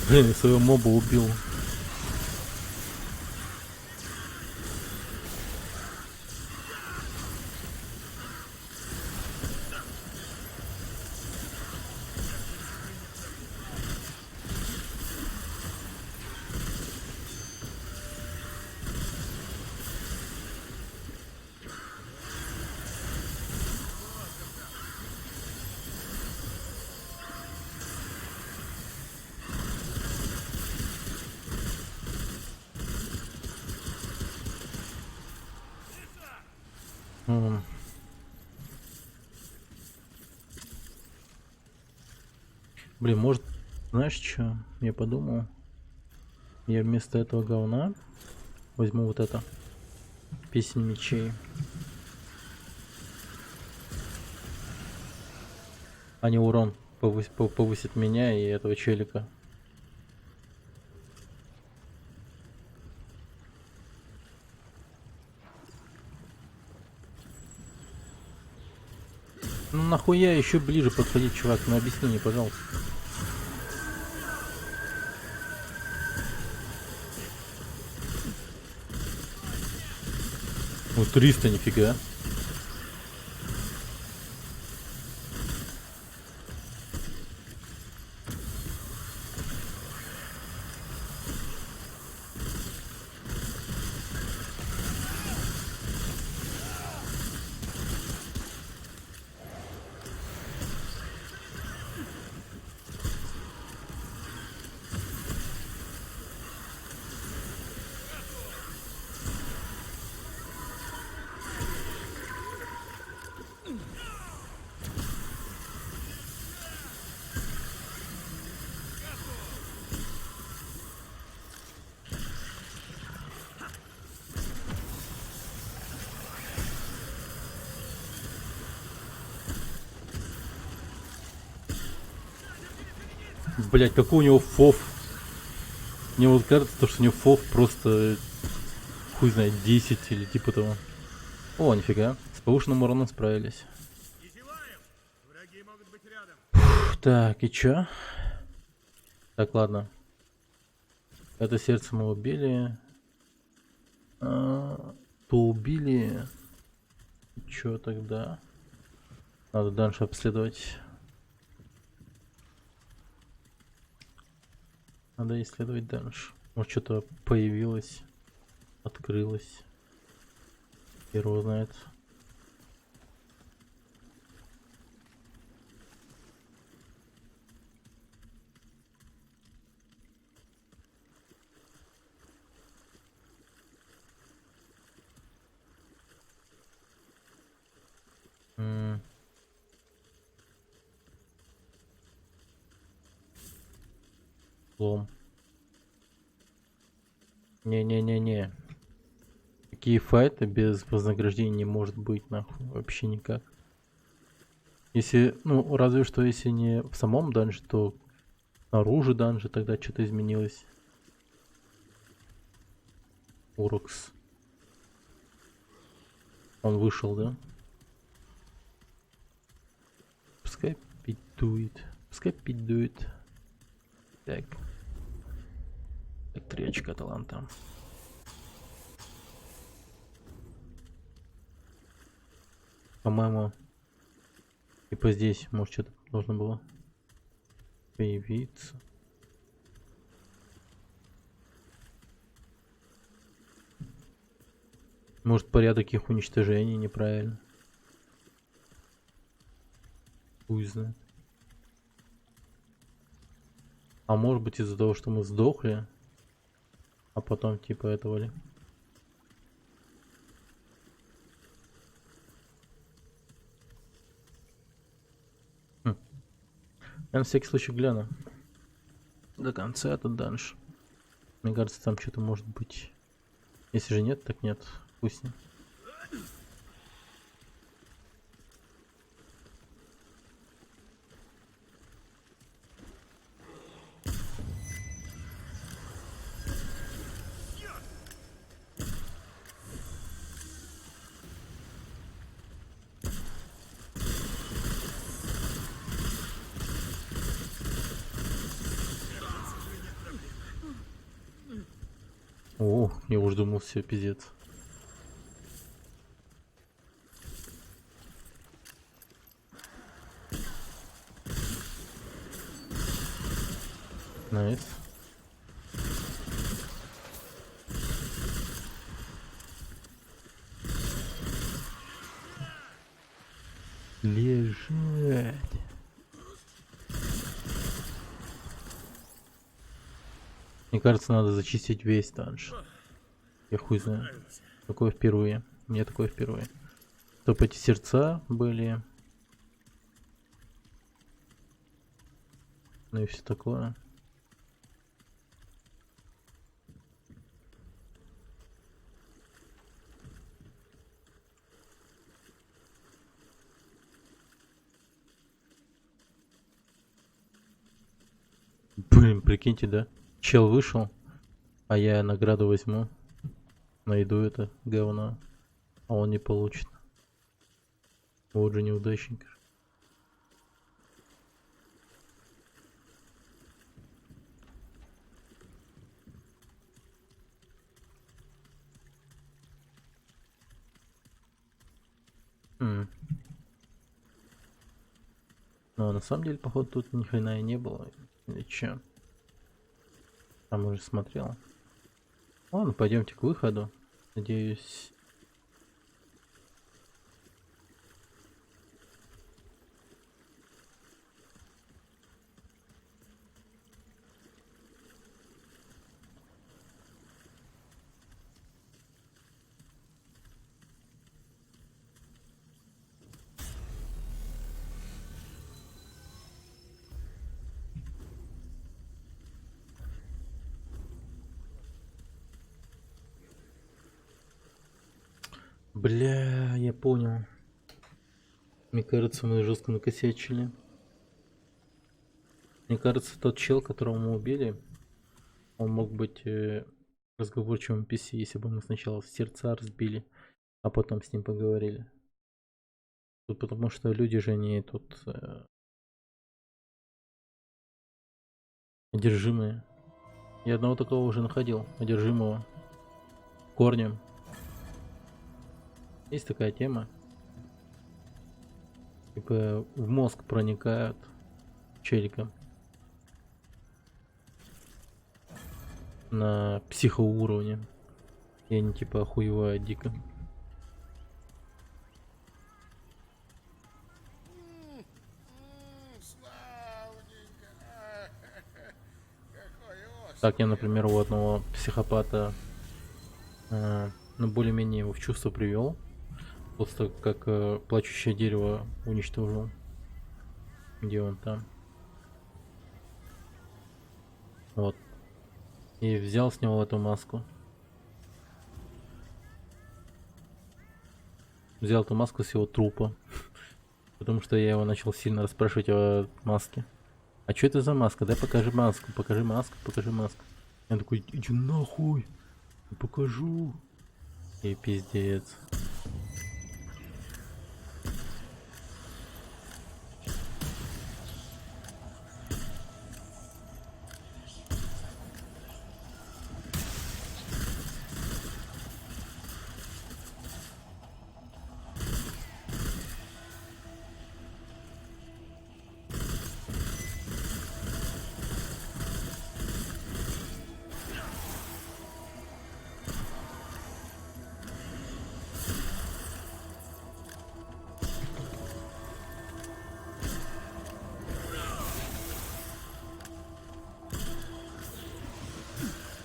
Блин, я своего моба убил. М. Блин, может, знаешь что? Я подумал, я вместо этого говна возьму вот это. Песнь мечей. Они урон повысит меня и этого челика. Ну нахуя еще ближе подходить, чувак? Ну объясни мне, пожалуйста. Ну 300, нифига. Блять, какой у него фоф. Мне вот кажется, то, что у него фоф просто, хуй знает, 10 или типа того. О, нифига. С повышенным уроном справились. Не зеваем! Враги могут быть рядом. Так, и чё? Так, ладно. Это сердце мы убили. То убили. Чё тогда? Надо дальше обследовать. Надо исследовать дальше. Может, что-то появилось, открылось. Хер его знает. Лом. Не-не-не-не. Такие файты без вознаграждения не может быть, нахуй. Вообще никак. Если, ну, разве что если не в самом данже, то снаружи данже тогда что-то изменилось. Урокс. Он вышел, да? Пускай пидует. Пускай пидует. Так. Так, 3 очка таланта. По-моему, типа здесь, может, что-то должно было появиться. Может, порядок их уничтожения неправильно. Хуй знает. А может быть из-за того, что мы сдохли, а потом типа этого ли. Я на всякий случай гляну до конца этот данж. Мне кажется, там что-то может быть. Если же нет, так нет. Пусть не. О, я уже думал, все, пиздец. Найс. Лежать. Мне кажется, надо зачистить весь данж. Я хуй знаю. Такое впервые. Мне такое впервые. Чтоб эти сердца были. Ну и все такое. Блин, прикиньте, да? Чел вышел, а я награду возьму. Найду это говно. А он не получит. Вот же неудачник. Но на самом деле, походу, тут ни хрена и не было. Или чё? Там уже смотрел. Ладно, пойдемте к выходу. Надеюсь. Бля, я понял. Мне кажется, мы жестко накосячили. Мне кажется, тот чел, которого мы убили, он мог быть разговорчивым NPC, если бы мы сначала сердца разбили, а потом с ним поговорили. Тут потому что люди же не тут одержимые. Я одного такого уже находил, одержимого корнем. Есть такая тема. Типа в мозг проникают челиком. На психоуровне. И они типа охуевают дико. Славненько. Какой острый. Так я, например, у одного психопата, ну более-менее его в чувство привел. Просто как плачущее дерево уничтожил. Где он там? Вот. И взял с него эту маску. Взял эту маску с его трупа. Потому что я его начал сильно расспрашивать о маске. А что это за маска? Дай покажи маску, покажи маску, покажи маску. Я такой, иди нахуй, покажу. И пиздец.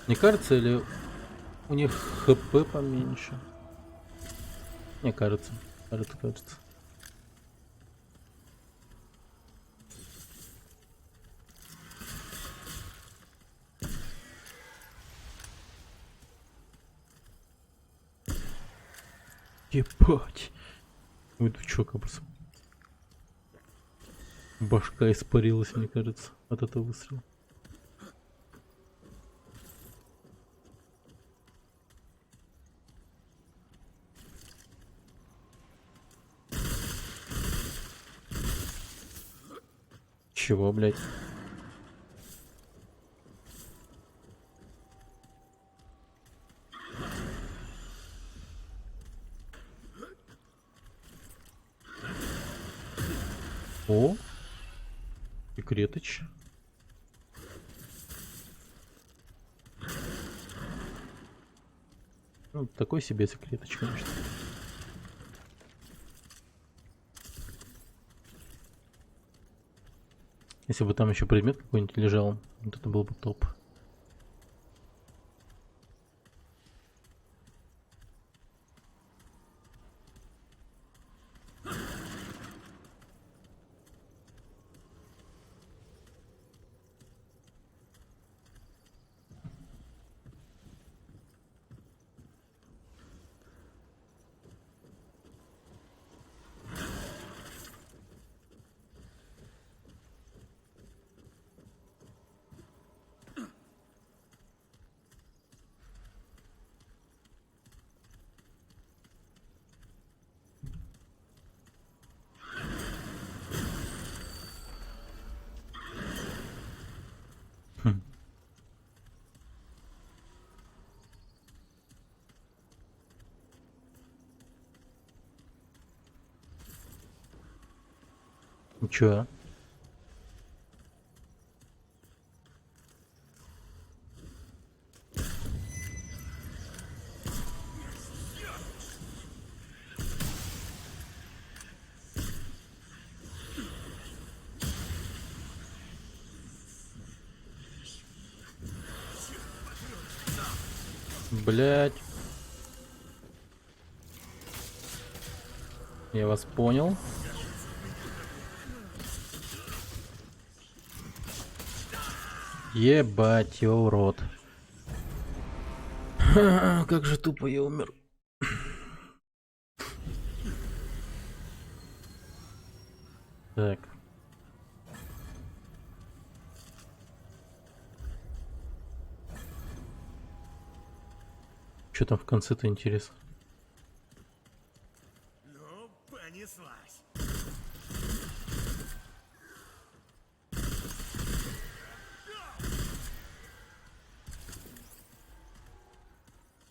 Не кажется, или у них хп поменьше? Не кажется. Кажется. Ебать. Ой, ты чё, капус? Башка испарилась, мне кажется, от этого выстрела. Чего, блядь? О, секретыч. Ну, такой себе секретыч, конечно. Если бы там еще предмет какой-нибудь лежал, вот это был бы топ. Хм. Ничего. Блять. Я вас понял. Ебать, его в рот. Как же тупо я умер. Так. Что там в конце-то интересно? Ну, понеслась.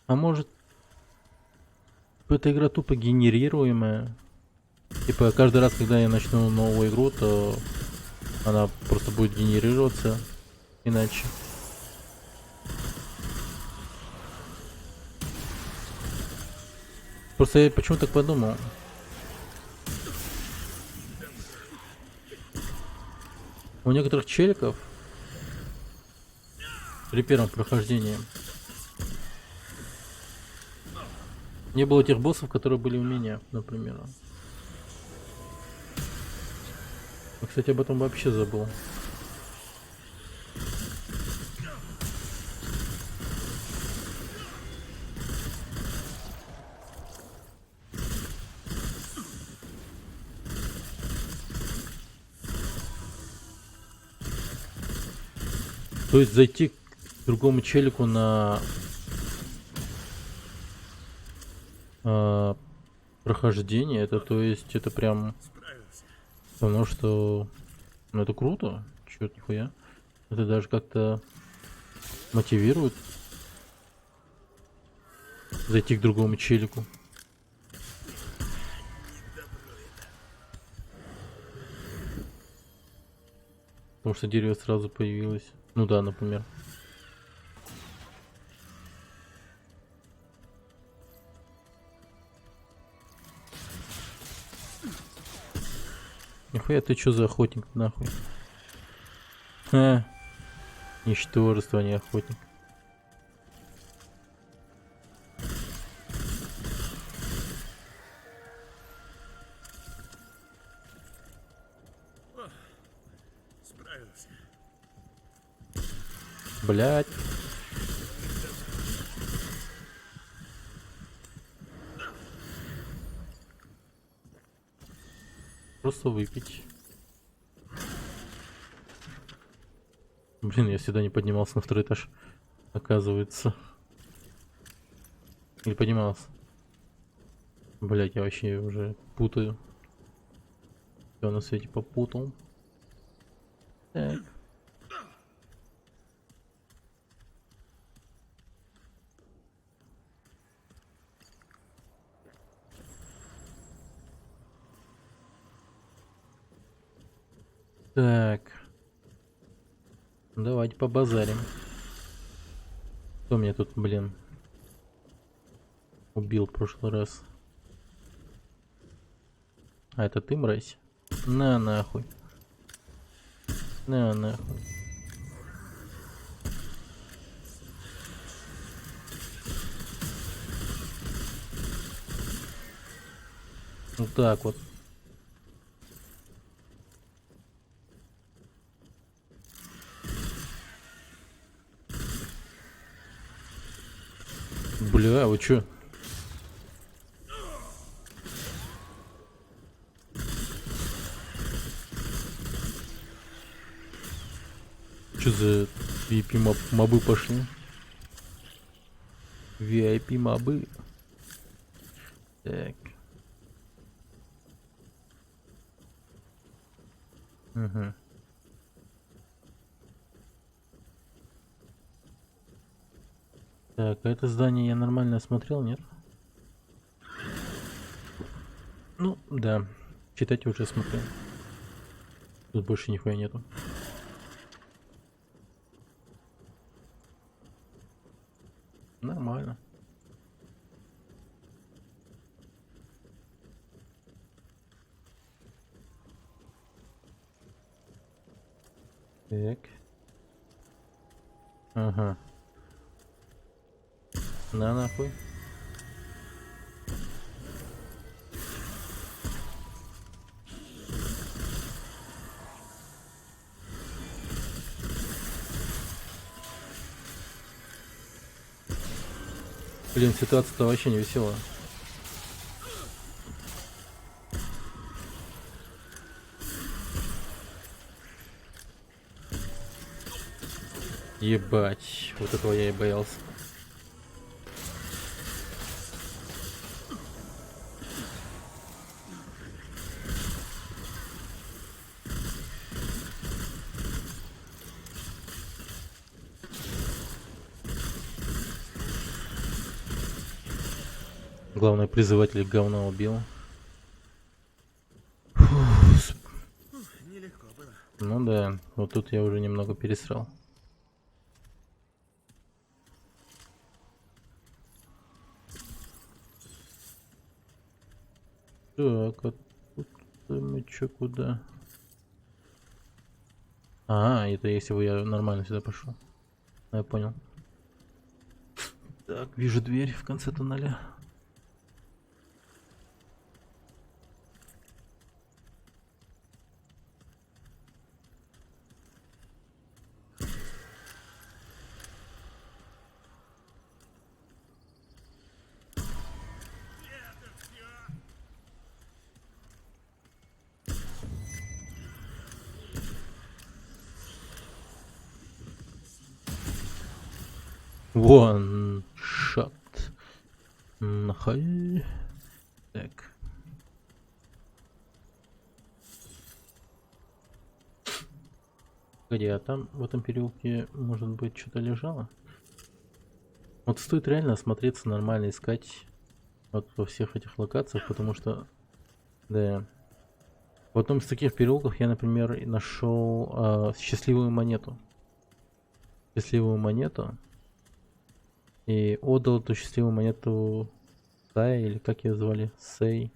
А может, эта игра тупо генерируемая? Типа каждый раз, когда я начну новую игру, то она просто будет генерироваться иначе. Просто я почему так подумал? У некоторых челиков при первом прохождении не было тех боссов, которые были у меня, например. Я, кстати, об этом вообще забыл. То есть зайти к другому челику на прохождение, это то есть это прям Справился. потому что ну это круто, черт нихуя. Это даже как-то мотивирует зайти к другому челику. Потому что дерево сразу появилось. Ну да, например. Нихуя ты чё за охотник нахуй? Ничтожество, а не охотник. Справился. Блять. Просто выпить. Блин, я всегда не поднимался на второй этаж. Оказывается. Или поднимался. Блять, я вообще уже путаю. Все на свете попутал. Так. Так. Давайте побазарим. Кто меня тут, блин, убил в прошлый раз? А это ты, мразь? На нахуй. На нахуй. Вот так вот. Бля, вы чё? Чё за VIP мобы пошли? VIP мобы. Так. Угу. Так, а это здание я нормально осмотрел, нет? Ну, да. Читать уже смотрел. Тут больше нихуя нету. Нормально. Так. Ага. На нахуй. Блин, ситуация-то вообще не веселая. Ебать, вот этого я и боялся. Главное, призыватель говна убил. Нелегко было. Ну да, вот тут я уже немного пересрал. Так, а тут мы чё, куда? А, это если бы я нормально сюда пошел. Я понял. Так, вижу дверь в конце туннеля. One shot. Нахай. Так. Погоди, а там в этом переулке может быть что-то лежало? Вот стоит реально осмотреться, нормально искать вот во всех этих локациях, потому что, да, в одном из таких переулков я, например, нашел счастливую монету. Счастливую монету. И отдал эту счастливую монету Сай, или как ее звали? Сей.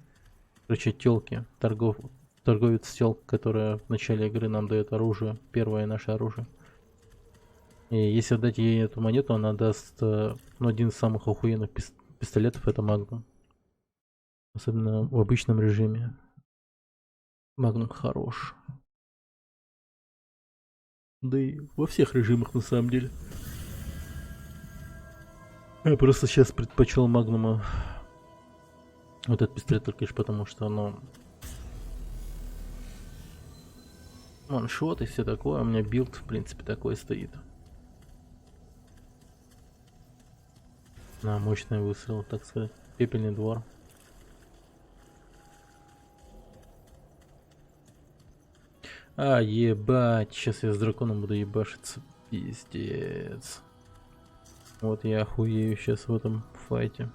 Короче, тёлке. Торговец тёлк, которая в начале игры нам дает оружие. Первое наше оружие. И если отдать ей эту монету, она даст один из самых охуенных пистолетов, это Магнум. Особенно в обычном режиме. Магнум хорош. Да и во всех режимах на самом деле. Я просто сейчас предпочел Магнума. Вот этот пистолет только лишь потому, что оно... Ваншот и все такое. У меня билд, в принципе, такой стоит. На мощный выстрел, так сказать. Пепельный двор. А, ебать. Сейчас я с драконом буду ебашиться. Пиздец. Вот я охуею сейчас в этом файте.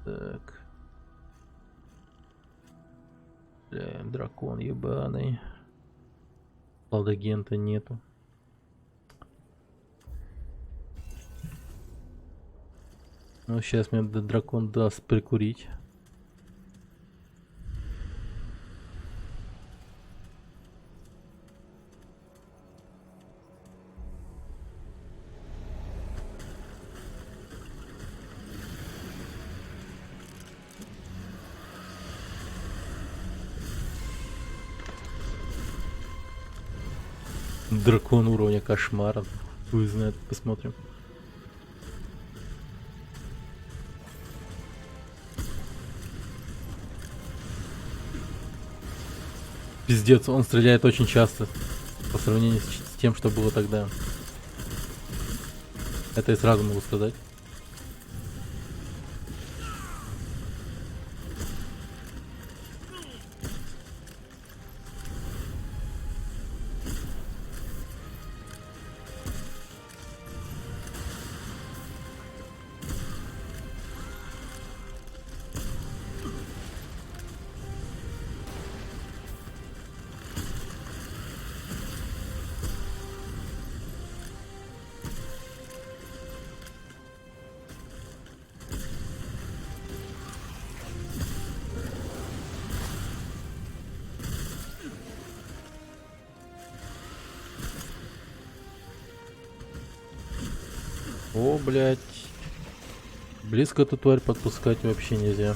Так. Бля, дракон ебаный. Палдагента нету. Ну, сейчас мне дракон даст прикурить. Дракон уровня кошмара. Хуй знает, посмотрим. Пиздец, он стреляет очень часто. По сравнению с тем, что было тогда. Это я сразу могу сказать. О, блядь. Близко эту тварь подпускать вообще нельзя.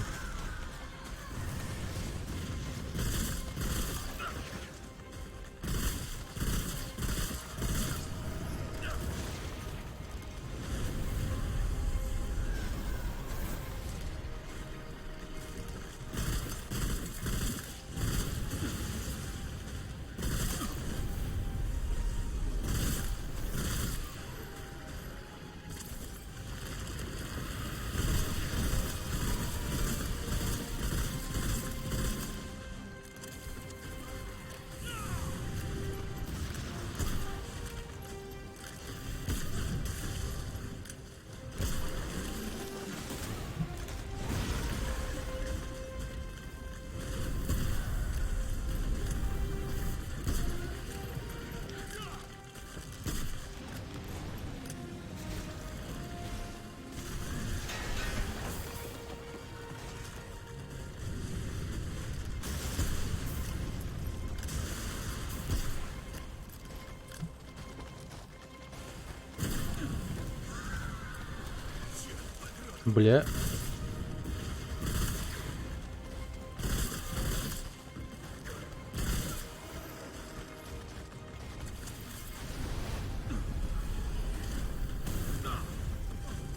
Бля.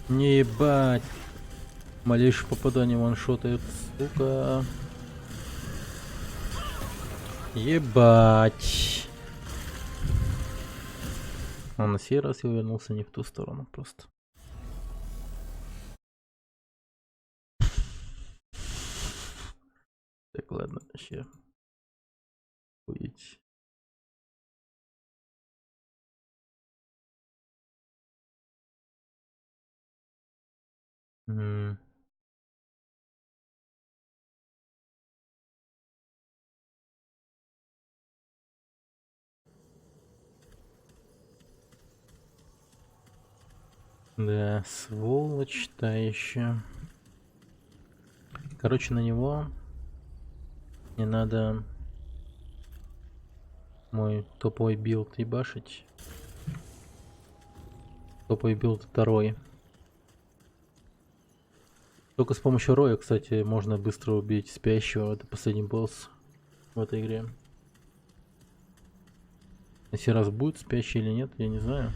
Не ебать. Малейшее попадание ваншотает, сука. Ебать. А на сей раз я вернулся не в ту сторону просто. Так, ладно, вообще. Уйти. Да, сволочь та еще. Короче, на него не надо мой топовый билд ебашить. Топовый билд второй. Только с помощью роя, кстати, можно быстро убить спящего. Это последний босс в этой игре. На сей раз будет спящий или нет, я не знаю.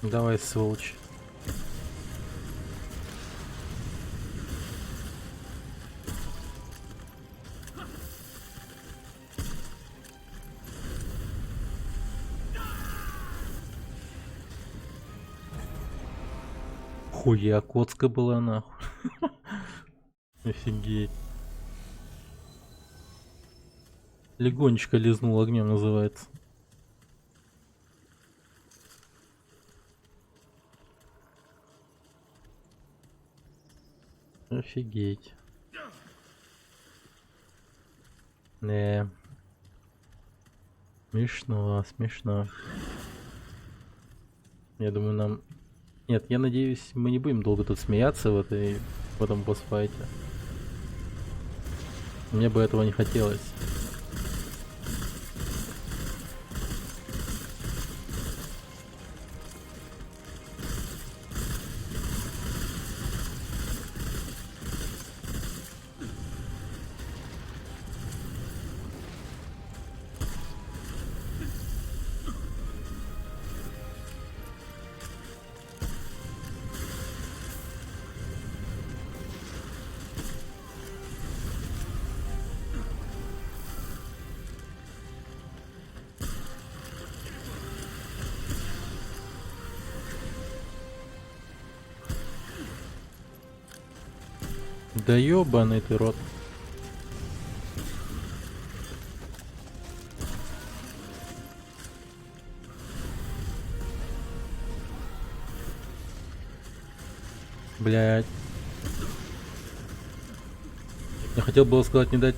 Давай, сволочь. Хуя коцка была нахуй. Офигеть. Легонечко лизнул огнем, называется. Офигеть. Не. Смешно, смешно. Я думаю, нам... Нет, я надеюсь, мы не будем долго тут смеяться в этом босс-файте. Мне бы этого не хотелось. Да ёбаный ты рот. Блять. Я хотел было сказать, не дать...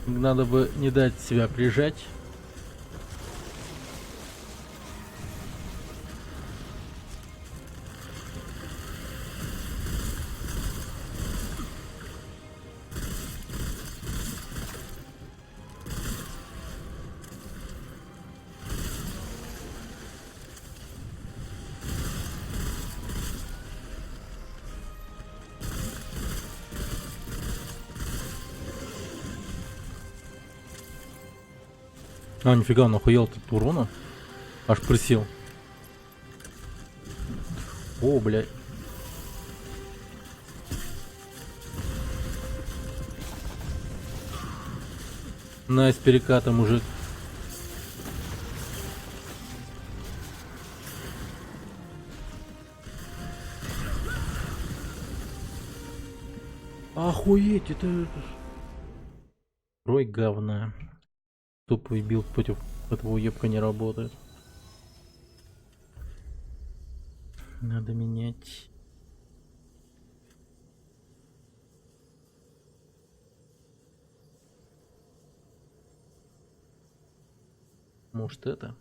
Надо бы не дать себя прижать. А, нифига, он охуел тут урона. Аж присел. О, блядь. Найс переката, мужик. Охуеть, это... Рой говна. Тупой билд против этого уебка не работает. Надо менять. Может это?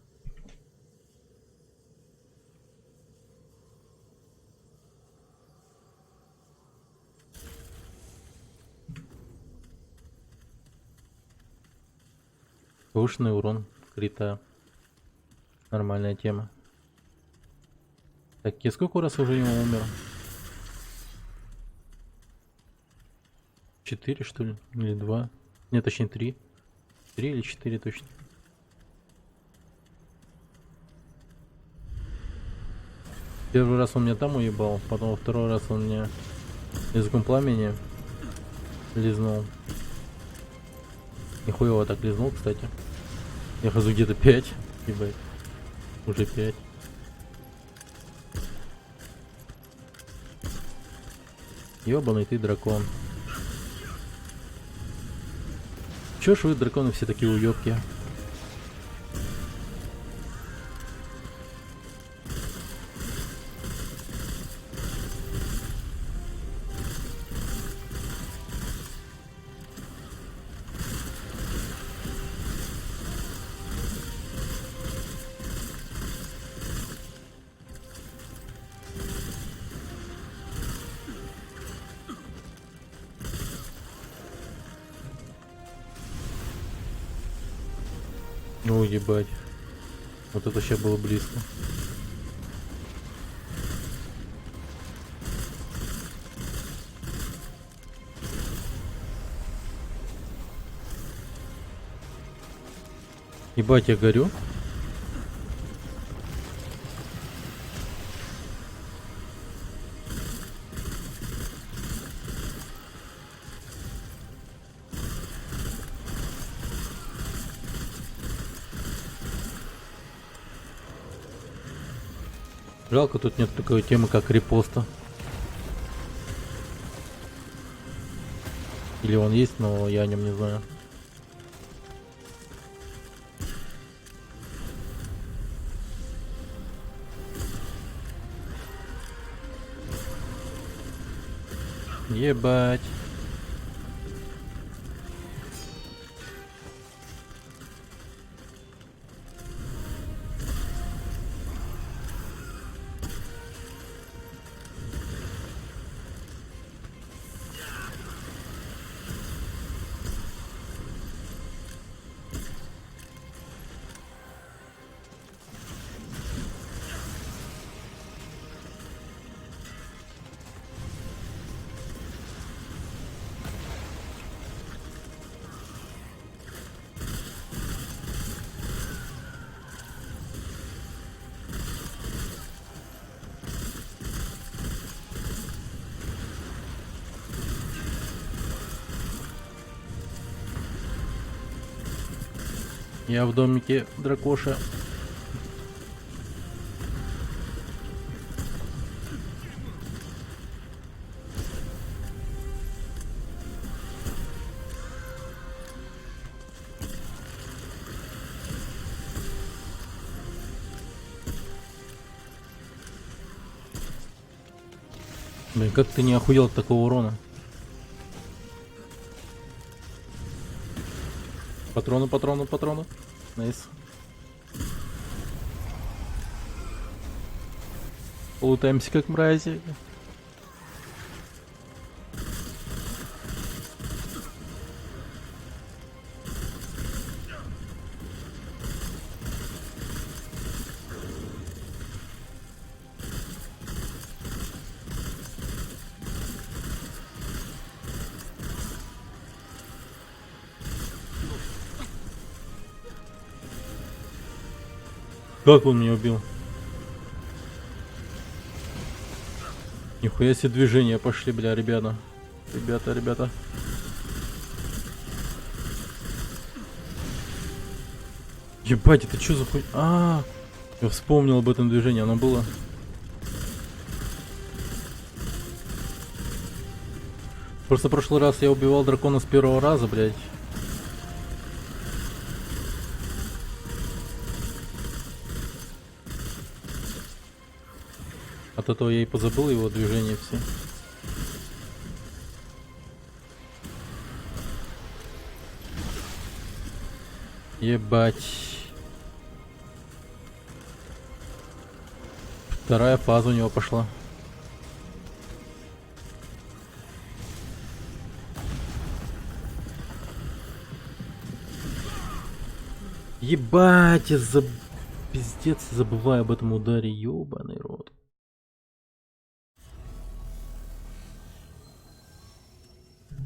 Повышенный урон крита. Нормальная тема. Так, я сколько раз уже ему умер? 4, что ли? Или 2? Нет, точнее 3. 3 или 4 точно. Первый раз он меня там уебал, потом во второй раз он меня языком пламени лизнул. Нихуево так лизнул, кстати. Я хожу где-то 5. Ебать. Уже 5. Ёбаный ты дракон. Чё ж вы, драконы, все такие уёбки? Ну ебать. Вот это сейчас было близко. Ебать, я горю. Жалко, тут нет такой темы, как репоста. Или он есть, но я о нем не знаю. Ебать. Я в домике дракоша. Блин, как ты не охуел от такого урона? Патроны, патроны, патроны. Найс. Лутаемся как мрази. Как он меня убил? Нихуя себе движения пошли, бля, ребята. Ребята. Ебать, это что за хуй? Я вспомнил об этом движении, оно было. Просто в прошлый раз я убивал дракона с первого раза, блядь. От этого я и позабыл его движения все. Ебать. Вторая фаза у него пошла. Ебать, я пиздец забываю об этом ударе, ёбаный рот.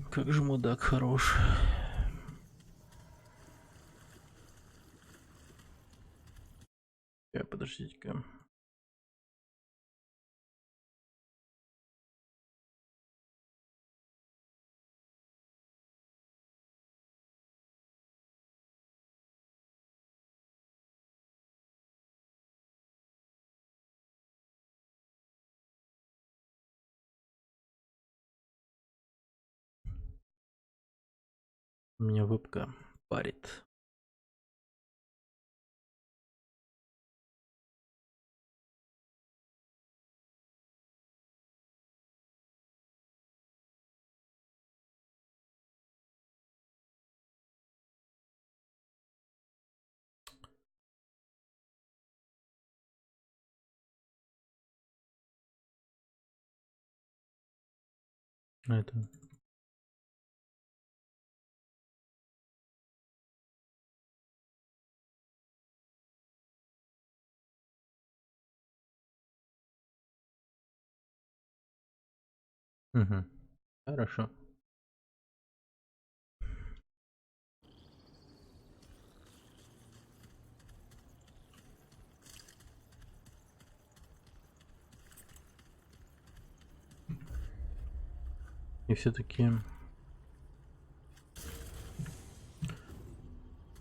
Как же мудак хорош. Подождите-ка. У меня вебка парит. Это. Угу. Хорошо. И все-таки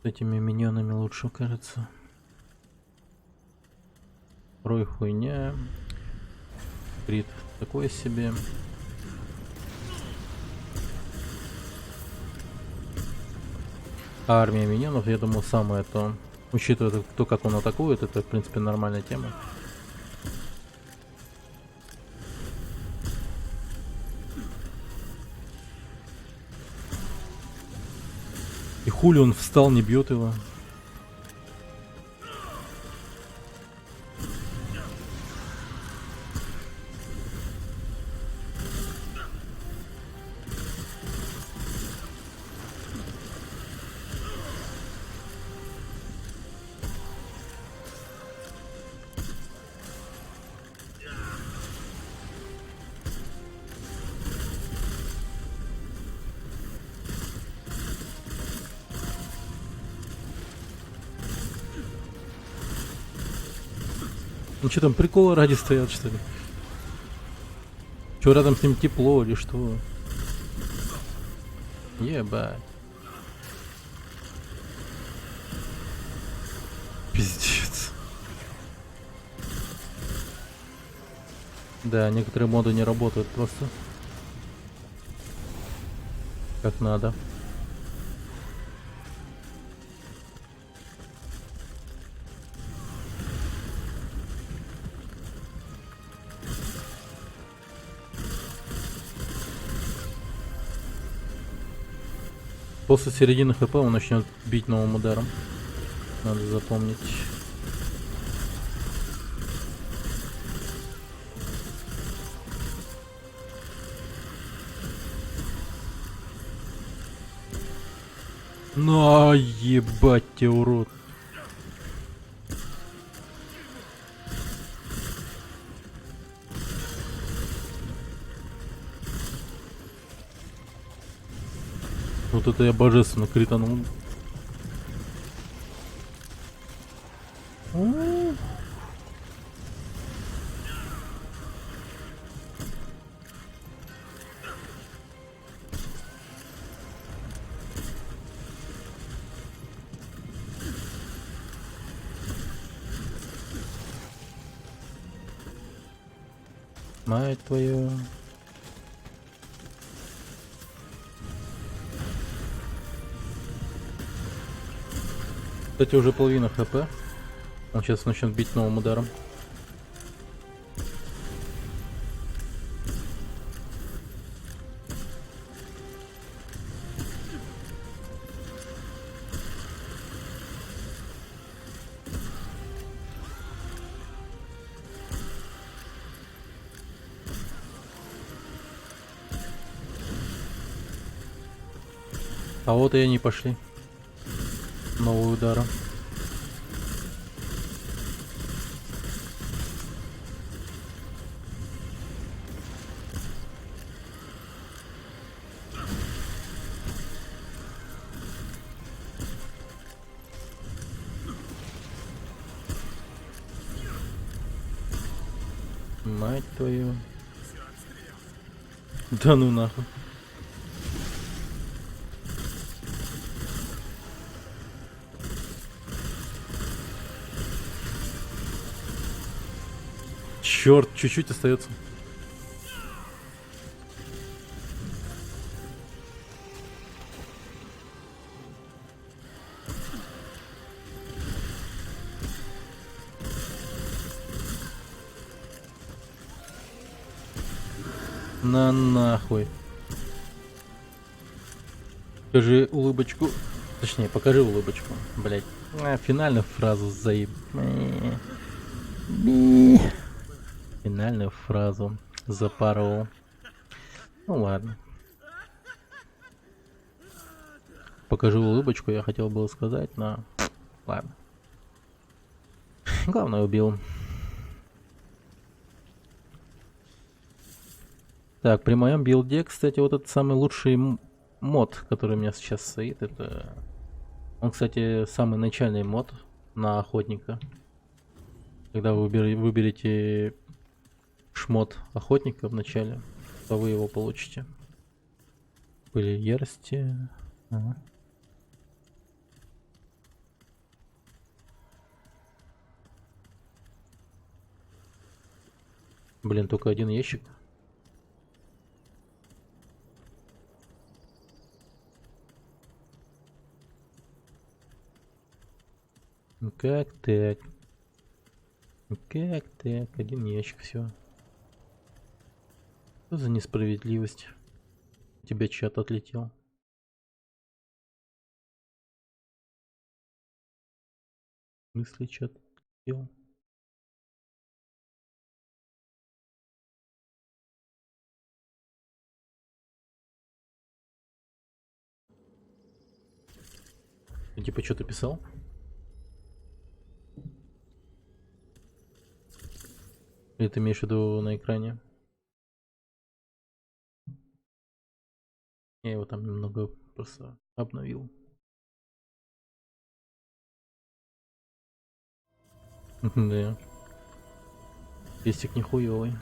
с этими миньонами лучше, кажется. Рой хуйня. Крит такое себе. А армия миньонов, я думаю, самое то. Учитывая то, как он атакует, это, в принципе, нормальная тема. хули он встал, не бьет его? Ну что там, приколы ради стоят, что ли? Что, рядом с ним тепло или что? Ебать. Пиздец. Да, некоторые моды не работают просто. Как надо. После середины хп он начнет бить новым ударом. Надо запомнить. На, ебать тебя, урод. Вот это я божественно кританул. Мать твою. Кстати, уже половина хп. Он сейчас начнет бить новым ударом. А вот и они пошли. Новый удар. Мать твою. Да ну нахуй. Черт, чуть-чуть остается. На нахуй. Покажи улыбочку. Точнее, покажи улыбочку. Блять. Финальную фразу заеб. Финальную фразу запарывал. Ну ладно. Покажи улыбочку, я хотел было сказать, но ладно. Главное, убил. Так, при моем билде, кстати, вот этот самый лучший мод, который у меня сейчас стоит, это... Он, кстати, самый начальный мод на охотника. Когда вы выберете шмот охотника в начале, то вы его получите. Были ярости. Ага. Блин, только один ящик. Как так? Как так? Один ящик, все. Что за несправедливость? У тебя чат отлетел. Мысли что-то делал. Ты типа что-то писал? Или ты имеешь в виду на экране? Я его там немного просто обновил. Да. Пестик нихуёвый.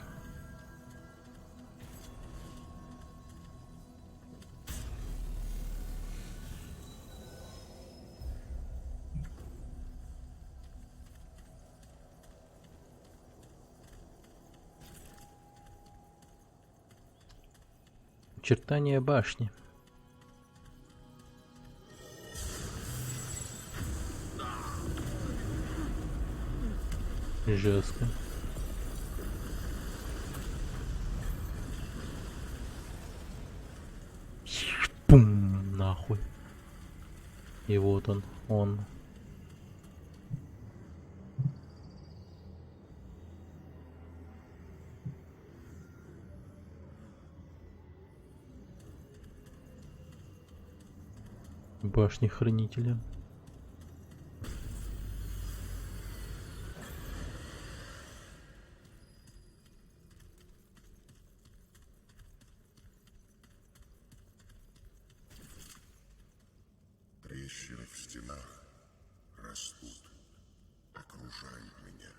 Очертания башни. Жестко. Пум, нахуй. И вот он. Башни хранителя. Трещины в стенах растут, окружают меня.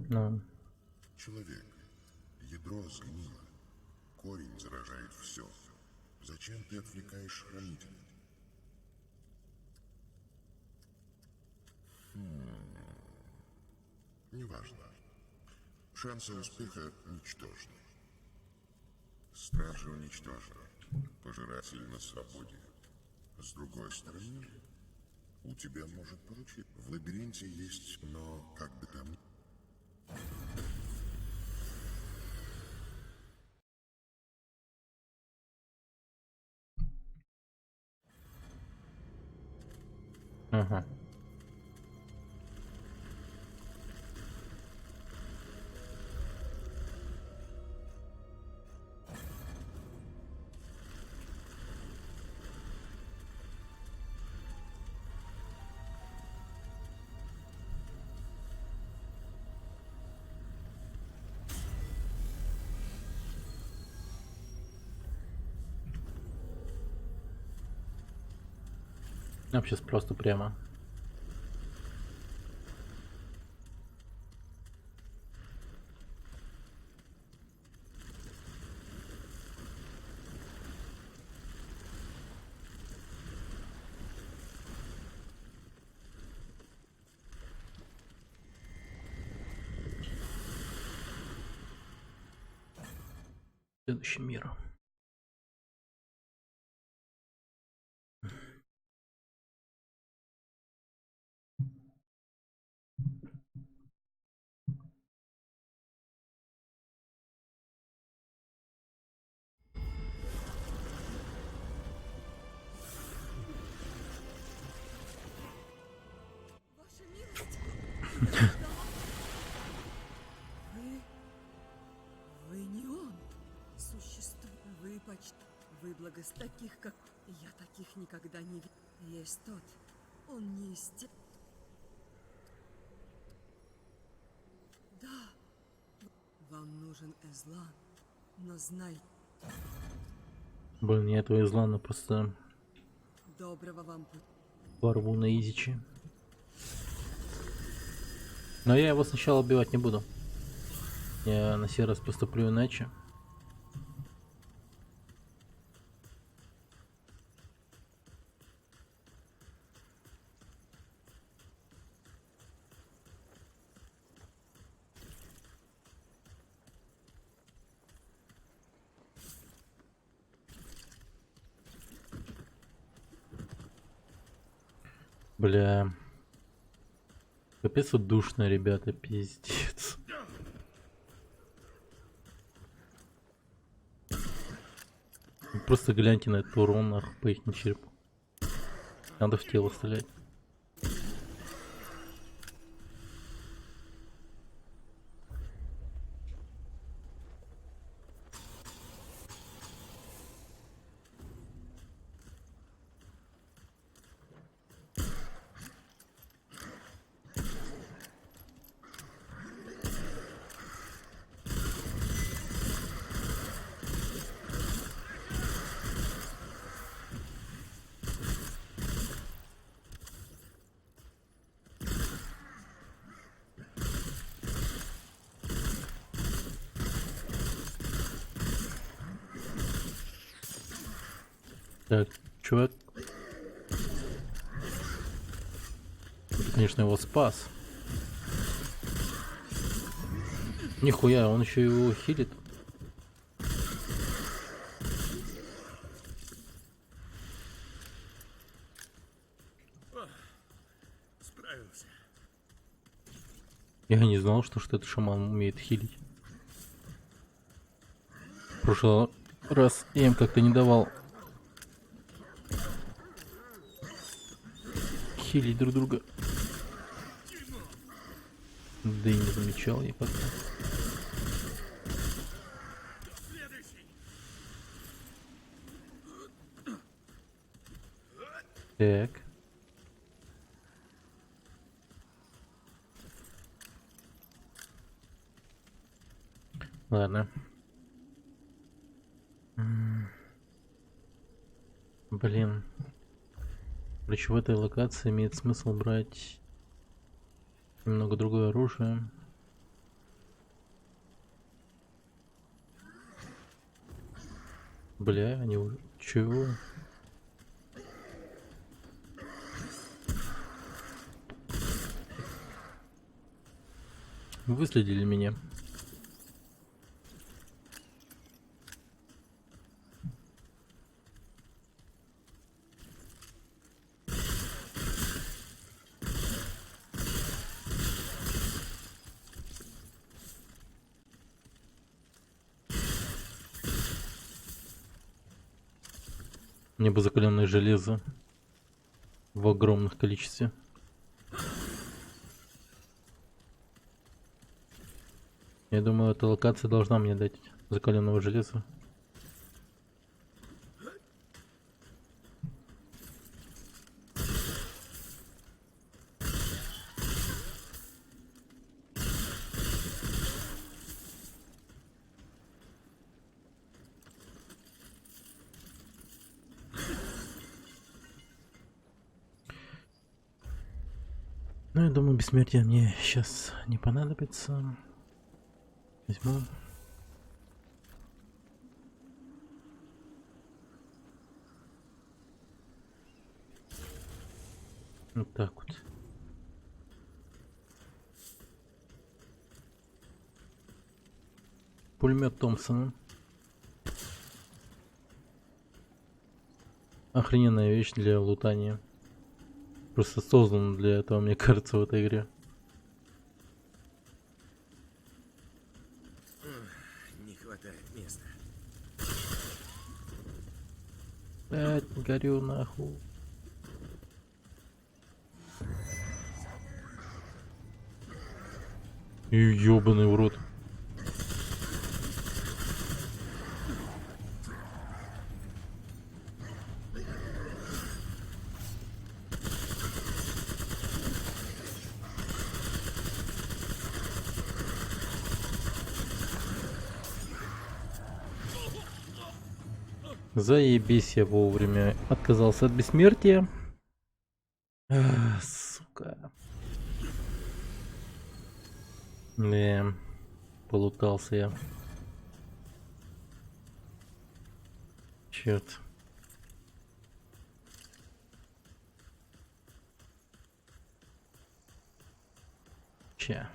Ну, Человек, ядро сгнило, корень заражает все. Зачем ты отвлекаешь хранителя? Неважно. Шансы успеха ничтожны. Стражи уничтожены. Пожиратель на свободе. С другой стороны, у тебя может получиться. В лабиринте есть, но как бы там... ага. Я сейчас просто прямо. Следующий мир. Ваша милость! Вы не он. Существо. Вы почти... Вы благос таких, как... Я таких никогда не видел. Есть тот. Он не из тех... Да. Вам нужен Эзлан. Но знай, Блин, я этого излана просто доброго вам пути. порву на изичи. Но я его сначала убивать не буду. Я на сей раз поступлю иначе. Бля. Капец вот душно, ребята, пиздец. Просто гляньте на этот урон, нахуй, по их черепу. Надо в тело стрелять. Так, чувак. Ты, конечно, его спас. Нихуя, он еще его хилит. Справился. Я не знал, что этот шаман умеет хилить. В прошлый раз я им как-то не давал хилить друг друга. Да и не замечал я пока. Так. Ладно. Блин. Короче, в этой локации имеет смысл брать немного другое оружие. Бля, они уже... Чего? Выследили меня. Мне бы закаленное железо в огромных количестве. Я думаю, эта локация должна мне дать закаленного железа. Ну, я думаю, бессмертие мне сейчас не понадобится. Возьму. Вот так вот. Пулемет Томпсона. Охрененная вещь для лутания. Просто создан для этого, мне кажется, в этой игре. Не хватает места. Блять, горю нахуй. И ёбаный в рот. Заебись, я вовремя отказался от бессмертия. Сука. Да, полутался я. Черт. Ща.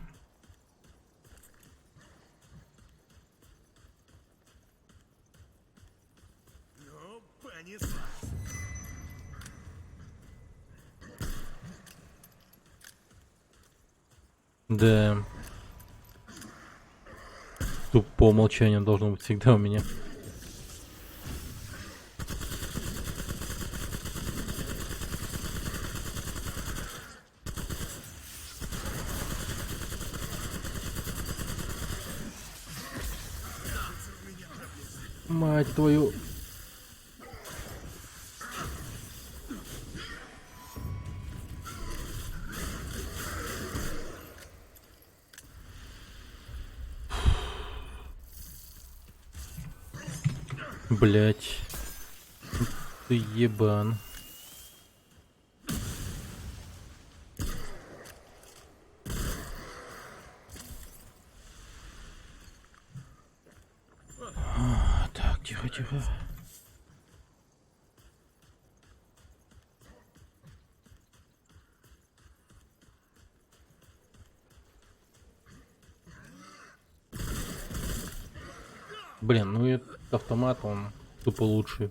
Ну, понеслась. Да. Тут по умолчанию должно быть всегда у меня. Мать твою. Блять. Ты ебан. Так, тихо, тихо. Блин, ну этот автомат, он тупо лучший.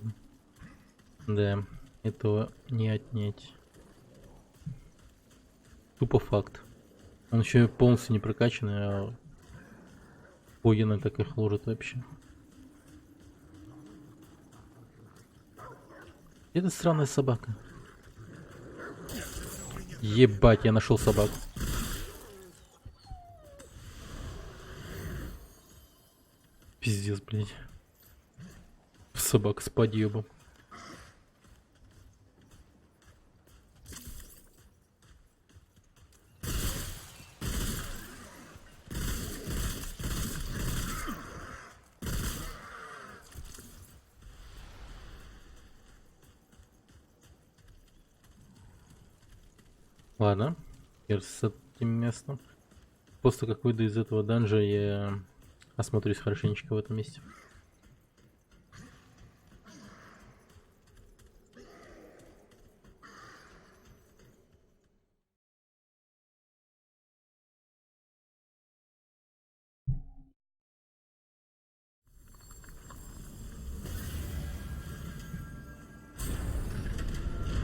Да, этого не отнять. Тупо факт. Он еще полностью не прокачанный, а Погина так их ложит вообще. Это странная собака. Ебать, я нашел собаку. Пиздец, блядь. Собака с подъебом. Ладно, теперь с этим местом. После как выйду из этого данжа, я осмотрюсь хорошенечко в этом месте.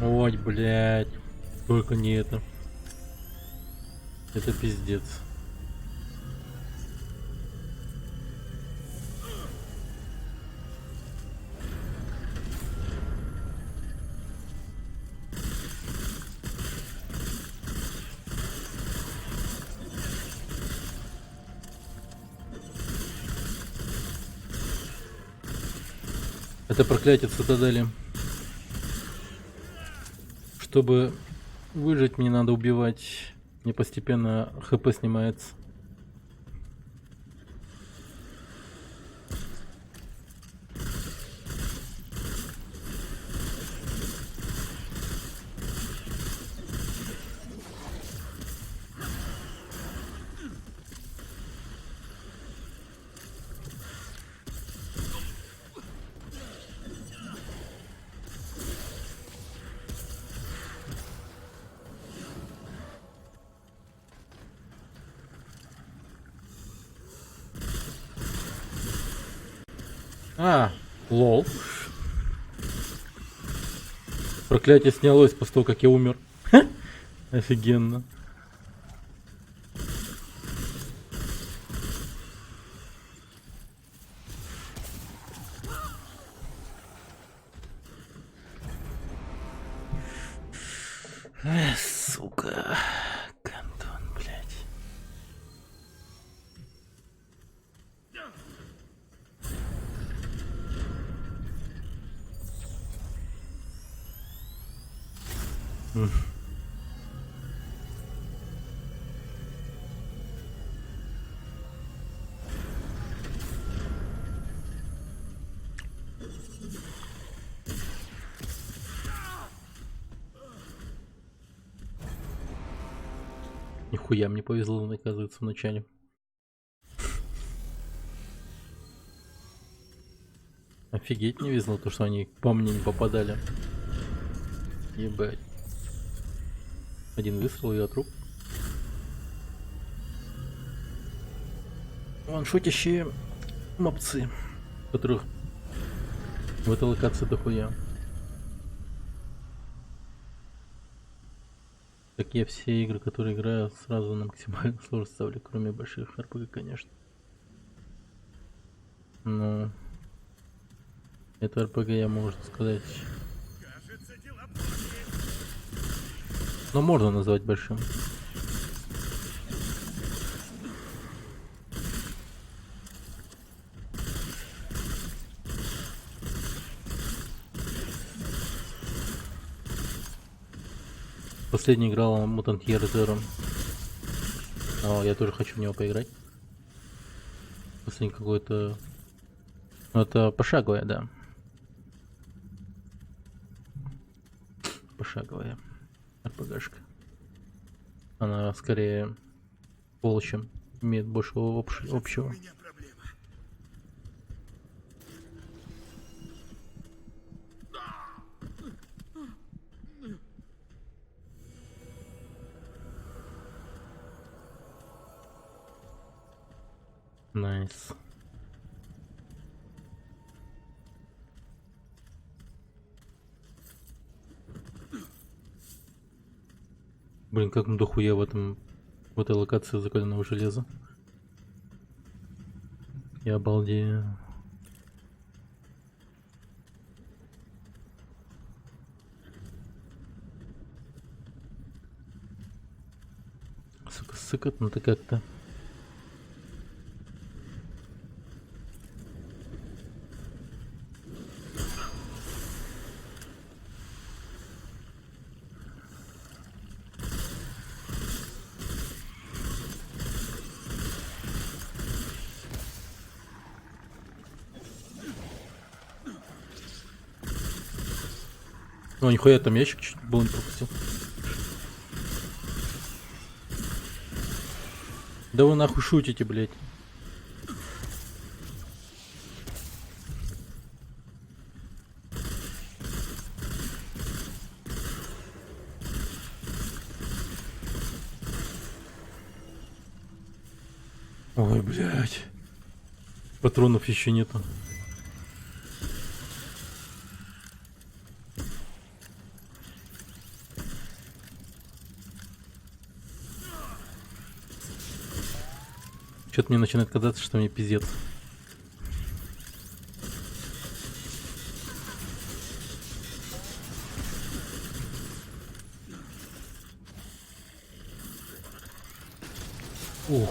Ой, блядь. Только не это. Это пиздец. Это проклятие цитадели. Чтобы выжить, мне надо убивать. Мне постепенно ХП снимается. А, лол. Проклятие снялось после того, как я умер. Ха, офигенно. Сука. Кантон, блядь. Нихуя мне повезло, оказывается, в начале. Офигеть не везло, то что они по мне не попадали. Ебать. Один выстрел и я труп. Ваншотящие мопцы, которых в этой локации дохуя. Как я все игры, которые играю, сразу на максимальную сложность ставлю, кроме больших РПГ, конечно. Но это РПГ я, можно сказать, но можно назвать большим. Последний играл Mutant Year Zero. О, я тоже хочу в него поиграть. Последний какой-то... Ну, это пошаговая, да. Пошаговая РПГшка. Она скорее полчем имеет больше общего. У меня проблема. Найс. Блин, как дохуя в этой локации закаленного железа. Я обалдею. Сука, сыкотно-то как-то. О, нихуя, там ящик чуть был не пропустил. Да вы нахуй шутите, блядь. Ой, блядь. Патронов еще нету. Что-то мне начинает казаться, что мне пиздец. Ух.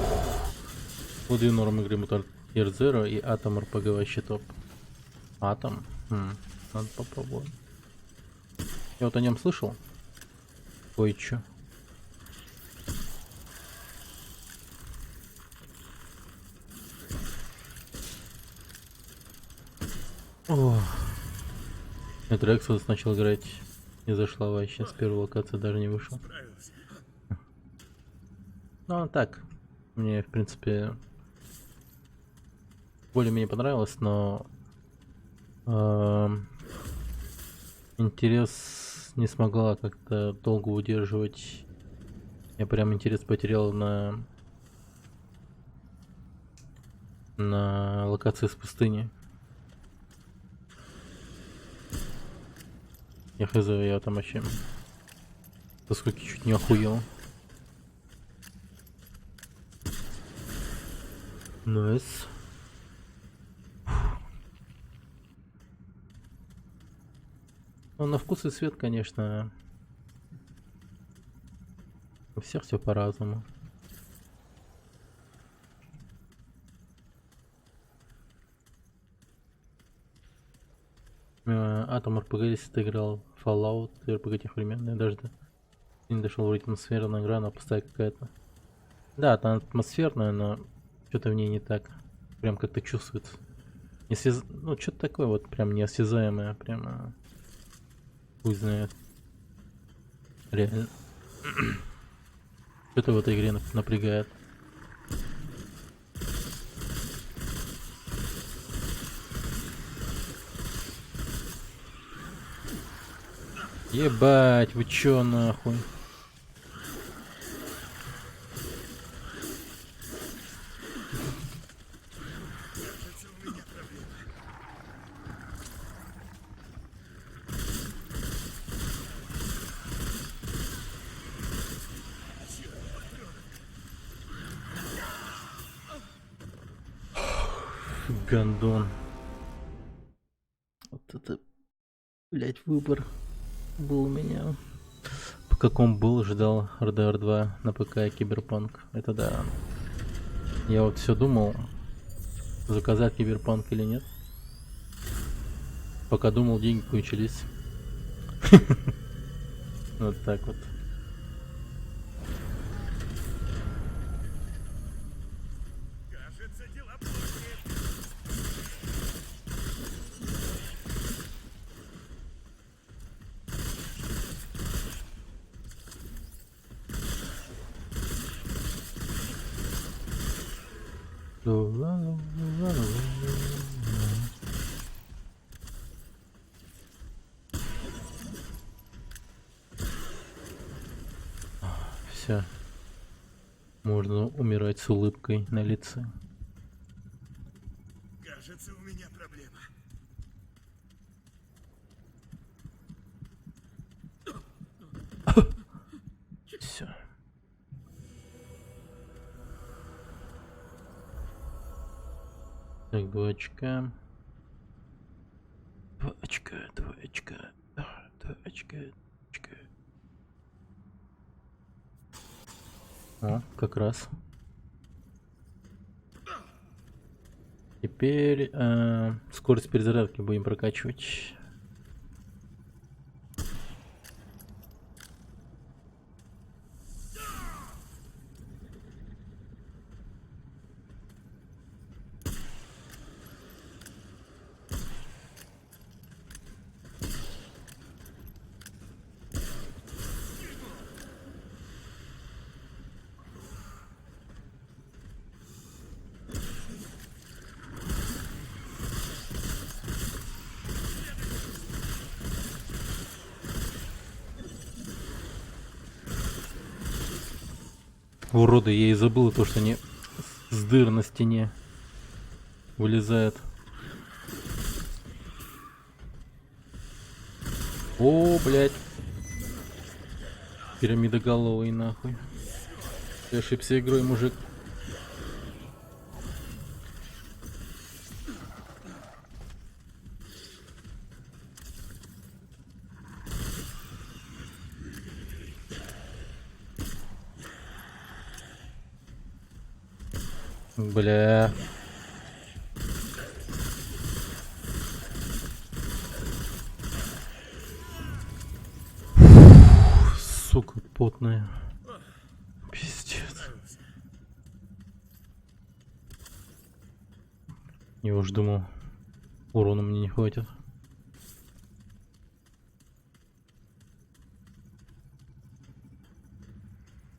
Вот две нормы игры Mutant Year Zero и Atom RPG вообще топ. Atom? Надо попробовать. Я вот о нем слышал. Кое-чё. О. Это Exodus начал играть. Не зашла вообще, с первой локации даже не вышел. Ну, так. Мне, в принципе, более-менее понравилось, но интерес не смогла как-то долго удерживать. Я прям интерес потерял на локации с пустыни. Я хз, я там вообще со сколько чуть не охуел. Найс. Ну, на вкус и цвет, конечно, у всех все по-разному. Atom RPG, если ты играл Fallout, RPG тех времен, я даже не дошел, вроде атмосферная игра, она пустая какая-то. Да, она атмосферная, но что-то в ней не так. Прям как-то чувствуется. Ну, что-то такое вот прям неосязаемое, прямо. Хуй знает. Реально. Что-то в этой игре напрягает. Ебать, вы чё нахуй? Гандон. Вот это, блять, выбор был у меня. По какому был, ждал RDR 2 на ПК и Киберпанк. Это да. Я вот все думал, заказать Киберпанк или нет. Пока думал, деньги кончились. Вот так вот. Все. Можно умирать с улыбкой на лице. Кажется, у меня проблема. Все. Так, 2 очка. 2 очка, 2 очка. 2 очка, очка. О, как раз. Теперь скорость перезарядки будем прокачивать. Уроды, я и забыл то, что они с дыр на стене вылезают. О, блядь. Пирамидоголовый нахуй. Ты ошибся игрой, мужик. Бля. Сука потная. Пиздец. Я уж думал, урона мне не хватит.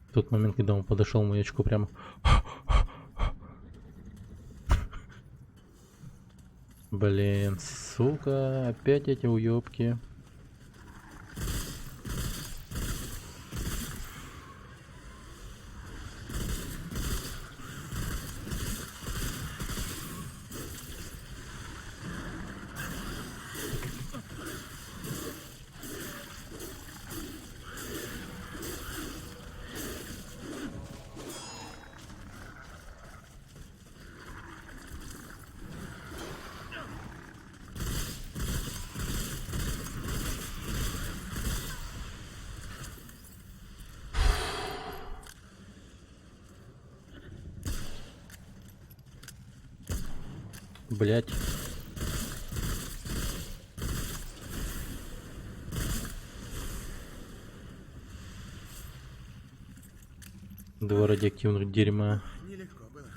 В тот момент, когда он подошел, мою очку прямо. Блин, сука, опять эти уёбки. Блять. Два радиоактивных дерьма. Нелегко было.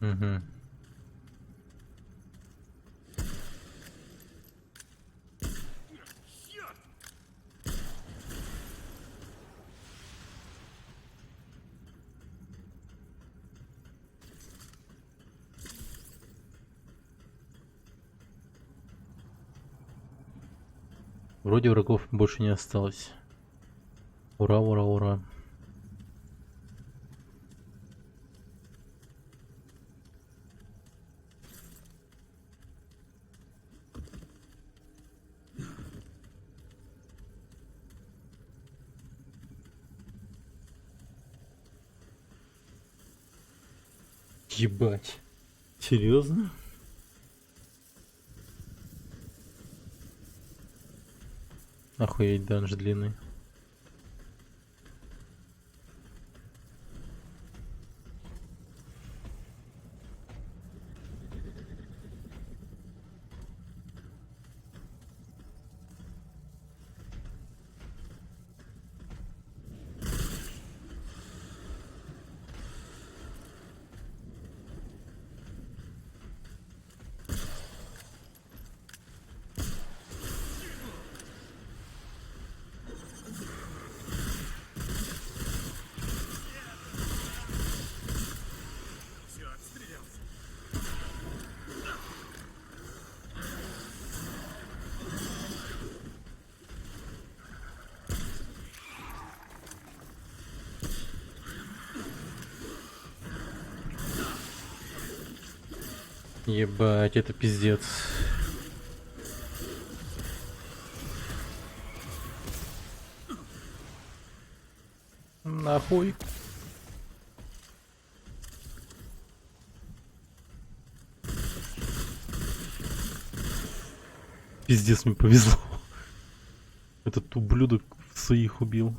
Угу. Вроде врагов больше не осталось. Ура, ура, ура. Ебать. Серьезно? Охуеть, данж длинный. Ебать, это пиздец. Нахуй. Пиздец, мне повезло. Этот ублюдок своих убил.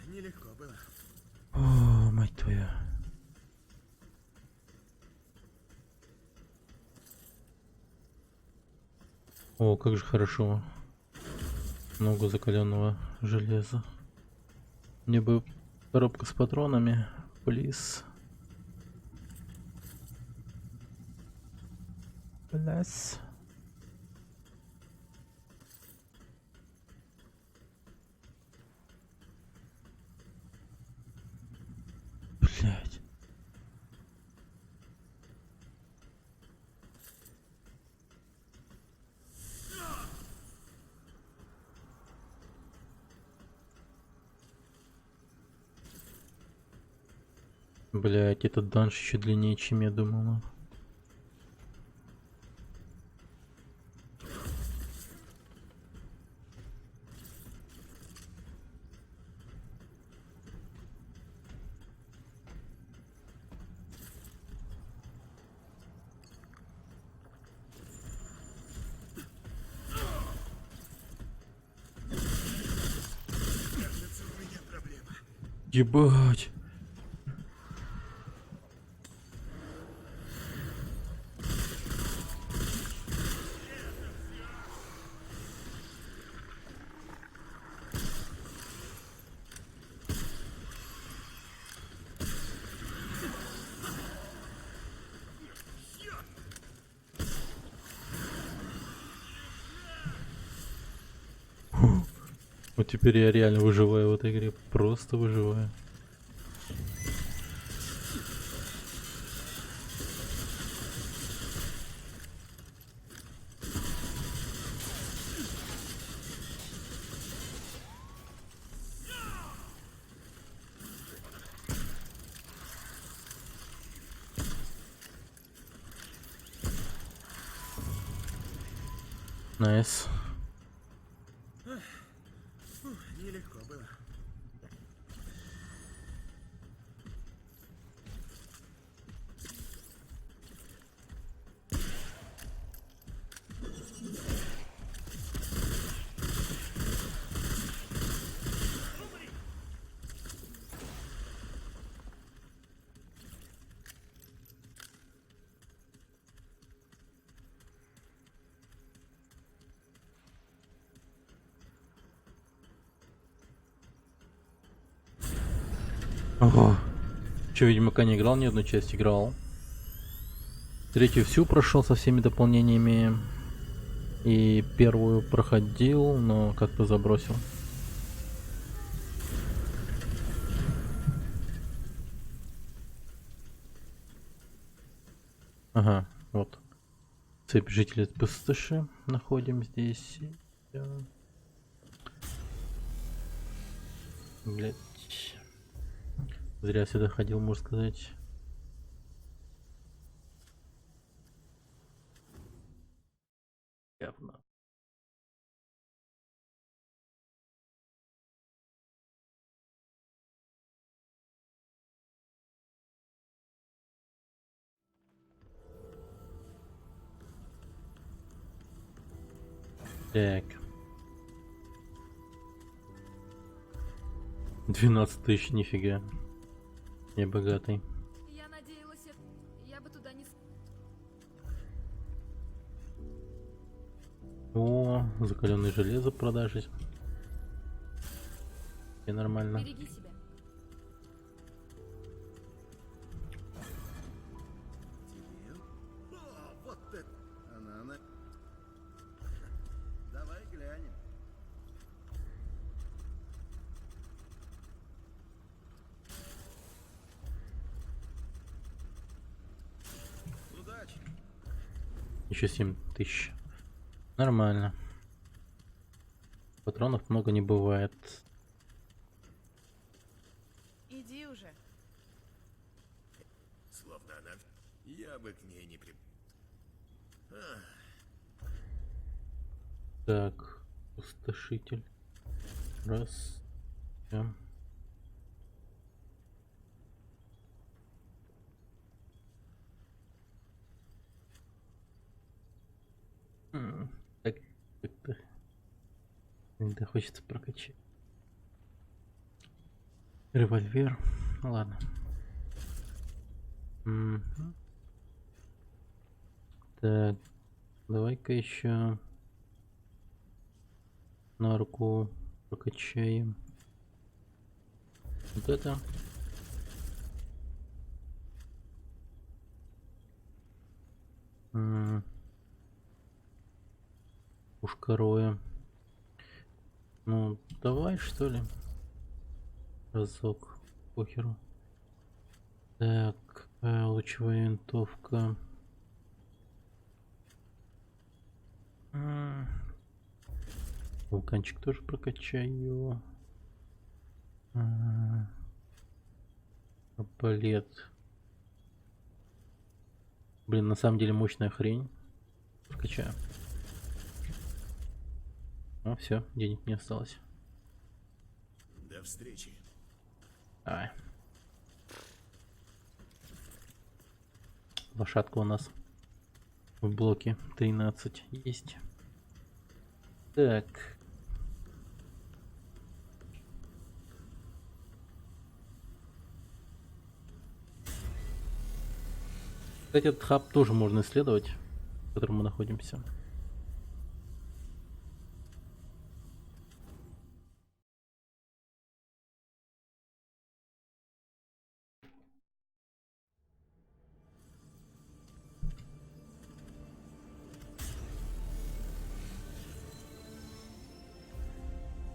Нелегко было. О, мать твою. О, как же хорошо. Много закаленного железа. Мне бы коробка с патронами, плиз. Плиз. Блять. Блять, этот данж еще длиннее, чем я думала. Кажется, у меня проблема. Ебать. Вот теперь я реально выживаю в этой игре. Просто выживаю. Найс. Нелегко было. Ого. Че, Ведьмака не играл, ни одну часть играл. Третью всю прошел со всеми дополнениями. И первую проходил, но как-то забросил. Ага, вот. Цепь жителей пустоши находим здесь. Блять. Зря сюда ходил, можно сказать. Явно. Так. 12 тысяч, нифига. Я богатый. Я надеялась, я бы туда не... О, закаленное железо продажи. И нормально. Береги себя. О, вот это. Она. Давай глянем. Удачи. Еще 7000. Нормально. Патронов много не бывает. Иди уже. Словно она... Я бы к ней не при... Так, пустошитель. Раз. Всё. Так, как-то... Да, хочется прокачать. Револьвер. Ну ладно. Мгм. Так, давай-ка еще на руку прокачаем. Вот это. Пушкароя. Ну, давай, что ли. Разок. Похеру. Так, лучевая винтовка. Вулканчик тоже прокачаю. Арбалет. Блин, на самом деле мощная хрень. Прокачаю. Ну все, денег не осталось. До встречи. Давай. Лошадка у нас в блоке 13 есть. Так. Кстати, этот хаб тоже можно исследовать, в котором мы находимся.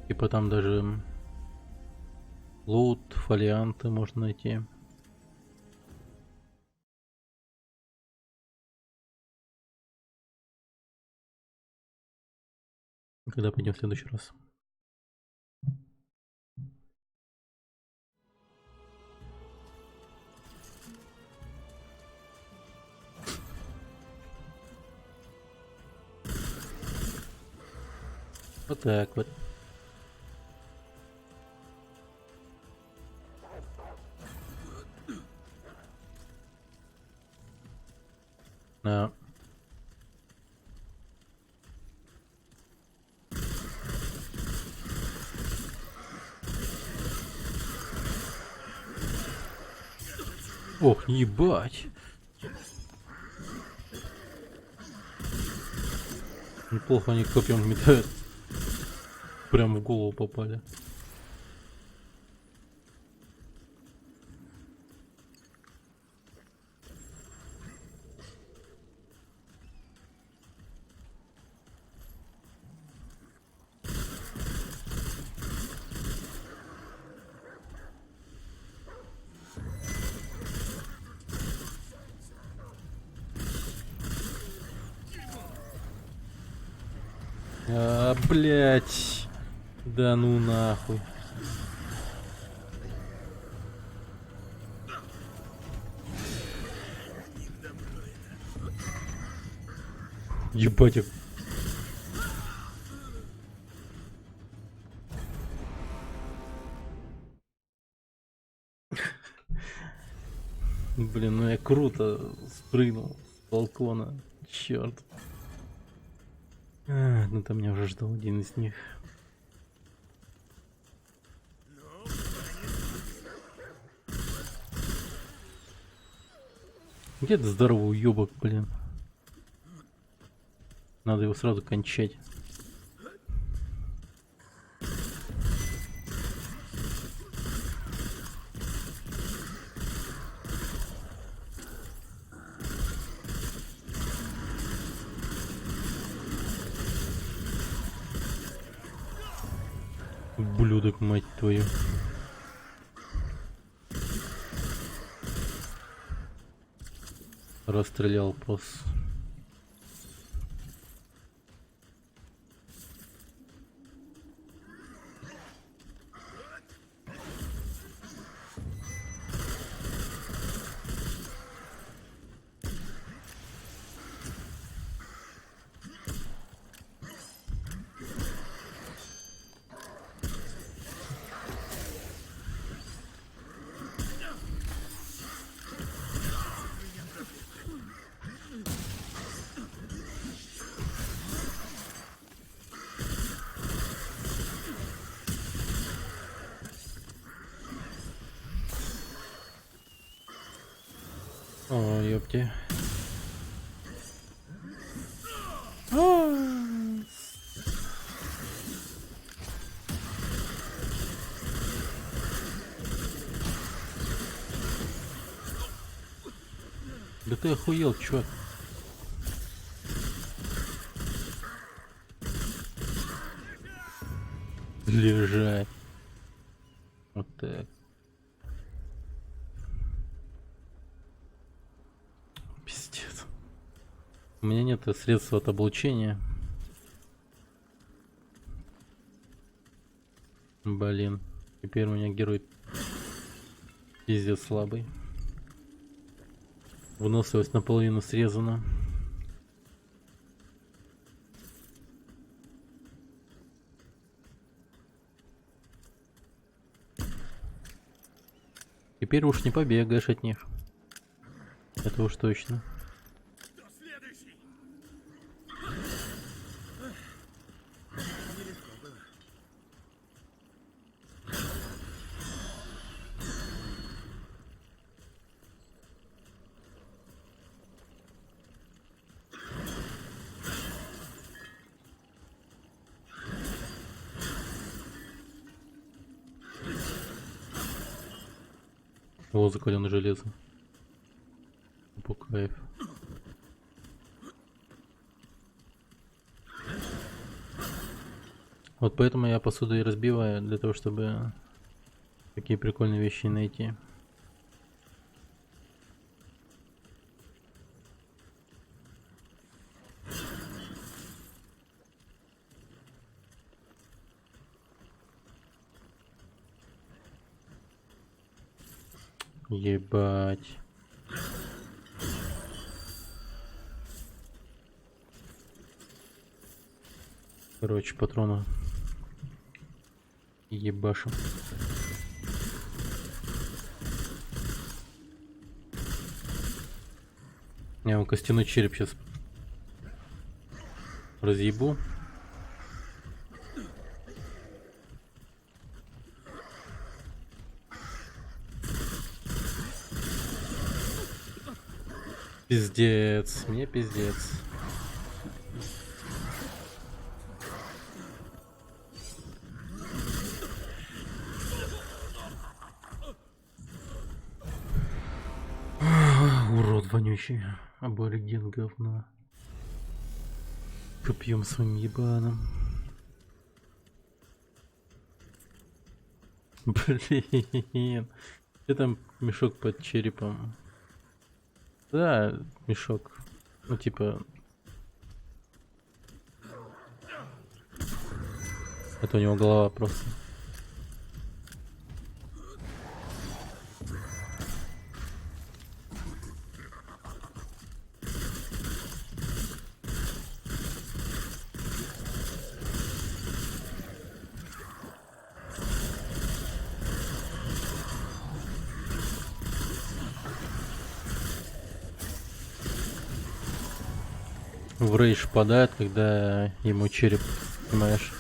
Типа там даже лут, фолианты можно найти. Когда пойдем в следующий раз? Вот так вот. Да. Ох, ебать. Неплохо они копьем метают. Прям в голову попали. Блять. Да ну нахуй. Ебать их. Блин, ну я круто спрыгнул с балкона. Черт. Ну там меня уже ждал один из них. Где этот здоровый уёбок, блин? Надо его сразу кончать. Ублюдок, мать твою. Расстрелял просто. О, ёпти. Да ты охуел, чё? Лежать. Вот так. Пиздец. У меня нет средств от облучения. Блин. Теперь у меня герой пиздец слабый. Выносливость наполовину срезана. Теперь уж не побегаешь от них. Это уж точно. О, закаленное железо. По кайф. Вот поэтому я посуду и разбиваю, для того, чтобы такие прикольные вещи найти. Ебать. Короче, патрона ебашим. Я ему костяной череп сейчас разъебу. Пиздец, мне пиздец. Урод вонючий. Абориген говно. Копьем своим ебаным. Блин. Где там мешок под черепом? Да, мешок. Ну типа... Это у него голова просто. В рейдж впадает, когда ему череп снимаешь.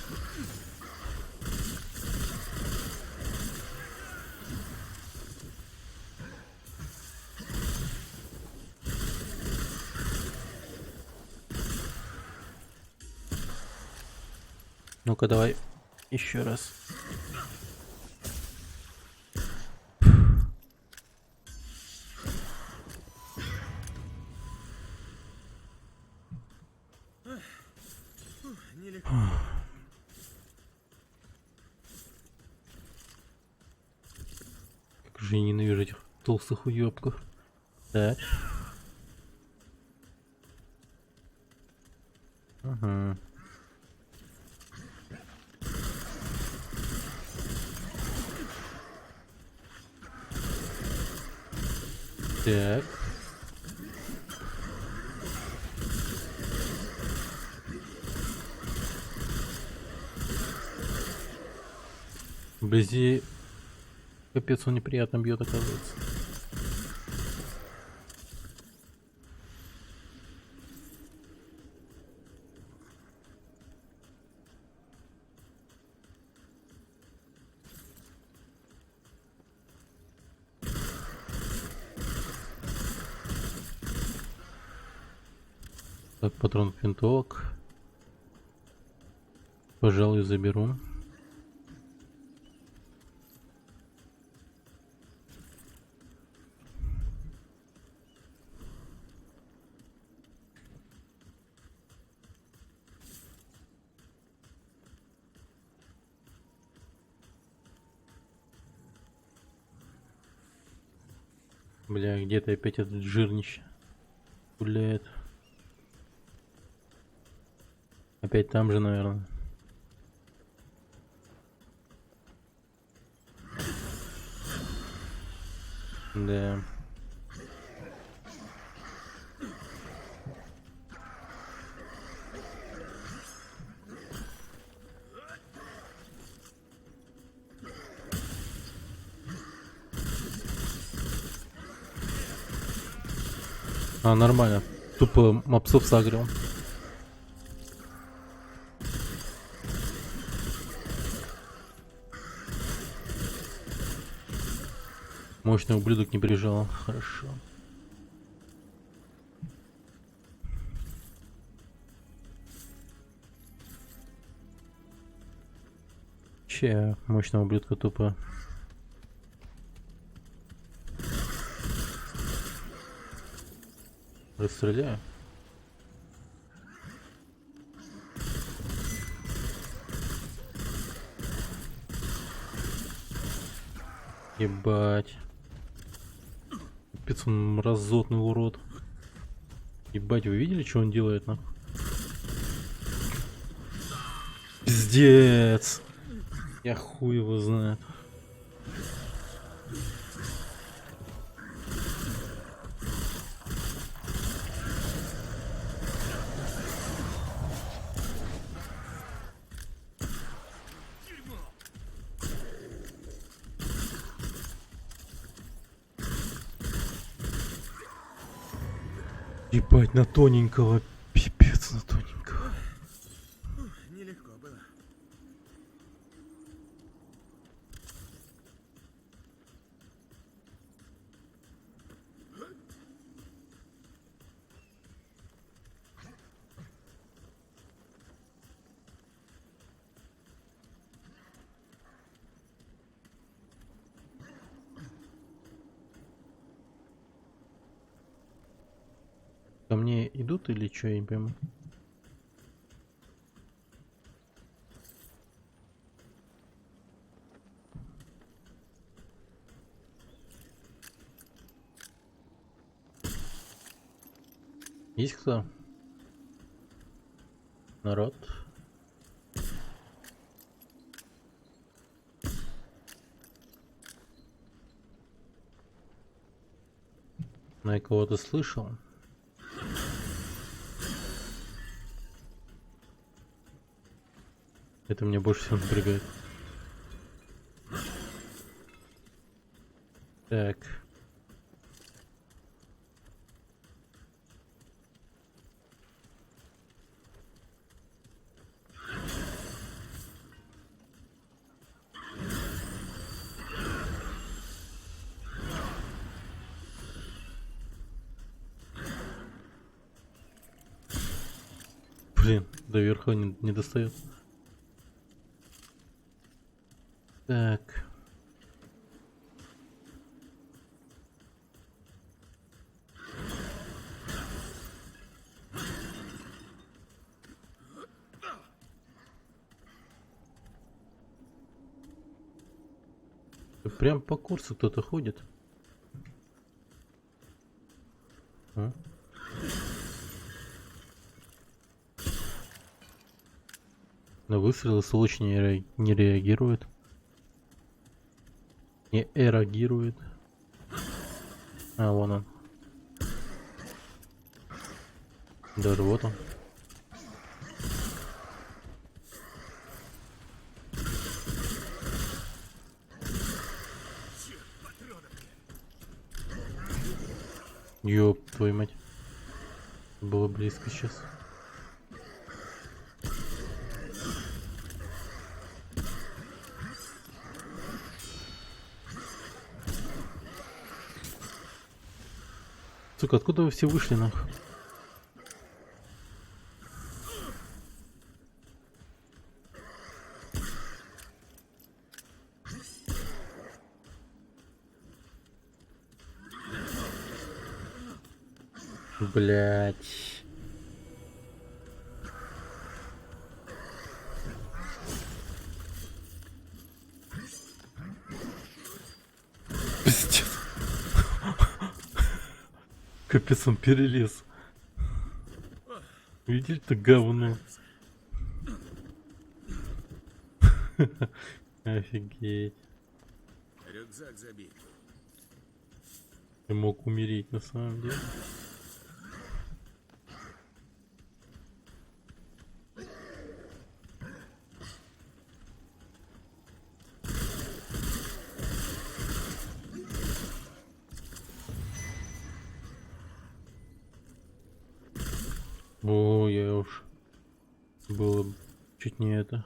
Ну-ка давай еще раз. Как же я ненавижу этих толстых уёбков. Так. Ага. Так. Вблизи капец, он неприятно бьет, оказывается. Так, патрон от винтовок. Пожалуй, заберу. Бля, где-то опять этот жирнище гуляет. Опять там же, наверное. Да. А, нормально. Тупо мопсов сагрил. Мощный ублюдок не прижал. Хорошо. Че, мощного ублюдка тупо. Расстреляю. Ебать. Пипец, он мразотный урод. Ебать, вы видели, что он делает, нахуй? Пиздец. Я хуй его знает. Ебать, на тоненького. Пипец, на тоненького. Нелегко было. Ко мне идут или что, я не пойму. Есть кто? Народ? Ну, я кого-то слышал. Это меня больше всего напрягает. Так. Блин, до верха не достает. Так. Прям по курсу кто-то ходит. А? На выстрелы сволочь не реагирует. Не эрогирует. А, вон он. Даже вот он. Ёб твою мать. Было близко сейчас. Сука, откуда вы все вышли, нахуй? Блять. Пиздец. Капец, он перелез. Видели, это говно. Офигеть. Рюкзак забит. Ты мог умереть на самом деле. О, я уж было чуть не это.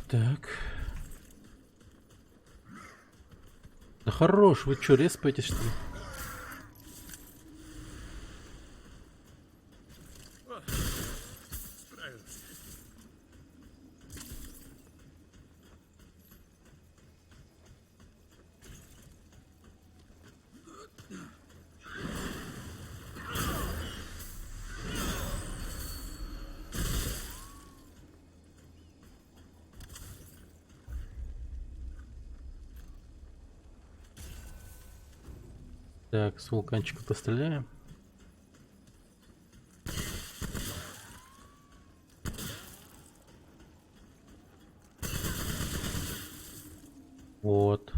Так. Да хорош, вы чё, респаете что ли? Справился. Так, с вулканчика постреляем. Вот.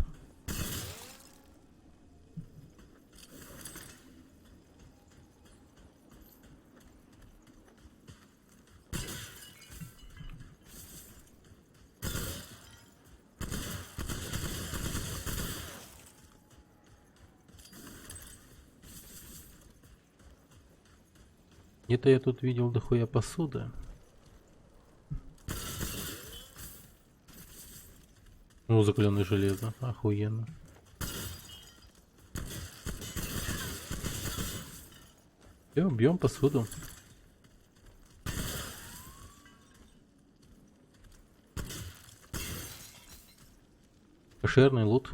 Где-то я тут видел дохуя посуды. Ну, закаленное железо, охуенно. Все, бьем посуду. Кошерный лут.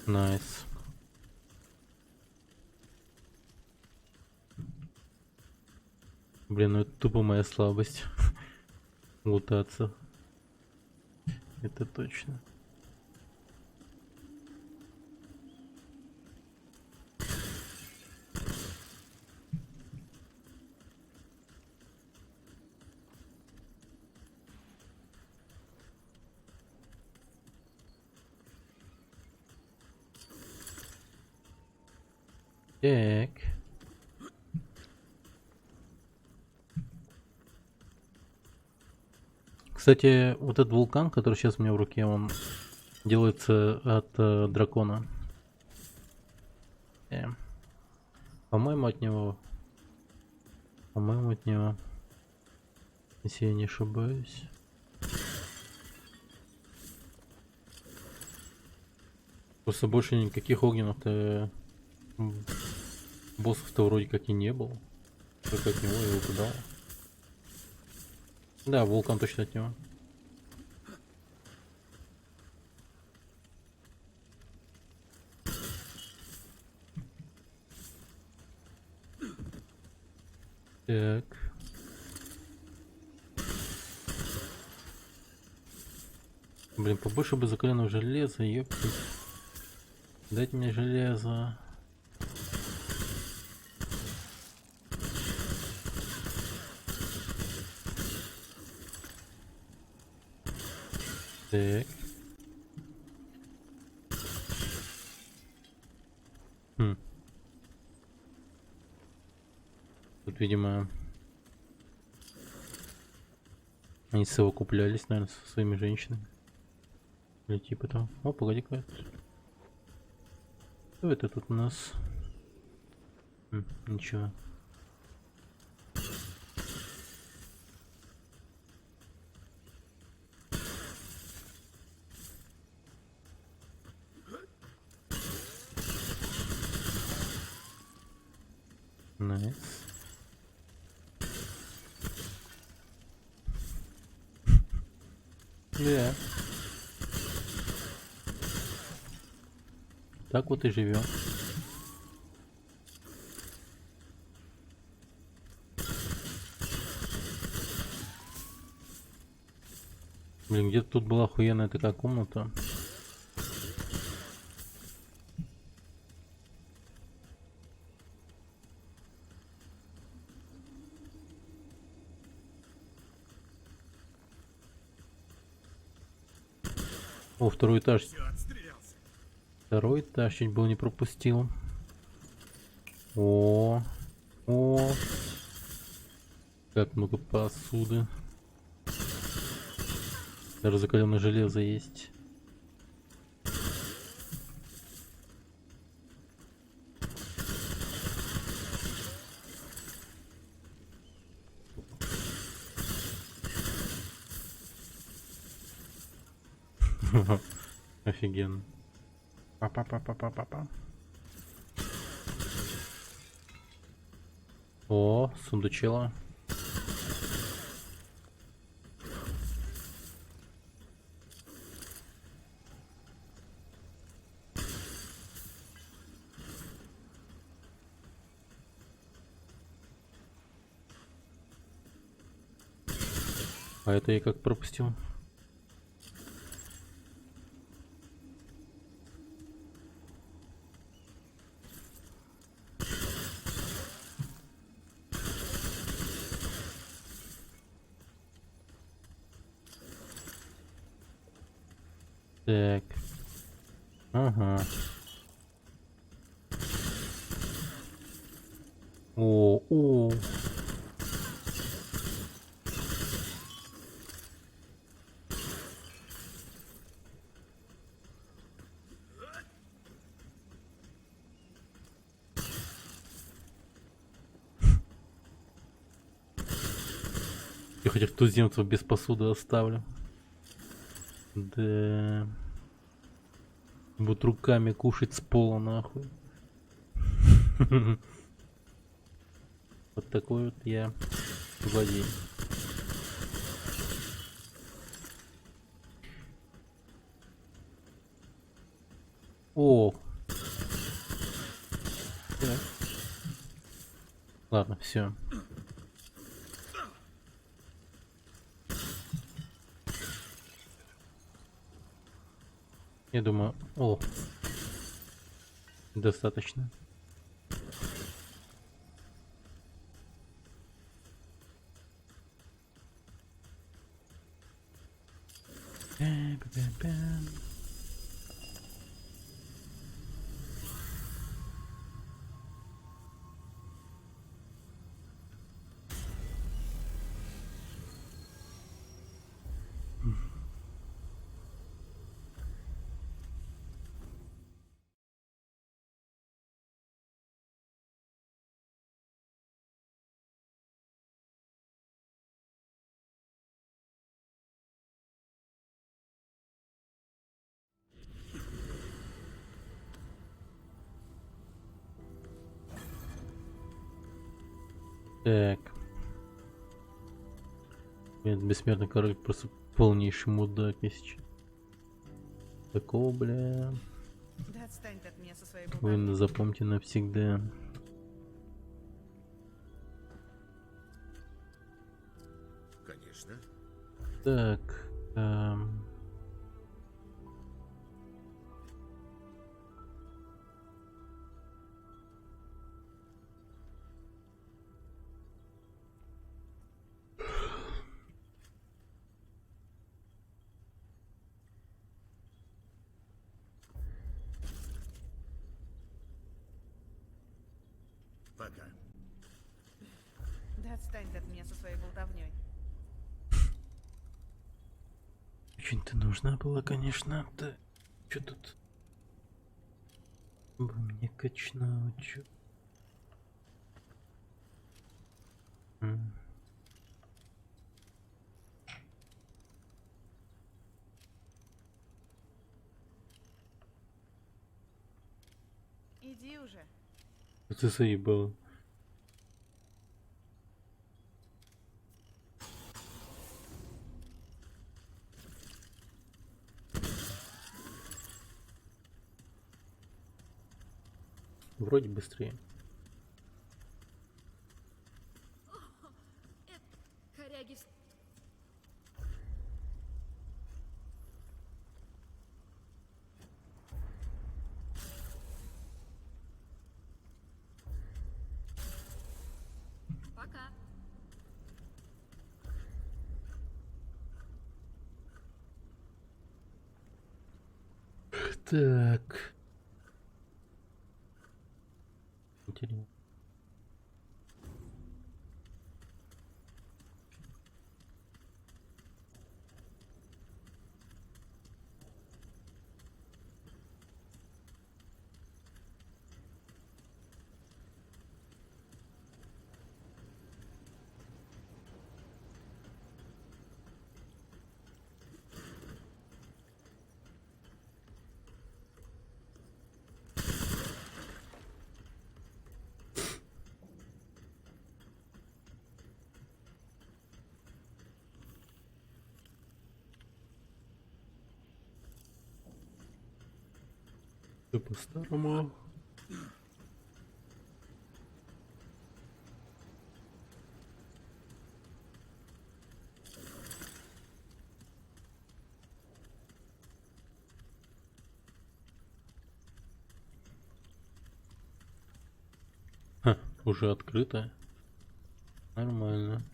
Найс. Блин, ну это тупо моя слабость. Лутаться. Это точно. Так. Кстати, вот этот вулкан, который сейчас у меня в руке, он делается от дракона. По-моему, от него. По-моему, от него. Если я не ошибаюсь. Просто больше никаких огненных-то боссов-то вроде как и не было. Только от него я его кидал. Да, вулкан точно от него. Так. Блин, побольше бы закаленного железа, ёпти. Дайте мне железо. Так. Хм. Тут, видимо, они совокуплялись, наверное, со своими женщинами. Или типа того. О, погоди-ка. Что это тут у нас? Ничего. Найс. Да. Так вот и живем. Блин, где-то тут была охуенная такая комната. О, второй этаж. Второй этаж чуть было не пропустил. О, как много посуды. Даже закаленное железо есть. Офигенно. Па-па-па-па-па-па. О, сундучела. А это я как пропустил? Так. Ага. О. Я хоть туземцев без посуды оставлю. Да. Будут руками кушать с пола нахуй. Вот такой вот я злодей. О. Так. Ладно, все. Я думаю, достаточно. Так. Нет, бессмертный король просто полнейший мудак, если честно. Такого, бля. Да отстань ты от меня со своей Вы болтовней. запомните навсегда. Конечно. Так. пока. Да отстань ты от меня со своей болтовней. Очень ты нужна была, конечно. Да. Чё тут? Бы мне качнуть, чё? М. Иди уже. Ты заебал. Вроде быстрее. Коряги... Пока. Так. Интересно. Всё по-старому. Ха, уже открыто. Нормально.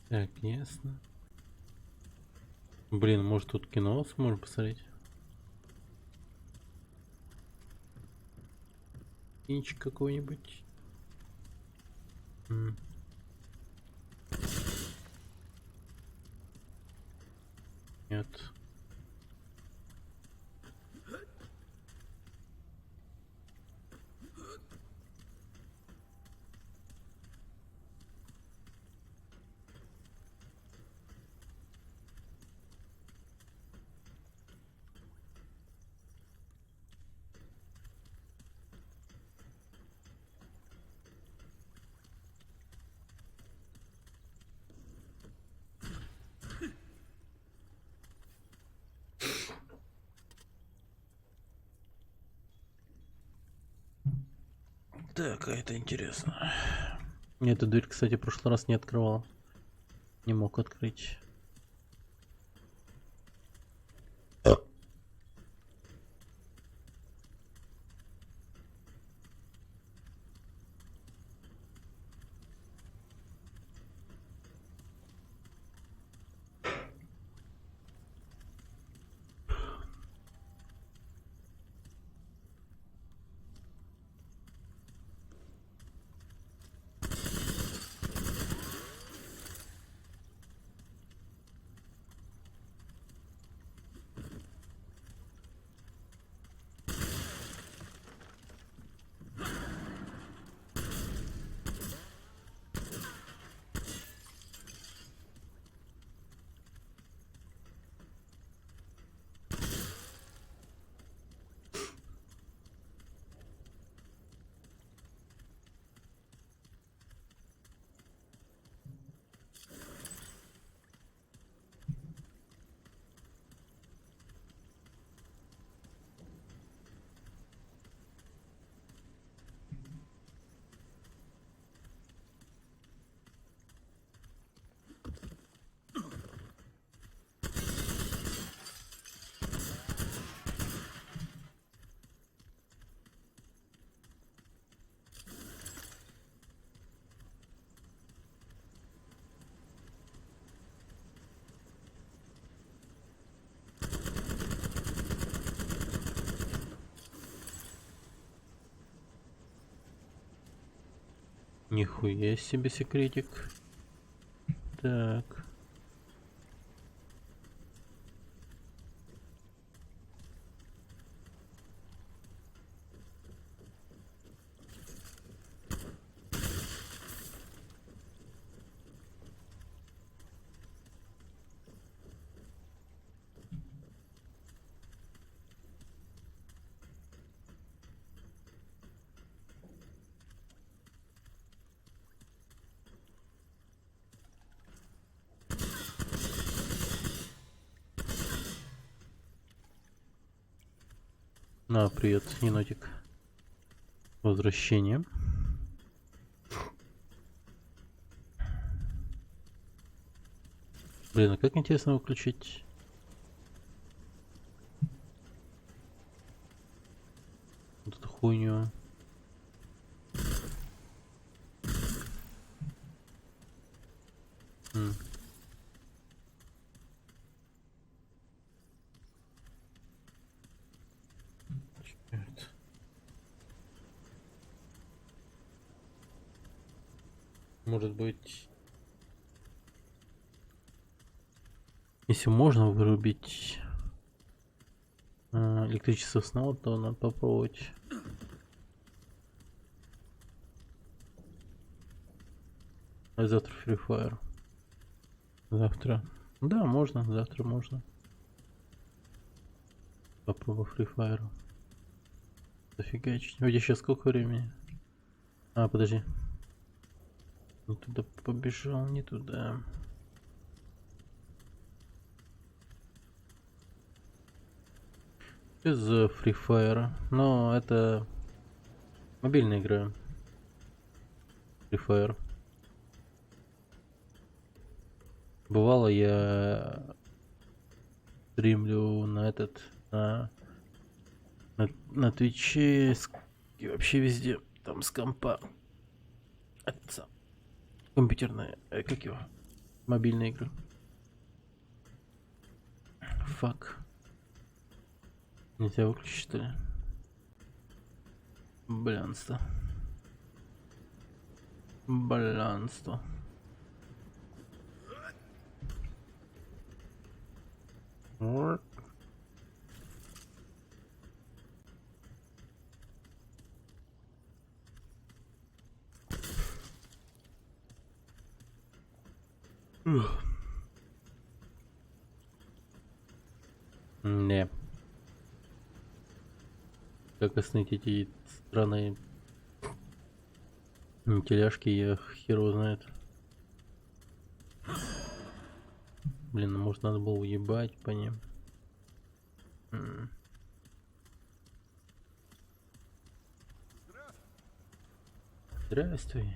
Так, ясно. Блин, может тут кино сможем посмотреть? Кинчик какой-нибудь. М. Нет. Так, а это интересно. Я эту дверь, кстати, в прошлый раз не открывал. Не мог открыть. Нихуя себе секретик. Так. На, привет, енотик. Возвращение. Блин, а как интересно выключить? Вот эту хуйню. М. Чёрт. Может быть, если можно вырубить электричество снова, то надо попробовать. А завтра Free Fire. Завтра. Да, можно, завтра можно. Попробуй Free Fire. Зафигачить. У тебя сейчас сколько времени? А, подожди. Не туда побежал, не туда. Без Free Fire. Но это мобильная игра. Free Fire. Бывало, я стримлю на этот, на Твиче и вообще везде, там с компа. Это компьютерная, как его, мобильные игры. Фак. Нельзя выключить, что ли? Блянство. Блянство. Вот. Не. Как осныть эти странные теляшки, я хер его знает. Блин, ну, может надо было уебать по ним. Здравствуй.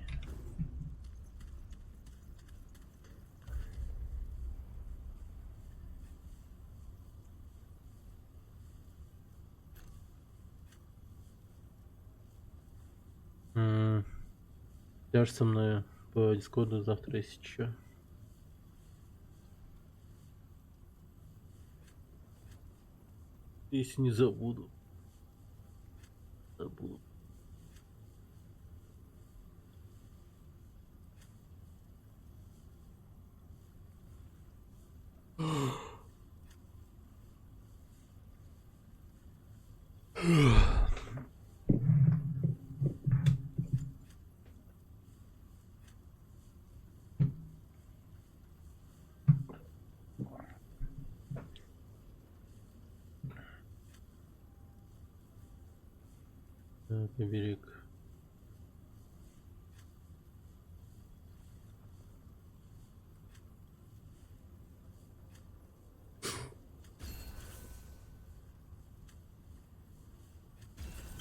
Свяжь со мной по дискорду завтра, если чё. Если не забуду. Забуду. Так, берег.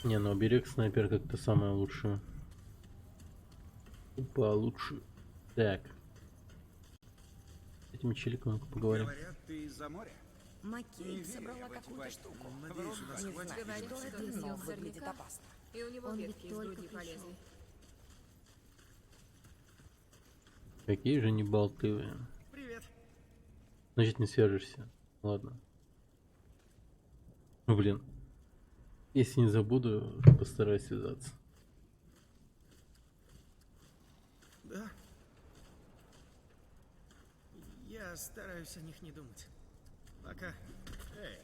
Не, ну берег снайпер как-то самое лучшее. Получше. Так. С этим челиком поговорим. Говорят, ты из-за моря? Маккейб собрала какую-то штуку. Не знаю, что это, но выглядит опасно. И у него Он ведь ветки из только груди пришел. полезли. Какие же не болтывые. Привет. Значит, не свяжешься. Ладно. Ну, блин. Если не забуду, постараюсь связаться. Да. Я стараюсь о них не думать. Пока. Эй,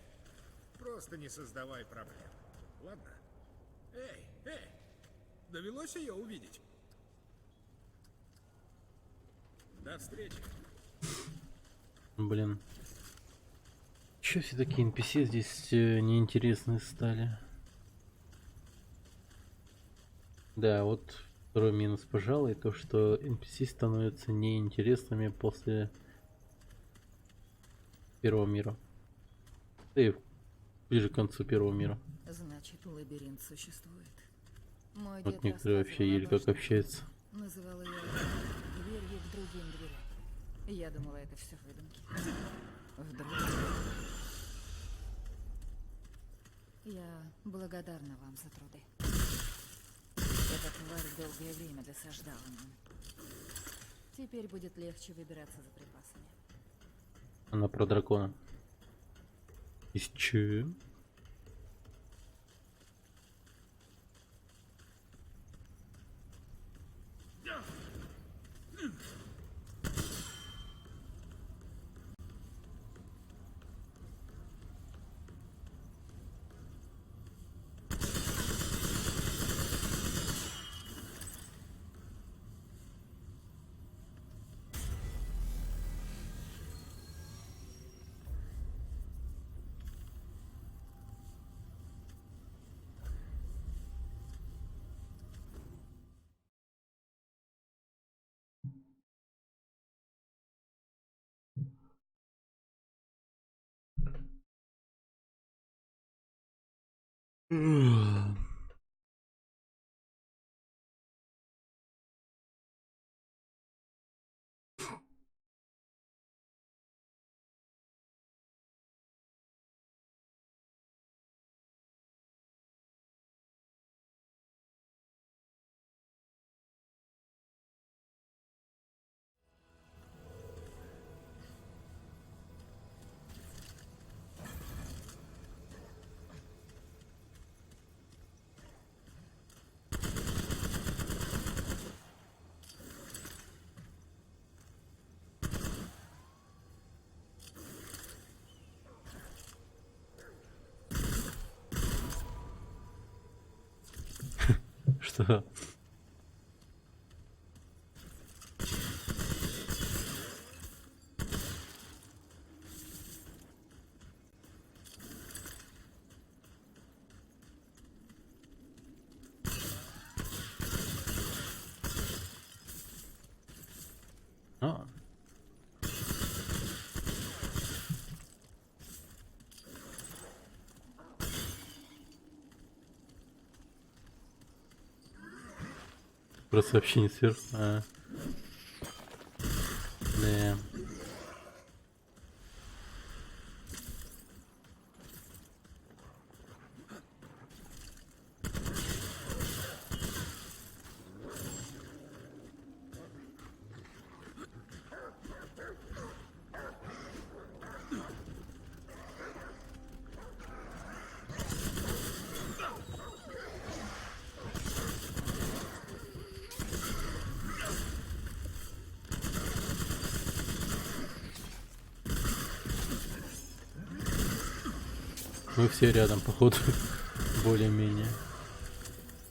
просто не создавай проблем. Ладно? Эй, эй! Довелось ее увидеть? До встречи. Блин. Че все такие NPC здесь неинтересные стали? Да, вот второй минус, пожалуй, то, что NPC становятся неинтересными после первого мира. Да и ближе к концу первого мира. Значит, лабиринт существует. Мой Вот дед некоторые вообще рассказывал еле о том, как что общаются. называл ее дверью к другим дверям. Я думала, это все выдумки. Вдруг... Я благодарна вам за труды. Эта тварь долгое время досаждала нам. Теперь будет легче выбираться за припасами. Она про дракона. Из че? Что? А. Просто сообщение сверху. А. Да. Мы все рядом, походу. Более-менее.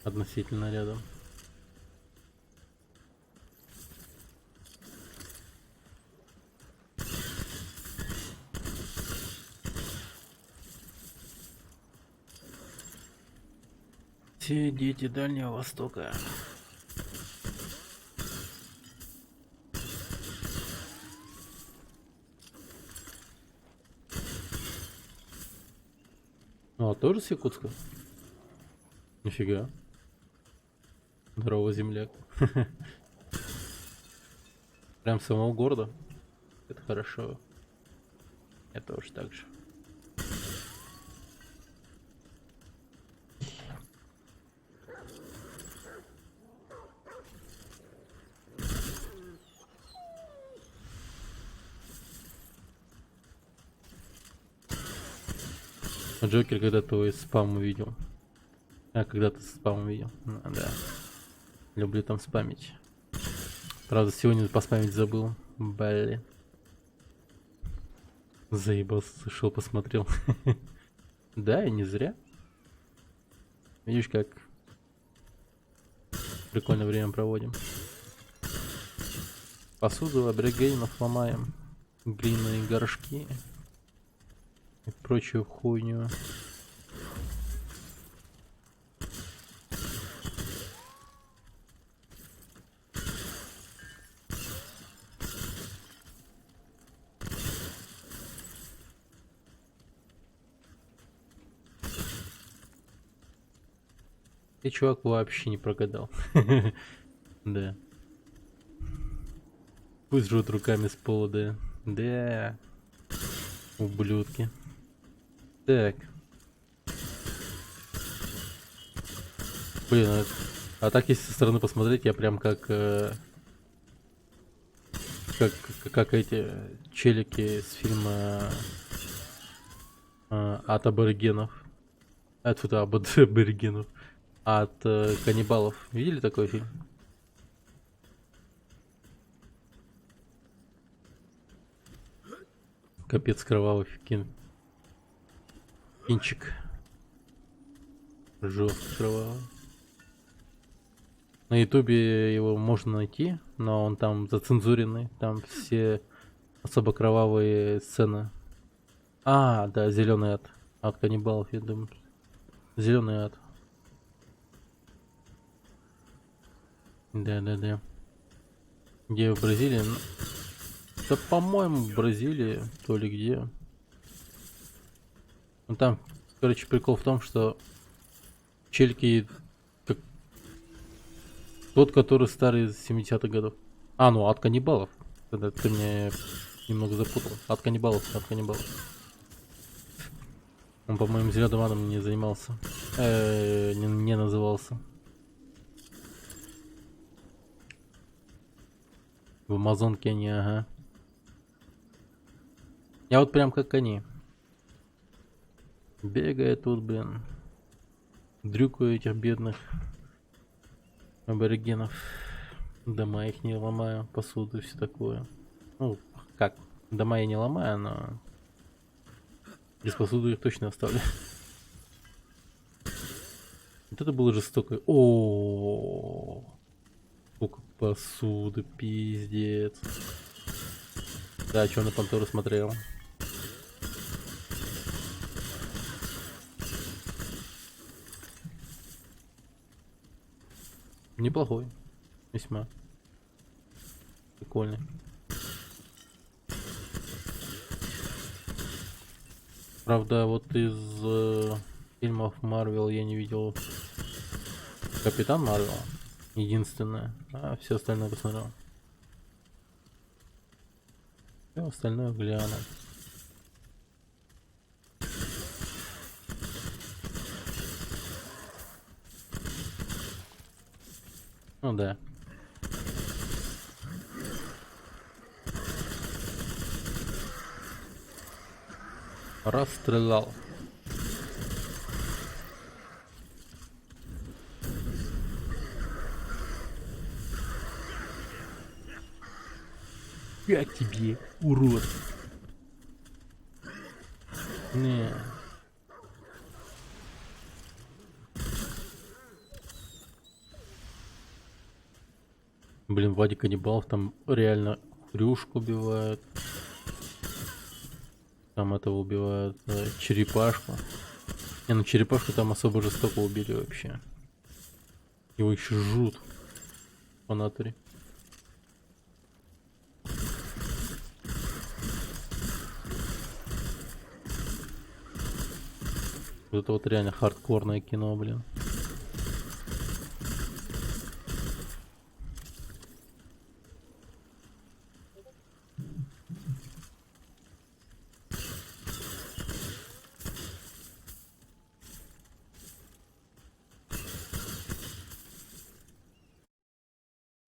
Относительно рядом. Все дети Дальнего Востока. Ну, а тоже с Якутска? Нифига. Здорово, земляк. Прям с самого города. Это хорошо. Это уж так же. А Джокер когда-то твой спам увидел. А, когда-то спам увидел. Ну, да. Люблю там спамить. Правда, сегодня поспамить забыл. Блин. Заебался, зашел, посмотрел. Да, и не зря. Видишь, как прикольно время проводим. Посуду аборигенов ломаем. Глиняные горшки. И прочую хуйню. И чувак вообще не прогадал. Да. Пусть жрут руками с пола, да. Да. Ублюдки. Так. Блин, а так если со стороны посмотреть, я прям как как эти челики с фильма от аборигенов. От аборигенов. От каннибалов. Видели такой фильм? Капец кровавый кинчик. Жестко кровавый. На ютубе его можно найти, но он там зацензуренный. Там все особо кровавые сцены. А, да, зеленый ад. От каннибалов, я думаю. Зеленый ад. Да. Где в Бразилии? Да, по-моему, в Бразилии, то ли где. Ну там, короче, прикол в том, что чельки, как тот, который старый из 70-х годов. А, ну, от каннибалов. Тогда ты меня немного запутал. От каннибалов. Он, по-моему, зеленым адом не занимался. Не назывался. В Амазонке они, ага. Я вот прям как они. Бегает тут, блин. Дрюкаю этих бедных аборигенов. Дома их не ломаю, посуду и все такое. Ну, как? Дома я не ломаю, но без посуды их точно оставлю. Вот это было жестоко. О, сколько посуды, пиздец. Да, что на Пантору смотрел. Неплохой. Весьма. Прикольный. Правда, вот из фильмов Марвел я не видел Капитан Марвел. Единственное. А все остальное посмотрел. Все остальное глянул. Ну да. Расстрелял. Как тебе, урод? Не. Блин, Вадик каннибалов там реально хрюшку убивают. Там этого убивают черепашку. Не, ну черепашку там особо жестоко убили вообще. Его еще жрут по натуре. Вот это вот реально хардкорное кино, блин.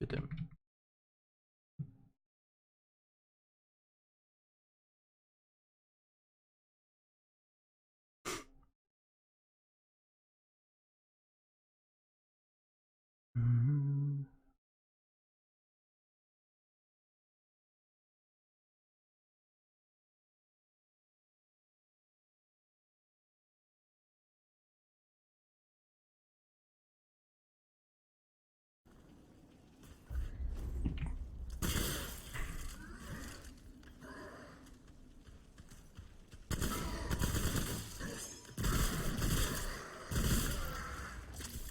Это...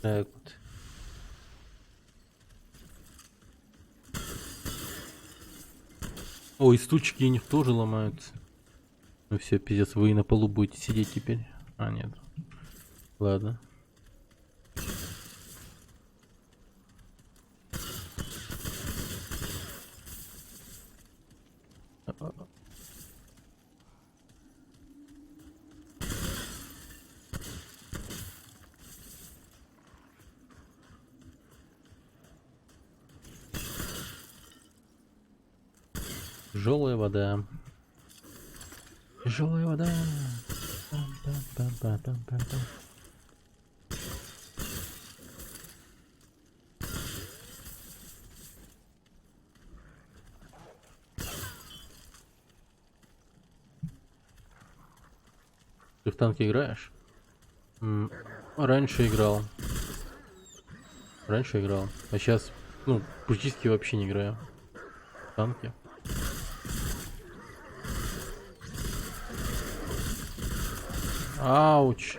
Так вот. Ой, стульчики у них тоже ломаются. Ну все, пиздец, вы и на полу будете сидеть теперь. А, нет. Ладно. Тяжелая вода. Тяжелая вода. Пам-пам-пам-пам-пам-пам. Ты в танки играешь? Раньше играл. Раньше играл. А сейчас, ну, практически вообще не играю. В танки. Ауч.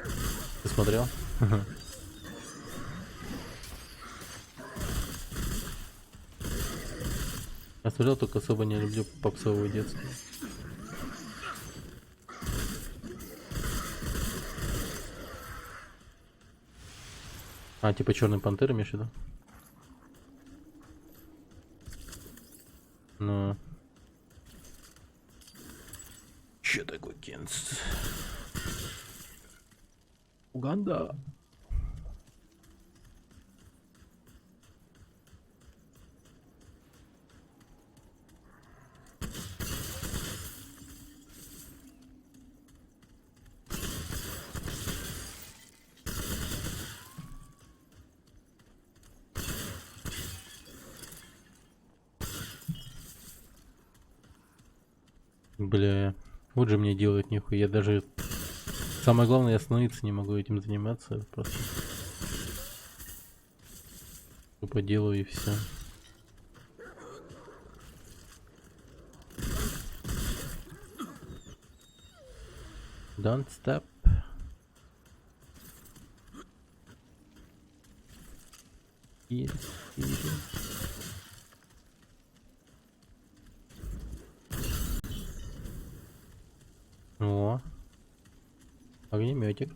Ты смотрел? Я смотрел, только особо не люблю попсовое детство. А, типа Черный Пантера, имеешь в виду? Ну. Че такое Кенс? Уганда. Бля, вот же мне делать нехуй. Я даже... Самое главное, я остановиться не могу этим заниматься. Просто... Тупо делаю и все. Don't stop. Easy, easy. О, огнеметик.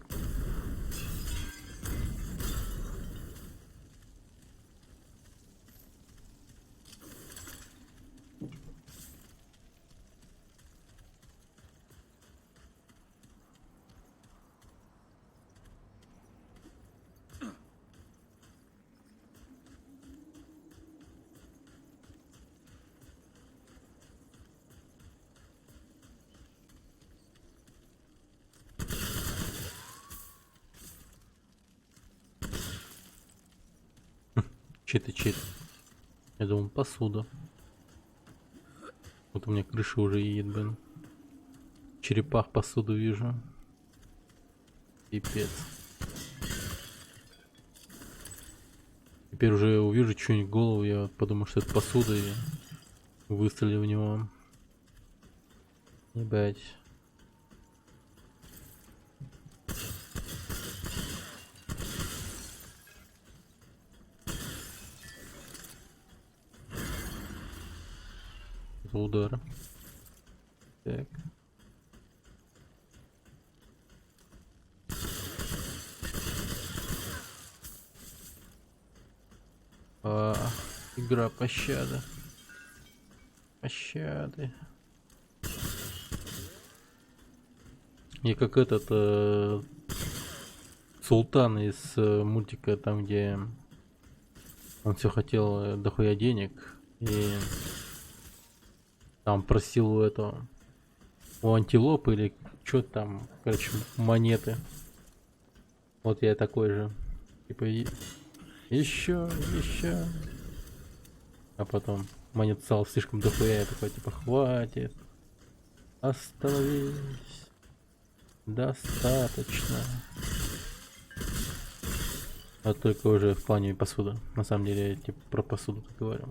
Чит. Я думал, посуда. Вот у меня крыша уже едет, блин. Черепах посуду вижу. Пипец. Теперь уже увижу что-нибудь в голову, я подумаю, что это посуда, и выстрелю в него. Ебать. Это удар. Так. Игра пощады. Пощады. Я как этот Султан из мультика, там где он все хотел дохуя денег и там просил у этого, у антилопы или что там, короче, монеты. Вот я такой же, типа еще. А потом монет стало слишком дохуя, я такой, типа, хватит, остановись, достаточно. А только уже в плане посуды. На самом деле я типа про посуду говорю.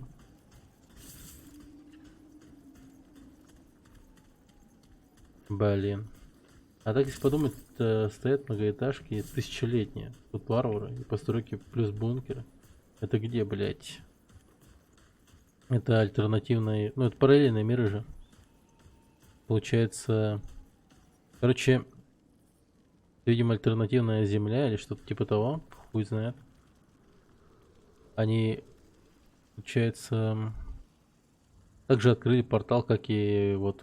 Блин. А так, если подумать, стоят многоэтажки тысячелетние. Тут варвары и постройки плюс бункеры. Это где, блядь? Это альтернативные... Ну, это параллельные миры же. Получается... Короче, видимо, альтернативная земля или что-то типа того. Хуй знает. Они, получается... Также открыли портал, как и вот...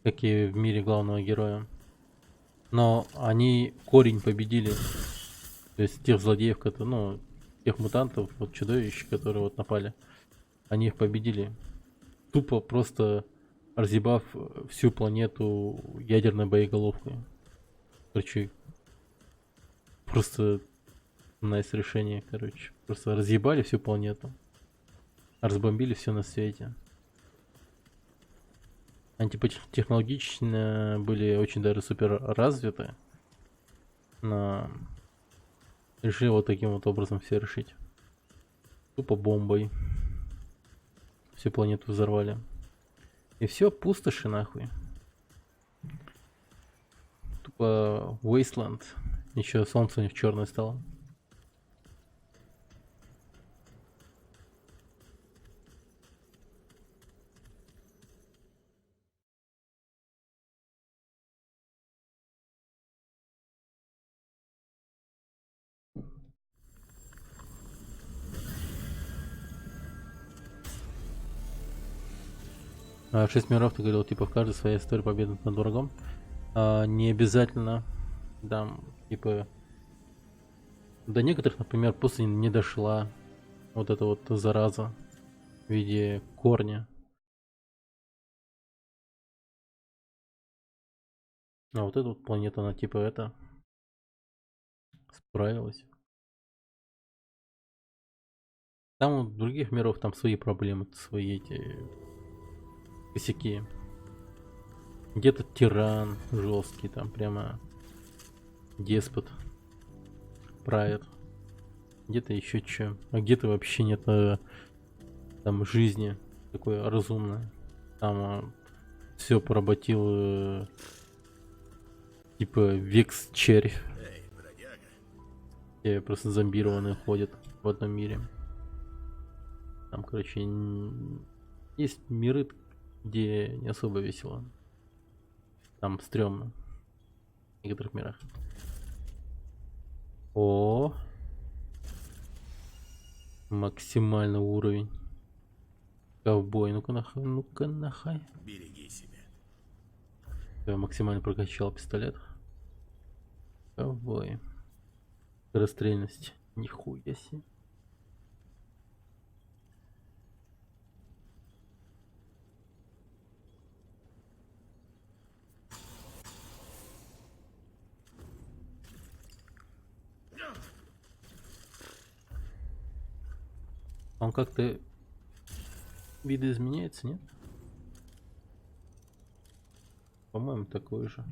как и в мире главного героя. Но они корень победили. То есть тех злодеев, которые, ну, тех мутантов, вот чудовищ, которые вот напали. Они их победили. Тупо просто разъебав всю планету ядерной боеголовкой. Короче, просто найс решение, короче. Просто разъебали всю планету. Разбомбили все на свете. Они типа технологично были очень даже супер развиты. Но решили вот таким вот образом все решить. Тупо бомбой. Всю планету взорвали. И все, пустоши нахуй. Тупо Wasteland. Еще солнце у них черное стало. А 6 миров, ты говорил, типа в каждой своя история победы над врагом. Не обязательно. Там, типа, до некоторых, например, просто не дошла вот эта вот зараза в виде корня. А вот эта вот планета, она типа это справилась. Там у других миров там свои проблемы, свои эти косяки. Где-то тиран жесткий, там прямо деспот правит. Где-то еще что. А где-то вообще нет там жизни такой разумной. Там все поработил типа Векс червь. Эй, бродяга. Где просто зомбированные ходят в одном мире. Там, короче, есть миры, где не особо весело. Там стрёмно. В некоторых мирах. О, максимальный уровень. Ковбой, ну-ка нахай, ну-ка нахай. Береги себя. Я максимально прокачал пистолет. Ковбой. Скорострельность. Нихуя себе. Он как-то видоизменяется, нет? По-моему, такой же.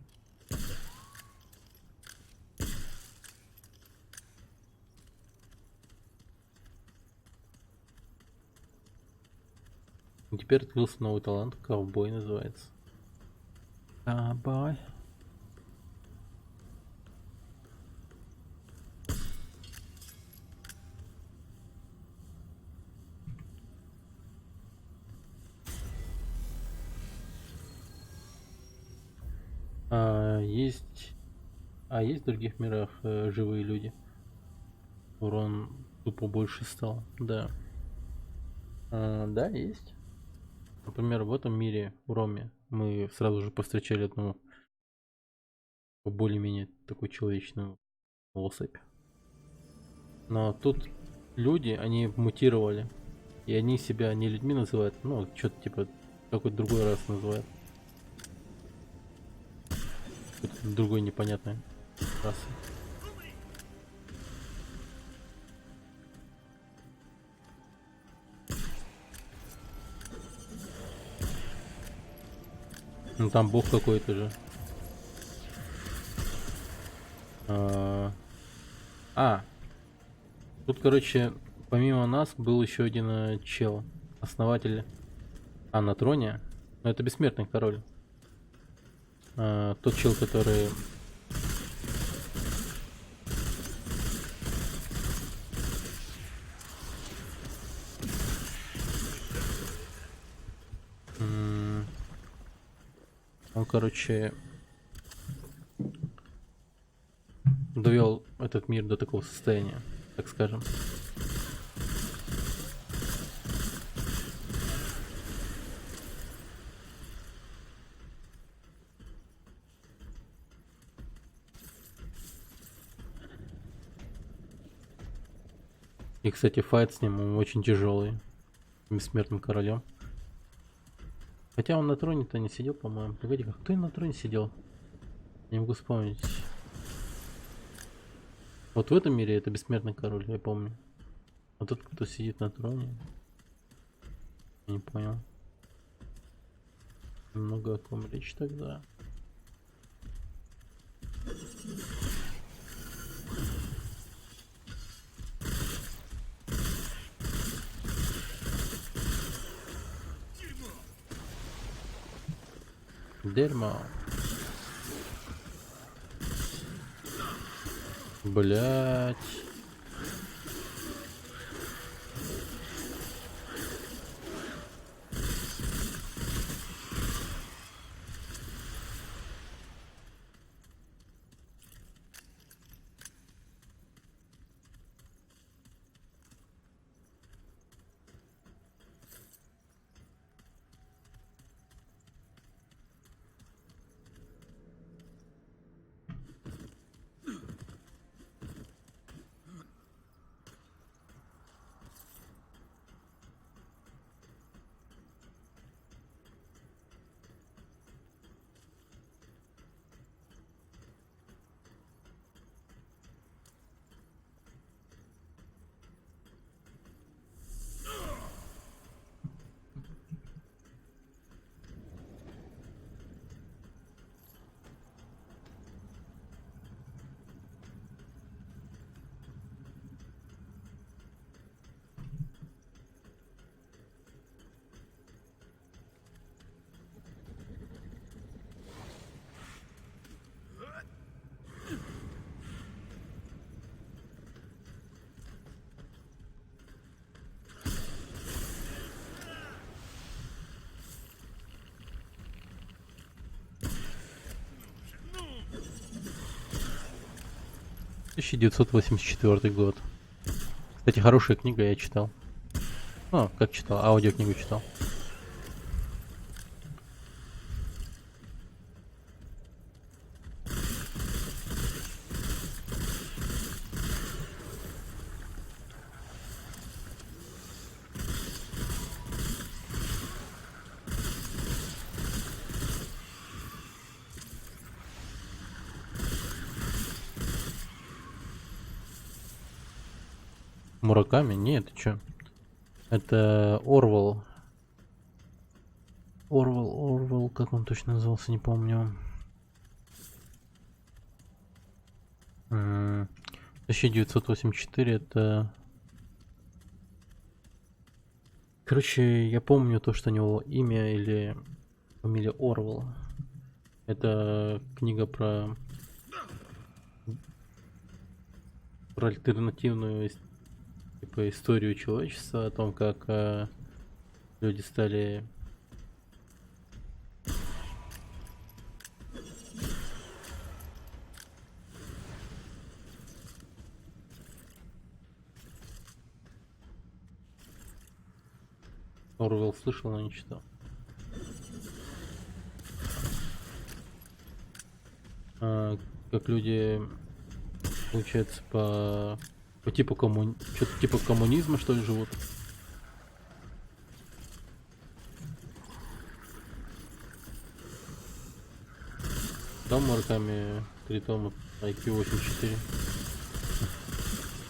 И теперь открылся новый талант. Ковбой называется. Ковбой. Есть в других мирах живые люди. Урон тупо больше стал. Да. Да, есть. Например, в этом мире, в Роме, мы сразу же повстречали одну более-менее такую человечную особь. Но тут люди, они мутировали. И они себя не людьми называют, ну, что-то типа какой-то другой раз называют. Другой непонятной расы. Ну там бог какой-то же. Тут, короче, помимо нас был еще один чел, основатель на троне. Но это бессмертный король. Тот чел, который... Он, короче, довел этот мир до такого состояния, так скажем. И, кстати, файт с ним он очень тяжелый. Бессмертным королем. Хотя он на троне-то не сидел, по-моему. Погоди, кто и на троне сидел? Не могу вспомнить. Вот в этом мире это бессмертный король, я помню. А тот, кто сидит на троне, я не понял. Много о ком речь тогда. Дерьмо. Блять. — 1984 год. Кстати, хорошая книга, я читал. Ну, как читал, аудиокнигу читал. Мураками? Нет, ты чё? Это Орвел. Орвел, как он точно назывался, не помню. 1984 это... Короче, я помню то, что у него имя или фамилия Орвел. Это книга про альтернативную типа историю человечества, о том, как люди стали Орвел слышал, но не читал. Как люди, получается, по типу что-то типа коммунизма, что ли, живут. Там Мураками 3 тома, IQ 84.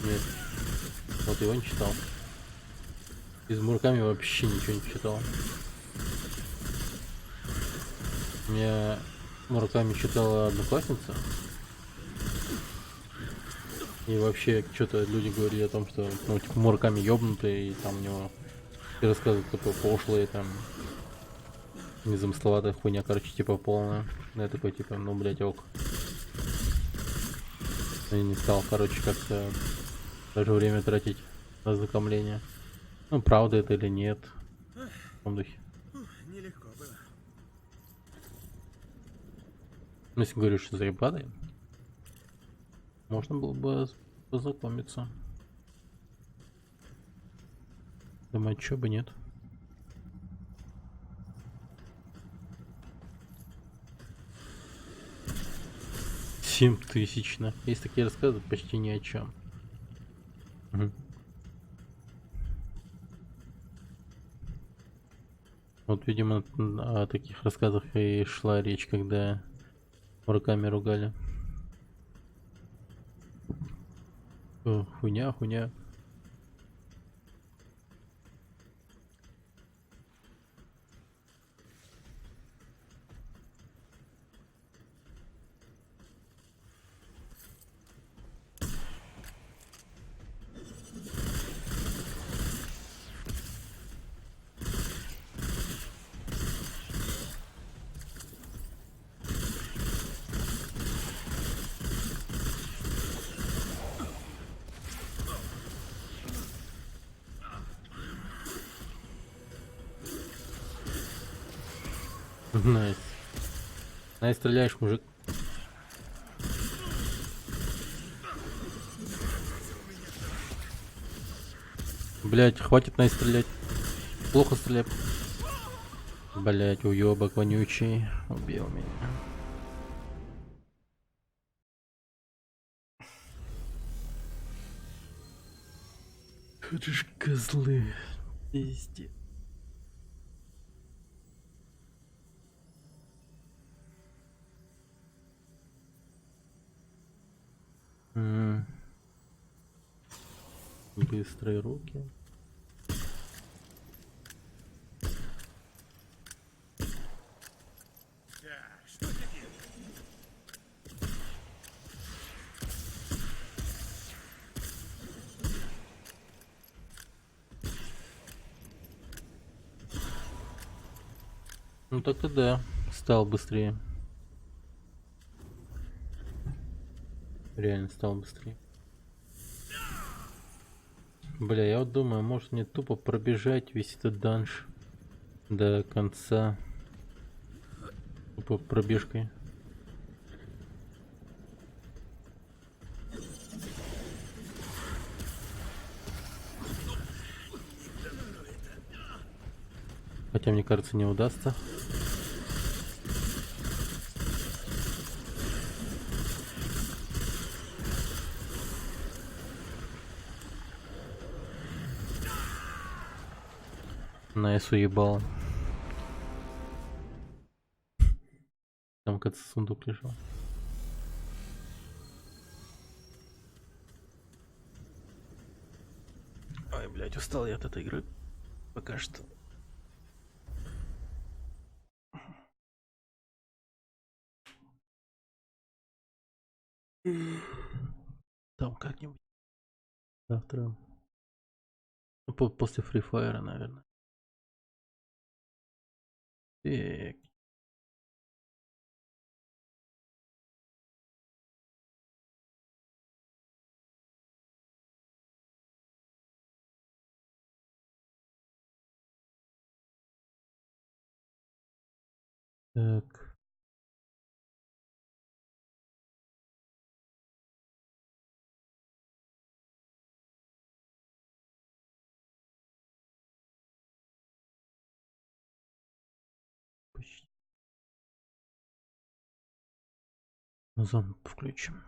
Нет. Вот его не читал. Из Мураками вообще ничего не читал. У меня Мураками читала одноклассница. И вообще, что-то люди говорили о том, что, ну, типа, Мураками ёбнутый, и там у него рассказывают такое пошлое, там, Незамысловатая хуйня, короче, типа полная. Я такой, типа, ну, блядь, ок. Я не стал, короче, как-то даже время тратить на ознакомление. Ну, правда это или нет. В таком духе. Нелегко было. Ну, если говоришь, что заебали, можно было бы познакомиться. Думаю, чё бы нет. Семь-тысячно. Есть такие рассказы почти ни о чем. Вот, видимо, о таких рассказах и шла речь, когда руками ругали. Хуйня, хуйня. Найс. Найс, стреляешь, мужик. Блять, хватит Найс стрелять. Плохо стреляй. Блять, уёбок вонючий. Убил меня. Это ж козлы. Пиздец. Быстрые руки. Ну так и да, стал быстрее. Реально стал быстрее. Бля, я вот думаю, может мне тупо пробежать весь этот данж до конца. Тупо пробежкой. Хотя, мне кажется, не удастся. Найс уебал. Там как сундук лежал. Ой, блядь, устал я от этой игры. Пока что. Там как-нибудь. Завтра. Ну, после Free Fire, наверное. Так. Так. Почти. Зомби включим.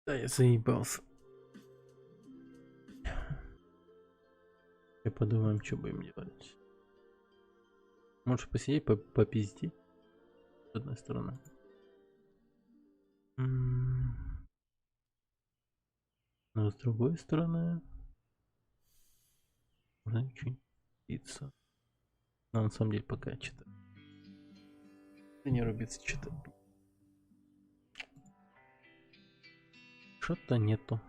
Да, я заебался. И подумаем, что будем делать. Можешь посидеть, попиздить. С одной стороны. Но с другой стороны... можно что-нибудь рубиться. Но на самом деле пока что-то не рубиться, что-то что-то нету.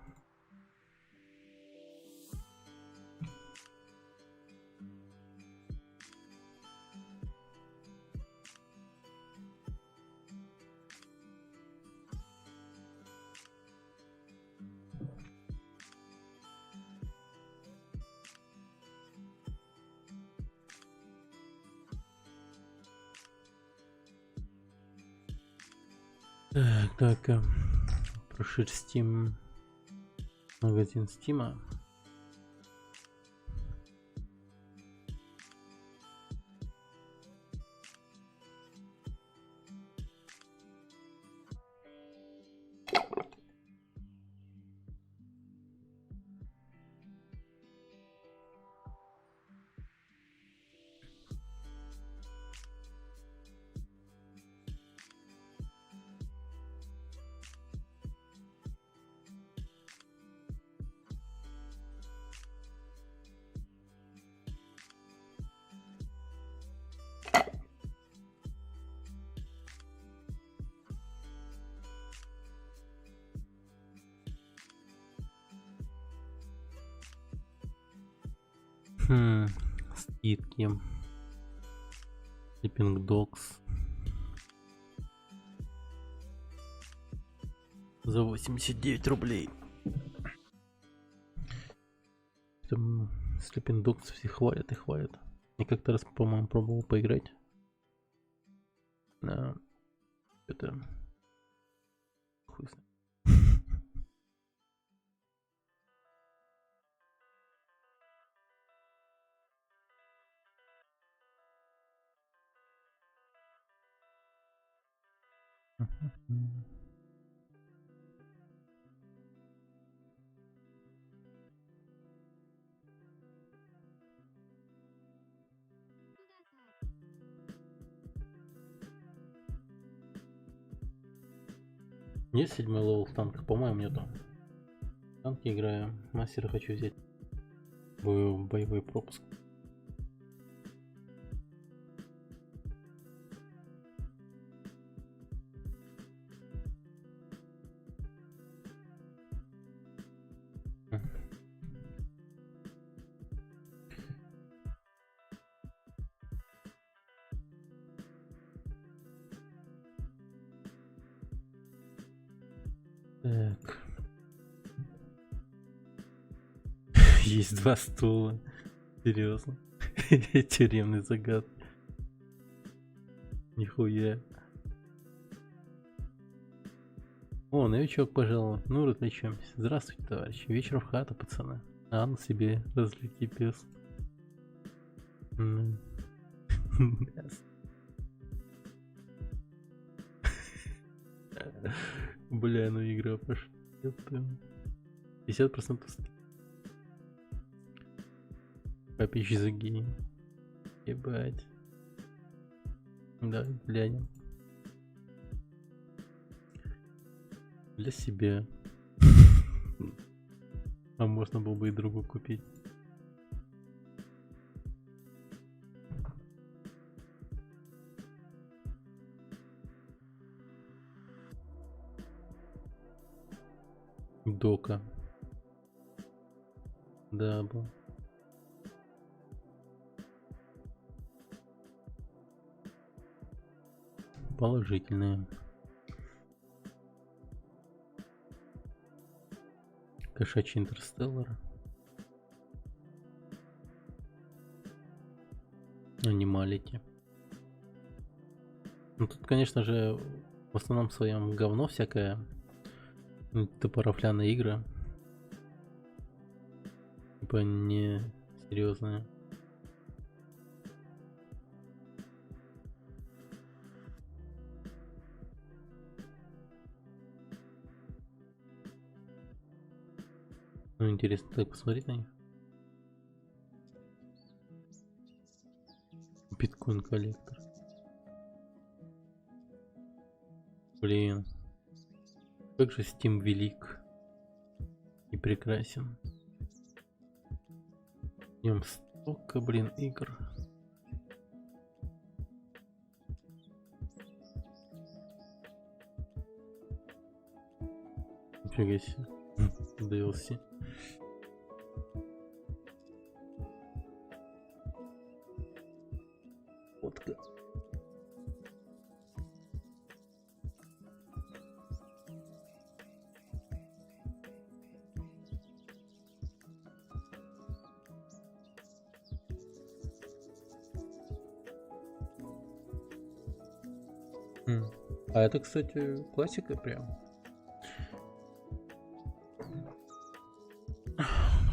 Так, прошерстим магазин Стима. Скидки. Sleeping Dogs. За 89 рублей. Там Sleeping Dogs все хвалят и хвалят. Я как-то раз, по-моему, пробовал поиграть. На это хуй знает. Есть 7 левел в танках? По-моему, нету. В танки играю. Мастера хочу взять. Боевой пропуск. Так. Есть 2 стула. Серьезно. Тюремный загад. Нихуя. О, новичок пожалуй. Ну, развлечемся. Здравствуйте, товарищи. Вечер в хату, пацаны. А на себе развлеки пес. Бля, ну игра пошла. 50% попищ за гей. Ебать. Да, глянем. Для себя. А можно было бы и другу купить. Дока. Да, был. Положительные. Кошачий Интерстеллар. Анималити. Ну тут, конечно же, в основном своем говно всякое. Тупорафляные игры. Типа не серьезные. Ну интересно так посмотреть на них. Биткоин коллектор. Блин. Как же Steam велик и прекрасен. В нем Сколько, блин, игр. Нифига себе. DLC. Фотка. А это, кстати, классика прям.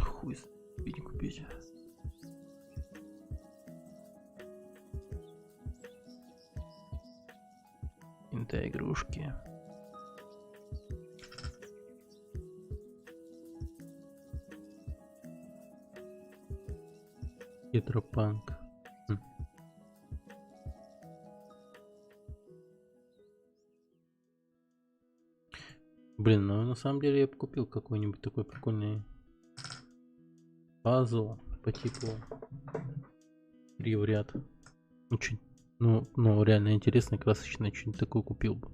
Хуй не купить. Какие-то игрушки. Гидропанк. Блин, ну на самом деле я бы купил какой-нибудь такой прикольный пазл по типу 3 в ряд. Ну, ну реально интересно, красочное, что-нибудь такое купил бы.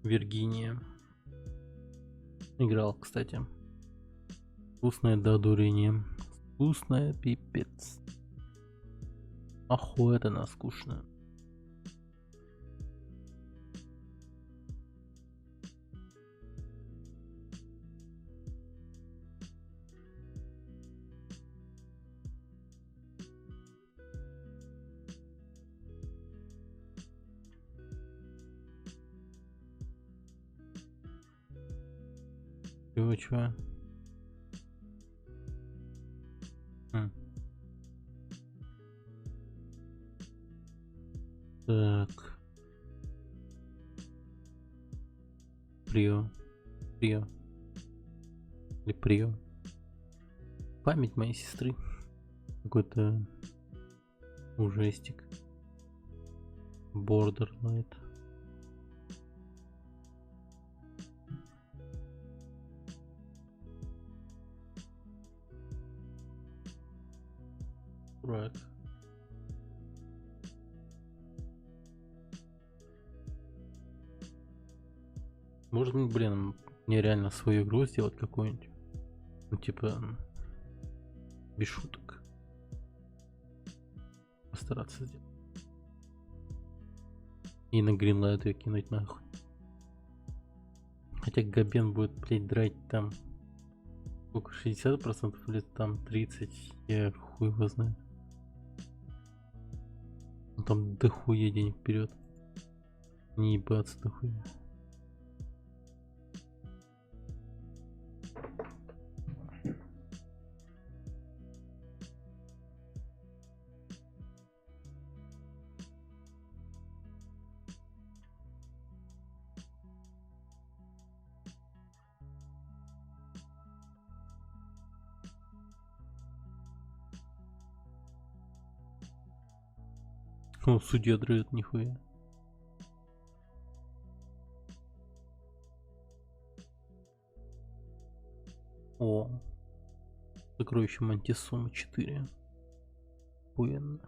Виргиния. Играл, кстати. Вкусное до одурения. Вкусная пипец. Охуеть она скучная. Чё? Так. Прио. Или Прио. Память моей сестры. Какой-то ужастик. Borderlight. Дурак. Может быть, блин, мне реально свою игру сделать какую-нибудь. Ну, типа, без шуток. Постараться сделать. И на Greenlight ее кинуть нахуй. Хотя Габен будет, блять, драть там сколько, 60% или там 30%, я хуй его знаю. Ну, там дохуя денег вперед. Не ебаться дохуя. О, судья драет нихуя. О, сокровище Мантисума 4. Охуенно.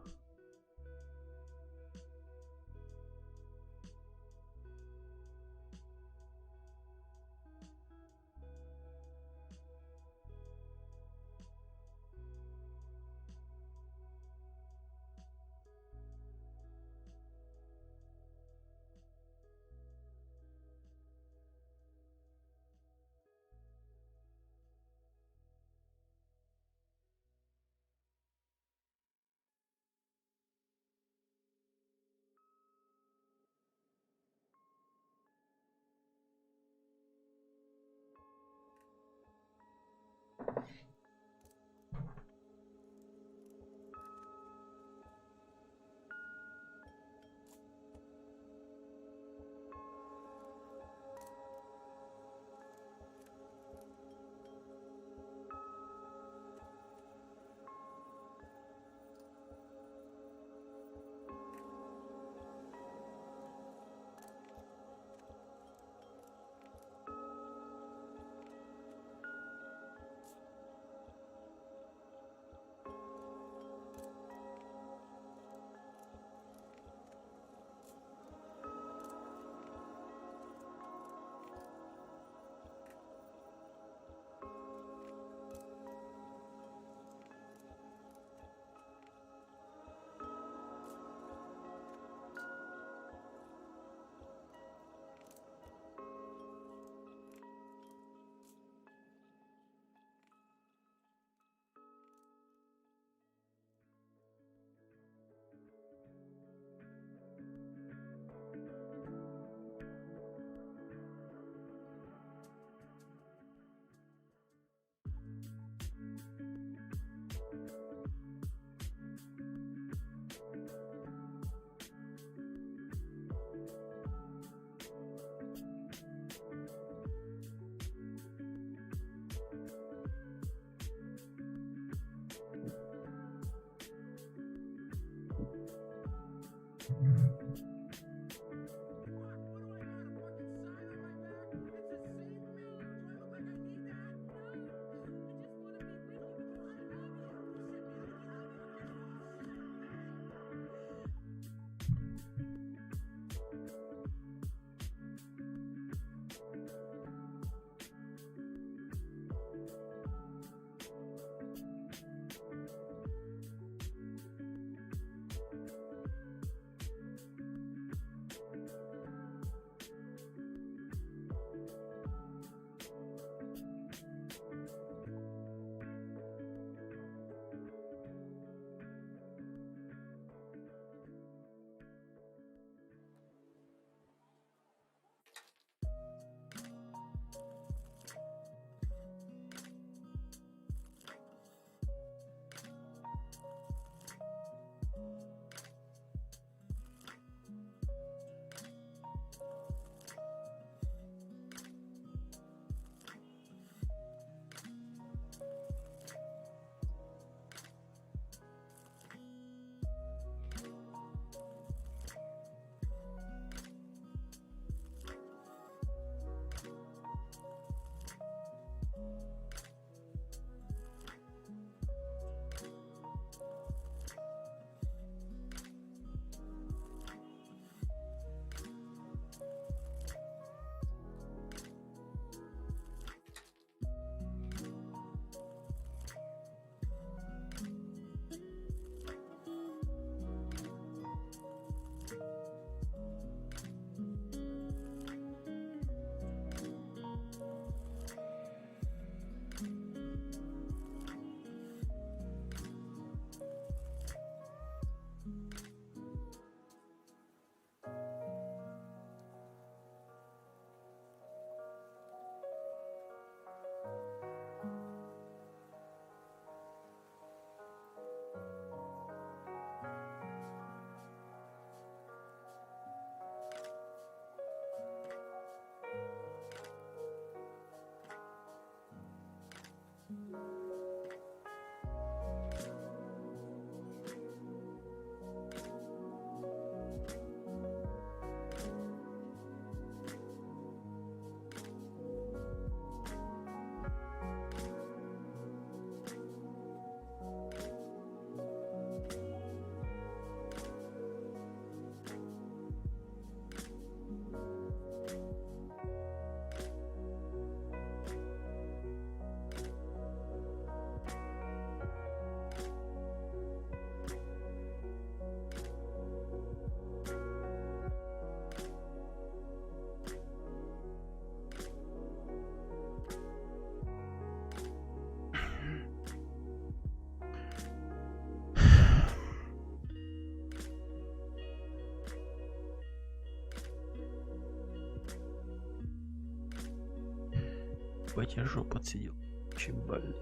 Ебать, я жопу отсидел. Чебали.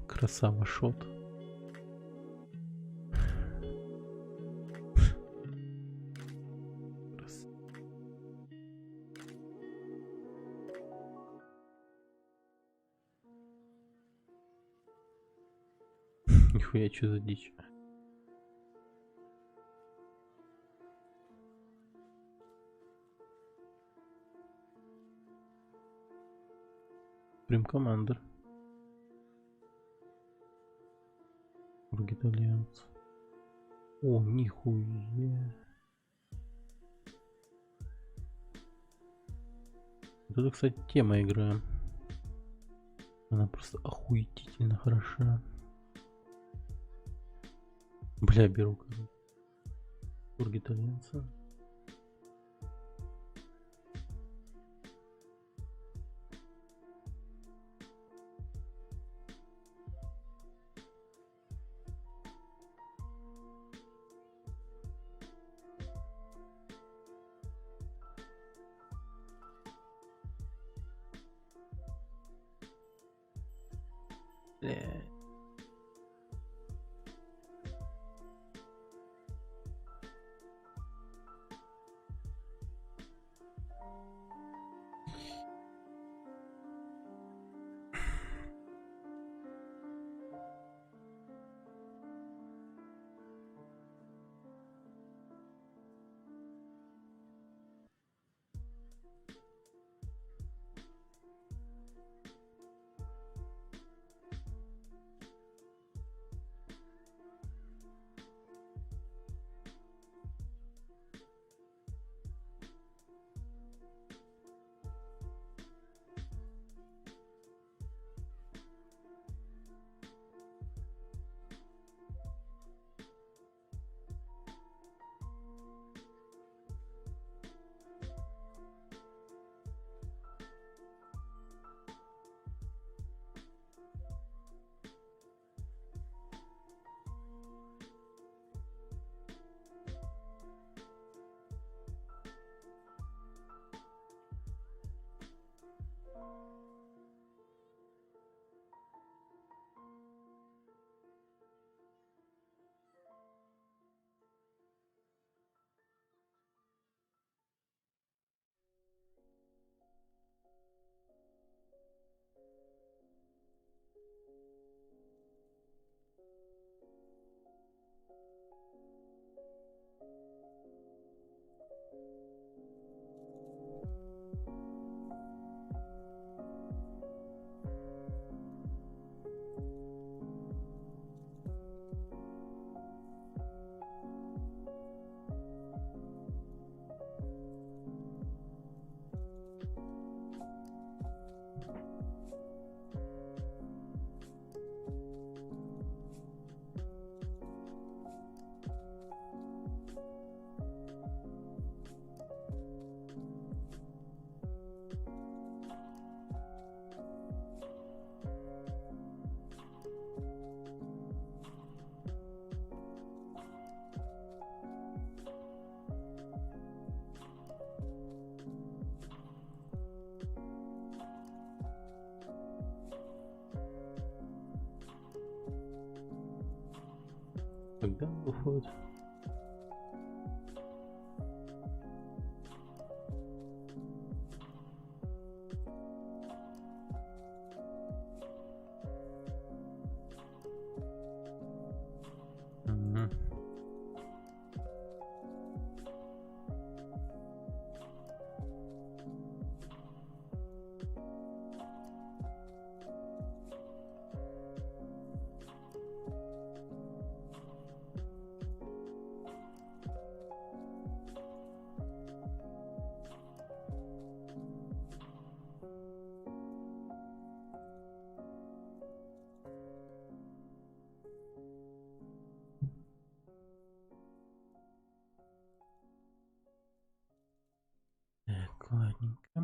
Красава шот. Нихуя, что за дичь? Прям командир. Итальянец. О, нихуя. Вот это, кстати, тема игры. Она просто охуительно хороша. Бля, беру Бург итальянца. Бля. Когда выходит? Мгм. Так, ладненько.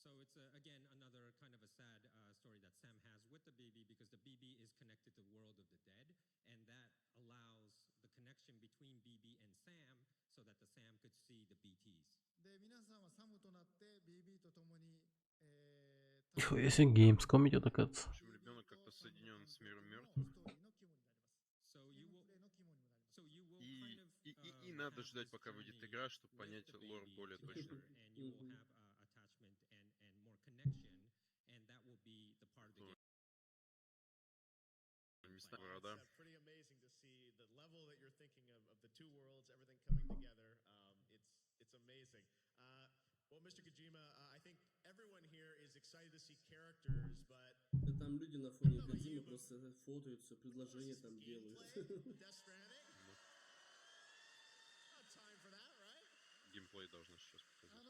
So it's again another kind of a sad story that Sam has with the BB because the BB is connected to the world of the dead, and that allows the connection between BB and Sam so that the Sam could see the BTs. Нихуя себе, Gamescom идет, оказывается. В общем, ребенок как-то соединен с миром мертвых. So you will И, kind of и надо have ждать, this пока выйдет journey игра, чтобы with понять the лор baby более together, точно. and you will have attachment and more connection, and that will be the part of the game. Места города. Pretty amazing to see the level that you're thinking of the two worlds, everything coming together. It's amazing. Well, Mr. Kojima, I think everyone here is excited to see characters, but Да там люди на фоне Кодзимы просто фотаются, предложения там делают. Death Stranding? Not time for that, right? Геймплей должны сейчас показать.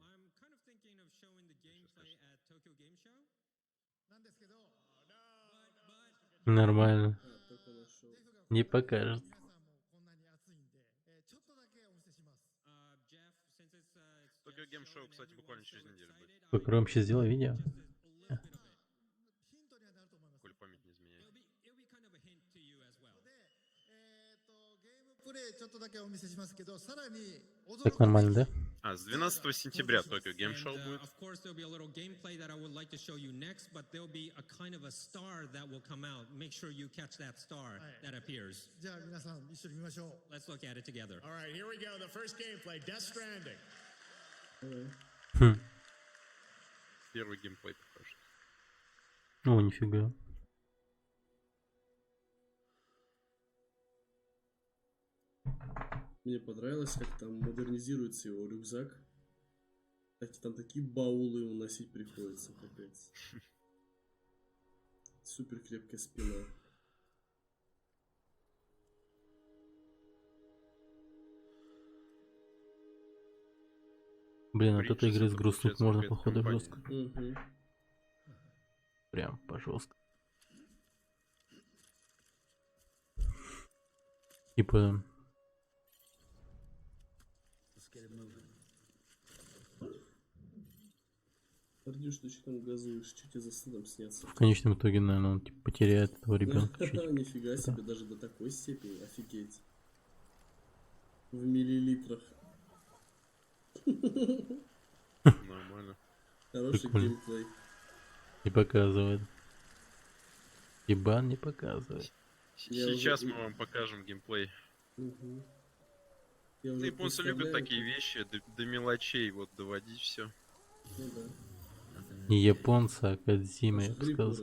I'm kind of thinking of showing the gameplay at Tokyo Game Show. Нормально. Только нашел. Не покажет. Jeff, since it's Tokyo Game Show, кстати, буквально через неделю будет. Погромче сделай видео. just a little bit of it. Коль память не изменяет. It'll be kind of a hint to you as well. Так нормально, да? А, с 12 сентября Tokyo Game Show будет. Of course, there'll be a little gameplay that I would like to show you next, but there'll be a kind of a star that will come out. Make sure you catch that star that appears. Let's look at it together. All right, here we go. The first gameplay, Death Stranding. Первый геймплей покажет. О, нифига. Мне понравилось, как там модернизируется его рюкзак. Там такие баулы уносить приходится, капец. Супер крепкая спина. Блин, от этой игры это сгрустнуть получается можно, какая-то походу, компания. жестко. Угу. Прям по жестко. Типа... Ардюш, ты что там газуешь? Что тебе за сыном снятся? В конечном итоге, наверное, он типа, потеряет этого ребенка. Нифига себе, даже до такой степени, офигеть. В миллилитрах. Нормально. Хороший Прикольно. геймплей. Не показывает. Ебан не показывает. Сейчас мы вам покажем геймплей. Угу. Японцы любят такие вещи, до мелочей, вот доводить все. Ну да. Не японца, а Кодзима, я бы сказал.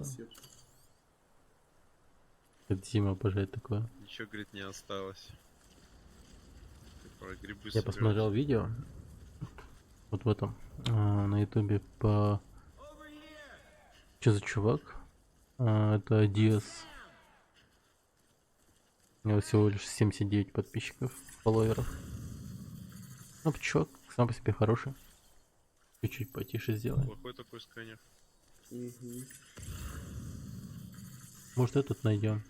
Кодзима обожает такое. Ничего, говорит, не осталось. Про грибы Я собирать. посмотрел видео. Вот в этом. На ютубе по... Что за чувак? Это Диас. У него всего лишь 79 подписчиков, фолловеров. Ну, чувак сам по себе хороший. Чуть-чуть потише сделаем. Плохой такой сканер. Угу. Может, этот найдем.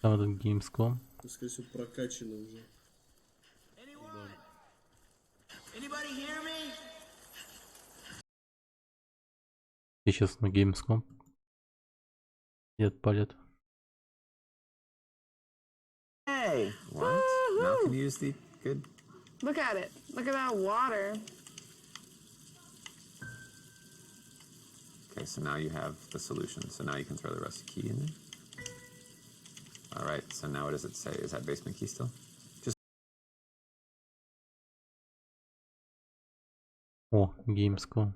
Там этот Gamescom. Ну, скорее всего, прокачано уже. И сейчас на Gamescom. Дед палят. Hey, what? Now can you use the good? Look at it. Look at that water. Okay, so now you have the solution. So now you can throw the rusty key in there. All right. So now what does it say? Is that basement key still? Just. О, Gamescom.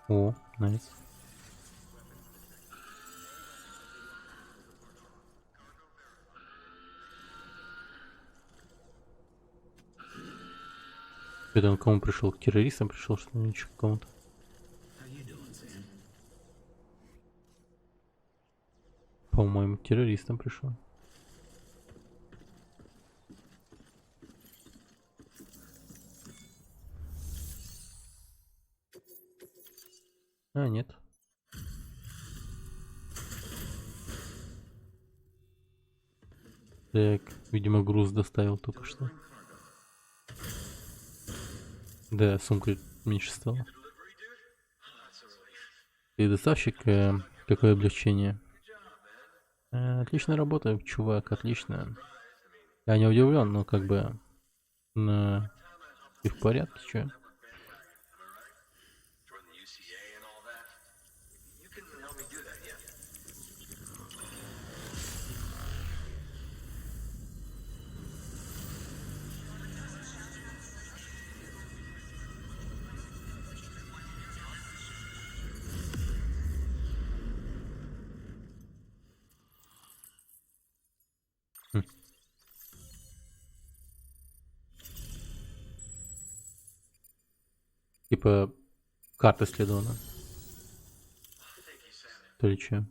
О, найс. Это он к кому пришел? К террористам пришел, что ли, к кому-то? По-моему, к террористам пришел. А, нет. Так, видимо, груз доставил только что. Да, сумка меньше стала. И доставщик, какое облегчение. Отличная работа, чувак, отлично. Я не удивлен, но как бы... Ты в порядке, чё? Типа карта исследована. То ли чё?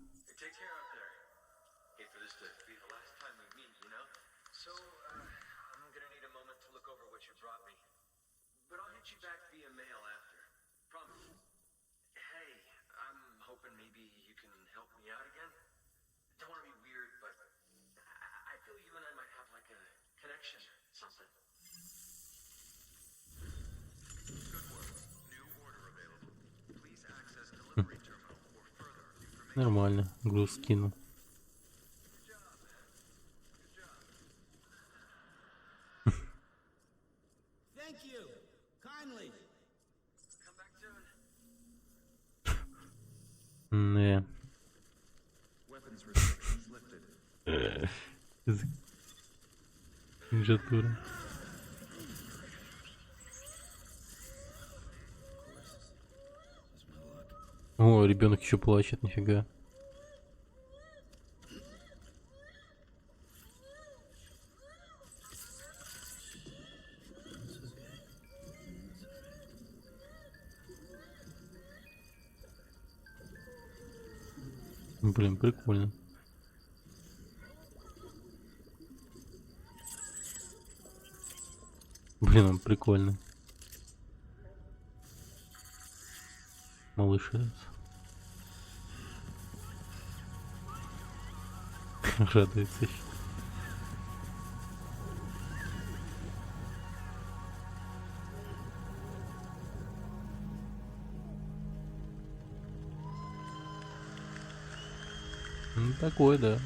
Нормально, груз скинул. Thank you. Kindly. Не. Кринжатура. О, ребенок еще плачет, нифига. Блин, прикольно. Блин, он прикольный. Малыш этот. Радуется еще. Ну, такой, да.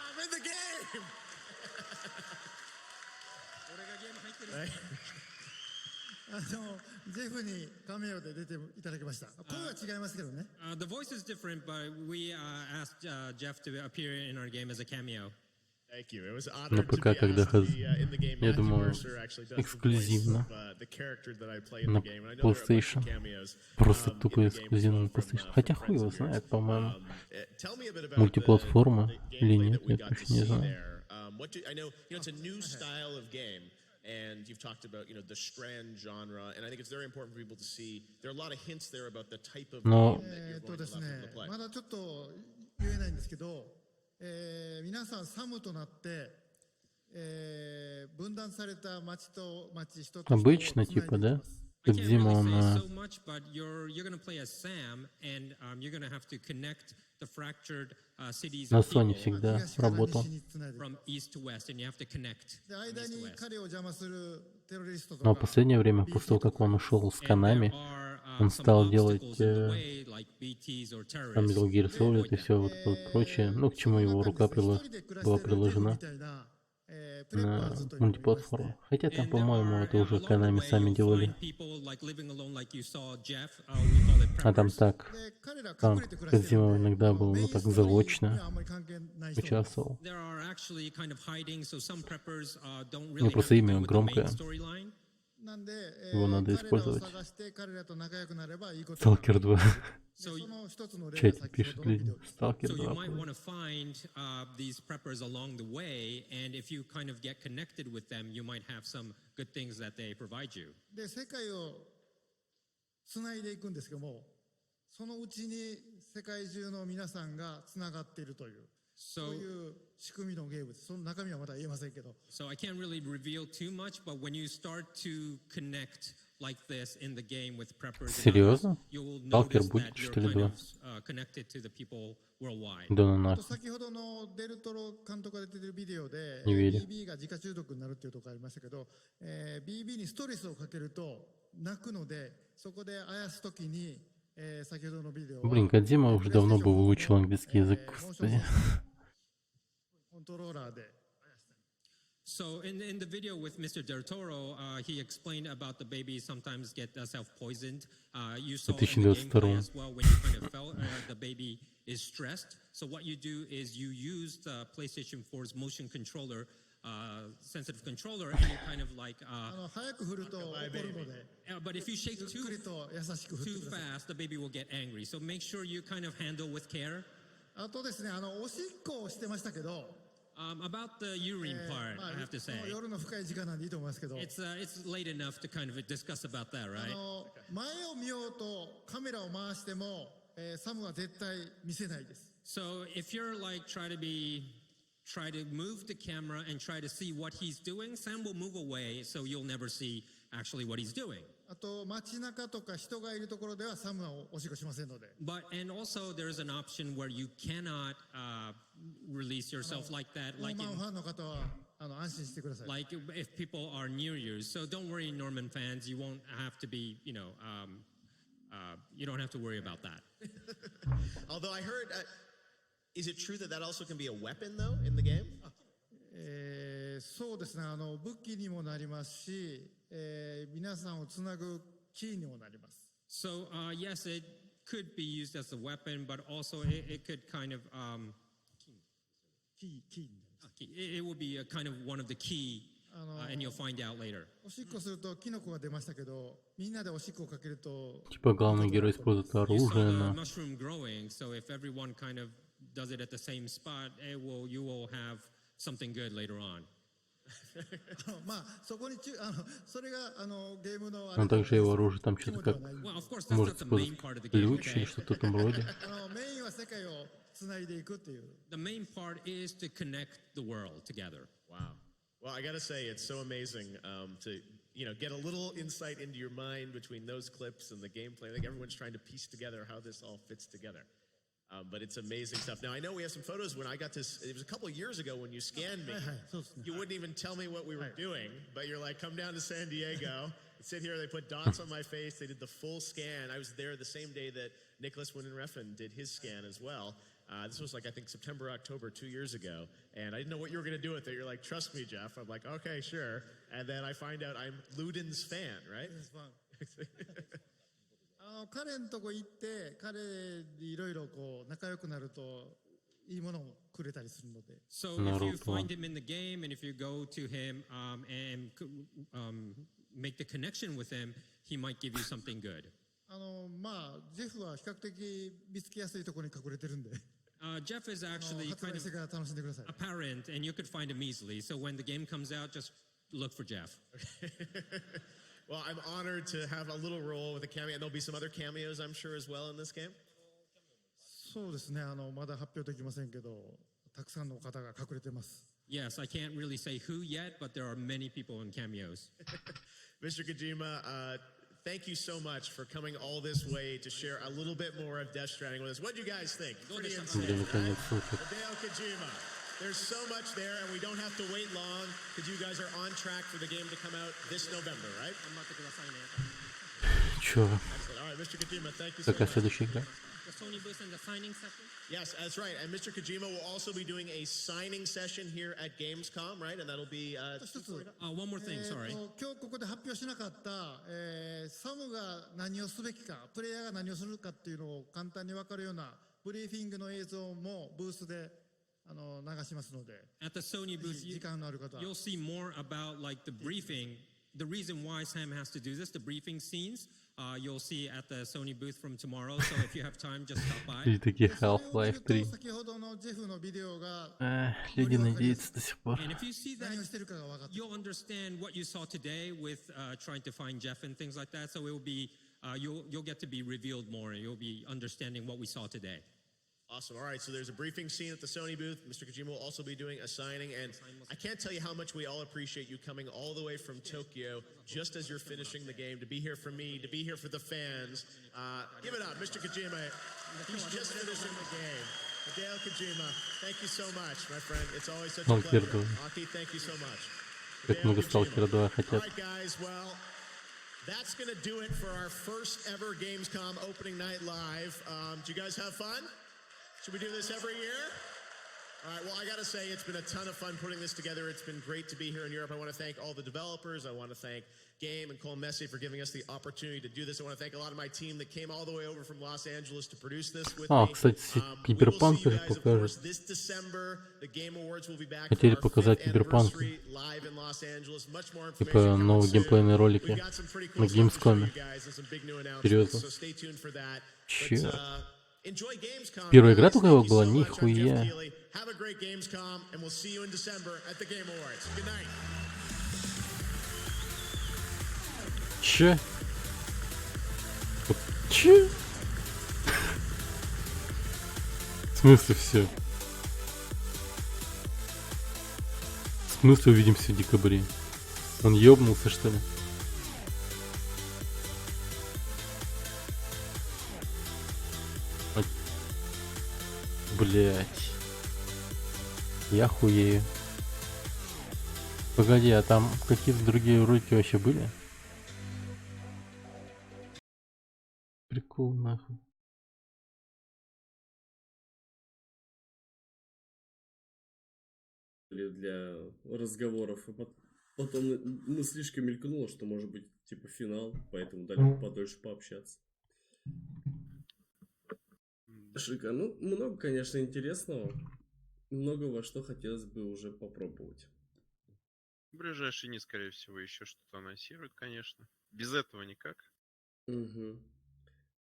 I'm in the game! ジェフにカメオで出ていただきました。声は違いますけどね。The voice is different, but we asked Jeff to appear in our game as a cameo. Thank you. It was an На honor to ПК, be когда asked to be in the game. я Matthew думаю, Mercer actually does the voice эксклюзивно. of the character that I play in На the game. And I know there are a bunch of PlayStation. cameos Просто in тупо the game as эксклюзивно well на from PlayStation. Хотя хуй friends его of yours. знает, по-моему. Tell me a bit about Мультиплатформа the или gameplay нет, that we я got to точно не see знаю. there. I know, it's a new style of game. And you've talked about, the Strand genre, and I think it's very important for people to see. There are a lot of hints there about the type of Но- game that you're going to です allow ね people to play. まだちょっと言えないんですけど、皆さんサムとなって、分断された町と町一つ一つを Обычно, 繋いでいき типа, да?ます Как Can't Дима, really он say so much, but you're going to play as Sam, and you're going to have to connect the fractured cities на of Sony people всегда 東から работал. 西に繋いでいく from east to west, and you have to connect で from 間 east に to west. 彼を邪魔するテロリストと Но в か последнее время, после того, как он ушел с Konami, он стал делать там Metal Gear Solid и все вот это вот прочее, ну, к чему его рука была приложена на мультиплатформу. Хотя там, по-моему, это уже Konami сами делали. А там так, там Кодзима иногда был, ну, так заочно участвовал. Ну, просто имя громкое. なんで、Его надо 彼らを использовать. 探して彼らと仲良くなればいいこと Stalker 2. でその一つの В 例が чате 先 пишет ほどのビデ люди. オです Stalker So you 2. might want to find these preppers along the way, and if you kind of get connected with them, you might have some good things that they provide you. で世界をつないでいくんですけどもそのうちに世界中の皆さんがつながっているというそういう仕組みのゲームですその中身はまだ言えませんけど So I can't really reveal too much, but when you start to connect like this in the game with preppers, and Серьезно? others, you will Stalker notice будет, that you're что ли, kind 2? of connected to the people worldwide. Да ну あと нахуй. 先ほどのデルトロ監督が出てるビデオでНе верю. BB が自家中毒になるっていうところありましたけど、BB にストレスをかけると泣くのでそこであやすときに、先ほどのビデオは Блин, Кодзима уже давно бы выучил английский язык, господи. コントローラーで So in the video with Mr. Del Toro, he explained about the baby sometimes get self-poisoned. You saw in the gameplay as well when you kind of felt the baby is stressed. So what you do is you use the PlayStation 4's motion controller, sensitive controller, and you kind of like. 早く振ると怒るので But if you shake ゆっくりと優しく振って too ください fast, the baby will get angry. So make sure you kind of handle with care. あとですねおしっこをしてましたけど About the urine part, まあ I have to say. もう夜の深い時間なんでいいと思いますけど It's late enough to kind of discuss about that, right? 前を見ようとカメラを回しても、サムは絶対見せないです So if you're like try to move the camera and try to see what he's doing, Sam will move away, so you'll never see actually what he's doing. あと街中とか人がいるところではサムはおしっこしませんので And also there's an option where you cannot release yourself like that, ノーマンファンの方は安心してください like if people are near you. So don't worry, Norman fans, you won't have to be, you don't have to worry about that. Although I heard, is it true that that also can be a weapon though in the game? そうですね、武器にもなりますし、皆さんをつなぐキーにもなります。So yes, it could be used as a weapon, but also it could kind of it will be a kind of one of the key, and you'll find out later. おしっこするとキノコが出ましたけど、みんなでおしっこをかけると。Типа главный герой использует You saw оружие, the но... mushroom growing, so if everyone kind of does it at the same spot, you will have something good later on. まあそこにそれがゲームの。Но также его оружие там что-то как может использовать ключ или что-то в этом роде. メインは世界をつないでいくっていう。The main part is to connect the world together. Wow. Well, I gotta say, it's so amazing to get a little insight into your mind between those clips and the gameplay. I think everyone's trying to piece together how this all fits together. But it's amazing stuff. Now, I know we have some photos when I got this. It was a couple of years ago when you scanned me. You wouldn't even tell me what we were doing, but you're like, come down to San Diego. Sit here. They put dots on my face. They did the full scan. I was there the same day that Nicholas Winden-Refn did his scan as well. This was like, I think, September, October 2 years ago. And I didn't know what you were going to do with it. You're like, trust me, Jeff. I'm like, okay, sure. And then I find out I'm Luden's fan, right? 彼のとこ行って彼にいろいろこう仲良くなるといいものをくれたりするので。So if you find him in the game and if you go to him and make the connection with him, he might give you something good. まあジェフは比較的見つけやすいところに隠れてるんで。Jeff is actually kind of apparent and you could find him easily. So when the game comes out, just look for Jeff. Well, I'm honored to have a little role with a cameo. And there'll be some other cameos, I'm sure, as well in this game. そうですね。まだ発表できませんけど、たくさんの方が隠れてます。Yes, I can't really say who yet, but there are many people in cameos. Mr. Kojima, thank you so much for coming all this way to share a little bit more of Death Stranding with us. What do you guys think? Pretty insane, right? Hideo Kojima. There's so much there, and we don't have to wait long because you guys are on track for the game to come out this November, right? Чё? All right, Mr. Kojima, thank you so Какая much. следующая игра? The Sony booth and the signing session? Yes, that's right. And Mr. Kojima will also be doing a signing session here at Gamescom, right? And that'll be... one more thing, sorry. 今日ここで発表しなかった、サムが何をすべきか、プレイヤーが何をするかっていうのを簡単に分かるようなブリーフィングの映像もブースで流しますので。At the Sony booth, 時間のある方。 you'll see more about like the briefing, the reason why Sam has to do this, the briefing scenes. You'll see at the Sony booth from tomorrow. So if you have time, just stop by. Или такие Half-Life 3. 先ほどのジェフのビデオが。Люди надеются до сих пор. And if you see that, you'll understand what you saw today with trying to find Jeff and things like that. So it will be you'll get to be revealed more. You'll be understanding what we saw today. Awesome. All right, so there's a briefing scene at the Sony booth. Mr. Kojima will also be doing a signing, and I can't tell you how much we all appreciate you coming all the way from Tokyo just as you're finishing the game, to be here for me, to be here for the fans. Give it up, Mr. Kojima. He's just finishing the game. Hideo Kojima, thank you so much, my friend. It's always such a pleasure. Aki, thank you so much. Как много Сталкера 2 хотят. All right, guys, well, that's going to do it for our first ever Gamescom opening night live. Did you guys have fun? Should we do this every year? All right, well, I got to say, it's been a ton of fun putting this together. It's been great to be here in Europe. I want to thank all the developers. I want to thank Game and Cole Messi for giving us the opportunity to do this. I want to thank a lot of my team that came all the way over from Los Angeles to produce this with me. Кстати, Киберпанк тоже покажет. This December, the Game Awards will be back Хотели for our показать 5th Киберпанк. anniversary live in Los Angeles. Much more Типа information coming новые soon. геймплейные ролики We've got some pretty на cool stuff to show Gamescom. you guys and some big new announcements. Серьезно. So stay tuned for that. Чё? Enjoy Gamescom. Первая игра только Thank you была? so much. I'm Jeff Нихуя. Keighley. Have a great Gamescom, and we'll see you in December at the Game Awards. Good night. Че? Че? В смысле все? В смысле увидимся в декабре? Он ёбнулся, что ли? Блять. Я хуею. Погоди, а там какие-то другие ролики вообще были? Прикол нахуй. Для разговоров. И потом мыслишка мелькнула, что может быть типа финал, поэтому дали подольше пообщаться. Шика, ну много, конечно, интересного. Много во что хотелось бы уже попробовать. В ближайшие дни, скорее всего, еще что-то анонсируют, конечно. Без этого никак. Угу.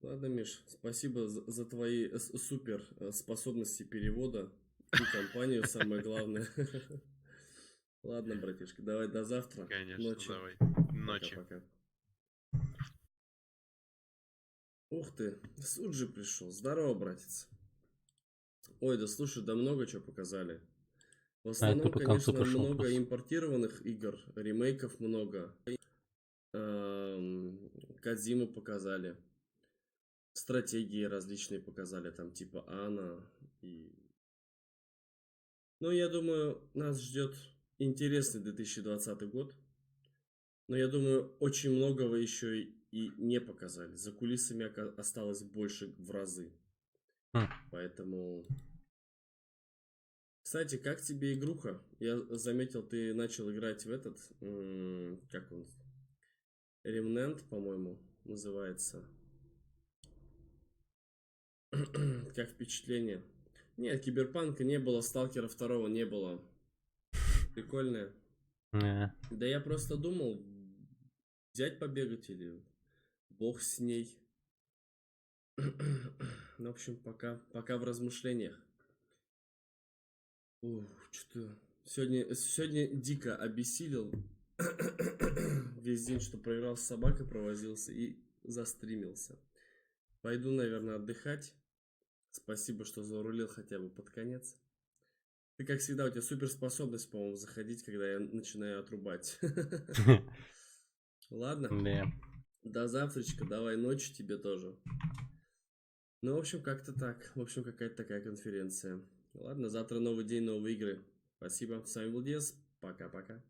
Ладно, Миш, спасибо за твои супер способности перевода и компанию, самое главное. Ладно, братишка, давай до завтра. Конечно, ночи. давай. Ночи. Пока-пока. Ух ты, Суджи пришел. Здорово, братец. Ой, да слушай, да много чего показали. В основном, по концу конечно, пошел много просто. импортированных игр, ремейков много. Кодзиму показали. Стратегии различные показали, там типа Ана и... Ну, я думаю, нас ждет интересный 2020 год. Но я думаю, очень многого еще и не показали. За кулисами осталось больше в разы. Поэтому... Кстати, как тебе игруха? Я заметил, ты начал играть в этот... как он? Remnant, по-моему, называется. Как впечатление? Нет, Киберпанка не было, Сталкера 2 не было. Прикольная. Да я просто думал, взять побегать или бог с ней. В общем, пока в размышлениях. Что-то сегодня дико обессилел. Весь день, что проиграл с собакой, провозился и застримился. Пойду, наверное, отдыхать. Спасибо, что зарулил хотя бы под конец. Ты, как всегда, у тебя суперспособность, по-моему, заходить, когда я начинаю отрубать. Ладно. До завтрачка, давай ночи тебе тоже. Ну, в общем, как-то так. В общем, какая-то такая конференция. Ладно, завтра новый день, новые игры. Спасибо. С вами был Диас. Пока-пока.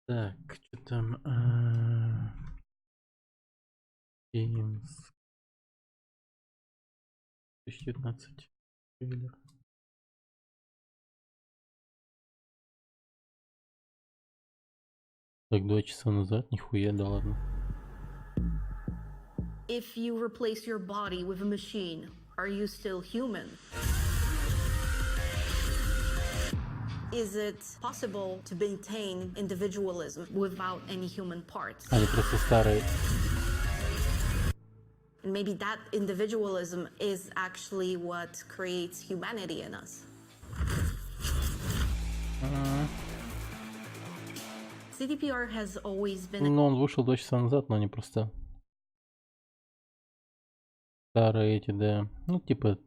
Так, что там? Games 2019. Трейлер. Так, 2 часа назад, нихуя, да ладно. If you replace your body with a machine, are you still human? Is it possible to maintain individualism without any human parts? Они просто старые. And maybe that individualism is actually what creates humanity in us. CDPR has always been... Ну, он вышел 2 часа назад, но они просто... Старые эти, да. Ну, типа...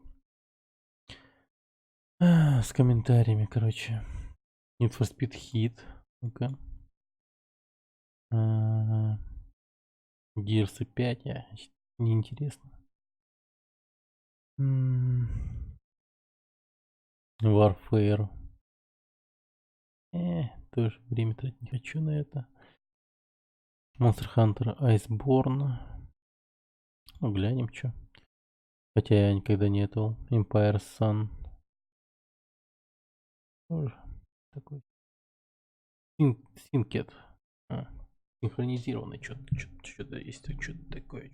с комментариями, короче. Need for Speed Hit. Ну-ка. Gears 5. Неинтересно. Warfare. Тоже время тратить не хочу на это. Monster Hunter Iceborne. Ну, глянем, что. Хотя я никогда не этого. Empire Sun. Тоже такой. Синкет. Синхронизированный. Что-то есть. Что-то такое.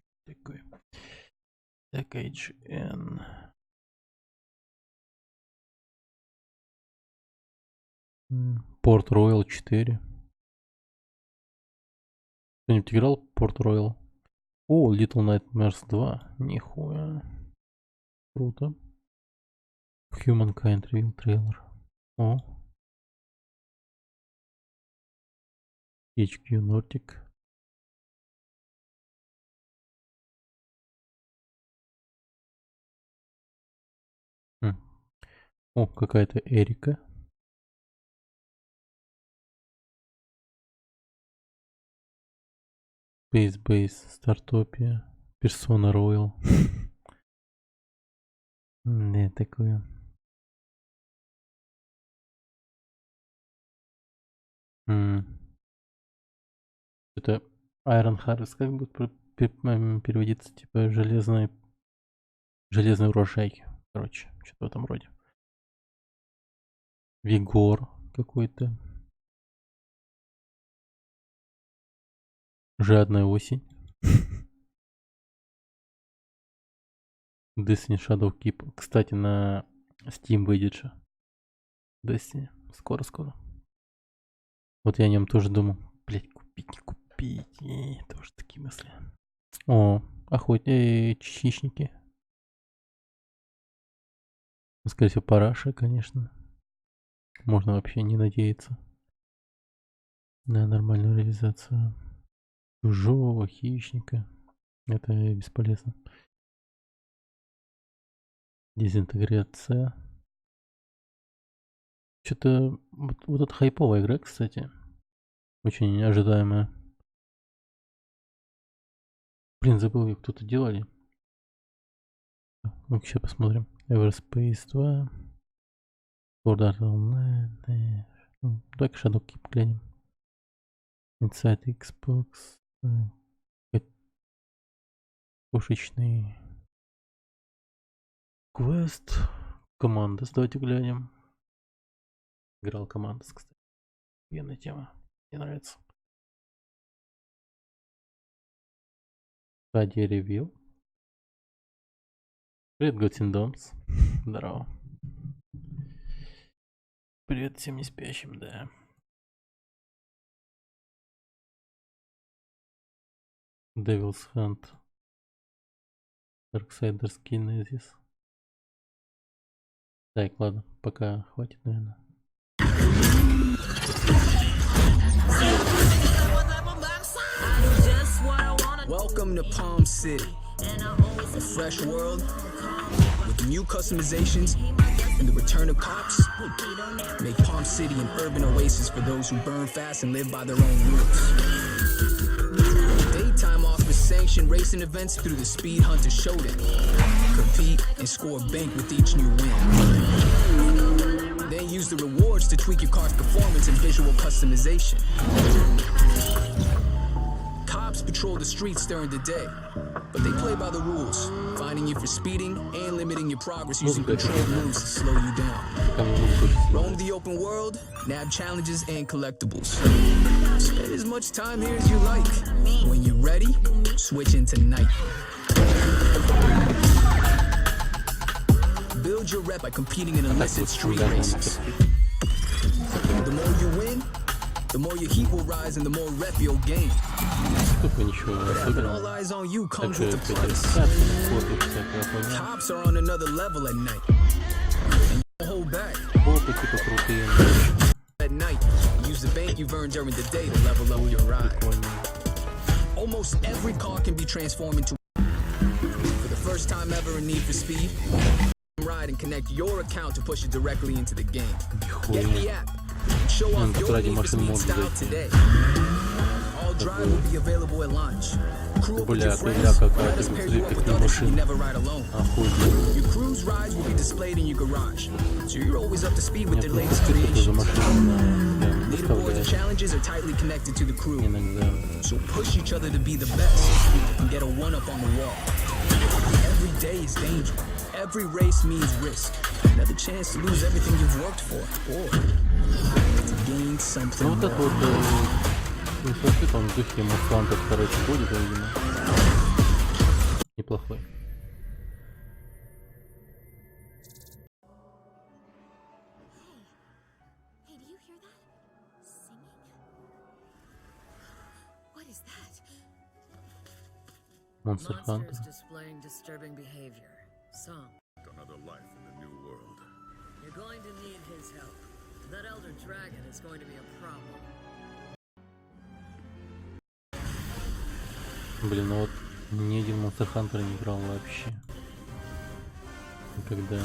Так, HN. Port Royal 4. Кто-нибудь играл в Port Royal? О, Little Nightmares 2. Нихуя. Круто. Humankind Reveal трейлер. О. HQ Nordic. О, какая-то Эрика. Space Base, Startopia, Persona Royal. Не, такое. Это Iron Harvest, как будет переводиться, типа железный урожай, короче, что-то в этом роде. Вигор какой-то. Жадная осень. Destiny Shadow Keep. Кстати, на Steam выйдет же. Destiny. Скоро. Вот я о нем тоже думал. Блять, купить, не купить. Тоже такие мысли. О, хищники. Скорее всего, параша, конечно. Можно вообще не надеяться на нормальную реализацию чужого хищника. Это бесполезно. Дезинтеграция. Что-то вот эта хайповая игра, кстати. Очень ожидаемая. Блин, забыл, ее кто-то делали. Ну-ка, сейчас посмотрим. Everspace 2. Sword Art Online. Давай-ка Shadow Keep глянем. Inside Xbox. Пушечный. Квест. Командос. Давайте глянем. Играл Командос, кстати. Офигенная тема. Мне нравится. Стадия ревью. Привет, Готин Домс. Здорово. Привет всем не спящим, да. Devil's Hunt. Darksiders Kinesis. Так, ладно, пока хватит, наверное. Welcome to Palm City, a fresh world with new customizations and the return of cops. Make Palm City an urban oasis for those who burn fast and live by their own rules. Daytime offers sanctioned racing events through the Speed Hunter Showdown. Compete and score bank with each new win. Then use the rewards to tweak your car's performance and visual customization. Cops patrol the streets during the day, but they play by the rules, finding you for speeding and limiting your progress using controlled moves to slow you down. Roam the open world, nab challenges and collectibles. Spend as much time here as you like. When you're ready, switch into night. Build your rep by competing in illicit street races. The more you win, the more your heat will rise and the more rep you'll gain. But having all eyes on you comes with a price. Cops are on another level at night. And you don't hold back. At night, use the bank you've earned during the day to level up your ride. Almost every car can be transformed into, for the first time ever in Need for Speed, ride and connect your account to push it directly into the game. Get the app. Show off your Need for Speed style today. All drive will be available at launch. Crew up with your friends, let us pair you up with others so you never ride alone. Your cruise rides will be displayed in your garage, so you're always up to speed with their latest creations. Leaderboards and challenges are tightly connected to the crew, so push each other to be the best and get a one-up on the wall. Every day is danger. Every race means risk. Another chance to lose everything you've worked for, or to gain something more. Ну, смотри, там в духе Мустанта, короче, будет, видимо. Неплохой. Hey, do you hear that? Singing? What is that? Monster Hunter. Monsters displaying disturbing behavior. Some. Another life in the new world. You're going to need his help. That elder dragon is going to be a problem. Блин, ну вот ни один Monster Hunter не играл вообще. Никогда.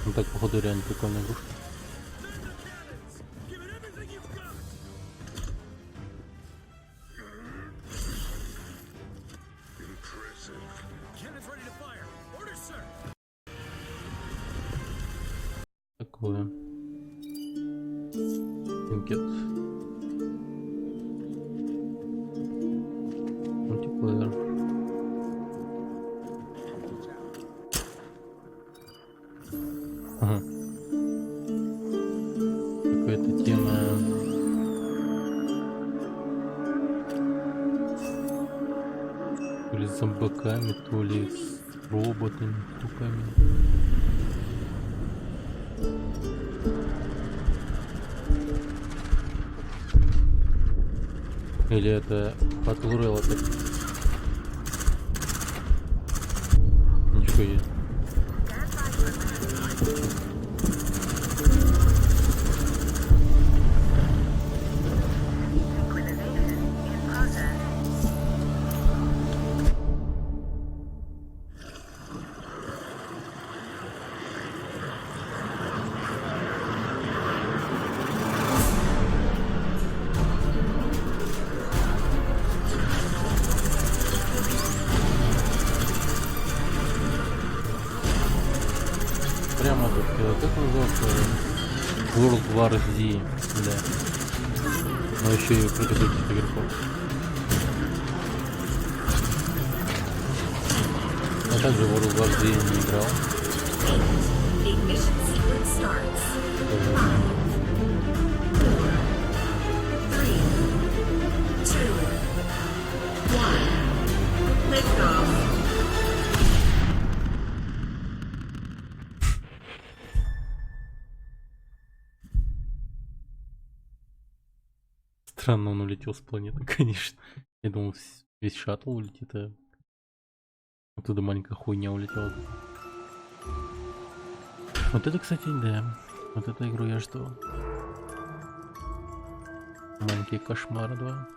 Ну так, походу, реально прикольная игрушка. Такое. Trinket. Мультиплеер. Ага. Какая-то тема. То ли с зомбаками, то ли с роботами, руками. Или это Battle Royale опять? Ничего есть. Прямо тут, как называется? World War Z, да. Но еще и против этих игроков. Я также в World War Z не играл. Странно, он улетел с планеты, конечно. Я думал, весь шаттл улетит, а оттуда маленькая хуйня улетела. Вот это, кстати, да. Вот эту игру я жду. Маленькие кошмары 2.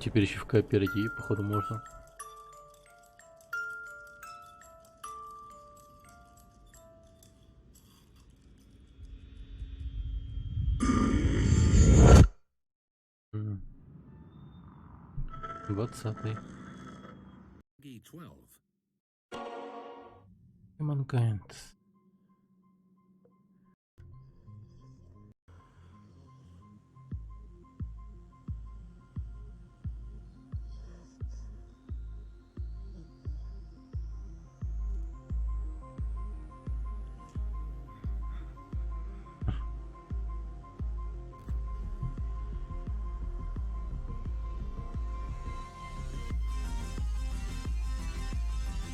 Теперь еще в кооперативе, походу, можно. Двадцатый. Mankind.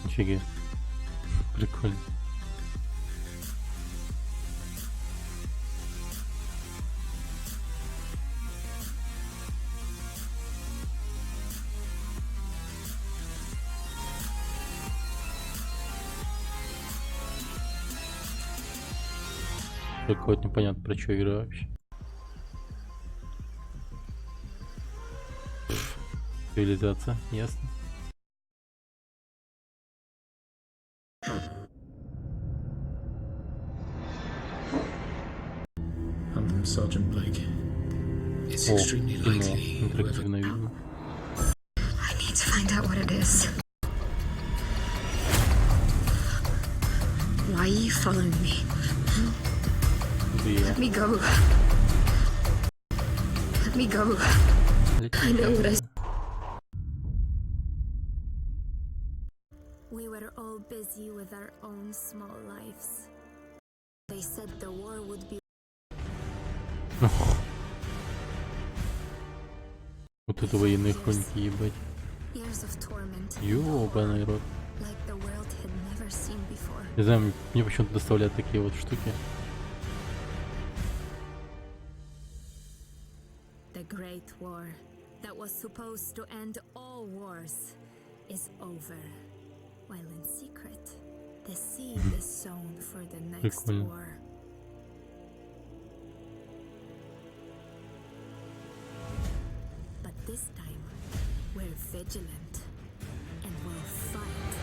Нифига. Прикольно. Только вот непонятно, про что игра вообще. Цивилизация, ясно. I'm from Sergeant Blake. It's extremely likely. I need to find out what it is. Why are you following me? Let me go. Let me go. I know what I. We were all busy with our own small lives. They said the war would be. Вот это военные хроники, ебать. Ёбаный рот. Не знаю, мне почему-то доставляют такие вот штуки. The Great War that was supposed to end all wars is over, while in The seed is sown for the next Прикольно. war. But this time, we're vigilant and we'll fight.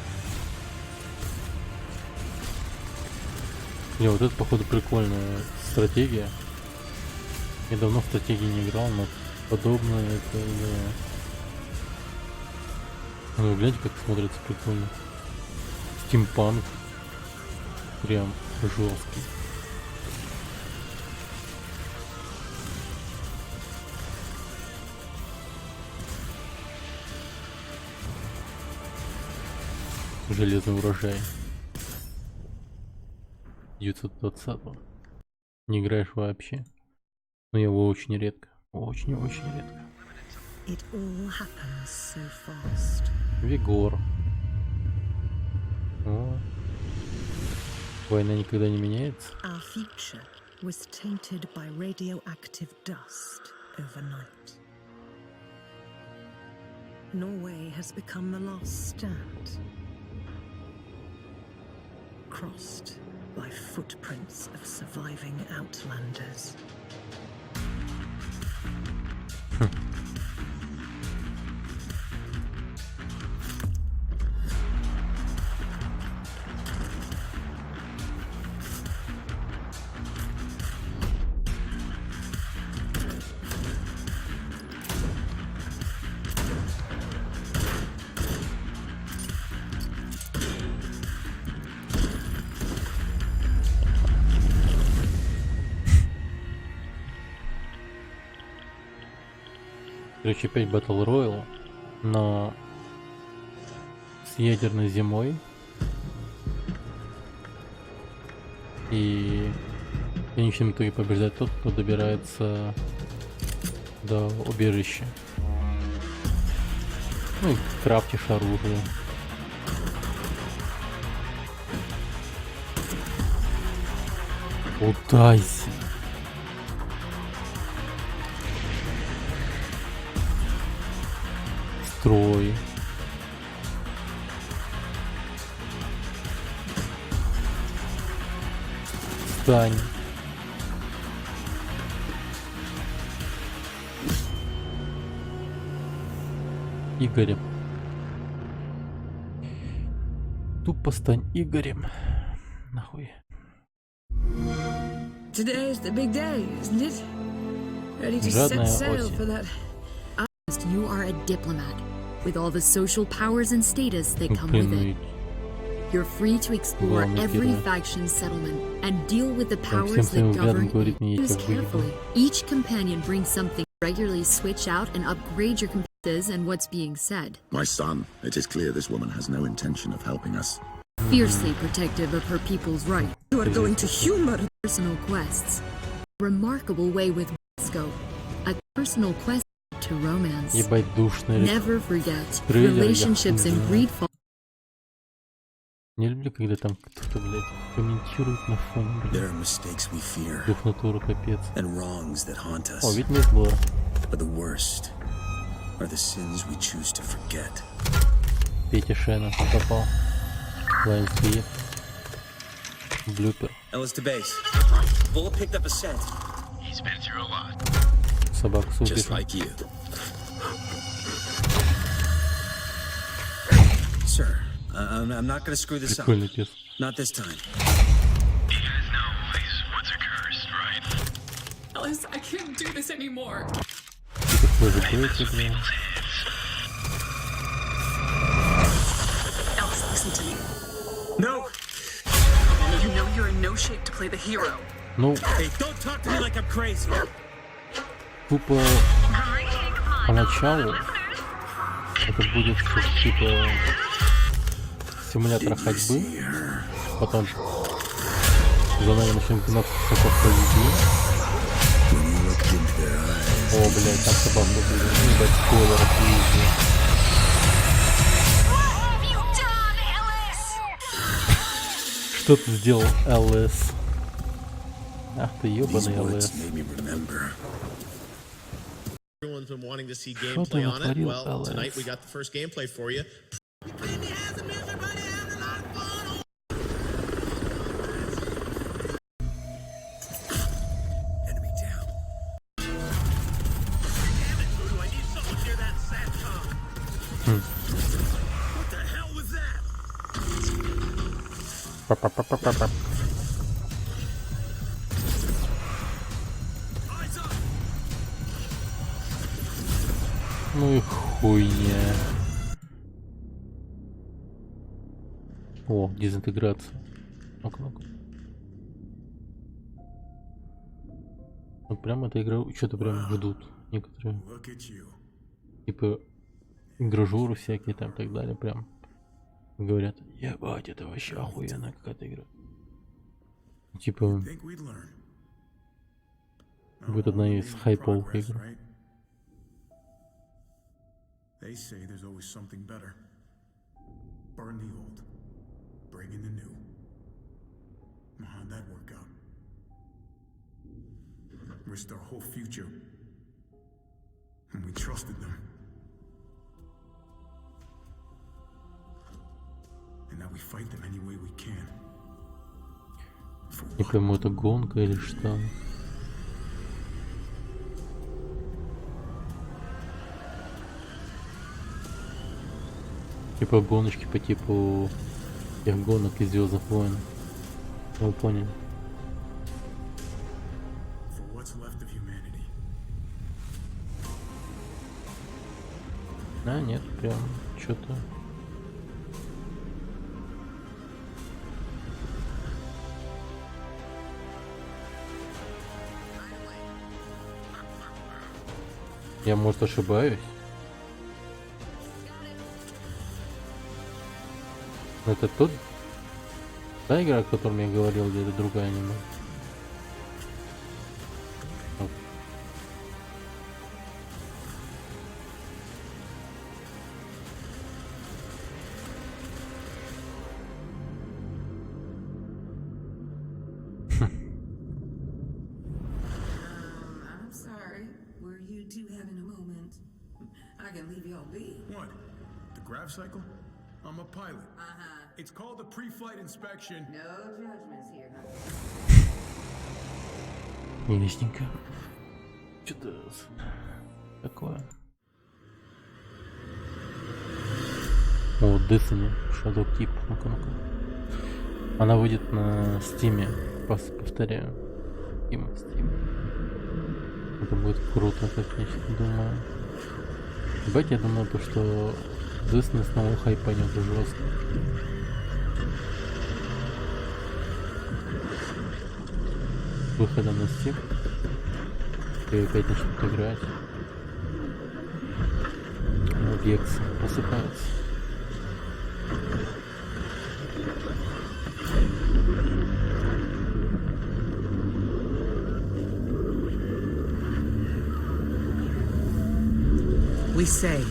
Не, вот это, походу, прикольная стратегия. Я давно в стратегии не играл, но подобное это, да. Ну, гляньте, как смотрится прикольно. Стимпанк. Прям жесткий. Железный урожай. 920-го. Не играешь вообще. Но его очень редко. Очень-очень редко. It all happens so fast. Вигор. О. Война никогда не меняется. Our future was tainted by radioactive dust overnight. Norway has become the last stand, crossed by footprints of surviving outlanders. Короче, опять Battle Royale, но с ядерной зимой. И в конечном итоге побеждает тот, кто добирается до убежища. Ну и крафтишь оружие. Удайся. Строй. Стань. Игорем. Тупо стань Игорем. Нахуй. Today is the big day, isn't it? Ready to set sail for that. You are a diplomat, with all the social powers and status that come with it. You're free to explore every faction's settlement and deal with the powers that govern use carefully. Each companion brings something. Regularly switch out and upgrade your compasses and what's being said. My son, it is clear this woman has no intention of helping us. Fiercely protective of her people's rights. You are going to humor personal quests. Remarkable way with scope. A personal quest to romance. Ебать, душный. Never forget relationships and greedful. Не люблю, когда там кто-то, блядь, комментирует на фоне, блядь. There are mistakes we fear. Дух натуры капец. And wrongs that haunt us. О, ведь не было. But the worst are the sins we choose to forget. Петя Шена попал. Лайнсбит. Блюпер. Ellis to base. Bullet picked up a scent. He's been through a lot. Собаку с Just like you. Sir, I'm not gonna screw this up. Not this time. You guys know what's accursed, right? Ellis, I can't do this anymore. Ellis, Listen to me. No! You know you're in no shape to play the hero. Ну, Hey, don't talk to me like I'm crazy. тупо поначалу это будет типа симулятор ходьбы, потом за нами начнем гнаться по людей. О, блядь, там собака будет. Ну, блядь, спойлеров везде. Что ты сделал, ЛС? Ах ты ёбаный ЛС. Everyone's been wanting to see gameplay on it. Well, tonight we got the first gameplay for you. Па-па-па-па-па-па. Ну и хуйня. О, дезинтеграция. Ну-ка, ну-ка. Вот прям эта игра что-то прям ждут некоторые. Типа гражуры всякие там и так далее. Прям говорят, ебать, это вообще охуенная какая-то игра. Типа будет одна из хайповых игр. They say there's always something better. Burn the old, bring in the new. How'd that work out? Risked our whole future. And we trusted them. And now we fight them any way we can. Не пойму, это гонка или что? Типа гоночки по типу тех гонок из Звездных войн. Вы поняли? А, нет, прям что-то. Я, может, ошибаюсь? Это тот, та игра, о которой я говорил, или это другая аниме? I'm sorry. Were you two having a moment? I can leave y'all be. What? The grav cycle? I'm a pilot. It's called a pre-flight inspection. No judgments here, huh? Ясненько. Что-то такое. О, Destiny, Shadow Keep. Ну-ка, ну-ка. Она выйдет на Steam. Повторяю. Steam. Это будет круто, как я думаю. Ебать, я думаю, то, что Destiny снова хайпанет жестко. Выхода на Steam. И опять начнут играть. Векс просыпается. We say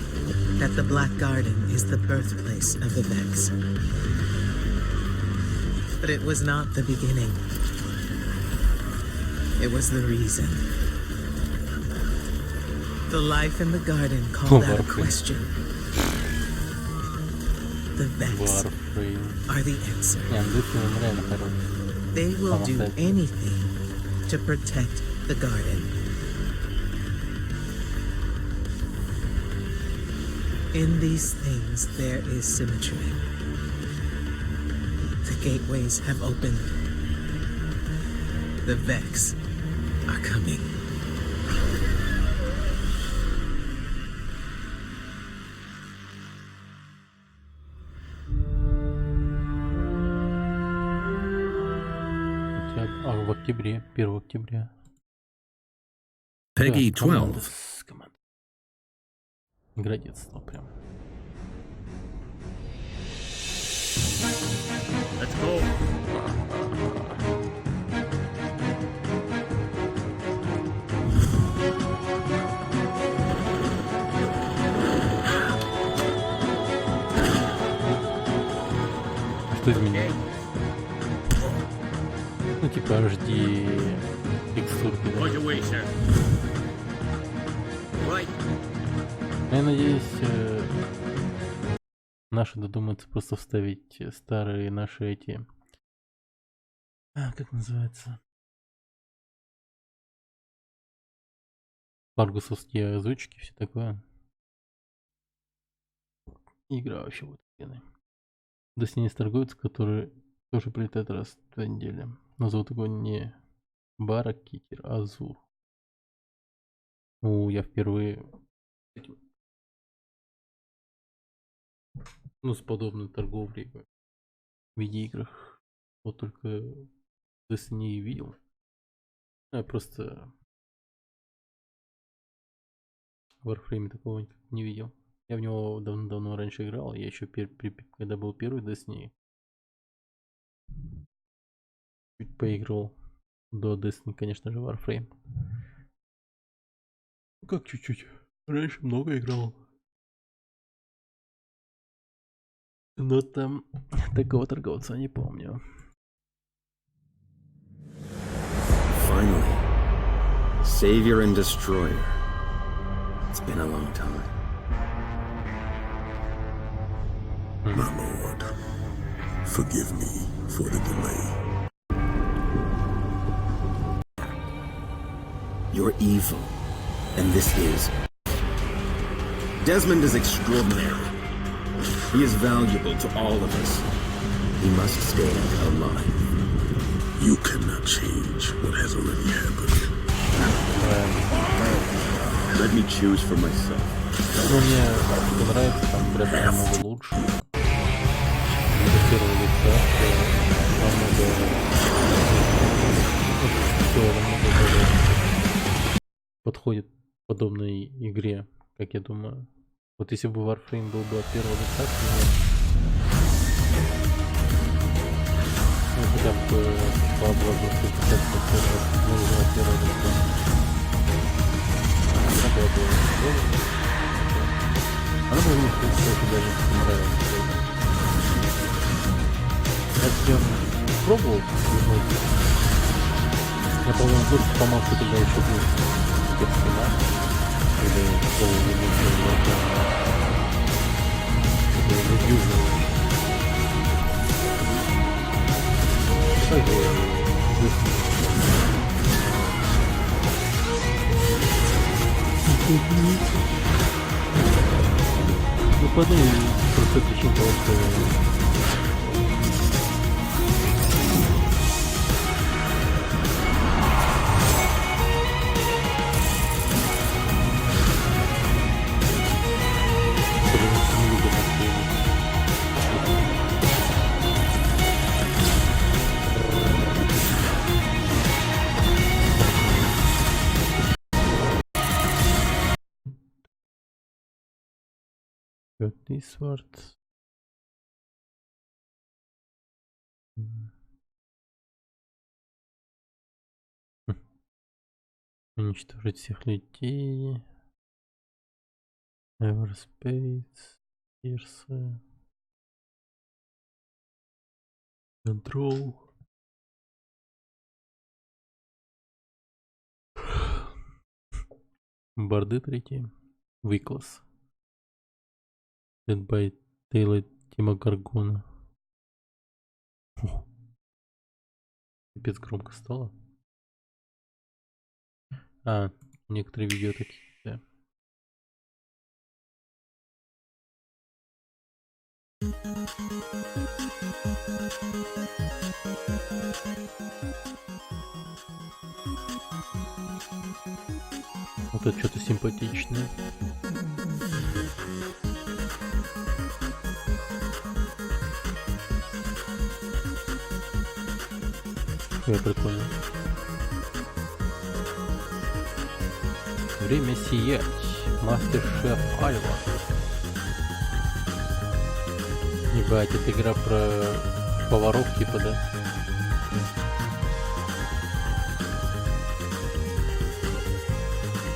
that the Black Garden is the birthplace of the Vex. But it was not the beginning. It was the reason. The life in the garden called out a question. The Vex are the answer. They will do anything to protect the garden. In these things there is symmetry. The gateways have opened. The Vex are coming. В октябре, 1 октября. Peggy Да, 12. команда. Игра детства прям. Let's go. Что изменилось? Ну типа HD текстурки, да? Я надеюсь, наши додумаются просто вставить старые наши эти... как называется? Фаргусовские озвучки, все такое. Игра вообще вот офигенная. Destiny торгуются, которые Тоже прилетает раз в 2 недели. Но зовут его не Баракитер, а Азур. Я впервые с подобной торговлей в видеоиграх вот только Destiny и видел. Я просто в Warframe такого не видел. Я в него давно раньше играл. Я еще когда был первый Destiny, чуть поиграл до Destiny, конечно же, Warframe. Как чуть-чуть. Раньше много играл. Но там такого торговца не помню. Finally, Savior and Destroyer. It's been a long time. My lord, forgive me for the delay. You're evil, and this is. Desmond is extraordinary. He is valuable to all of us. He must stay alive. You cannot change what has already happened. Let me choose for myself. Мне нравится, там графика намного лучше. Для первого лица намного более подходит подобной игре, как я думаю. Вот если бы Warframe был бы от первого лица, то хотя бы по обложке нужно от первого лица. Она была бы она бы мне, в принципе, даже не нравилась. Я пробовал вернуть. Я, по-моему, только помог, что тогда еще был персонаж. Когда я пробовал вернуть его южного. Так ну, по одной простой причине того, что this word. Уничтожить всех людей. Everspace. Персы. Control. Барды третий. Выкласс. Dead by Daylight Тима Гаргона. Пипец громко стало. Некоторые видео такие, да. Вот это что-то симпатичное. Прикольно. Время сиять. Мастер-шеф Альва. Ебать, это игра про поваров типа, да?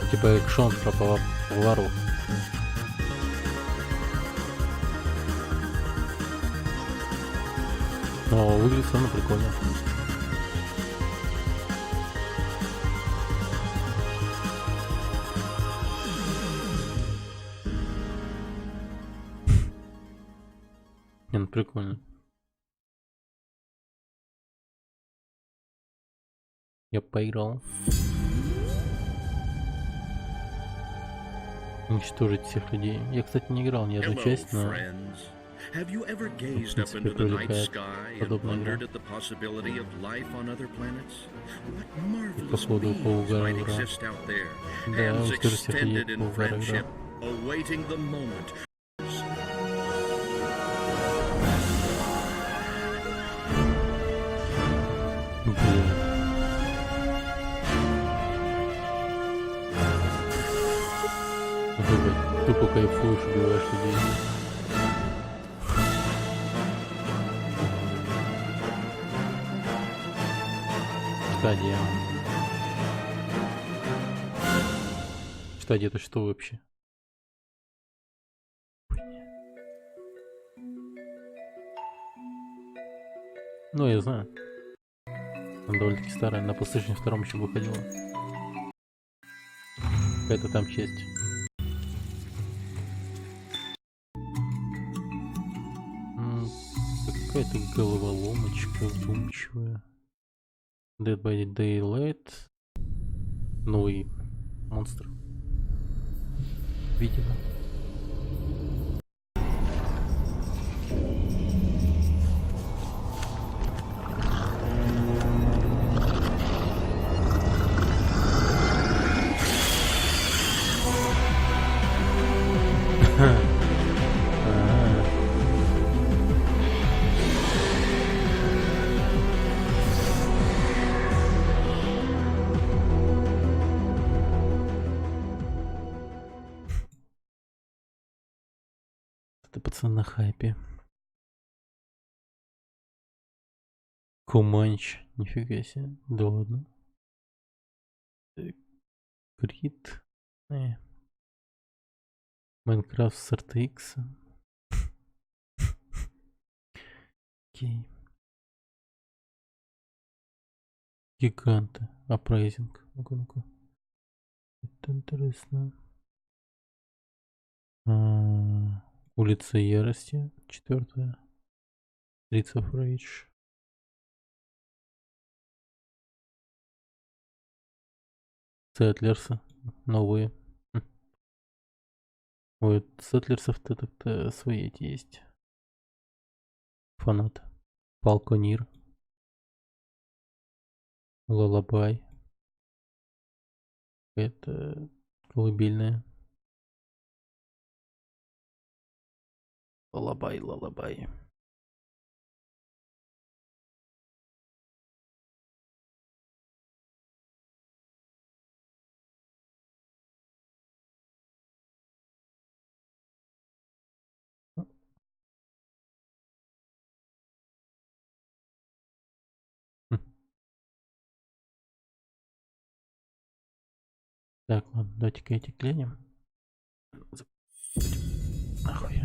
Типа экшон про поваров. Но выглядит все равно прикольно. Прикольно. Я поиграл. Уничтожить всех людей. Я, кстати, не играл ни одну часть, но Have you ever gazed up into the night sky and wondered at the possibility of life on other planets? What marvelous beings might exist out there, hands extended in friendship, awaiting the moment. Тупо кайфуешь, убиваешь людей. Стадия. Стадия это что вообще? Ну, я знаю. Она довольно-таки старая, на PlayStation 2 еще выходила. Какая-то там честь. Какая-то головоломочка вдумчивая. Dead by Daylight. Новый монстр. Видимо. Пацан на хайпе. Команч, нифига себе, да ладно. Крит. Майнкрафт с RTX. Окей. Гиганты. Апрайзинг. Ну-ка. Это интересно. Улица Ярости, 4. Streets of Rage. Сетлерсы. Новые. Ой, Сетлерсов-то так-то свои эти есть. Фанат. Фалконир. Лалабай. Это колыбельная. Лалабай. Так, ладно, давайте-ка эти клянем. Нахуй.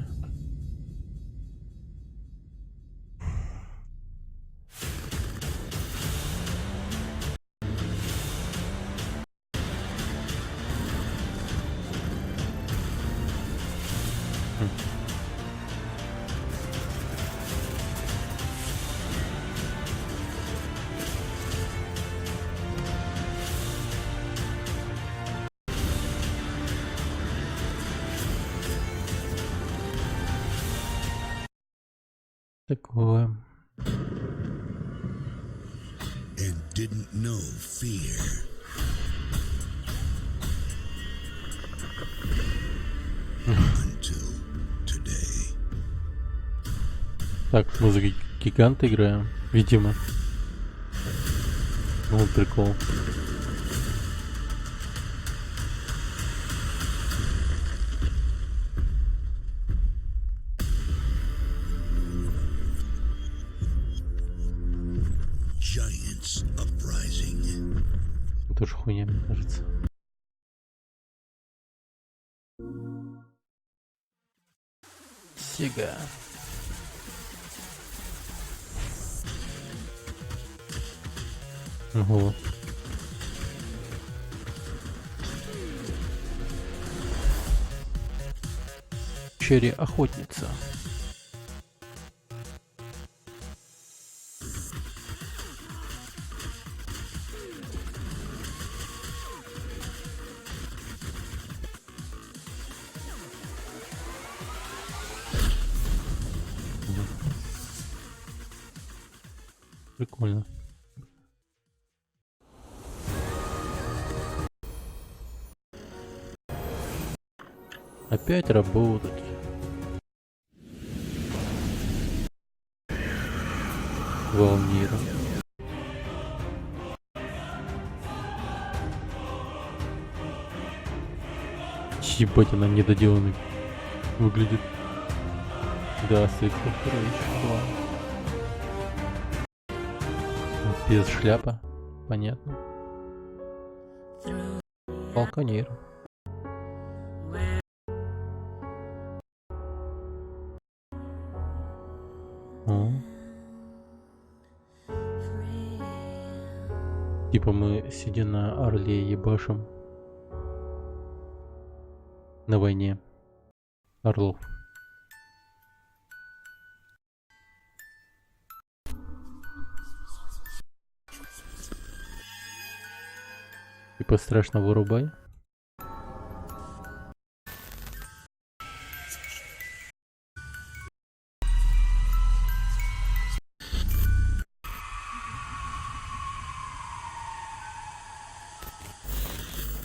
Такого. And didn't know fear. Until today. Так, мы за гиганта играем, видимо. Вот прикол. Тоже хуйня, мне кажется. Сега. Ого. Черри охотница. Прикольно. Опять работать. Волнира. Ебать, она недоделанной выглядит. Да, светло, без шляпа. Понятно. Балконир. О. Типа мы, сидя на орле, ебашим на войне орлов. Типа страшно вырубай.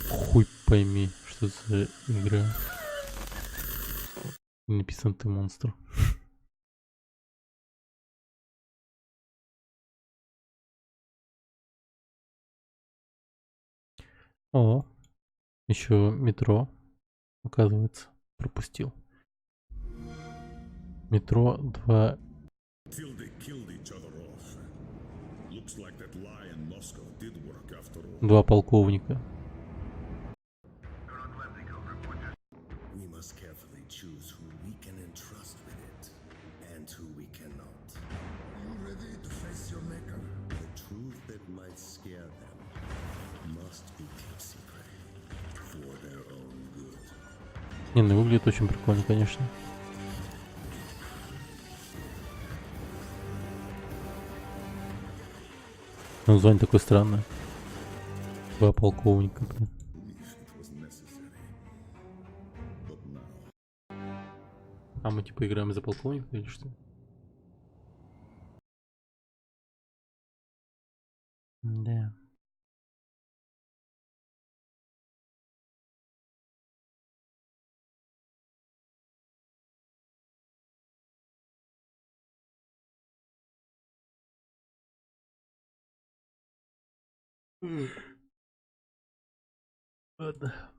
Хуй пойми, что за игра. Написано ты монстр. О, еще метро, оказывается, пропустил. Метро 2. Два полковника. Не, ну выглядит очень прикольно, конечно. Название такое странное. Два полковника, блин. А мы типа играем за полковника или что? Да. Ладно.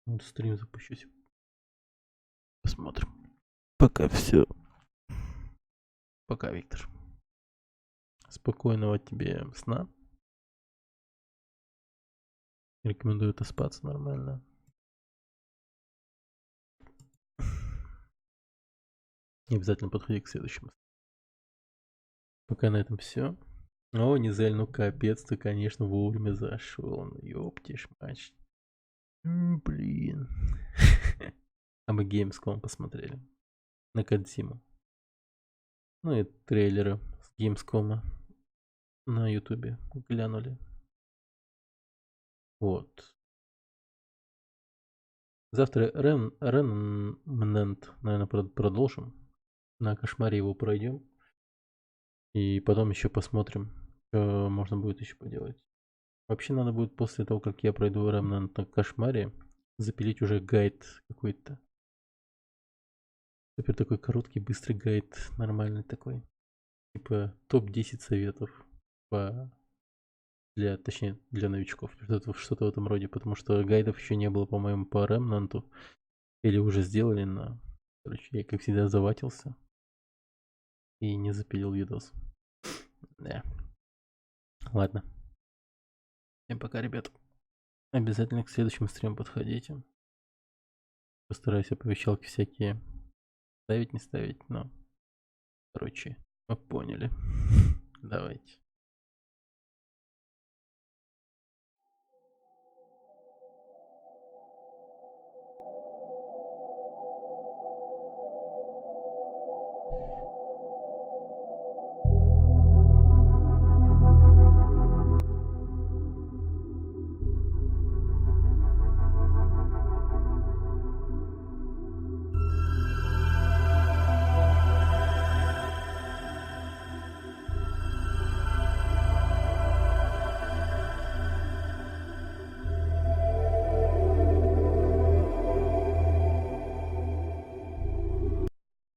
Вот стрим запущусь. Посмотрим. Пока все. Пока, Виктор. Спокойного тебе сна. Рекомендую отоспаться нормально. И обязательно подходи к следующему. Пока на этом все. О, Низель, ну капец, ты, конечно, вовремя зашел. Ну, ёптишь, матч. Блин. А мы Gamescom посмотрели. На Кодзиму. Ну и трейлеры с Gamescom на ютубе глянули. Вот. Завтра Remnant, наверное, продолжим. На Кошмаре его пройдем. И потом еще посмотрим, что можно будет еще поделать. Вообще надо будет после того, как я пройду Remnant на Кошмаре, запилить уже гайд какой-то. Теперь такой короткий, быстрый гайд, нормальный такой. Типа топ-10 советов точнее, для новичков. Что-то в этом роде, потому что гайдов еще не было, по-моему, по Remnant. Или уже сделали, но, короче, я, как всегда, заватился. И не запилил видос. Да. Ладно. Всем пока, ребят. Обязательно к следующему стриму подходите. Постараюсь оповещалки всякие ставить, не ставить, но... Короче, вы поняли. Давайте.